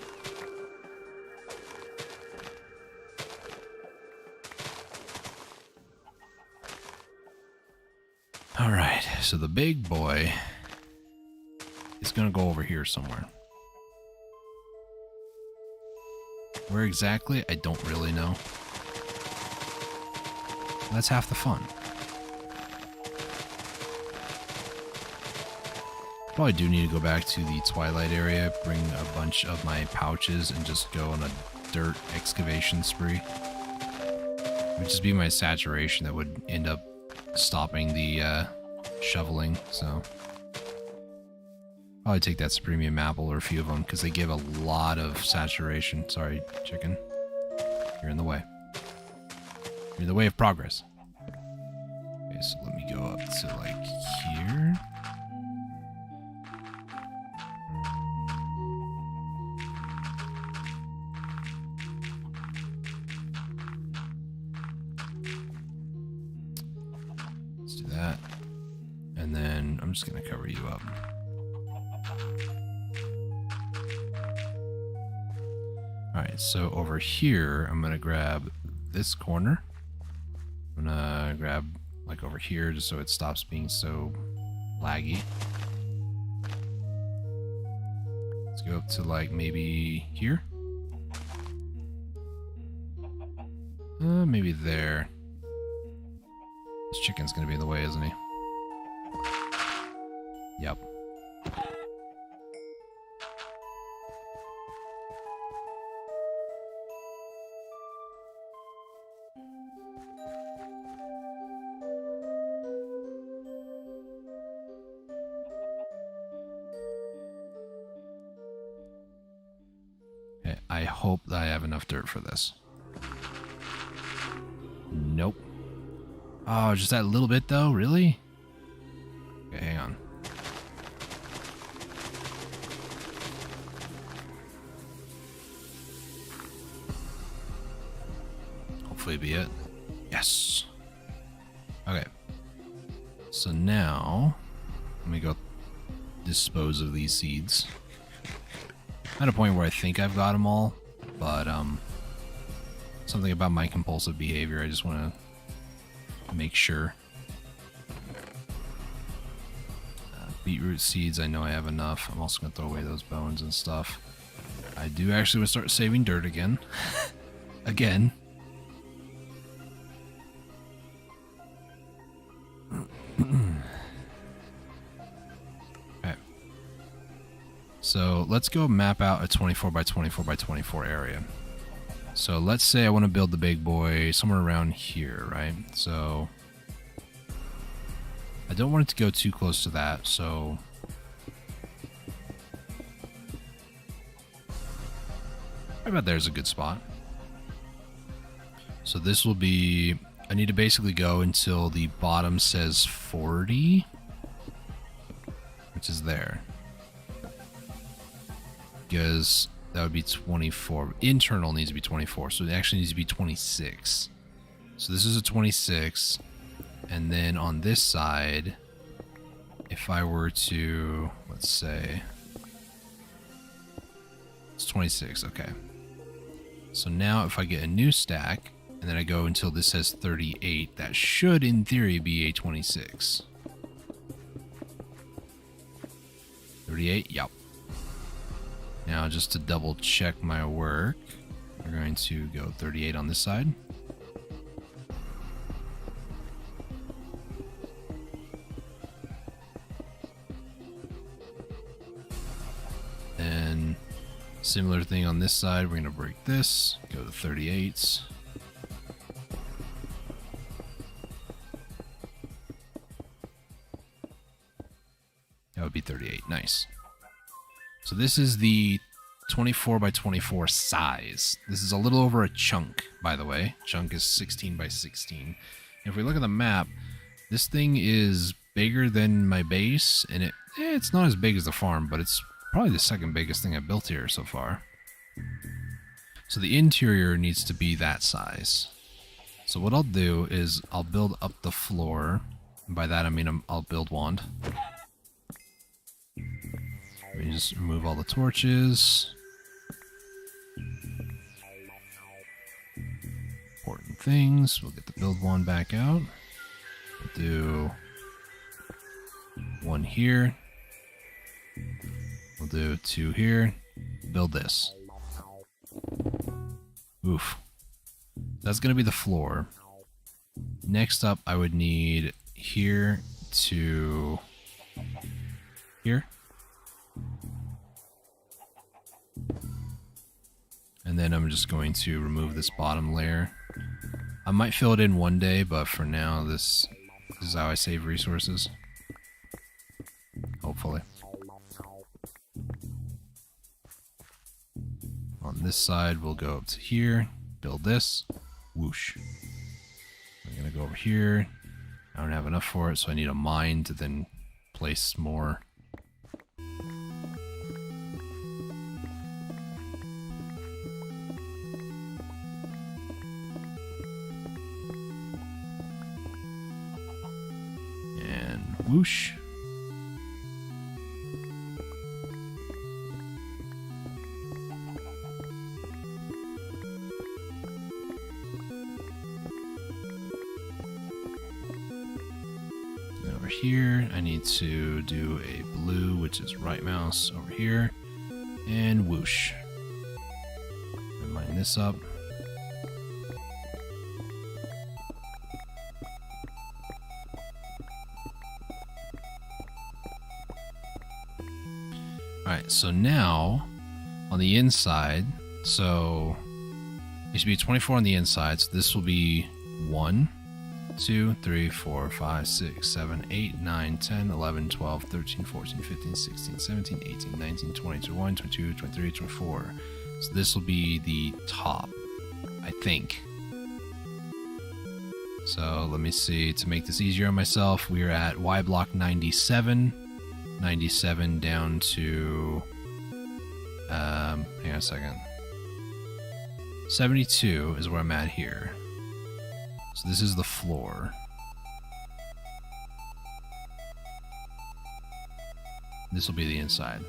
Alright, so the big boy is going to go over here somewhere. Where exactly, I don't really know. That's half the fun. Probably do need to go back to the Twilight area, bring a bunch of my pouches, and just go on a dirt excavation spree. It would just be my saturation that would end up stopping the shoveling, so... Probably take that premium apple or a few of them, because they give a lot of saturation. Sorry, chicken. You're in the way. You're in the way of progress. Okay, so let me go up to, like, here. Let's do that. And then I'm just going to cover you up. So over here, I'm gonna grab this corner. I'm gonna grab like over here just so it stops being so laggy. Let's go up to like maybe here. Maybe there. This chicken's gonna be in the way, isn't he? Yep. Okay, I hope that I have enough dirt for this. Nope. Oh, just that little bit though? Really? Okay, hang on. Hopefully be it. Yes. Okay. So now, let me go dispose of these seeds. At a point where I think I've got them all, but something about my compulsive behavior, I just want to make sure. Beetroot seeds, I know I have enough. I'm also going to throw away those bones and stuff. I do actually want to start saving dirt again. Again. Okay. So let's go map out a 24 by 24 by 24 area. So let's say I want to build the big boy somewhere around here, right? So I don't want it to go too close to that, so right about there's a good spot. So this will be, I need to basically go until the bottom says 40, which is there. Because that would be 24. Internal needs to be 24, so it actually needs to be 26. So this is a 26. And then on this side, if I were to, let's say, it's 26, okay. So now if I get a new stack, and then I go until this says 38, that should, in theory, be a 26. 38, yep. Now, just to double check my work, we're going to go 38 on this side. And similar thing on this side, we're going to break this, go to 38s. That would be 38, nice. So this is the 24 by 24 size. This is a little over a chunk, by the way. Chunk is 16 by 16. If we look at the map, this thing is bigger than my base, and it's not as big as the farm, but it's probably the second biggest thing I've built here so far. So the interior needs to be that size. So what I'll do is I'll build up the floor. And by that I mean I'll build wand. Let me just remove all the torches. Important things. We'll get the build wand back out. We'll do one here. We'll do two here. Build this. Oof. That's going to be the floor. Next up, I would need here to here. And then I'm just going to remove this bottom layer. I might fill it in one day, but for now, this is how I save resources. Hopefully. On this side, we'll go up to here, build this, whoosh. I'm gonna go over here. I don't have enough for it, so I need a mine to then place more. And whoosh. over here. I need to do a blue, which is right mouse over here, and whoosh. And line this up. Alright, so now on the inside, so it should be 24 on the inside, so this will be 1, 2, 3, 4, 5, 6, 7, 8, 9, 10, 11, 12, 13, 14, 15, 16, 17, 18, 19, 20, 21, 22, 23, 24. So this will be the top, I think. So let me see, to make this easier on myself, we are at Y block 97. 97 down to, hang on a second. 72 is where I'm at here. So this is the floor. This will be the inside.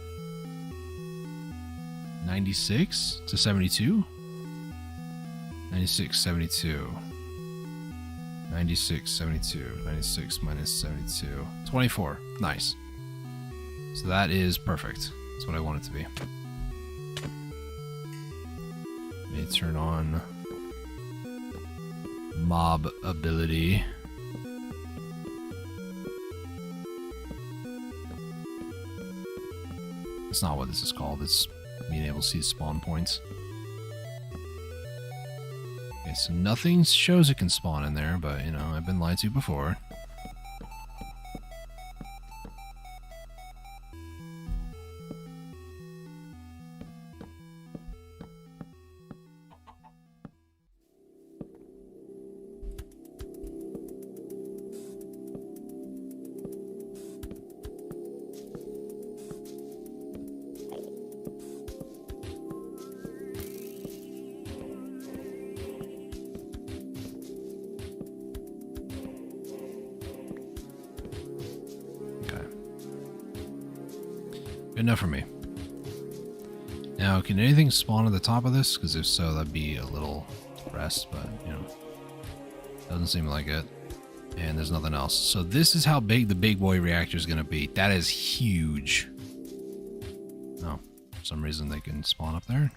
96 to 72? 96, 72. 96, 72. 96 minus 72. 24. Nice. So that is perfect. That's what I want it to be. Let me turn on mob ability. That's not what this is called. It's being able to see spawn points. Okay, so nothing shows it can spawn in there, but you know, I've been lied to before. Good enough for me. Now, can anything spawn at the top of this? Because if so, that'd be a little depressed, but, you know, doesn't seem like it. And there's nothing else. So this is how big the big boy reactor is going to be. That is huge. Oh, for some reason they can spawn up there.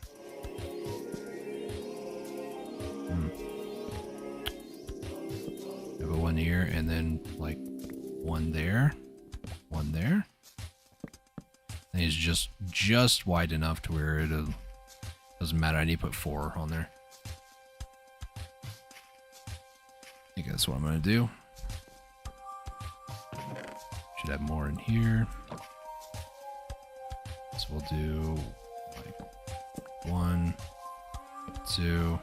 We have a one here, and then, like, one there. One there. And it's just wide enough to where it doesn't matter. I need to put 4 on there. I think that's what I'm going to do. Should have more in here. So we'll do like 1, 2,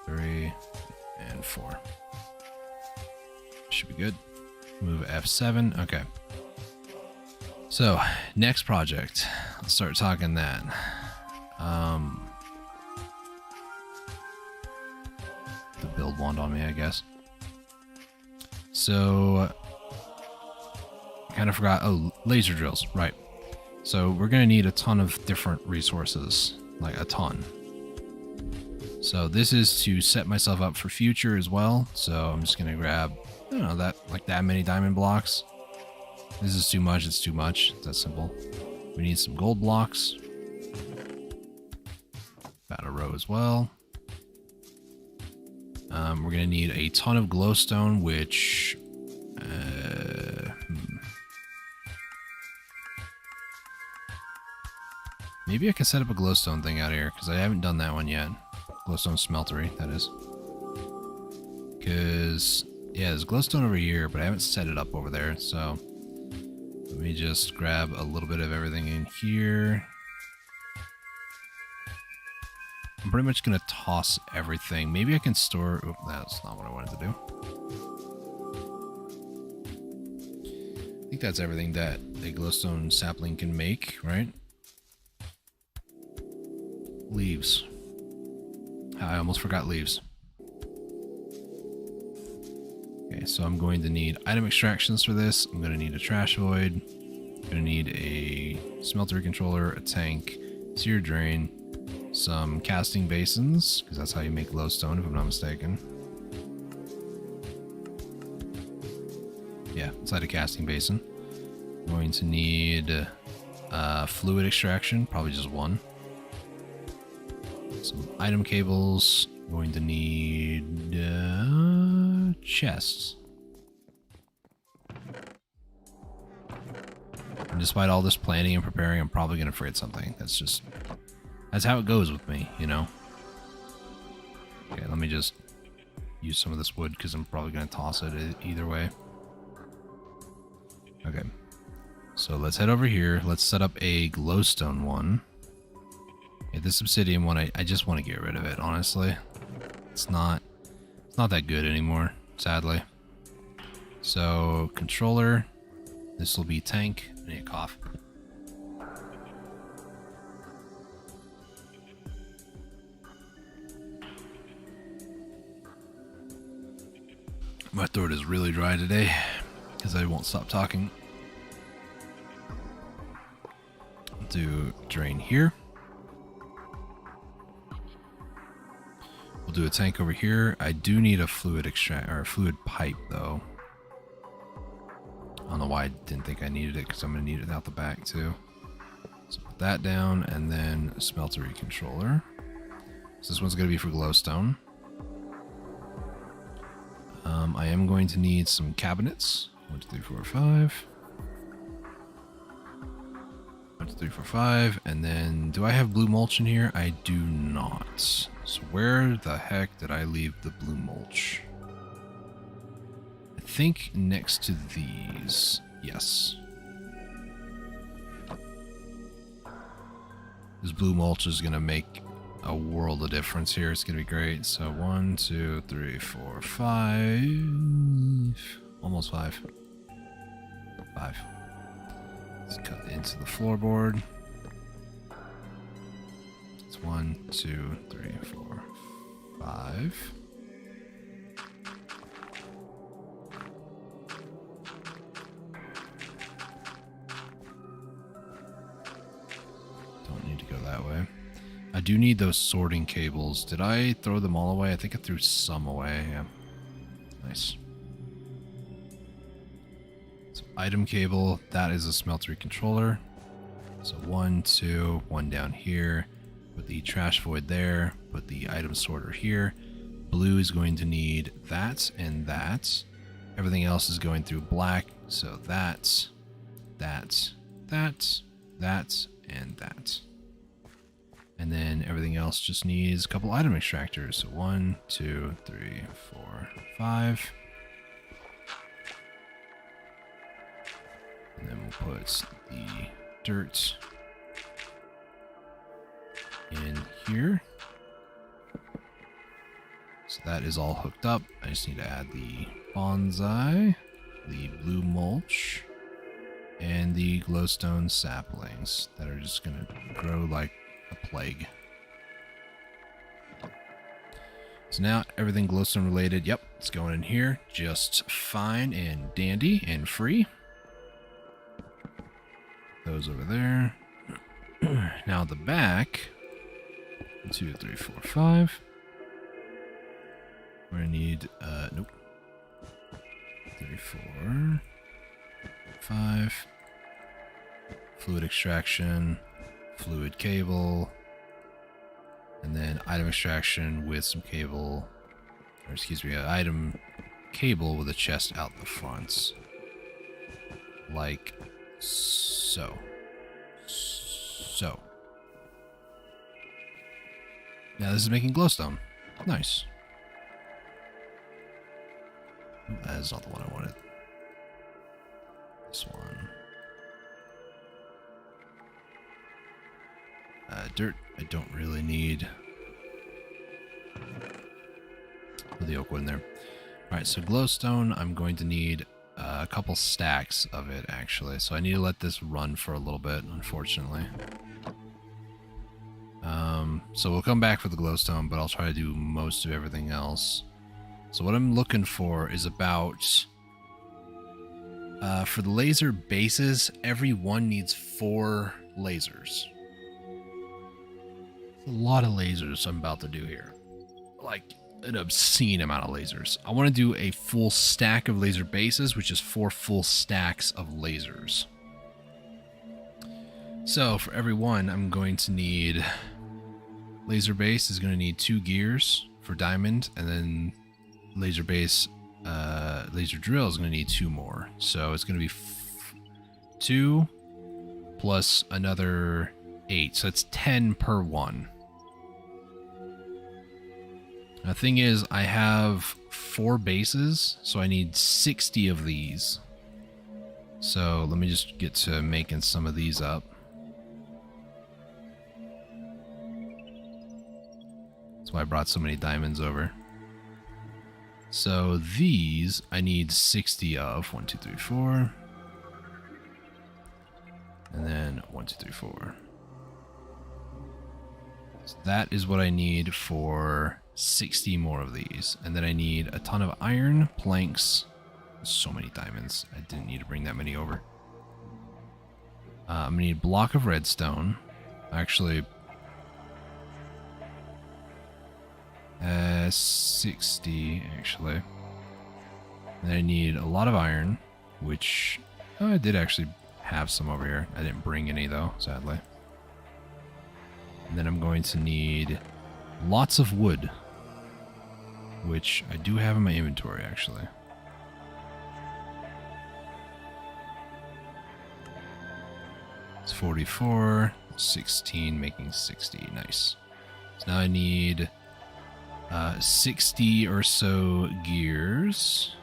3, and 4. Should be good. Move F7. Okay. So, next project. Let's start talking that. The build wand on me, I guess. So, I kind of forgot. Oh, laser drills, right. So, we're going to need a ton of different resources. Like, a ton. So, this is to set myself up for future as well. So, I'm just going to grab, I don't know, that many diamond blocks. This is too much, it's too much. It's that simple. We need some gold blocks. About a row as well. We're going to need a ton of glowstone, which... Maybe I can set up a glowstone thing out here, because I haven't done that one yet. Glowstone smeltery, that is. Because, yeah, there's glowstone over here, but I haven't set it up over there, so... Let me just grab a little bit of everything in here. I'm pretty much going to toss everything. Maybe I can store... Oh, that's not what I wanted to do. I think that's everything that a glowstone sapling can make, right? Leaves. I almost forgot leaves. Okay, so I'm going to need item extractions for this. I'm going to need a trash void. I'm going to need a smeltery controller, a tank, sear drain, some casting basins, because that's how you make glowstone, if I'm not mistaken. Yeah, inside a casting basin. Going to need fluid extraction, probably just one. Some item cables. Going to need chests. And despite all this planning and preparing, I'm probably going to forget something. That's how it goes with me, you know? Okay, let me just use some of this wood because I'm probably going to toss it either way. Okay. So let's head over here. Let's set up a glowstone one. Okay, this obsidian one, I just want to get rid of it, honestly. It's not that good anymore, sadly. So, controller. This will be tank. I need a cough. My throat is really dry today because I won't stop talking. Do drain here. We'll do a tank over here. I do need a fluid extract or a fluid pipe though. I don't know why I didn't think I needed it because I'm gonna need it out the back too. So put that down and then smeltery controller. So this one's gonna be for glowstone. I am going to need some cabinets. 1, 2, 3, 4, 5. 1, 2, 3, 4, 5. And then, do I have blue mulch in here? I do not. So where the heck did I leave the blue mulch? I think next to these. Yes. This blue mulch is going to make a world of difference here. It's going to be great. So 1, 2, 3, 4, 5. Almost 5. 5. Let's cut into the floorboard. It's 1, 2, 3, 4, 5. Don't need to go that way. I do need those sorting cables. Did I throw them all away? I think I threw some away. Yeah. Nice. So item cable, that is a smeltery controller. So 1, 2, 1 down here. Put the trash void there. Put the item sorter here. Blue is going to need that and that. Everything else is going through black. So that, and that. And then everything else just needs a couple item extractors. So 1, 2, 3, 4, 5. And then we'll put the dirt in here. So that is all hooked up. I just need to add the bonsai, the blue mulch, and the glowstone saplings that are just going to grow like a plague. So now everything glowstone related, yep, it's going in here just fine and dandy and free. Those over there. Now the back, 1, 2, 3, 4, 5. We're gonna need, nope. 3, 4, 5. Fluid extraction, fluid cable, and then item extraction with some cable, or excuse me, item cable with a chest out the front. Like so. So. Now this is making glowstone. Nice. That is not the one I wanted. This one. Dirt, I don't really need. Put the oak wood in there. Alright, so glowstone, I'm going to need a couple stacks of it, actually. So I need to let this run for a little bit, unfortunately. So we'll come back for the glowstone, but I'll try to do most of everything else. So what I'm looking for is about... for the laser bases, every one needs 4 lasers. It's a lot of lasers I'm about to do here. Like, an obscene amount of lasers. I want to do a full stack of laser bases, which is 4 full stacks of lasers. So for every one, I'm going to need... Laser base is going to need 2 gears for diamond, and then laser base, laser drill is going to need 2 more. So it's going to be 2 plus another 8. So it's 10 per one. The thing is, I have 4 bases, so I need 60 of these. So let me just get to making some of these up. That's why I brought so many diamonds over. So these I need 60 of. 1, 2, 3, 4. And then 1, 2, 3, 4. So that is what I need for 60 more of these. And then I need a ton of iron, planks. So many diamonds. I didn't need to bring that many over. I'm going to need a block of redstone. Actually, 60 actually. And then I need a lot of iron, which I did actually have some over here. I didn't bring any though, sadly. And then I'm going to need lots of wood, which I do have in my inventory actually. It's 44, 16, making 60. Nice. So now I need 60 or so gears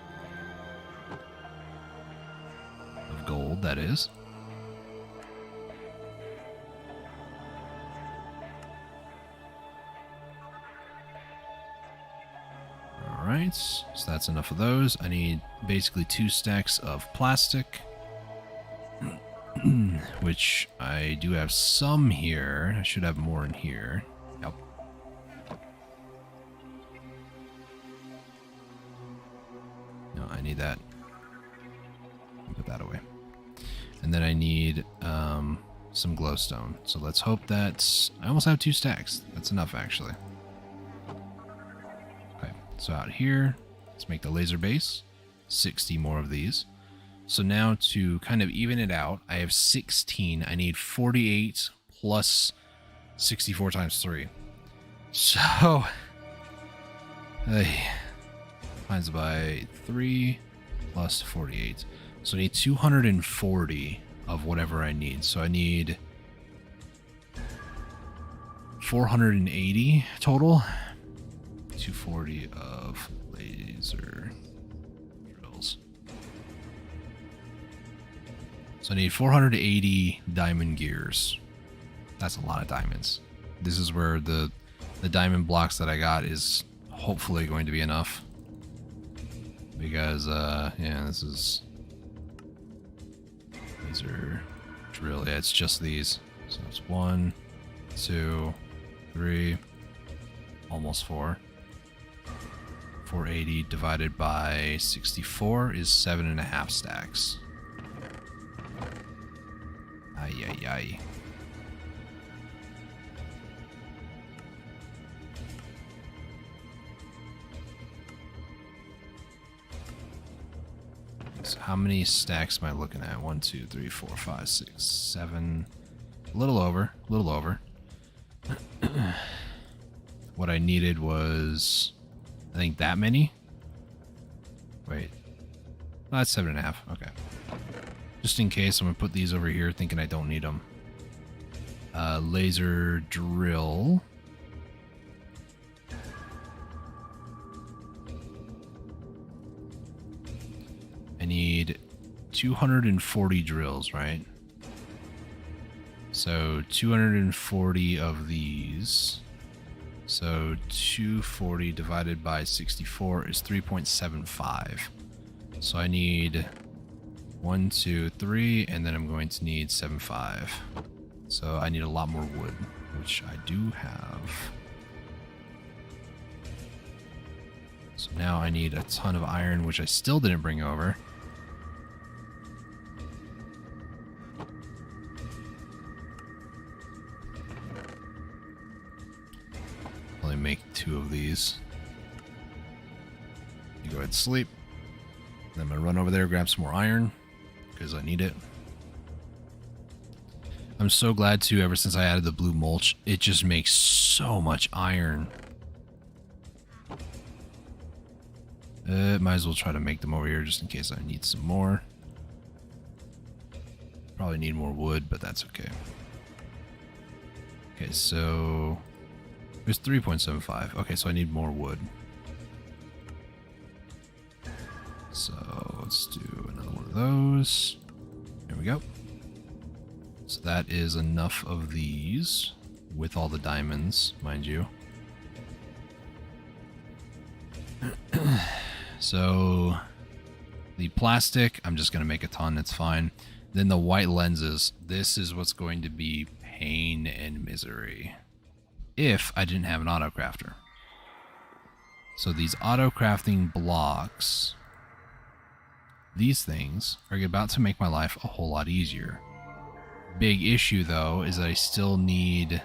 of gold, that is. Alright, so that's enough of those. I need basically 2 stacks of plastic, which I do have some here. I should have more in here. Yep. No, I need that. Put that away. And then I need some glowstone. So let's hope that I almost have 2 stacks. That's enough, actually. Okay, so out here, let's make the laser base. 60 more of these. So now to kind of even it out, I have 16. I need 48 plus 64 times 3. So, times by 3 plus 48. So I need 240 of whatever I need. So I need 480 total. 240 of laser drills. So I need 480 diamond gears. That's a lot of diamonds. This is where the diamond blocks that I got is hopefully going to be enough. Because, yeah, this is laser drill. Yeah, it's just these. So it's 1, 2, 3, almost 4. 480 divided by 64 is 7.5 stacks. Ay, ay, ay. So how many stacks am I looking at? 1, 2, 3, 4, 5, 6, 7. A little over. A little over. What I needed was, I think, that many. Wait. Oh, that's 7.5. Okay. Just in case, I'm going to put these over here thinking I don't need them. Laser drill. I need 240 drills, right? So 240 of these. So 240 divided by 64 is 3.75. So I need 1, 2, 3, and then I'm going to need 7.5. So I need a lot more wood, which I do have. So now I need a ton of iron, which I still didn't bring over. Only make 2 of these. go ahead and sleep. Then I'm going to run over there, grab some more iron, because I need it. I'm so glad, too, ever since I added the blue mulch, it just makes so much iron. Might as well try to make them over here just in case I need some more. Probably need more wood, but that's okay. Okay, so there's 3.75. Okay, so I need more wood. So let's do another one of those. There we go. So that is enough of these with all the diamonds, mind you. So the plastic, I'm just going to make a ton, it's fine. Then the white lenses, this is what's going to be pain and misery if I didn't have an auto crafter. So these auto crafting blocks, these things are about to make my life a whole lot easier. Big issue though is that I still need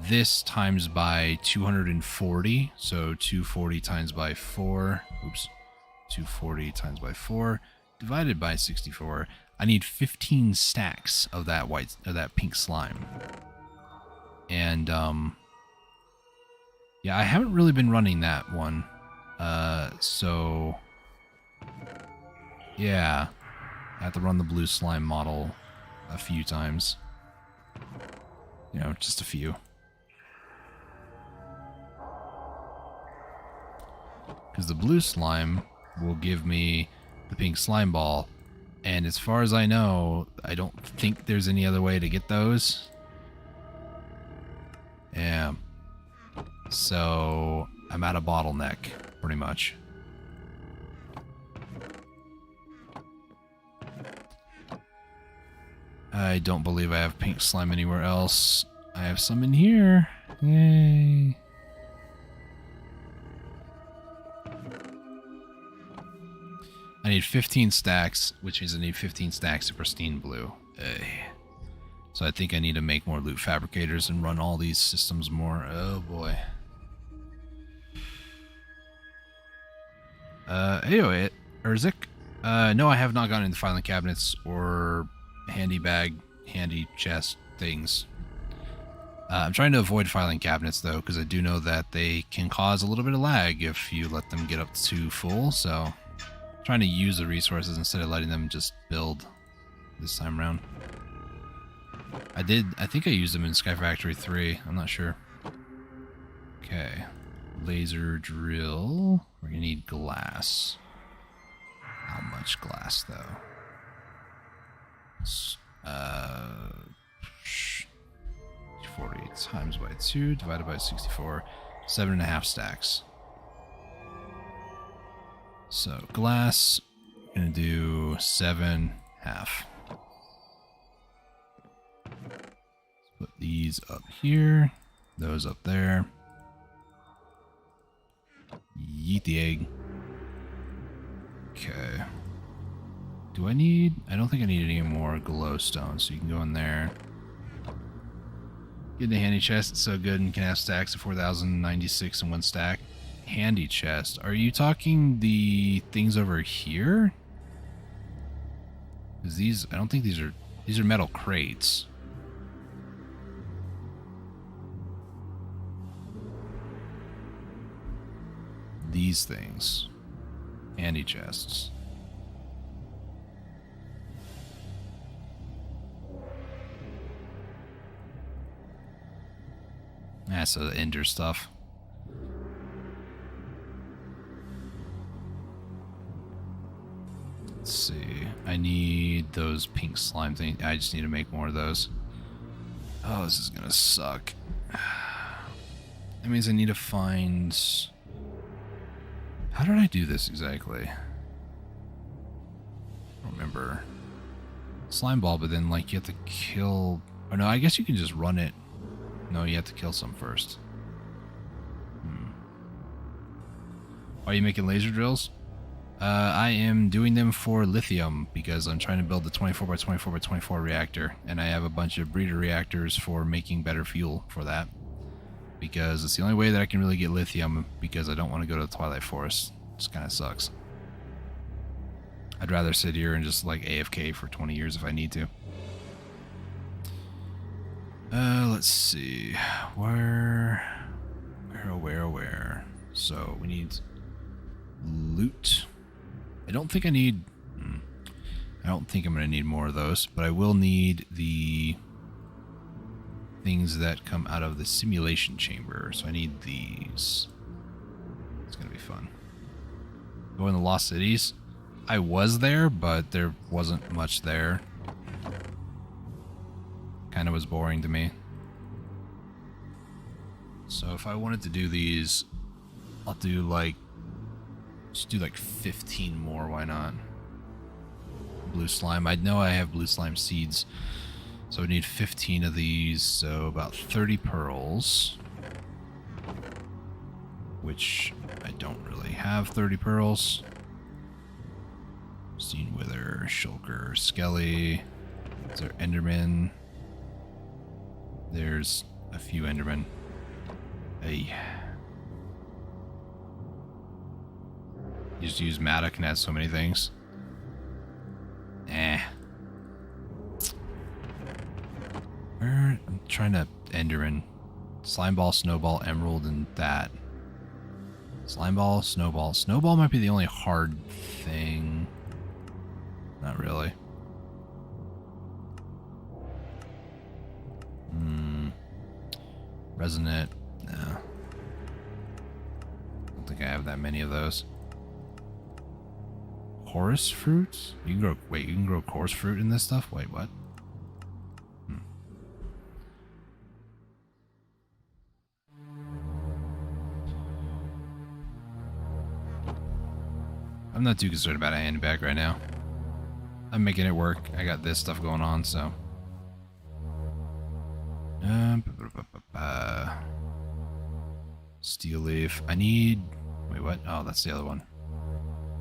this times by 240, so 240 times by 4, oops, 240 times by 4 divided by 64. I need 15 stacks of that pink slime. And yeah, I haven't really been running that one. So yeah, I have to run the blue slime model a few times. You know, just a few. Because the blue slime will give me the pink slime ball. And as far as I know, I don't think there's any other way to get those. Yeah. So I'm at a bottleneck, pretty much. I don't believe I have pink slime anywhere else. I have some in here. Yay. I need 15 stacks, which means I need 15 stacks of pristine blue. So I think I need to make more loot fabricators and run all these systems more. Oh boy. Anyway, Urzik. No, I have not gone into filing cabinets or handy bag, handy chest things. I'm trying to avoid filing cabinets though, because I do know that they can cause a little bit of lag if you let them get up to full, so trying to use the resources instead of letting them just build this time around. I think I used them in Sky Factory 3. I'm not sure. Okay. Laser drill. We're gonna need glass. How much glass though? 40 times by 2 divided by 64. 7.5 stacks. So glass, we're gonna do 7.5. Put these up here, those up there. Yeet the egg. Okay. Do I need? I don't think I need any more glowstone, so you can go in there. Get the handy chest, it's so good and can have stacks of 4,096 in one stack. Handy chest. Are you talking the things over here? Because these, I don't think these are metal crates. These things. Handy chests. That's the ender stuff. Let's see. I need those pink slime things. I just need to make more of those. Oh, this is gonna suck. That means I need to find... How did I do this exactly? I don't remember. Slime ball, but then like you have to kill... Oh no, I guess you can just run it. No, you have to kill some first. Are you making laser drills? I am doing them for lithium because I'm trying to build the 24x24x24 reactor, and I have a bunch of breeder reactors for making better fuel for that. Because it's the only way that I can really get lithium, because I don't want to go to the Twilight Forest. Just kind of sucks. I'd rather sit here and just like AFK for 20 years if I need to. Let's see. Where? So we need loot. I don't think I need... I don't think I'm going to need more of those, but I will need the things that come out of the simulation chamber. So I need these. It's going to be fun. Go in the Lost Cities. I was there, but there wasn't much there. Kind of was boring to me. So if I wanted to do these, I'll do like... just do like 15 more, why not? Blue slime. I know I have blue slime seeds, so I need 15 of these, so about 30 pearls, which I don't really have 30 pearls. Steam Wither, Shulker, Skelly. Is there Enderman? There's a few Endermen. Hey. You just use Matta, can add so many things. I'm trying to Enderman. Slime ball, snowball, emerald, and that. Slime ball, snowball. Snowball might be the only hard thing. Not really. Resonant. No. Don't think I have that many of those. Chorus fruits? You can grow... wait, you can grow chorus fruit in this stuff? Wait, what? I'm not too concerned about a handbag right now. I'm making it work. I got this stuff going on, so... Steel leaf. I need... wait, what? Oh, that's the other one.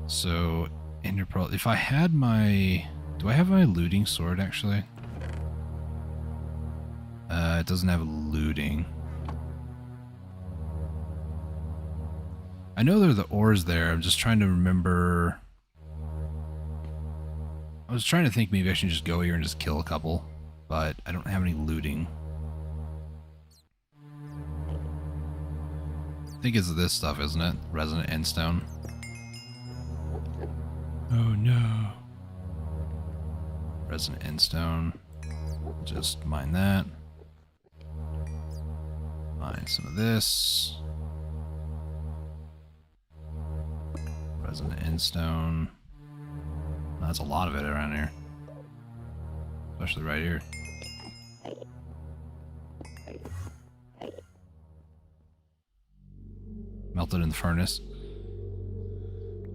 So, Ender Pearl. If I had my... do I have my looting sword, actually? It doesn't have looting. I know there are the ores there. I'm just trying to remember... I was trying to think maybe I should just go here and just kill a couple, but I don't have any looting. I think it's this stuff, isn't it? Resonant Endstone. Oh no. Resonant Endstone. Just mine that. Mine some of this. Resonant Endstone. That's a lot of it around here. Especially right here. Melted in the furnace.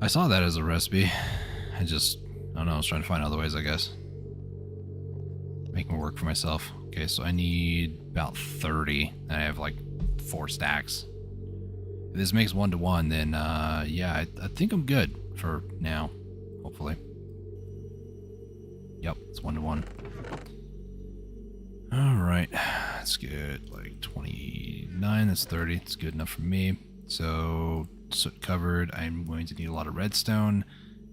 I saw that as a recipe. I don't know, I was trying to find other ways, I guess. Make more work for myself. Okay, so I need about 30. And I have like 4 stacks. If this makes 1-to-1, then yeah, I think I'm good for now. Hopefully. Yep, it's 1-to-1. Alright, that's good. Like 29, that's 30. It's good enough for me. So, soot covered. I'm going to need a lot of redstone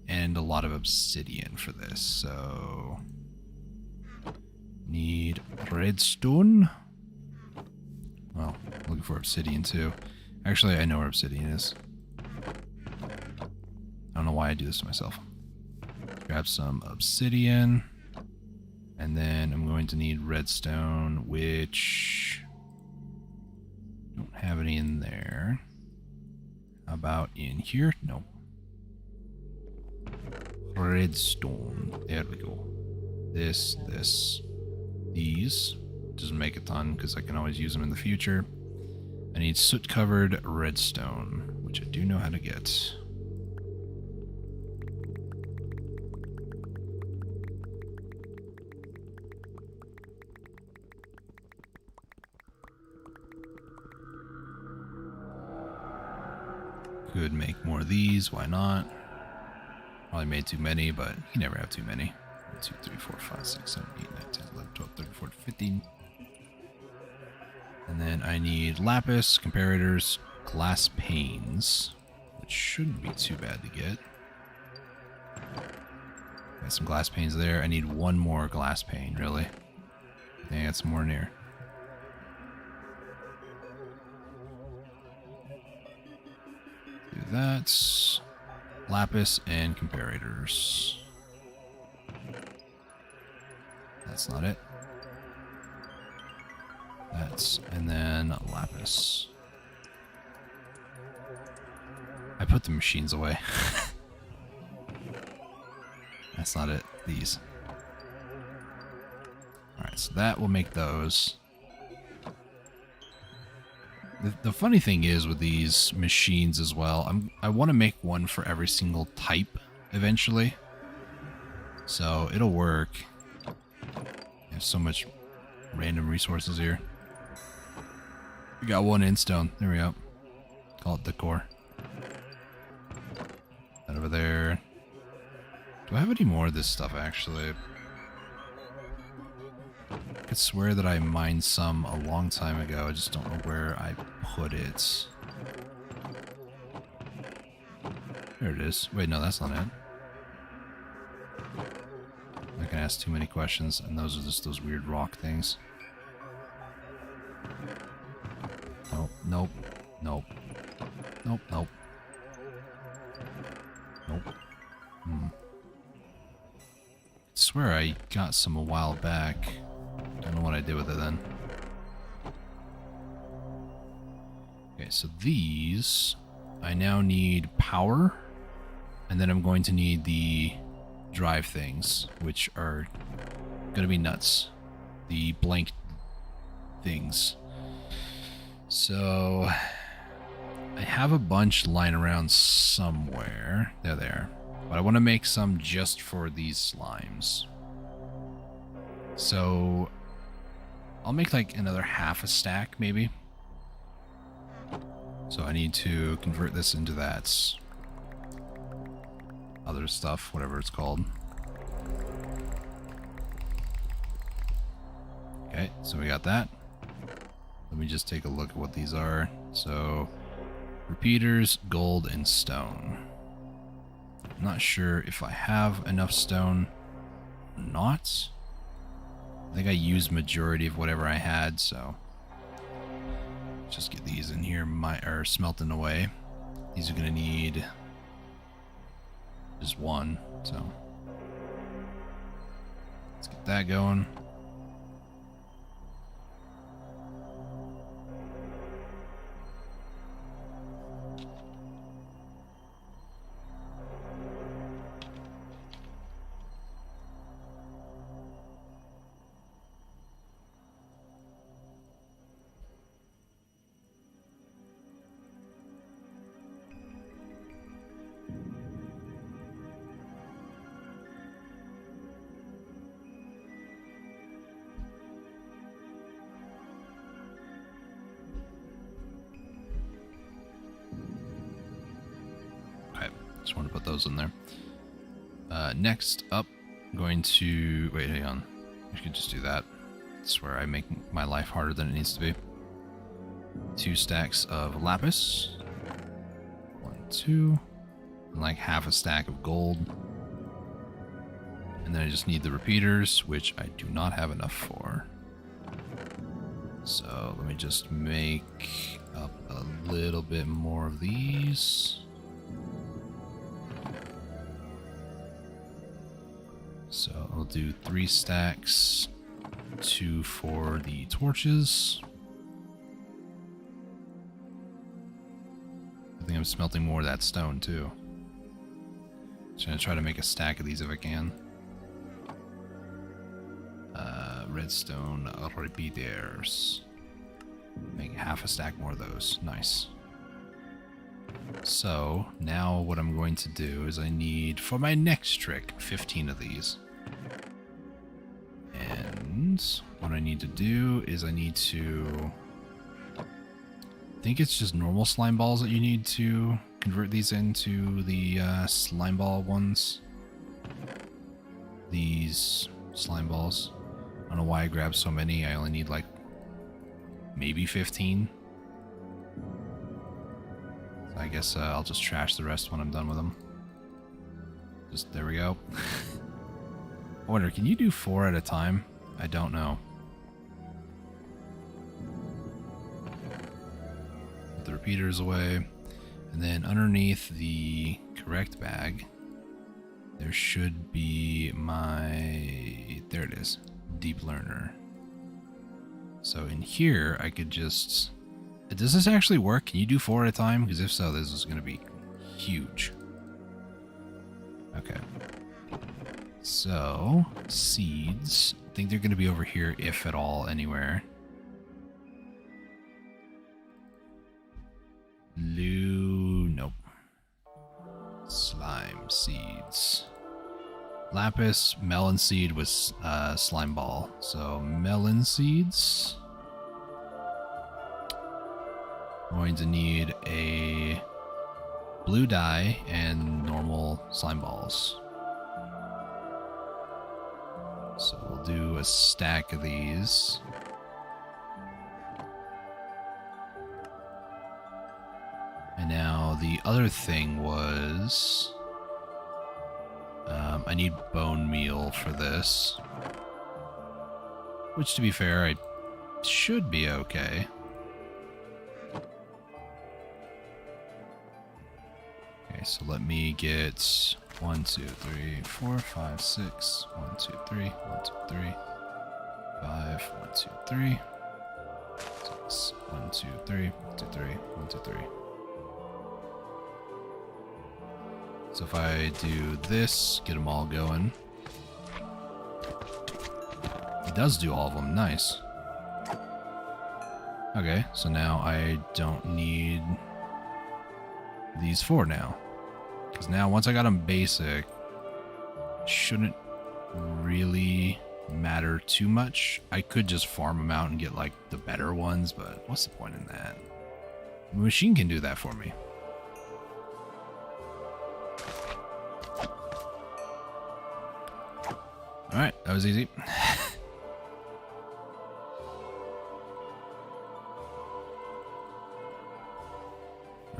and a lot of obsidian for this. So, need redstone. Well, looking for obsidian too. Actually, I know where obsidian is. I don't know why I do this to myself. Grab some obsidian. And then I'm going to need redstone, which... don't have any in there. How about in here? No. Redstone. There we go. This. These. Doesn't make a ton, because I can always use them in the future. I need soot-covered redstone, which I do know how to get. Could make more of these, why not? Probably made too many, but you never have too many. 1, 2, 3, 4, 5, 6, 7, 8, 9, 10, 11, 12, 13, 14, 15. And then I need lapis, comparators, glass panes, which shouldn't be too bad to get. Got some glass panes there. I need one more glass pane, really. I think I got some more near. Do that. Lapis and comparators. That's not it. And then lapis. I put the machines away. That's not it. These. Alright, so that will make those. The funny thing is with these machines as well, I want to make one for every single type eventually. So it'll work. There's so much random resources here. We got one in stone. There we go. Call it decor. That over there. Do I have any more of this stuff actually? I could swear that I mined some a long time ago. I just don't know where I put it. There it is. Wait, no, that's not it. I can ask too many questions, and those are just those weird rock things. Nope, nope, nope. Nope, nope. Nope. I swear I got some a while back. Don't know what I did with it then. Okay, so these, I now need power, and then I'm going to need the drive things, which are going to be nuts. The blank things. So, I have a bunch lying around somewhere. They're there. But I want to make some just for these slimes. So, I'll make like another half a stack, maybe. So I need to convert this into that other stuff, whatever it's called. Okay, so we got that. Let me just take a look at what these are. So, repeaters, gold, and stone. I'm not sure if I have enough stone or not. I think I used majority of whatever I had, so just get these in here, smelting away. These are gonna need just one, so let's get that going. Just want to put those in there. Next up, I'm going to... Wait, hang on. I could just do that. I swear I make my life harder than it needs to be. 2 stacks of lapis. 1, 2. And like half a stack of gold. And then I just need the repeaters, which I do not have enough for. So let me just make up a little bit more of these. So I'll do 3 stacks, 2 for the torches. I think I'm smelting more of that stone too. Just gonna try to make a stack of these if I can. Redstone repeaters. Make half a stack more of those. Nice. So now what I'm going to do is I need, for my next trick, 15 of these. And what I need to do is I need to... I think it's just normal slime balls that you need to convert these into the slime ball ones. These slime balls. I don't know why I grabbed so many. I only need like maybe 15. I I guess I'll just trash the rest when I'm done with them. Just, there we go. I wonder, can you do 4 at a time? I don't know. Put the repeaters away. And then underneath the correct bag, there should be my... There it is. Deep learner. So in here, I could just... Does this actually work? Can you do 4 at a time? Because if so, this is going to be huge. Okay. So, seeds. I think they're going to be over here, if at all, anywhere. Nope. Slime seeds. Lapis, melon seed was slime ball. So, melon seeds. Going to need a blue dye and normal slime balls. So we'll do a stack of these. And now the other thing was I need bone meal for this, which to be fair I should be okay. Okay, so let me get 1, 2, 3, 4, 5, 6. 1, 2, 3, 1, 2, 3, 5, 1, 2, 3, 6, 1, 2, 3, 1, 2, 3, 1, 2, 3. So if I do this, get them all going. It does do all of them, nice. Okay, so now I don't need these 4 now. Because now, once I got them basic, shouldn't really matter too much. I could just farm them out and get, like, the better ones, but what's the point in that? The machine can do that for me. Alright, that was easy.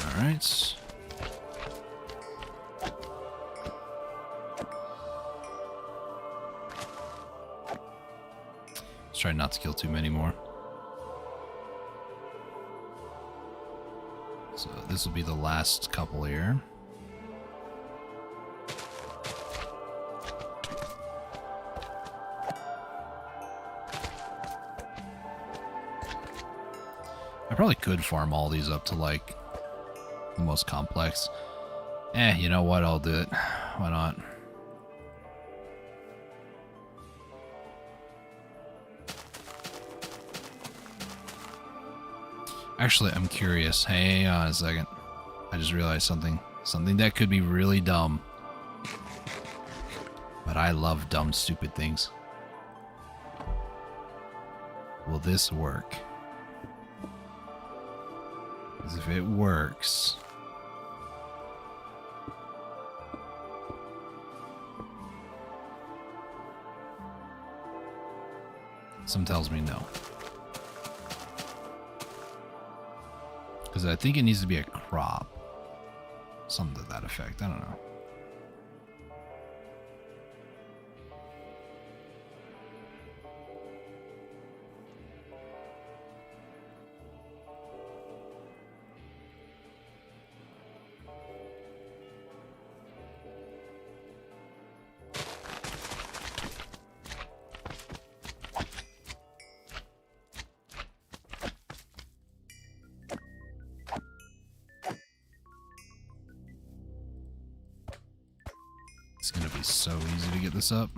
Alright. Let's try not to kill too many more. So this will be the last couple here. I probably could farm all these up to like the most complex. You know what? I'll do it. Why not? Actually, I'm curious. Hang on a second. I just realized something. Something that could be really dumb. But I love dumb, stupid things. Will this work? Because if it works... Some tells me no. Because I think it needs to be a crop. Something to that effect. I don't know. It's gonna be so easy to get this up.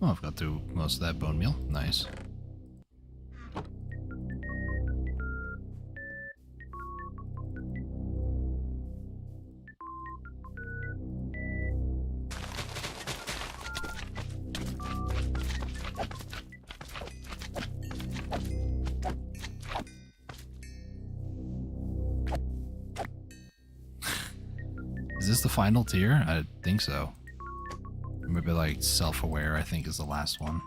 Oh, I've got through most of that bone meal. Nice. this the final tier? I think so. Maybe like self-aware, I think, is the last one.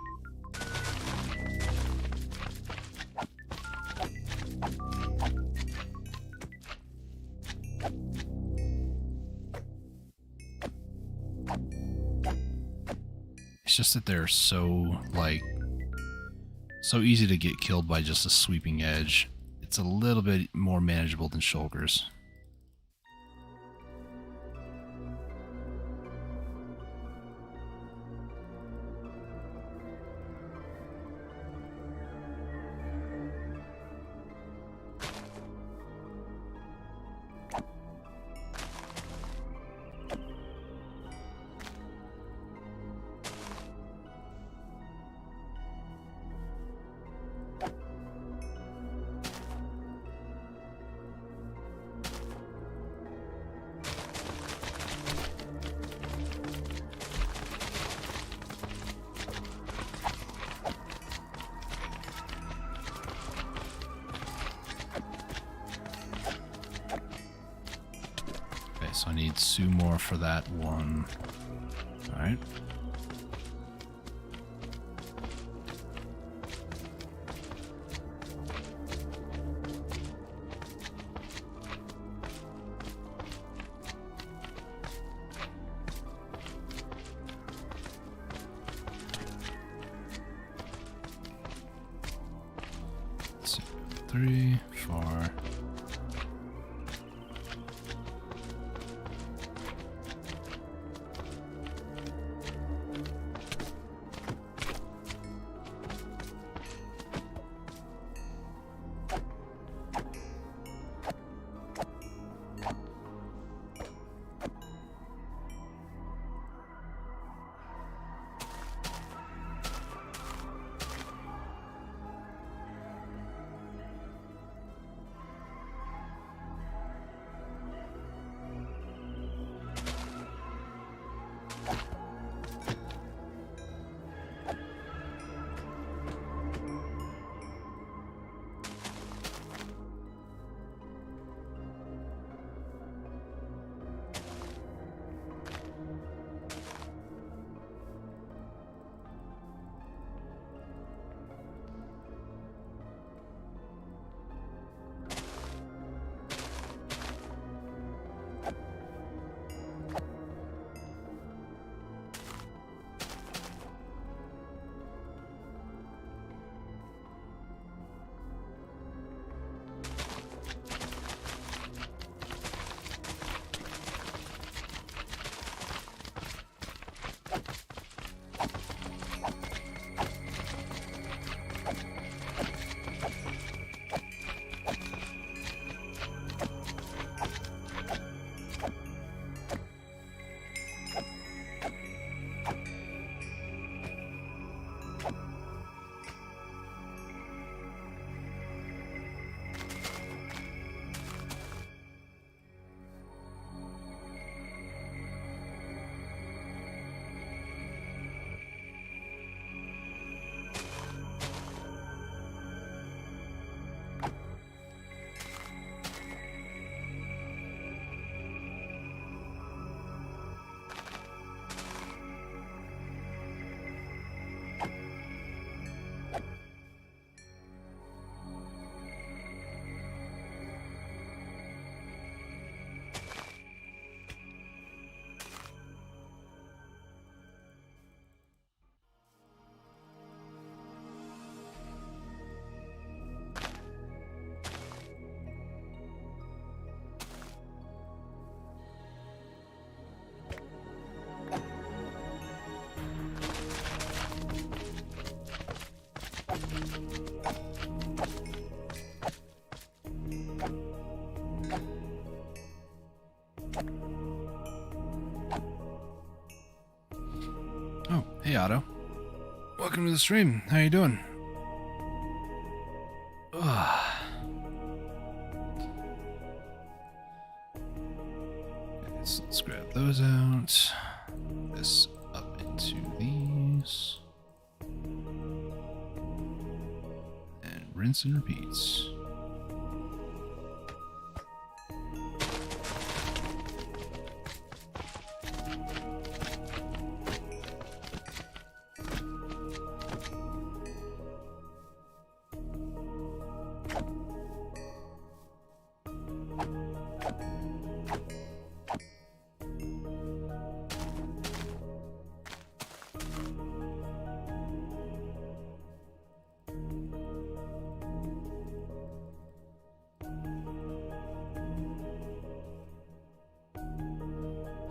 It's just that they're so, like, so easy to get killed by just a sweeping edge. It's a little bit more manageable than shulkers. So I need 2 more for that one. Alright. Let's see. 3, 4. Oh, hey Otto. Welcome to the stream. How you doing? Ugh. Okay, so let's grab those out. This up into these. And rinse and repeat.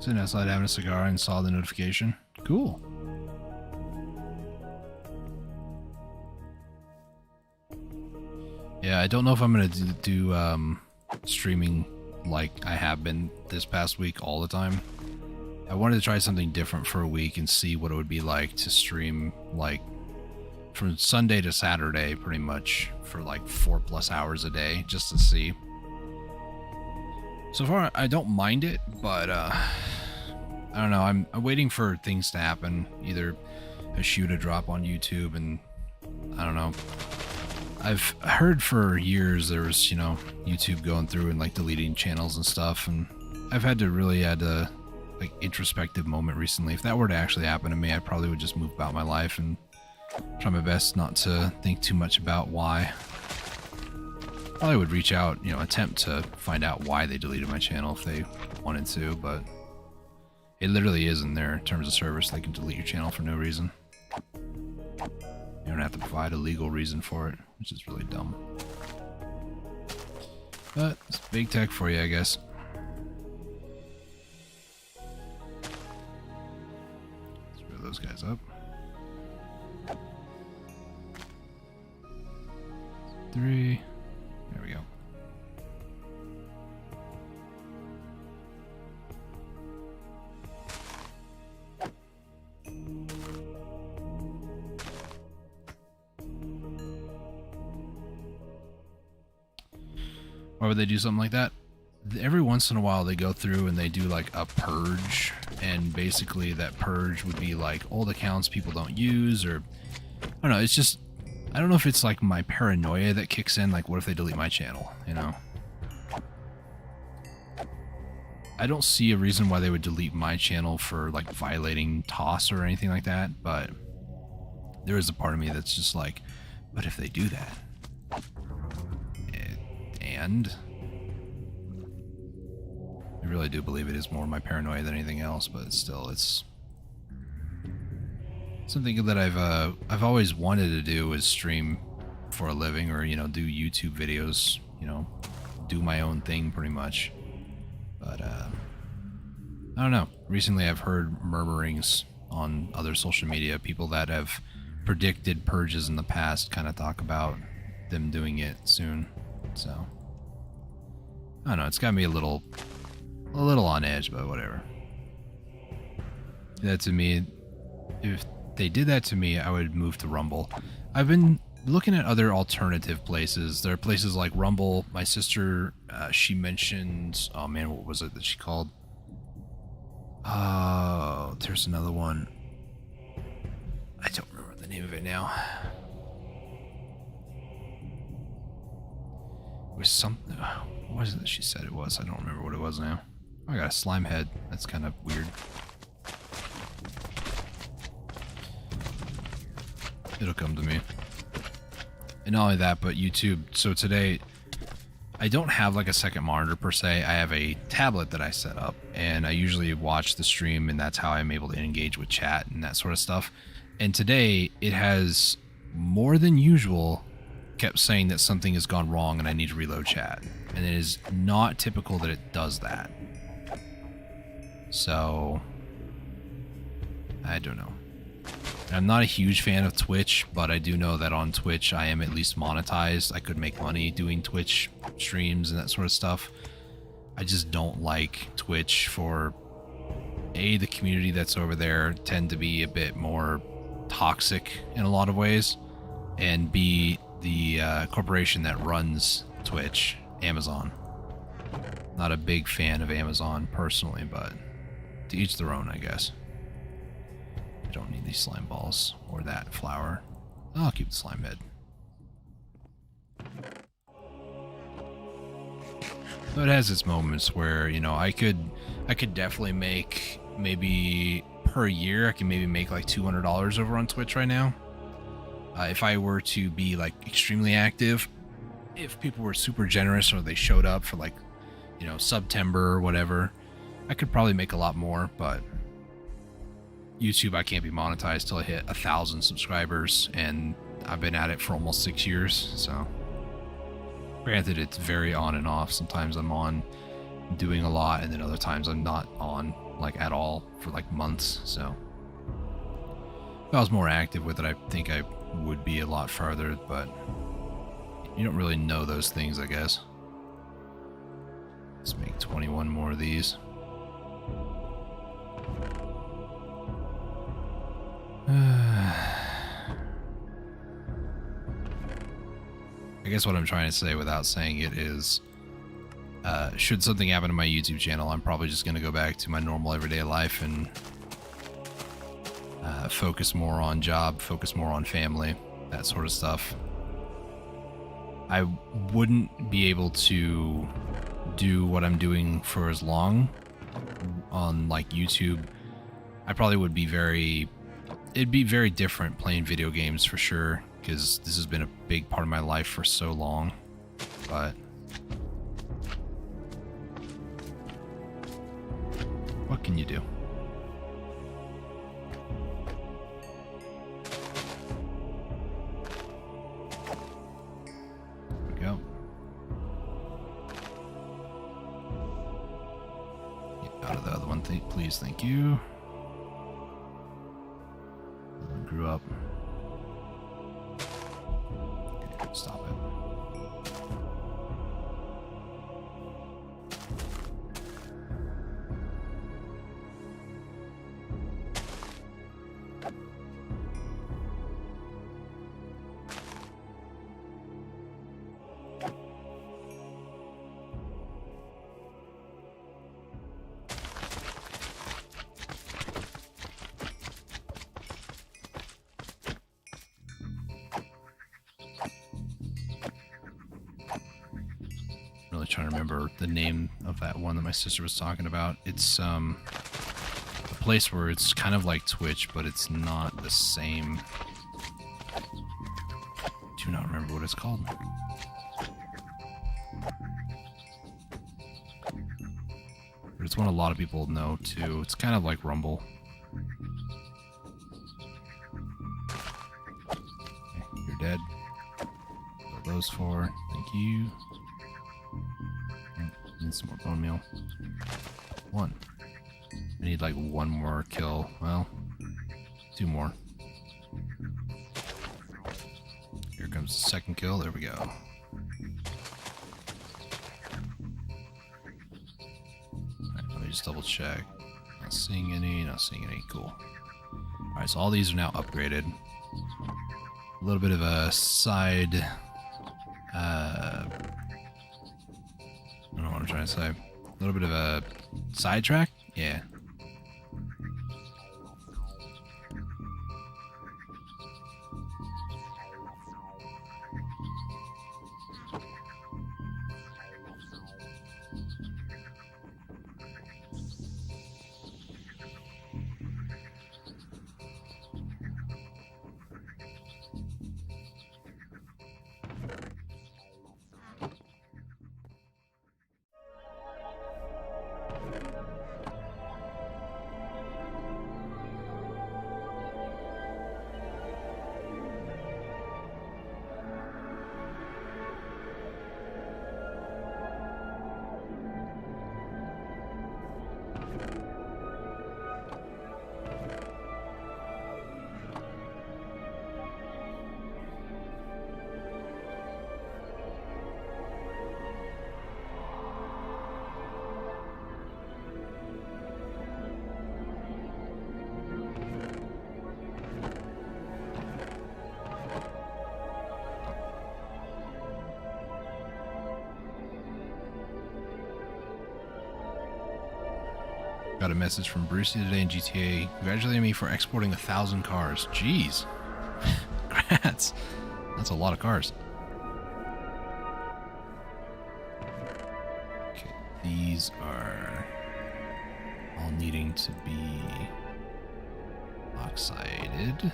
Sitting outside having a cigar and saw the notification. Cool. Yeah, I don't know if I'm gonna do streaming like I have been this past week all the time. I wanted to try something different for a week and see what it would be like to stream like from Sunday to Saturday pretty much for like 4+ hours a day just to see. So far I don't mind it, but I don't know, I'm waiting for things to happen, either a shoe to drop on YouTube, and I don't know. I've heard for years there was, you know, YouTube going through and like deleting channels and stuff, and I've had a like introspective moment recently. If that were to actually happen to me, I probably would just move about my life and try my best not to think too much about why. Probably would reach out, you know, attempt to find out why they deleted my channel if they wanted to, but it literally is in their terms of service. They can delete your channel for no reason. You don't have to provide a legal reason for it, which is really dumb. But it's big tech for you, I guess. Let's throw those guys up. 3. There we go. Why would they do something like that? Every once in a while they go through and they do like a purge, and basically that purge would be like old accounts people don't use, or I don't know, it's just, I don't know if it's like my paranoia that kicks in, like what if they delete my channel, you know? I don't see a reason why they would delete my channel for like violating TOS or anything like that, but there is a part of me that's just like, what if they do that? And I really do believe it is more my paranoia than anything else, but still, it's something that I've always wanted to do, is stream for a living, or, you know, do YouTube videos, you know, do my own thing pretty much. But I don't know. Recently I've heard murmurings on other social media, people that have predicted purges in the past kind of talk about them doing it soon. So I don't know, it's got me a little on edge, but whatever. That to me, if they did that to me, I would move to Rumble. I've been looking at other alternative places. There are places like Rumble. My sister, she mentioned, oh man, what was it that she called? Oh, there's another one. I don't remember the name of it now. It was something. What was it that she said it was? I don't remember what it was now. Oh, I got a slime head. That's kind of weird. It'll come to me. And not only that, but YouTube. So today, I don't have like a second monitor per se. I have a tablet that I set up, and I usually watch the stream, and that's how I'm able to engage with chat and that sort of stuff. And today, it has more than usual kept saying that something has gone wrong and I need to reload chat. And it is not typical that it does that. So I don't know. I'm not a huge fan of Twitch, but I do know that on Twitch I am at least monetized. I could make money doing Twitch streams and that sort of stuff. I just don't like Twitch for A, the community that's over there tend to be a bit more toxic in a lot of ways, and B, the corporation that runs Twitch, Amazon. Not a big fan of Amazon personally, but to each their own, I guess. I don't need these slime balls or that flower. I'll keep the slime head. So it has its moments where, you know, I could definitely make, maybe per year, I can maybe make like $200 over on Twitch right now. If I were to be like extremely active, if people were super generous or they showed up for like, you know, September or whatever, I could probably make a lot more. But YouTube, I can't be monetized till I hit 1,000 subscribers, and I've been at it for almost 6 years. So granted, it's very on and off. Sometimes I'm on doing a lot, and then other times I'm not on like at all for like months. So if I was more active with it, I think I would be a lot farther, but you don't really know those things, I guess. Let's make 21 more of these. I guess what I'm trying to say without saying it is, should something happen to my YouTube channel, I'm probably just going to go back to my normal everyday life and focus more on job, focus more on family, that sort of stuff. I wouldn't be able to do what I'm doing for as long on like YouTube. I probably would be it'd be very different playing video games for sure, because this has been a big part of my life for so long. But what can you do? There we go. Get out of the other one, please. Thank you. Grew up. Okay, stop it. Really trying to remember the name of that one that my sister was talking about. It's a place where it's kind of like Twitch, but it's not the same. Do not remember what it's called. But it's one a lot of people know too. It's kind of like Rumble. Okay, you're dead. What are those for? Thank you. Need some more bone meal. One. I need like one more kill. Well, two more. Here comes the second kill. There we go. Alright, let me just double check. Not seeing any. Not seeing any. Cool. Alright, so all these are now upgraded. A little bit of a side... I don't know what I'm trying to say. A little bit of a sidetrack? Yeah. Got a message from Brucey today in GTA congratulating me for exporting 1,000 cars. Jeez. Congrats. That's a lot of cars. Okay, these are all needing to be oxided.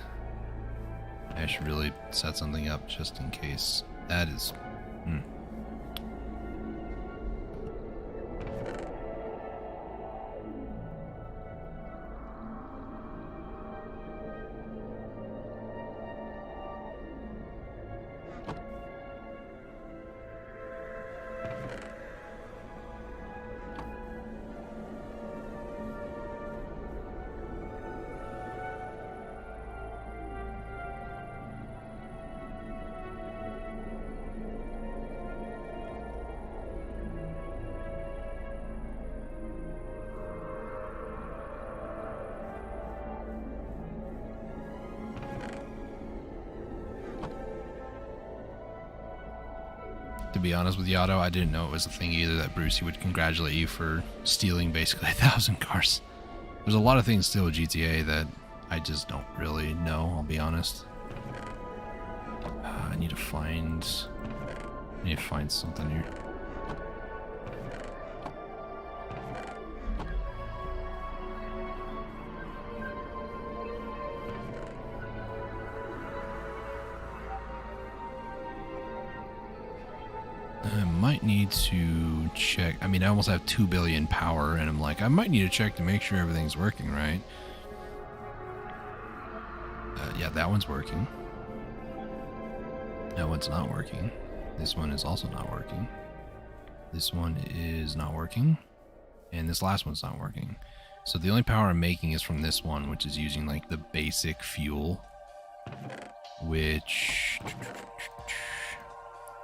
I should really set something up just in case. That is... To be honest with you, Otto, I didn't know it was a thing either that Brucey would congratulate you for stealing basically 1,000 cars. There's a lot of things still with GTA that I just don't really know, I'll be honest. I need to find something here. I might need to check. I mean, I almost have 2 billion power, and I'm like, I might need to check to make sure everything's working right. Yeah, that one's working. That one's not working. This one is also not working. This one is not working. And this last one's not working. So the only power I'm making is from this one, which is using like the basic fuel. Which...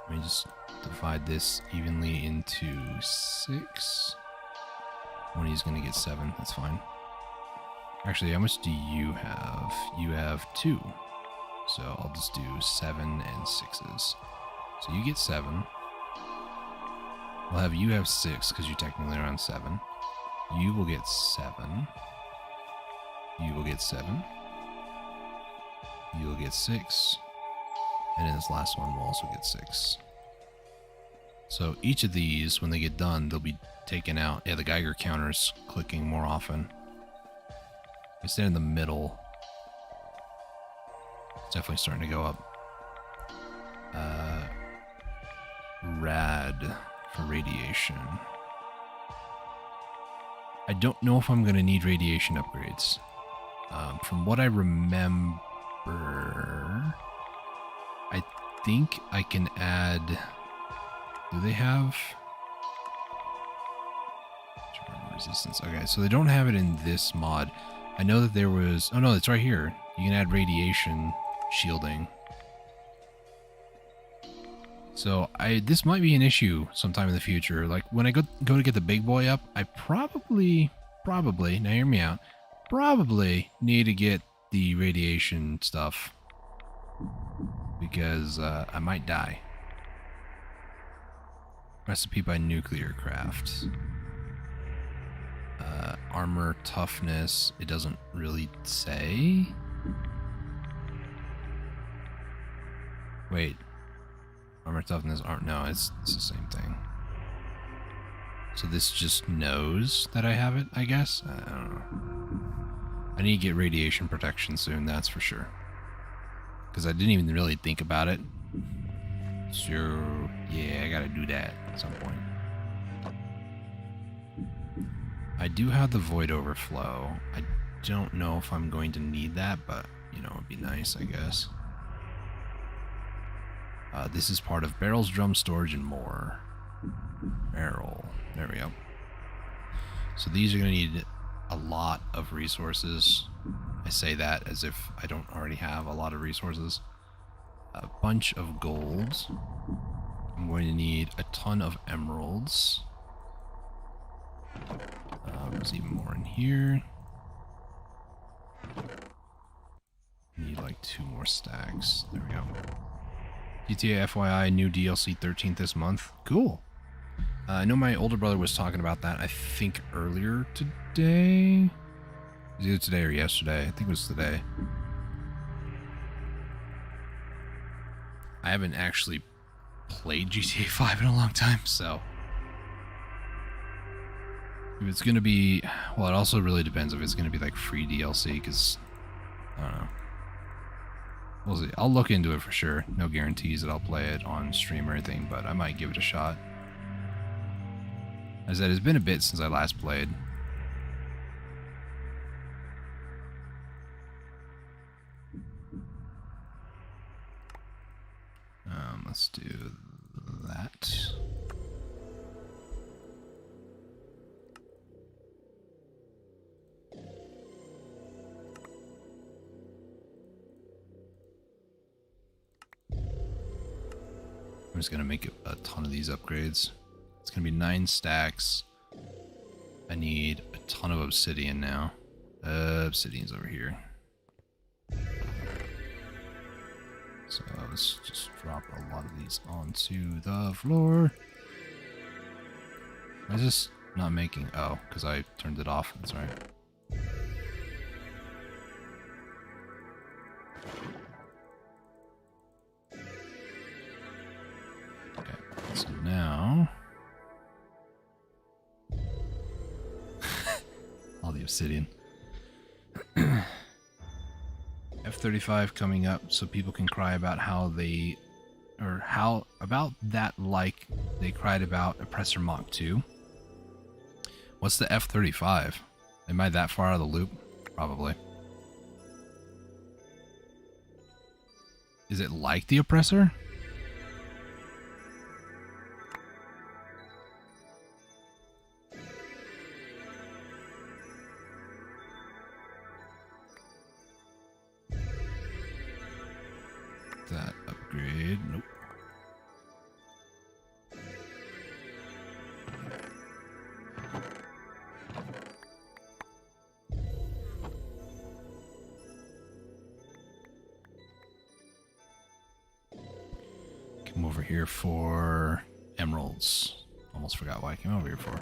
Let me just divide this evenly into 6. One he's going to get 7. That's fine. Actually, how much do you have? You have 2. So I'll just do 7 and 6s. So you get 7. I'll have you have 6 because you technically are on 7. You will get 7. You will get 7. You will get 6. And then this last one will also get 6. So each of these, when they get done, they'll be taken out. Yeah, the Geiger counter's clicking more often. I stand in the middle. It's definitely starting to go up. Rad for radiation. I don't know if I'm going to need radiation upgrades. From what I remember, I think I can add... Do they have... resistance? Okay, so they don't have it in this mod. I know that there was... Oh no, it's right here. You can add radiation shielding. So this might be an issue sometime in the future. Like when I go to get the big boy up, I probably, now hear me out, probably need to get the radiation stuff. Because I might die. Recipe by Nuclear Craft. Armor toughness, it doesn't really say. Wait. Armor toughness, no, it's the same thing. So this just knows that I have it, I guess? I don't know. I need to get radiation protection soon, that's for sure. Because I didn't even really think about it. So, yeah, I gotta do that at some point. I do have the Void Overflow. I don't know if I'm going to need that, but, you know, it'd be nice, I guess. This is part of barrels, drum storage, and more. Barrel. There we go. So these are going to need a lot of resources. I say that as if I don't already have a lot of resources. A bunch of gold. I'm going to need a ton of emeralds. There's even more in here. Need like 2 more stacks. There we go. GTA FYI, new DLC 13th this month. Cool. I know my older brother was talking about that, I think, earlier today. It was either today or yesterday. I think it was today. I haven't actually played GTA 5 in a long time, so... If it's going to be... Well, it also really depends if it's going to be, like, free DLC, because... I don't know. We'll see. I'll look into it for sure. No guarantees that I'll play it on stream or anything, but I might give it a shot. As I said, it's been a bit since I last played. Let's do that. I'm just gonna make a ton of these upgrades. It's gonna be 9 stacks. I need a ton of obsidian now. Obsidian's over here. So let's just drop a lot of these onto the floor. Why is this not making... Oh, because I turned it off. That's right. Okay, so now... all the obsidian. F-35 coming up so people can cry about how they... or how... about that like they cried about Oppressor Mach 2. What's the F-35? Am I that far out of the loop? Probably. Is it like the Oppressor? That upgrade. Nope. Come over here for emeralds. Almost forgot why I came over here for.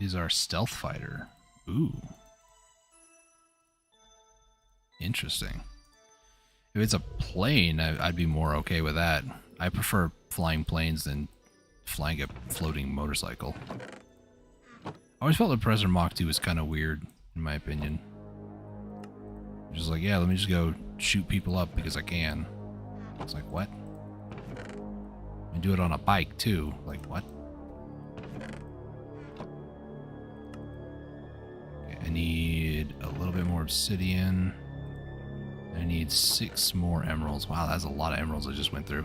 Is our stealth fighter. Ooh. Interesting. If it's a plane, I'd be more okay with that. I prefer flying planes than flying a floating motorcycle. I always felt the Oppressor Mach 2 was kind of weird, in my opinion. Just like, yeah, let me just go shoot people up because I can. It's like, what? And do it on a bike, too. Like, what? I need a little bit more obsidian. I need 6 more emeralds. Wow, that's a lot of emeralds I just went through.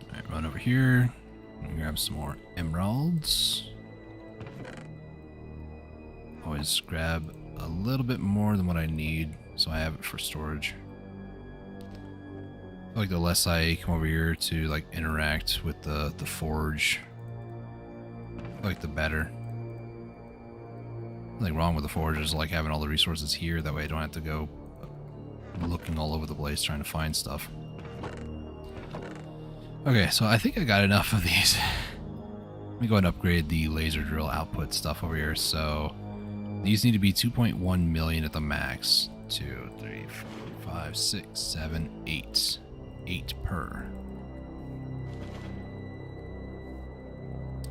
Alright, run over here. Grab some more emeralds. Always grab a little bit more than what I need, so I have it for storage. Like the less I come over here to like interact with the forge, like the better. Nothing wrong with the forge, is like having all the resources here. That way I don't have to go looking all over the place trying to find stuff. Okay, so I think I got enough of these. Let me go and upgrade the laser drill output stuff over here. So these need to be 2.1 million at the max. 2, 3, 4, 5, 6, 7, 8. 8 per.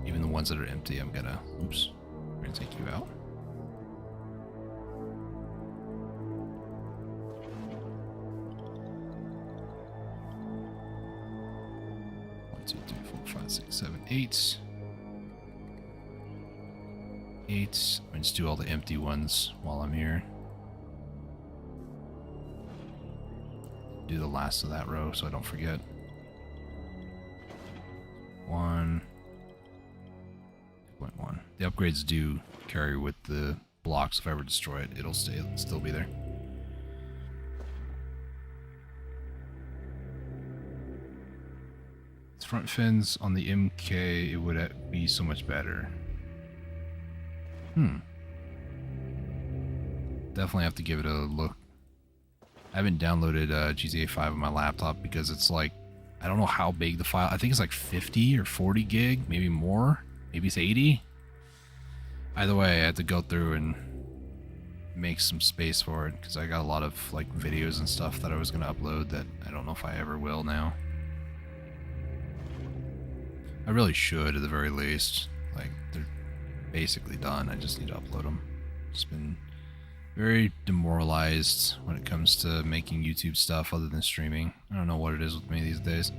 Even the ones that are empty, I'm gonna... Oops. We're gonna take you out. One, 2, 3, 4, 5, 6, 7, 8. 8. I'm gonna just do all the empty ones while I'm here. Do the last of that row so I don't forget. 1. 2.1. The upgrades do carry with the blocks. If I ever destroy it, it'll still be there. Its front fins on the MK, it would be so much better. Definitely have to give it a look. I haven't downloaded GTA 5 on my laptop because it's like, I don't know how big the file, I think it's like 50 or 40 gig, maybe more, maybe it's 80. Either way, I had to go through and make some space for it because I got a lot of like videos and stuff that I was going to upload that I don't know if I ever will now. I really should at the very least. Like, they're basically done. I just need to upload them. Just been very demoralized when it comes to making YouTube stuff other than streaming. I don't know what it is with me these days.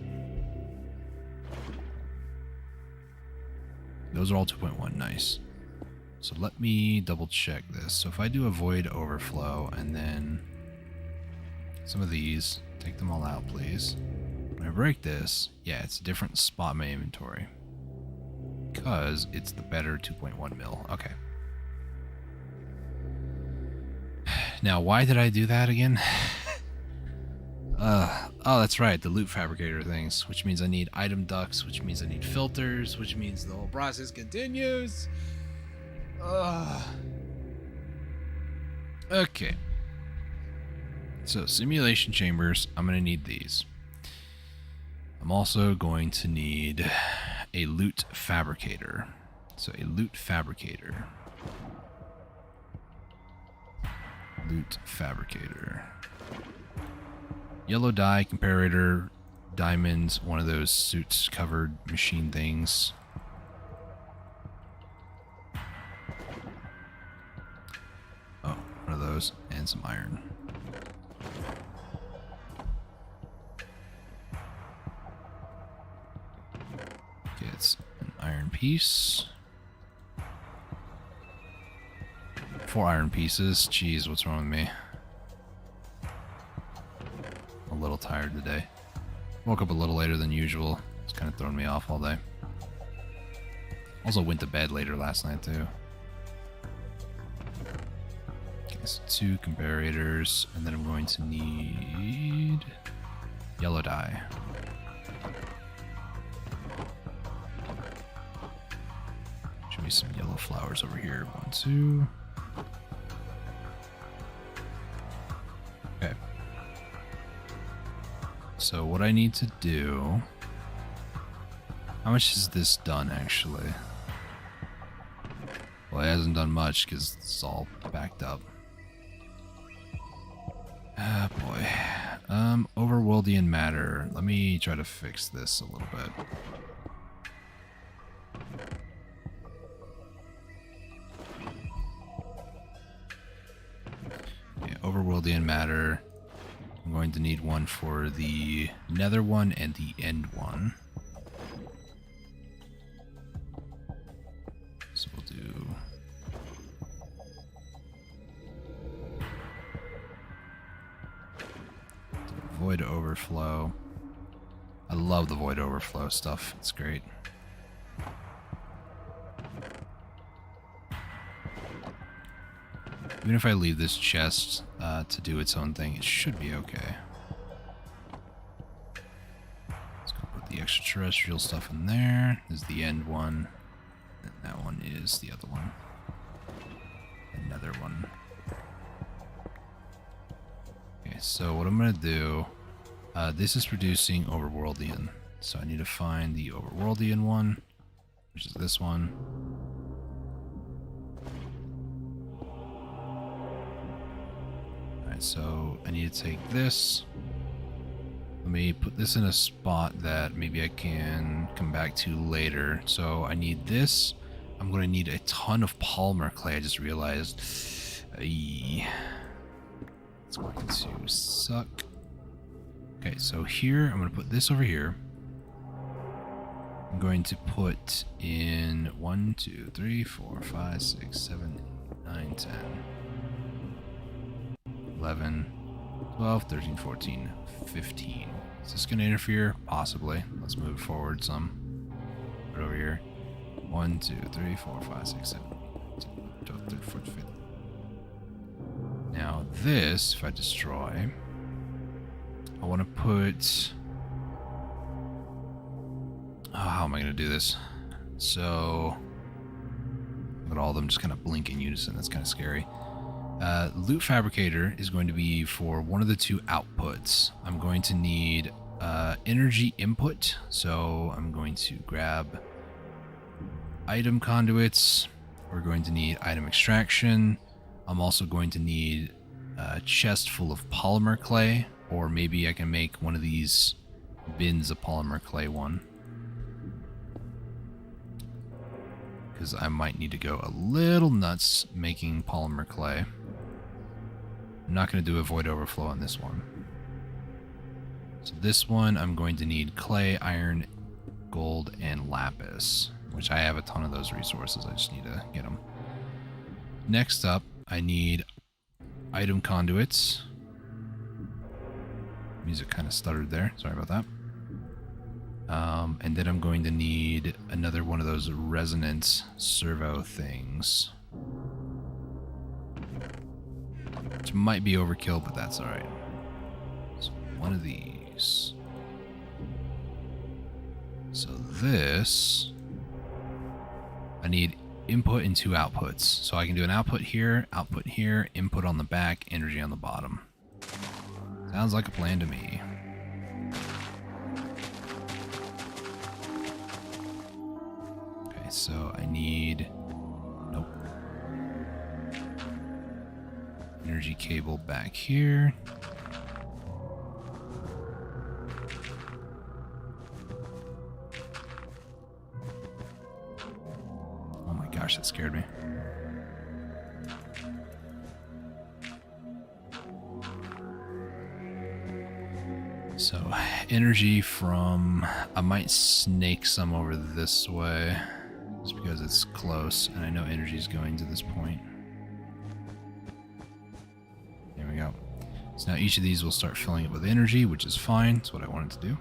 Those are all 2.1, nice. So let me double check this. So if I do a void overflow and then some of these, take them all out, please. When I break this, yeah, it's a different spot in my inventory. Because it's the better 2.1 mil. Okay. Now, why did I do that again? Oh, that's right, the loot fabricator things, which means I need item ducts, which means I need filters, which means the whole process continues. Okay. So, simulation chambers, I'm going to need these. I'm also going to need a loot fabricator. So, a loot fabricator. Loot fabricator. Yellow dye, comparator, diamonds, one of those suits covered machine things. Oh, one of those, and some iron. Okay, it's an iron piece. 4 iron pieces. Jeez, what's wrong with me? I'm a little tired today. Woke up a little later than usual. It's kind of throwing me off all day. Also went to bed later last night too. Okay, so 2 comparators, and then I'm going to need yellow dye. Should be some yellow flowers over here. 1, 2. Okay. So what I need to do... How much has this done, actually? Well, it hasn't done much because it's all backed up. Ah, boy. Overworldian matter. Let me try to fix this a little bit. Okay, overworldian matter. I'm going to need one for the nether one and the end one. So we'll do... void overflow. I love the void overflow stuff. It's great. Even if I leave this chest to do its own thing, it should be okay. Let's go put the extraterrestrial stuff in there. This is the end one. And that one is the other one. Another one. Okay, so what I'm going to do... this is producing Overworldian. So I need to find the Overworldian one, which is this one. Alright, so I need to take this. Let me put this in a spot that maybe I can come back to later. So I need this. I'm going to need a ton of polymer clay, I just realized. It's going to suck. Okay, so here, I'm going to put this over here. I'm going to put in 1, 2, 3, 4, 5, 6, 7, 8, 9, 10, 11, 12, 13, 14, 15. Is this going to interfere? Possibly. Let's move forward some. Put it over here. 1, 2, 3, 4, 5, 6, 7, 8, 10, 12, 13, 14, 15. Now this, if I destroy, I want to put... Oh, how am I going to do this? So, but all of them just kind of blink in unison. That's kind of scary. Loot Fabricator is going to be for one of the 2 outputs. I'm going to need energy input. So I'm going to grab item conduits. We're going to need item extraction. I'm also going to need a chest full of polymer clay, or maybe I can make one of these bins of polymer clay one. Because I might need to go a little nuts making polymer clay. I'm not going to do a void overflow on this one. So this one I'm going to need clay, iron, gold, and lapis, which I have a ton of those resources. I just need to get them. Next up, I need item conduits. Music kind of stuttered there. Sorry about that. And then I'm going to need another one of those resonance servo things. Which might be overkill, but that's alright. So one of these. So this, I need input and 2 outputs. So I can do an output here, input on the back, energy on the bottom. Sounds like a plan to me. Okay, so I need... Nope. Energy cable back here. Oh my gosh, that scared me. So, energy from... I might snake some over this way, just because it's close, and I know energy is going to this point. There we go. So now each of these will start filling up with energy, which is fine. That's what I wanted to do.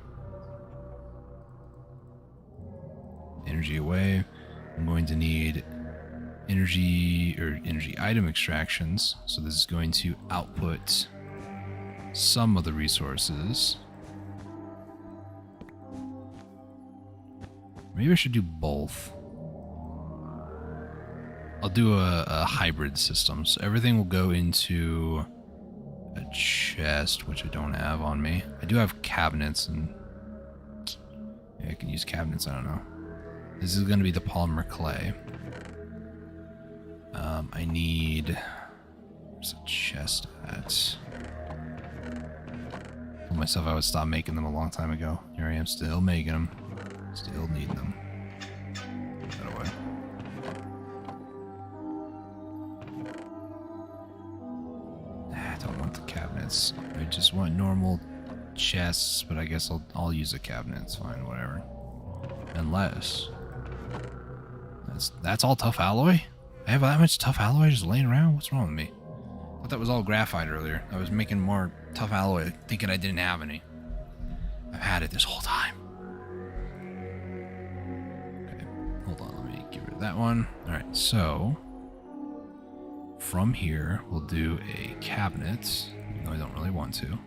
Energy away. I'm going to need energy item extractions. So this is going to output some of the resources. Maybe I should do both. I'll do a hybrid system. So everything will go into a chest, which I don't have on me. I do have cabinets, and yeah, I can use cabinets. I don't know. This is going to be the polymer clay. I need... Where's the chest at? I told myself I would stop making them a long time ago. Here I am still making them. Still need them. Put that away. I don't want the cabinets. I just want normal chests, but I guess I'll use a cabinet. It's fine, whatever. Unless... That's all tough alloy? I have that much tough alloy just laying around? What's wrong with me? I thought that was all graphite earlier. I was making more tough alloy thinking I didn't have any. I've had it this whole time. Okay, hold on, let me get rid of that one. Alright, so from here we'll do a cabinet, even though I don't really want to.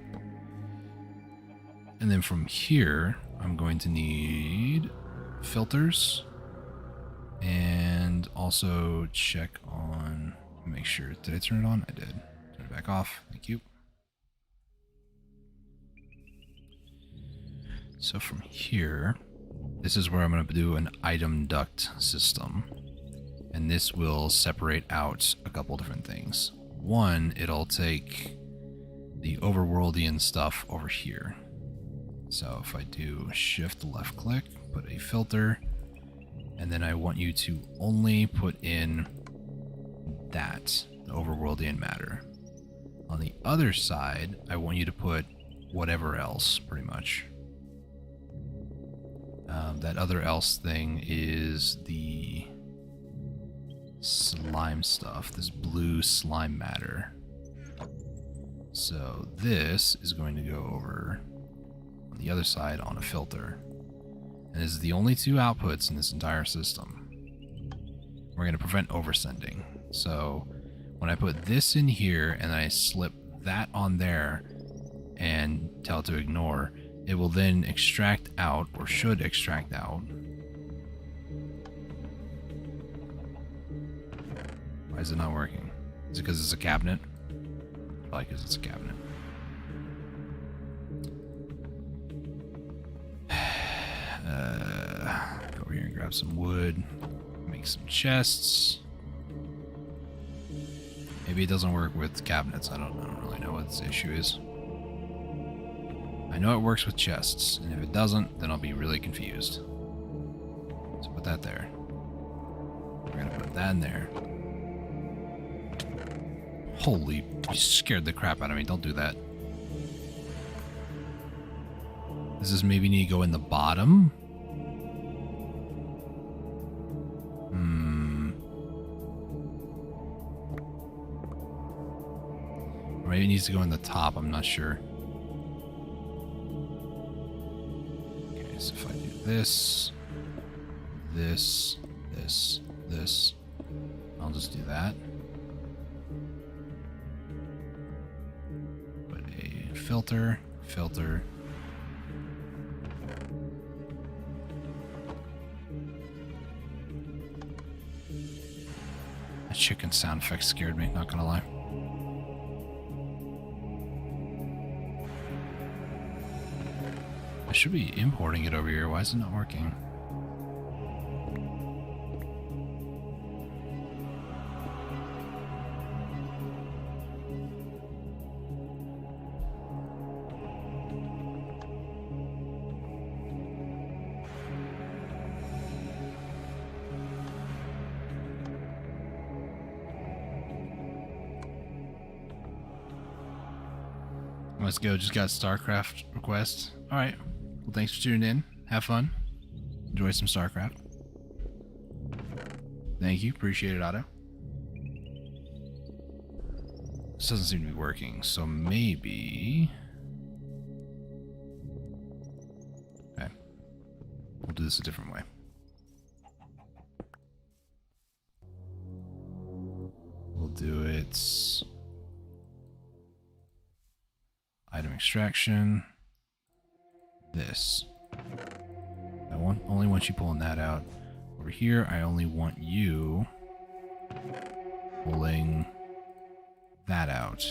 And then from here I'm going to need filters. And also check on, make sure, did I turn it on? I did. Turn it back off. Thank you. So from here, this is where I'm going to do an item duct system. And this will separate out a couple different things. One, it'll take the overworldian stuff over here. So if I do shift left click, put a filter, and then I want you to only put in that, the overworldian matter. On the other side, I want you to put whatever else, pretty much. That other else thing is the slime stuff, this blue slime matter. So this is going to go over on the other side on a filter. And this is the only 2 outputs in this entire system. We're going to prevent oversending. So when I put this in here and I slip that on there and tell it to ignore, it will then extract out, or should extract out. Why is it not working? Is it because it's a cabinet? Probably because it's a cabinet. Go over here and grab some wood, make some chests. Maybe it doesn't work with cabinets. I don't really know what the issue is. I know it works with chests, and if it doesn't, then I'll be really confused. So put that there. We're gonna put that in there. Holy, you scared the crap out of me. Don't do that. Does this maybe need to go in the bottom? Or maybe it needs to go in the top, I'm not sure. Okay, so if I do this, this, this, I'll just do that. Put a filter. That chicken sound effect scared me, not gonna lie. I should be importing it over here. Why is it not working? Let's go. Just got StarCraft request. All right. Well, thanks for tuning in. Have fun. Enjoy some StarCraft. Thank you. Appreciate it, Otto. This doesn't seem to be working, so maybe... Okay. We'll do this a different way. We'll do it... Item extraction. This. I only want you pulling that out. Over here, I only want you pulling that out.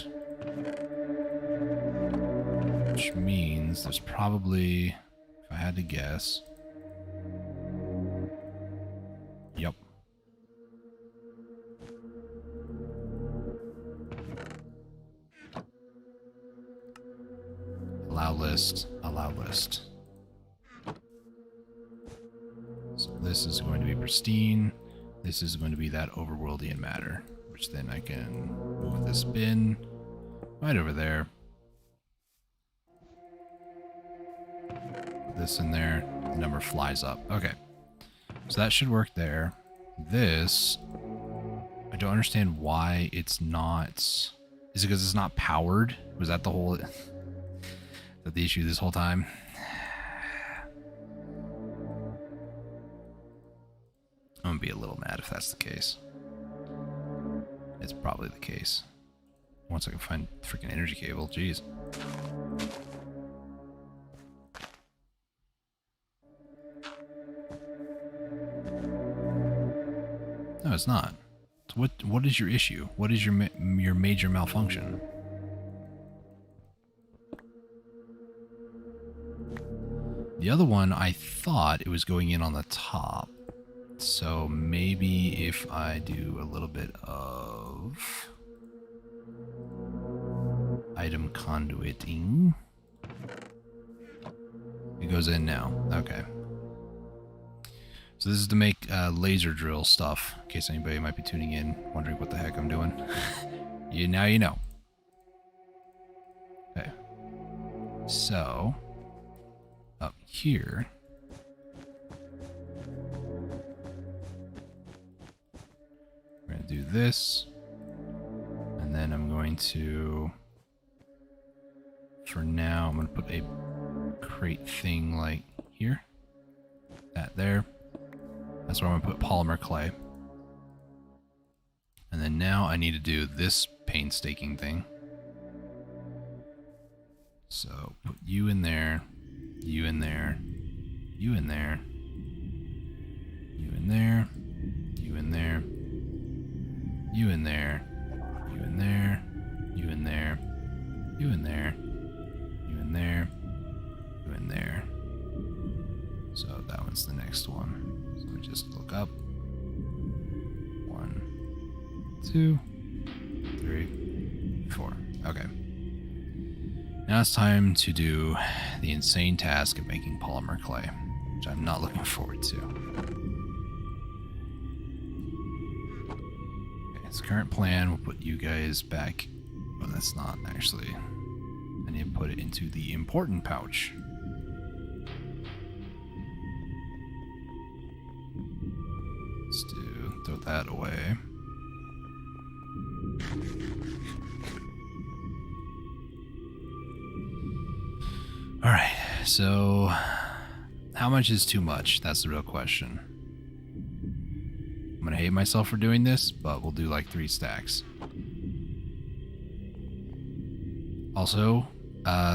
Which means there's probably, if I had to guess, yep. Allow list, allow list. So this is going to be pristine. This is going to be that overworldian matter, which then I can move this bin right over there. Put this in there, the number flies up. Okay, so that should work there. This, I don't understand why it's not. Is it because it's not powered? Was that the whole... the issue this whole time? I'm gonna be a little mad if that's the case. It's probably the case. Once I can find freaking energy cable, jeez. No, it's not. So what is your issue? What is your major malfunction? The other one, I thought it was going in on the top. So maybe if I do a little bit of item conduiting. It goes in now. Okay. So this is to make laser drill stuff, in case anybody might be tuning in, wondering what the heck I'm doing. Now you know. Okay. So... up here, we're going to do this, and then I'm going to, for now, I'm going to put a crate thing like here, that there. That's where I'm going to put polymer clay. And then now I need to do this painstaking thing. So put you in there. You in there, you in there, you in there, you in there, you in there, you in there, you in there, you in there, you in there, you in there. So that one's the next one. So we just look up. 1, 2, 3, 4. Okay. Now it's time to do the insane task of making polymer clay, which I'm not looking forward to. Okay, so current plan, we'll put you guys back. Oh, that's not actually. I need to put it into the important pouch. Let's throw that away. All right, so how much is too much? That's the real question. I'm gonna hate myself for doing this, but we'll do like 3 stacks. Also,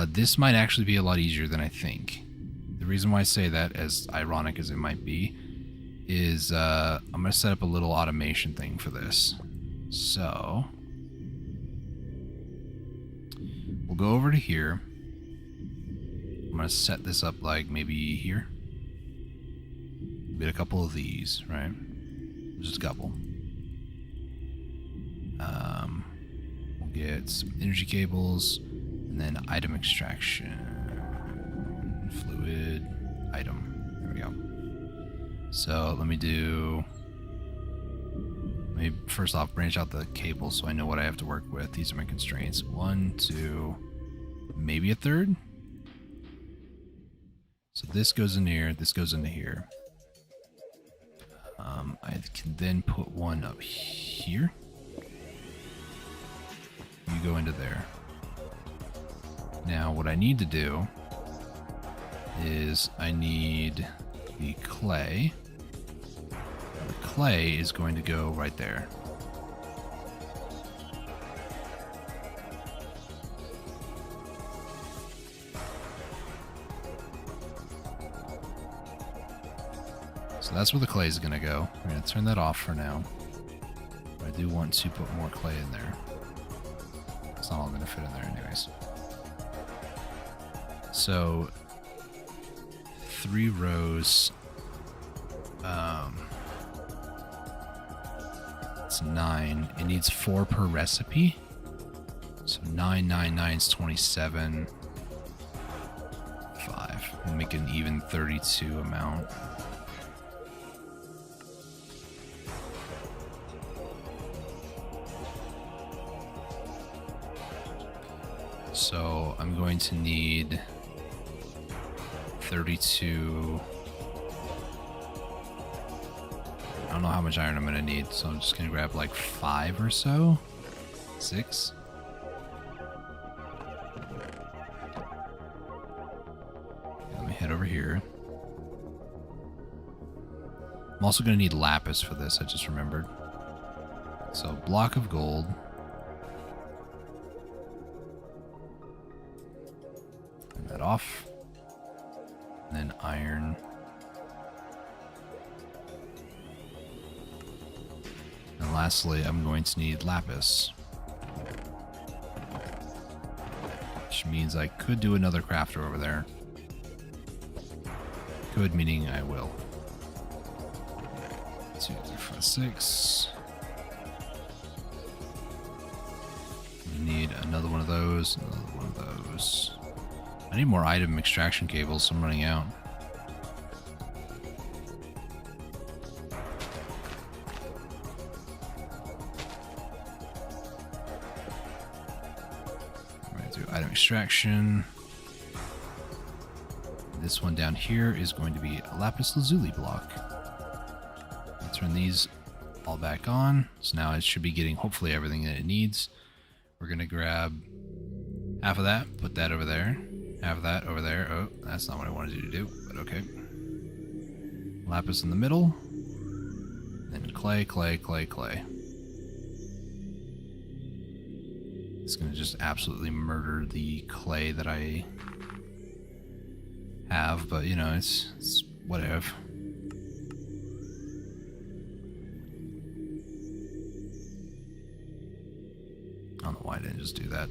this might actually be a lot easier than I think. The reason why I say that, as ironic as it might be, is I'm going to set up a little automation thing for this. So, we'll go over to here. I'm going to set this up like maybe here. Get a couple of these, right? Just a couple. We'll get some energy cables, and then item extraction, fluid, item. There we go. So let me first off branch out the cable so I know what I have to work with. These are my constraints. 1, 2, maybe a third. So this goes in here, this goes into here. I can then put one up here. You go into there. Now what I need to do is I need the clay. The clay is going to go right there. So that's where the clay is going to go. I'm going to turn that off for now. But I do want to put more clay in there. It's not all going to fit in there anyways. So 3 rows. It's 9. It needs 4 per recipe. So 9, 9, 9 is 27. 5. We'll make an even 32 amount. So I'm going to need 32. I don't know how much iron I'm going to need, so I'm just going to grab like 5 or so. 6. Let me head over here. I'm also going to need lapis for this, I just remembered. So block of gold. Turn that off. And then iron. And lastly, I'm going to need lapis. Which means I could do another crafter over there. Could meaning I will. 2, 3, 4, 6. We need another one of those, another one of those. I need more item extraction cables, so I'm running out. I'm going to do item extraction. This one down here is going to be a lapis lazuli block. I'll turn these all back on. So now it should be getting hopefully everything that it needs. We're going to grab half of that, put that over there. Half of that over there. Oh, that's not what I wanted you to do, but okay. Lapis in the middle. Then clay, clay, clay, clay. It's going to just absolutely murder the clay that I have, but you know, it's whatever. I don't know why I didn't just do that.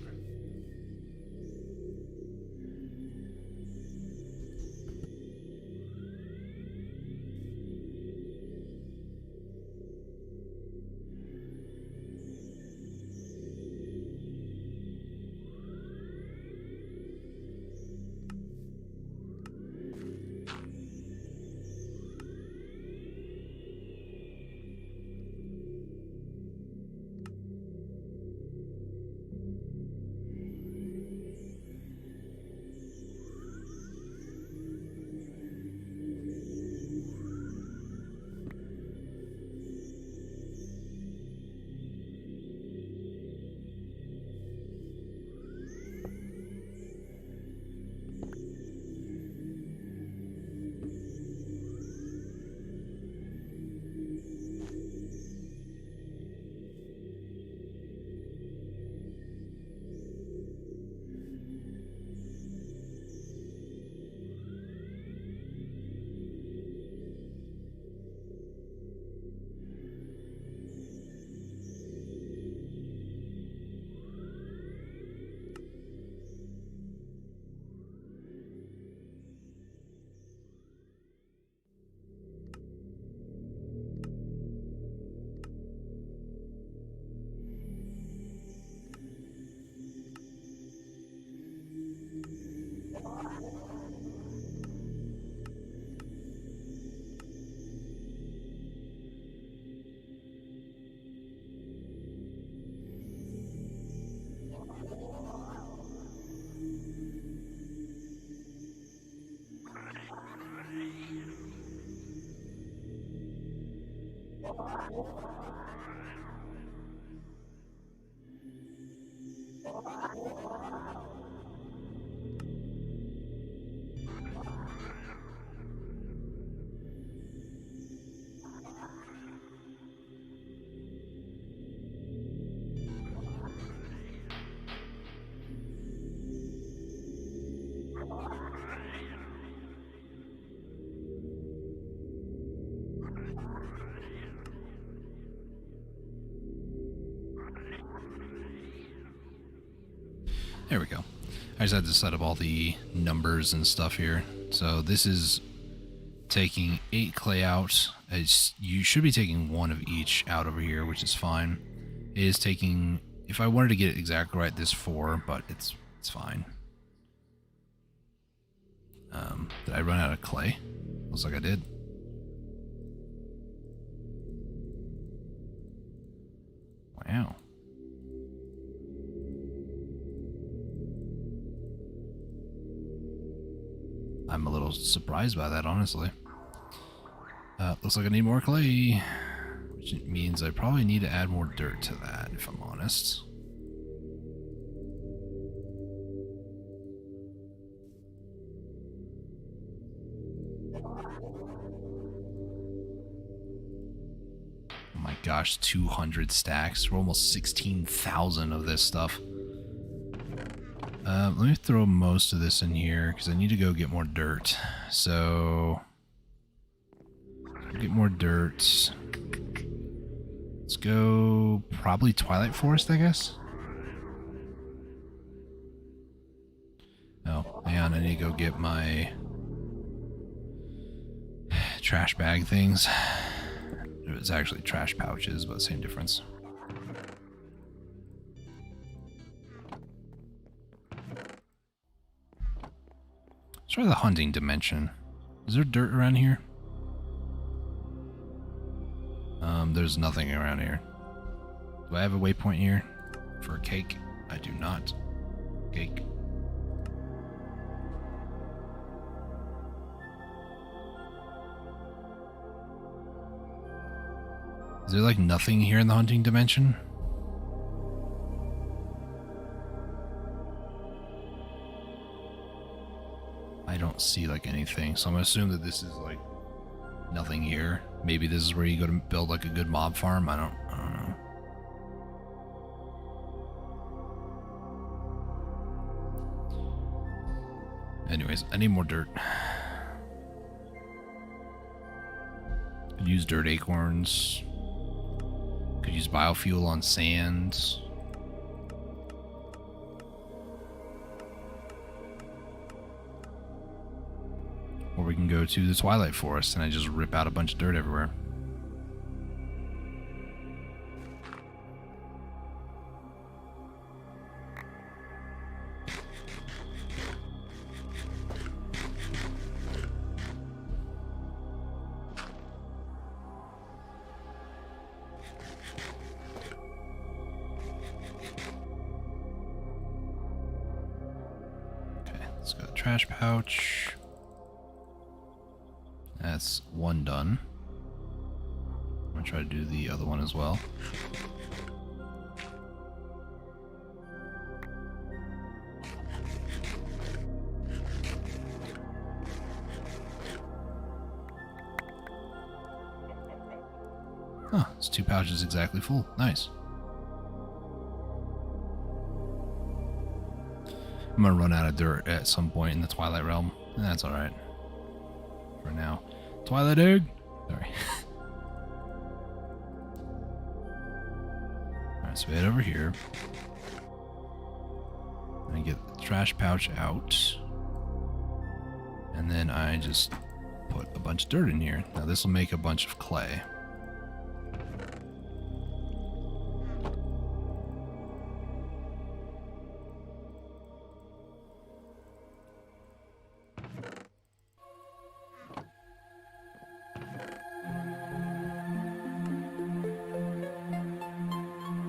There we go. I just had to set up all the numbers and stuff here. So this is taking 8 clay out. You should be taking 1 of each out over here, which is fine. It is taking, if I wanted to get it exactly right, this 4, but it's fine. Did I run out of clay? Looks like I did. Wow. I'm a little surprised by that, honestly. Looks like I need more clay, which means I probably need to add more dirt to that, if I'm honest. Oh my gosh, 200 stacks. We're almost 16,000 of this stuff. Let me throw most of this in here because I need to go get more dirt. So, get more dirt. Let's go probably Twilight Forest, I guess. Oh, hang on, I need to go get my trash bag things. It's actually trash pouches, but same difference. Let's try the hunting dimension. Is there dirt around here? There's nothing around here. Do I have a waypoint here for a cake? I do not. Cake. Is there like nothing here in the hunting dimension? I don't see like anything, so I'm gonna assume that this is like nothing here. Maybe this is where you go to build like a good mob farm. I don't know. Anyways, I need more dirt. Could use dirt acorns. Could use biofuel on sand. Or we can go to the Twilight Forest and I just rip out a bunch of dirt everywhere. Okay, let's go to the trash pouch. That's 1 done. I'm gonna try to do the other one as well. Huh, it's 2 pouches exactly full. Nice. I'm gonna run out of dirt at some point in the Twilight Realm. That's alright. For now. Twilight Egg! Sorry. Alright, so we head over here. I get the trash pouch out. And then I just put a bunch of dirt in here. Now this will make a bunch of clay.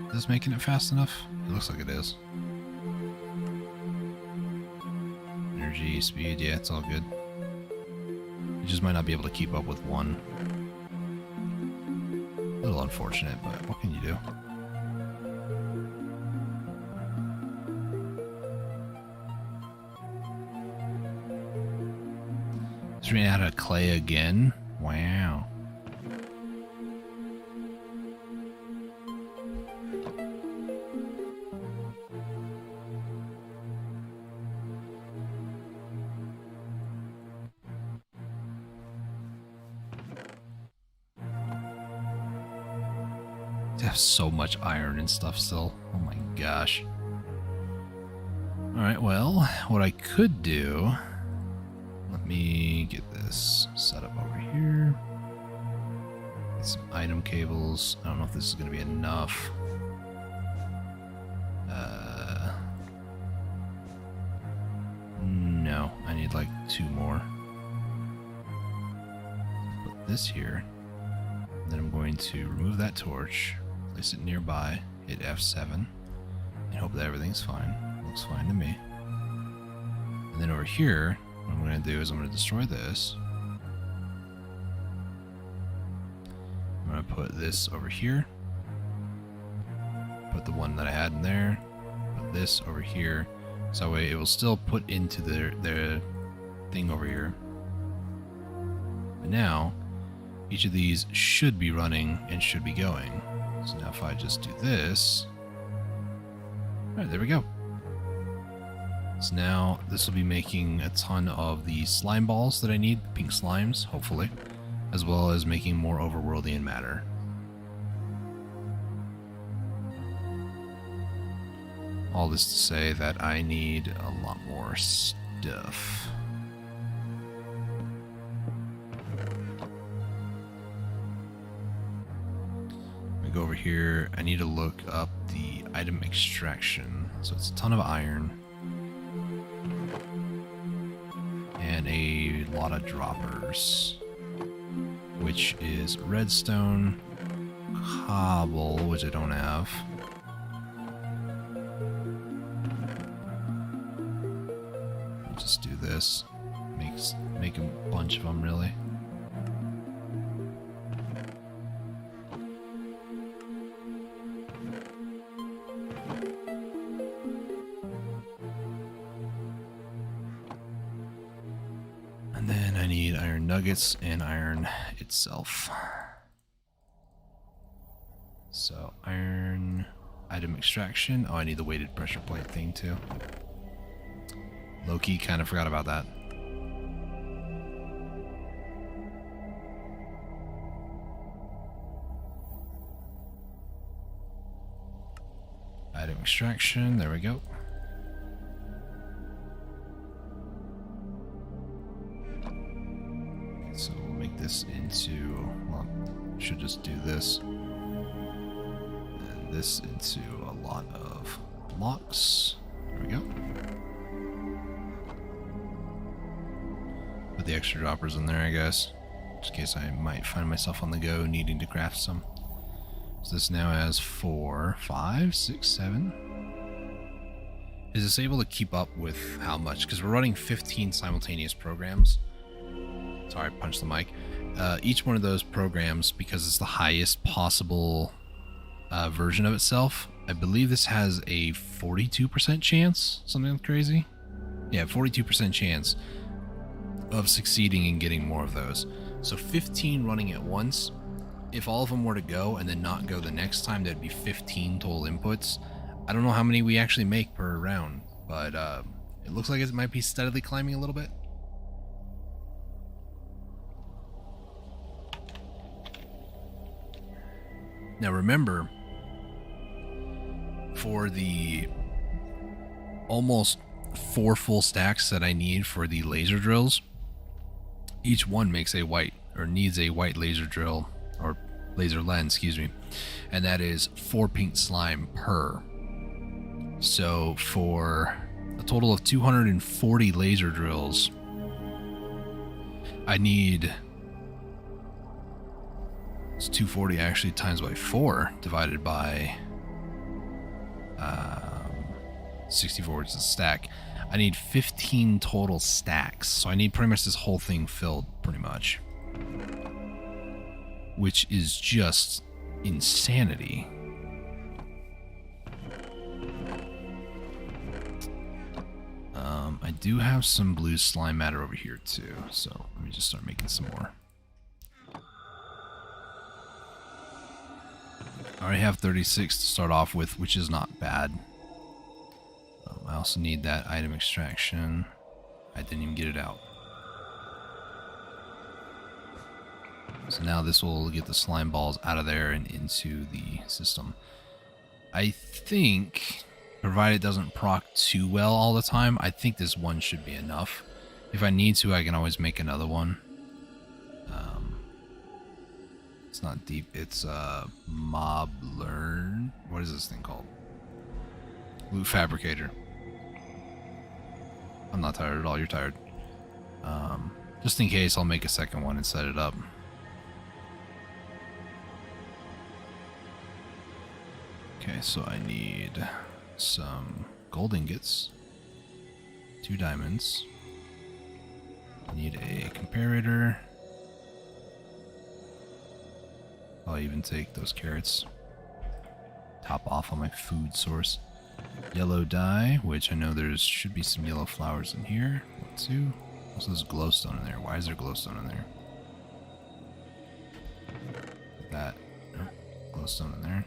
Is this making it fast enough? It looks like it is. Energy, speed, yeah, it's all good. You just might not be able to keep up with one. A little unfortunate, but what can you do? Just ran out of clay again? Wow. I have so much iron and stuff still. Oh my gosh. Alright, well, what I could do... Let me get this set up over here. Get some item cables. I don't know if this is going to be enough. No, I need like 2 more. Put this here. Then I'm going to remove that torch, place it nearby, hit F7, and hope that everything's fine. Looks fine to me. And then over here, what I'm going to do is I'm going to destroy this. I'm going to put this over here. Put the one that I had in there. Put this over here. So that way it will still put into the thing over here. But now, each of these should be running and should be going. So now if I just do this... Alright, there we go. So now this will be making a ton of the slime balls that I need, pink slimes, hopefully, as well as making more overworldian matter. All this to say that I need a lot more stuff. Go over here. I need to look up the item extraction. So it's a ton of iron and a lot of droppers, which is redstone, cobble, which I don't have. I'll just do this. Make a bunch of them, really. And then I need iron nuggets and iron itself. So iron item extraction. Oh, I need the weighted pressure plate thing too. Low-key kind of forgot about that. Item extraction. There we go. So we'll make this into, well, should just do this. And this into a lot of blocks. There we go. Put the extra droppers in there, I guess. Just in case I might find myself on the go needing to craft some. So this now has 4, 5, 6, 7. Is this able to keep up with how much? Because we're running 15 simultaneous programs. Sorry, I punched the mic. Each one of those programs, because it's the highest possible version of itself, I believe this has a 42% chance, something crazy. Yeah, 42% chance of succeeding in getting more of those. So 15 running at once. If all of them were to go and then not go the next time, that'd be 15 total inputs. I don't know how many we actually make per round, but it looks like it might be steadily climbing a little bit. Now remember, for the almost 4 full stacks that I need for the laser drills, each one makes a white, or needs a white laser drill, or laser lens, excuse me, and that is 4 pink slime per. So for a total of 240 laser drills, I need... It's 240 actually times by 4 divided by 64, which is a stack. I need 15 total stacks, so I need pretty much this whole thing filled, pretty much. Which is just insanity. I do have some blue slime matter over here too, so let me just start making some more. I already have 36 to start off with, which is not bad. I also need that item extraction. I didn't even get it out. So now this will get the slime balls out of there and into the system. I think, provided it doesn't proc too well all the time, I think this one should be enough. If I need to, I can always make another one. It's not deep, it's mob learn. What is this thing called? Loot fabricator. I'm not tired at all, you're tired. Just in case, I'll make a second one and set it up. Okay, so I need some gold ingots, 2 diamonds. I need a comparator. I'll even take those carrots. Top off on my food source. Yellow dye, which I know there should be some yellow flowers in here. 1, 2. Also, there's glowstone in there. Why is there glowstone in there? That. Nope. Glowstone in there.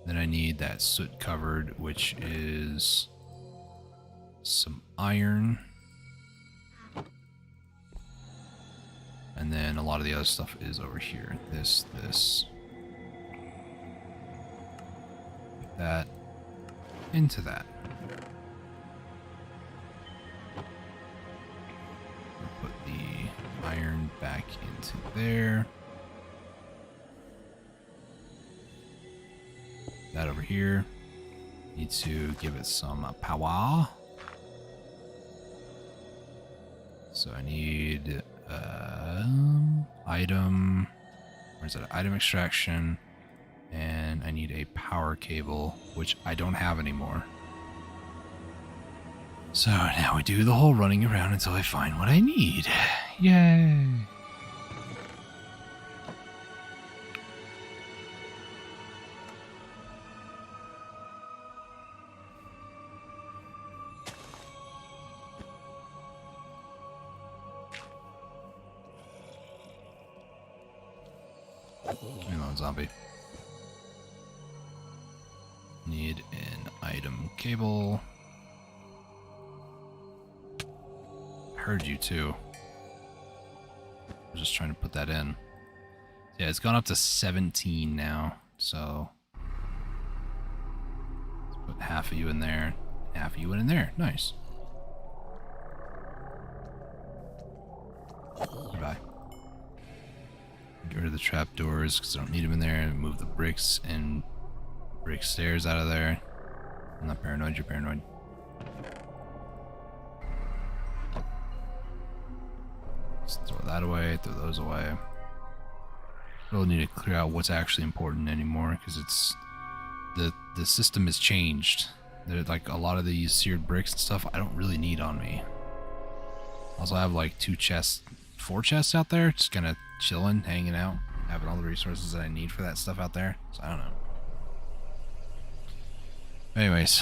Then I need that soot covered, which is some iron. And then a lot of the other stuff is over here. This. That into that. I'll put the iron back into there. That over here. Need to give it some power. So I need item. Where's that? Item extraction. And I need a power cable, which I don't have anymore. So now we do the whole running around until I find what I need. Yay! Leave me alone, zombie. Need an item cable. Heard you too. I was just trying to put that in. Yeah, it's gone up to 17 now, so let's put half of you in there, half of you in there. Nice. Goodbye. Get rid of the trapdoors because I don't need them in there. Move the bricks and brick stairs out of there. I'm not paranoid, you're paranoid. Just throw that away, throw those away. Really need to clear out what's actually important anymore because it's the system has changed. There's like a lot of these seared bricks and stuff I don't really need on me. Also, I have like 4 chests out there, just kind of chilling, hanging out, having all the resources that I need for that stuff out there. So I don't know. Anyways,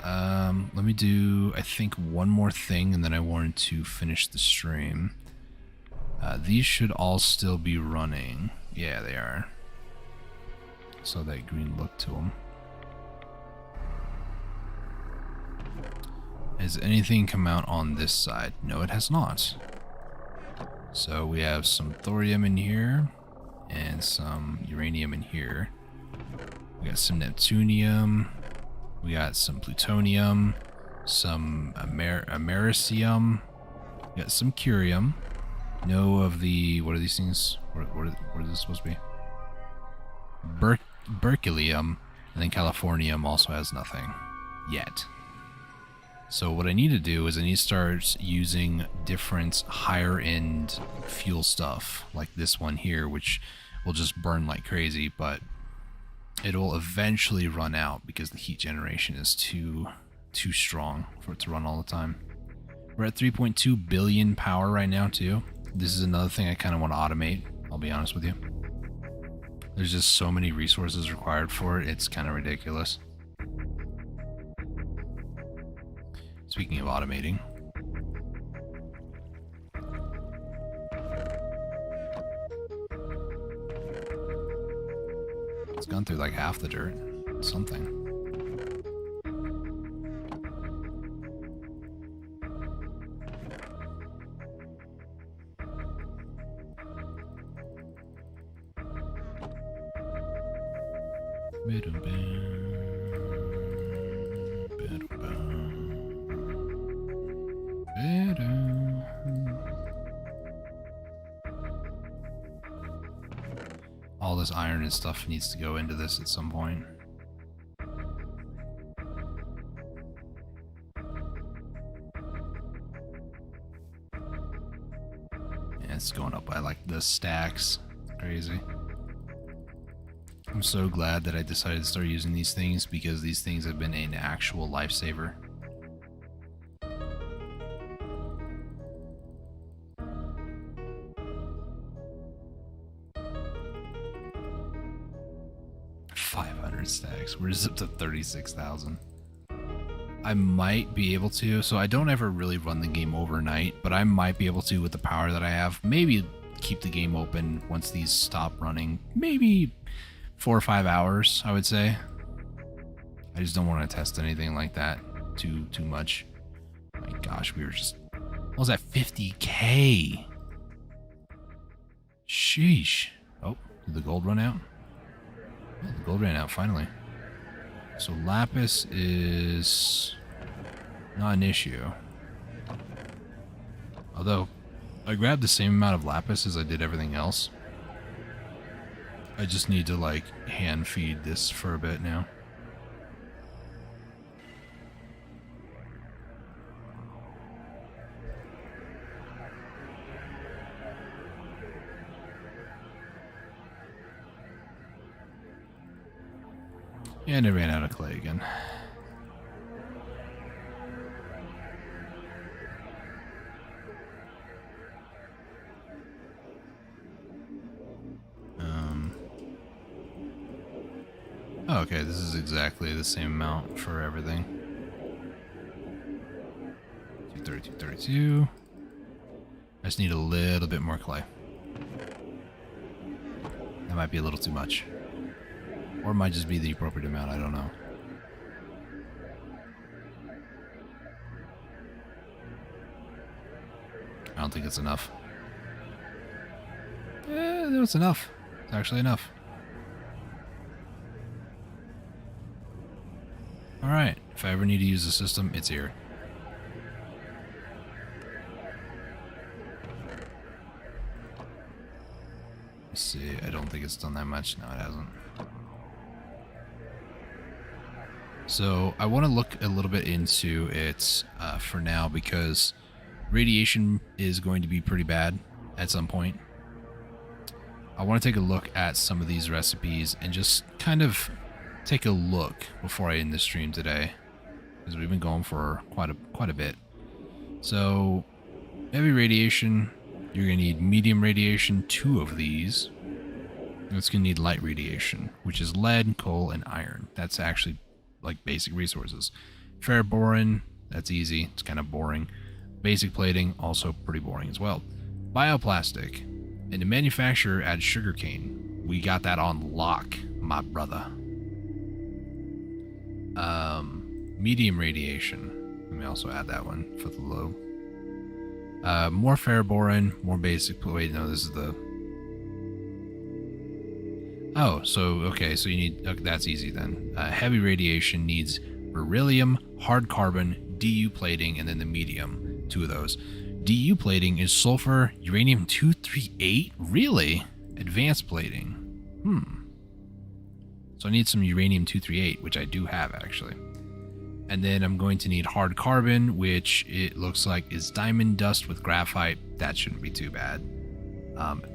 let me do, I think, one more thing, and then I wanted to finish the stream. These should all still be running. Yeah, they are. So that green look to them. Has anything come out on this side? No, it has not. So we have some thorium in here and some uranium in here. We got some neptunium. We got some plutonium, some americium. We got some curium. No of the, what are these things? What is this supposed to be? Berkelium, and then californium also has nothing yet. So what I need to do is I need to start using different higher end fuel stuff like this one here, which will just burn like crazy, but it'll eventually run out because the heat generation is too strong for it to run all the time. We're at 3.2 billion power right now too. This is another thing I kind of want to automate, I'll be honest with you. There's just so many resources required for it, it's kind of ridiculous. Speaking of automating. It's gone through like half the dirt. Something. All this iron and stuff needs to go into this at some point. Yeah, it's going up by like the stacks. Crazy. I'm so glad that I decided to start using these things because these things have been an actual lifesaver. Stacks. We're just up to 36,000. I might be able to, so I don't ever really run the game overnight, but I might be able to with the power that I have. Maybe keep the game open once these stop running. Maybe 4 or 5 hours, I would say. I just don't want to test anything like that too much. My gosh, we were just... What was that? 50K? Sheesh. Oh, did the gold run out? Oh, the gold ran out, finally. So lapis is not an issue. Although, I grabbed the same amount of lapis as I did everything else. I just need to, like, hand feed this for a bit now. And I ran out of clay again. Oh, okay, this is exactly the same amount for everything. 232, 32. I just need a little bit more clay. That might be a little too much. Or it might just be the appropriate amount, I don't know. I don't think it's enough. No, it's enough. It's actually enough. Alright, if I ever need to use the system, it's here. Let's see, I don't think it's done that much. No, it hasn't. So I want to look a little bit into it for now because radiation is going to be pretty bad at some point. I want to take a look at some of these recipes and just kind of take a look before I end the stream today, because we've been going for quite a bit. So heavy radiation, you're going to need medium radiation, 2 of these. It's going to need light radiation, which is lead, coal, and iron. That's actually like basic resources. Ferroboron, that's easy. It's kind of boring. Basic plating, also pretty boring as well. Bioplastic, and the manufacturer adds sugarcane. We got that on lock, my brother. Medium radiation. Let me also add that one for the low. More ferroboron, more basic. Wait, no, this is the... Oh, so, okay, so you need... Okay, that's easy then. Heavy radiation needs beryllium, hard carbon, DU plating, and then the medium. 2 of those. DU plating is sulfur, uranium-238? Really? Advanced plating. So I need some uranium-238, which I do have, actually. And then I'm going to need hard carbon, which it looks like is diamond dust with graphite. That shouldn't be too bad.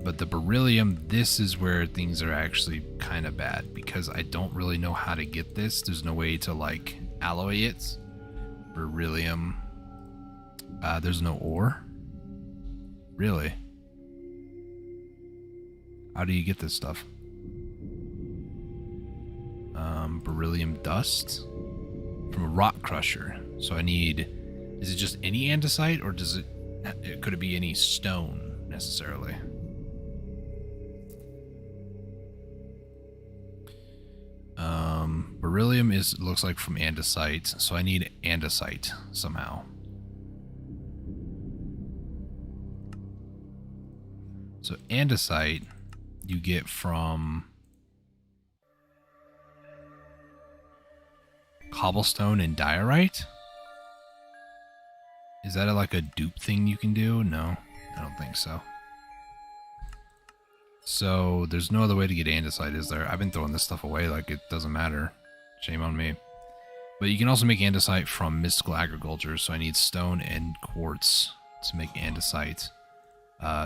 But the beryllium, this is where things are actually kind of bad, because I don't really know how to get this. There's no way to, like, alloy it. Beryllium. There's no ore. Really? How do you get this stuff? Beryllium dust from a rock crusher. So I need, is it just any andesite, or does could it be any stone necessarily? Beryllium looks like from andesite, so I need andesite somehow. So andesite you get from cobblestone and diorite? Is that like a dupe thing you can do? No, I don't think so. So there's no other way to get andesite, is there? I've been throwing this stuff away like it doesn't matter. Shame on me. But you can also make andesite from mystical agriculture, so I need stone and quartz to make andesite.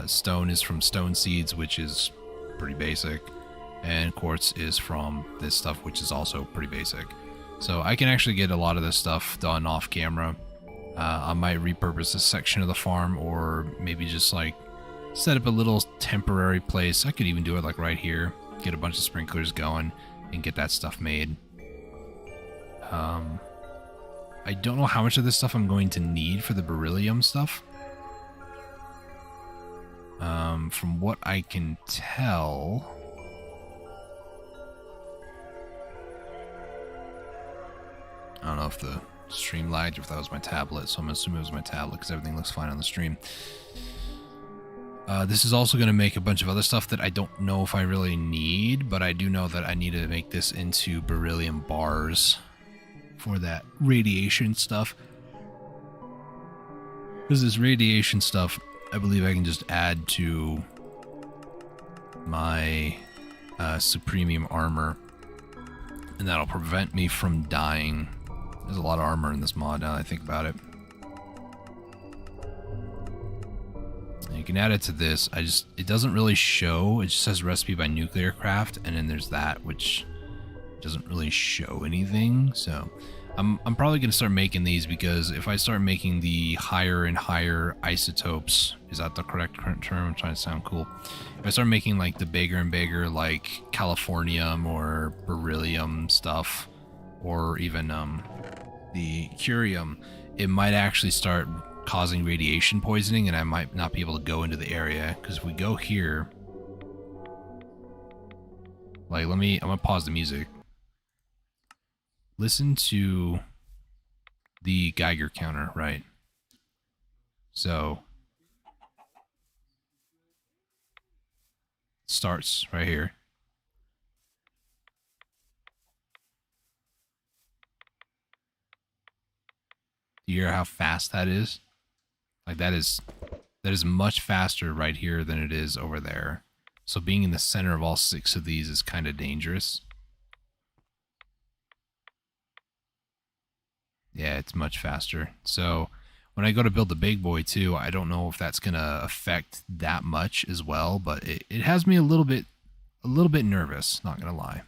Stone is from stone seeds, which is pretty basic, and quartz is from this stuff, which is also pretty basic. So I can actually get a lot of this stuff done off camera. I might repurpose this section of the farm, or maybe just like set up a little temporary place. I could even do it like right here, get a bunch of sprinklers going and get that stuff made. I don't know how much of this stuff I'm going to need for the beryllium stuff. From what I can tell, I don't know if the stream lagged or if that was my tablet, so I'm assuming it was my tablet because everything looks fine on the stream. This is also going to make a bunch of other stuff that I don't know if I really need, but I do know that I need to make this into beryllium bars for that radiation stuff. Because this radiation stuff, I believe I can just add to my supremium armor, and that'll prevent me from dying. There's a lot of armor in this mod now that I think about it. And you can add it to this. It doesn't really show. It just says recipe by Nuclear Craft, and then there's that, which doesn't really show anything. So I'm probably going to start making these, because if I start making the higher and higher isotopes, is that the correct term? I'm trying to sound cool. If I start making like the bigger and bigger, like californium or beryllium stuff, or even the curium, it might actually start causing radiation poisoning, and I might not be able to go into the area. Because if we go here, like, I'm gonna pause the music. Listen to the Geiger counter, right? So it starts right here. Do you hear how fast that is? Like, that is much faster right here than it is over there. So being in the center of all 6 of these is kind of dangerous. Yeah, it's much faster. So when I go to build the big boy too, I don't know if that's gonna affect that much as well, but it has me a little bit nervous, not gonna lie.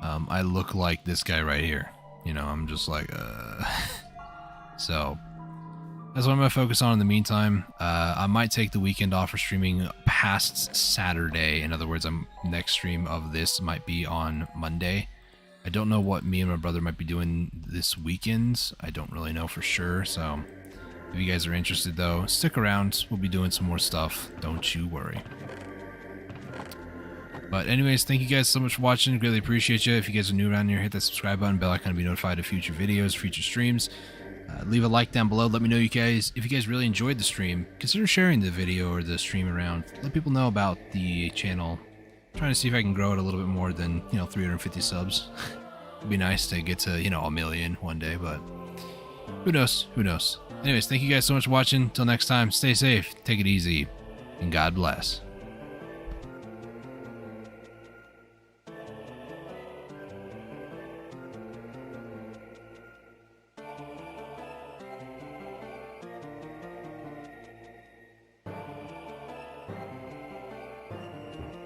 I look like this guy right here. You know, I'm just like, So that's what I'm gonna focus on in the meantime. I might take the weekend off for streaming past Saturday. In other words, next stream of this might be on Monday. I don't know what me and my brother might be doing this weekend. I don't really know for sure. So if you guys are interested, though, stick around. We'll be doing some more stuff. Don't you worry. But anyways, thank you guys so much for watching. Really appreciate you. If you guys are new around here, hit that subscribe button, bell icon to be notified of future videos, future streams. Leave a like down below. Let me know if you guys really enjoyed the stream. Consider sharing the video or the stream around. Let people know about the channel. I'm trying to see if I can grow it a little bit more than, 350 subs. It'd be nice to get to, 1 million one day, but who knows? Who knows? Anyways, thank you guys so much for watching. Till next time, stay safe, take it easy, and God bless.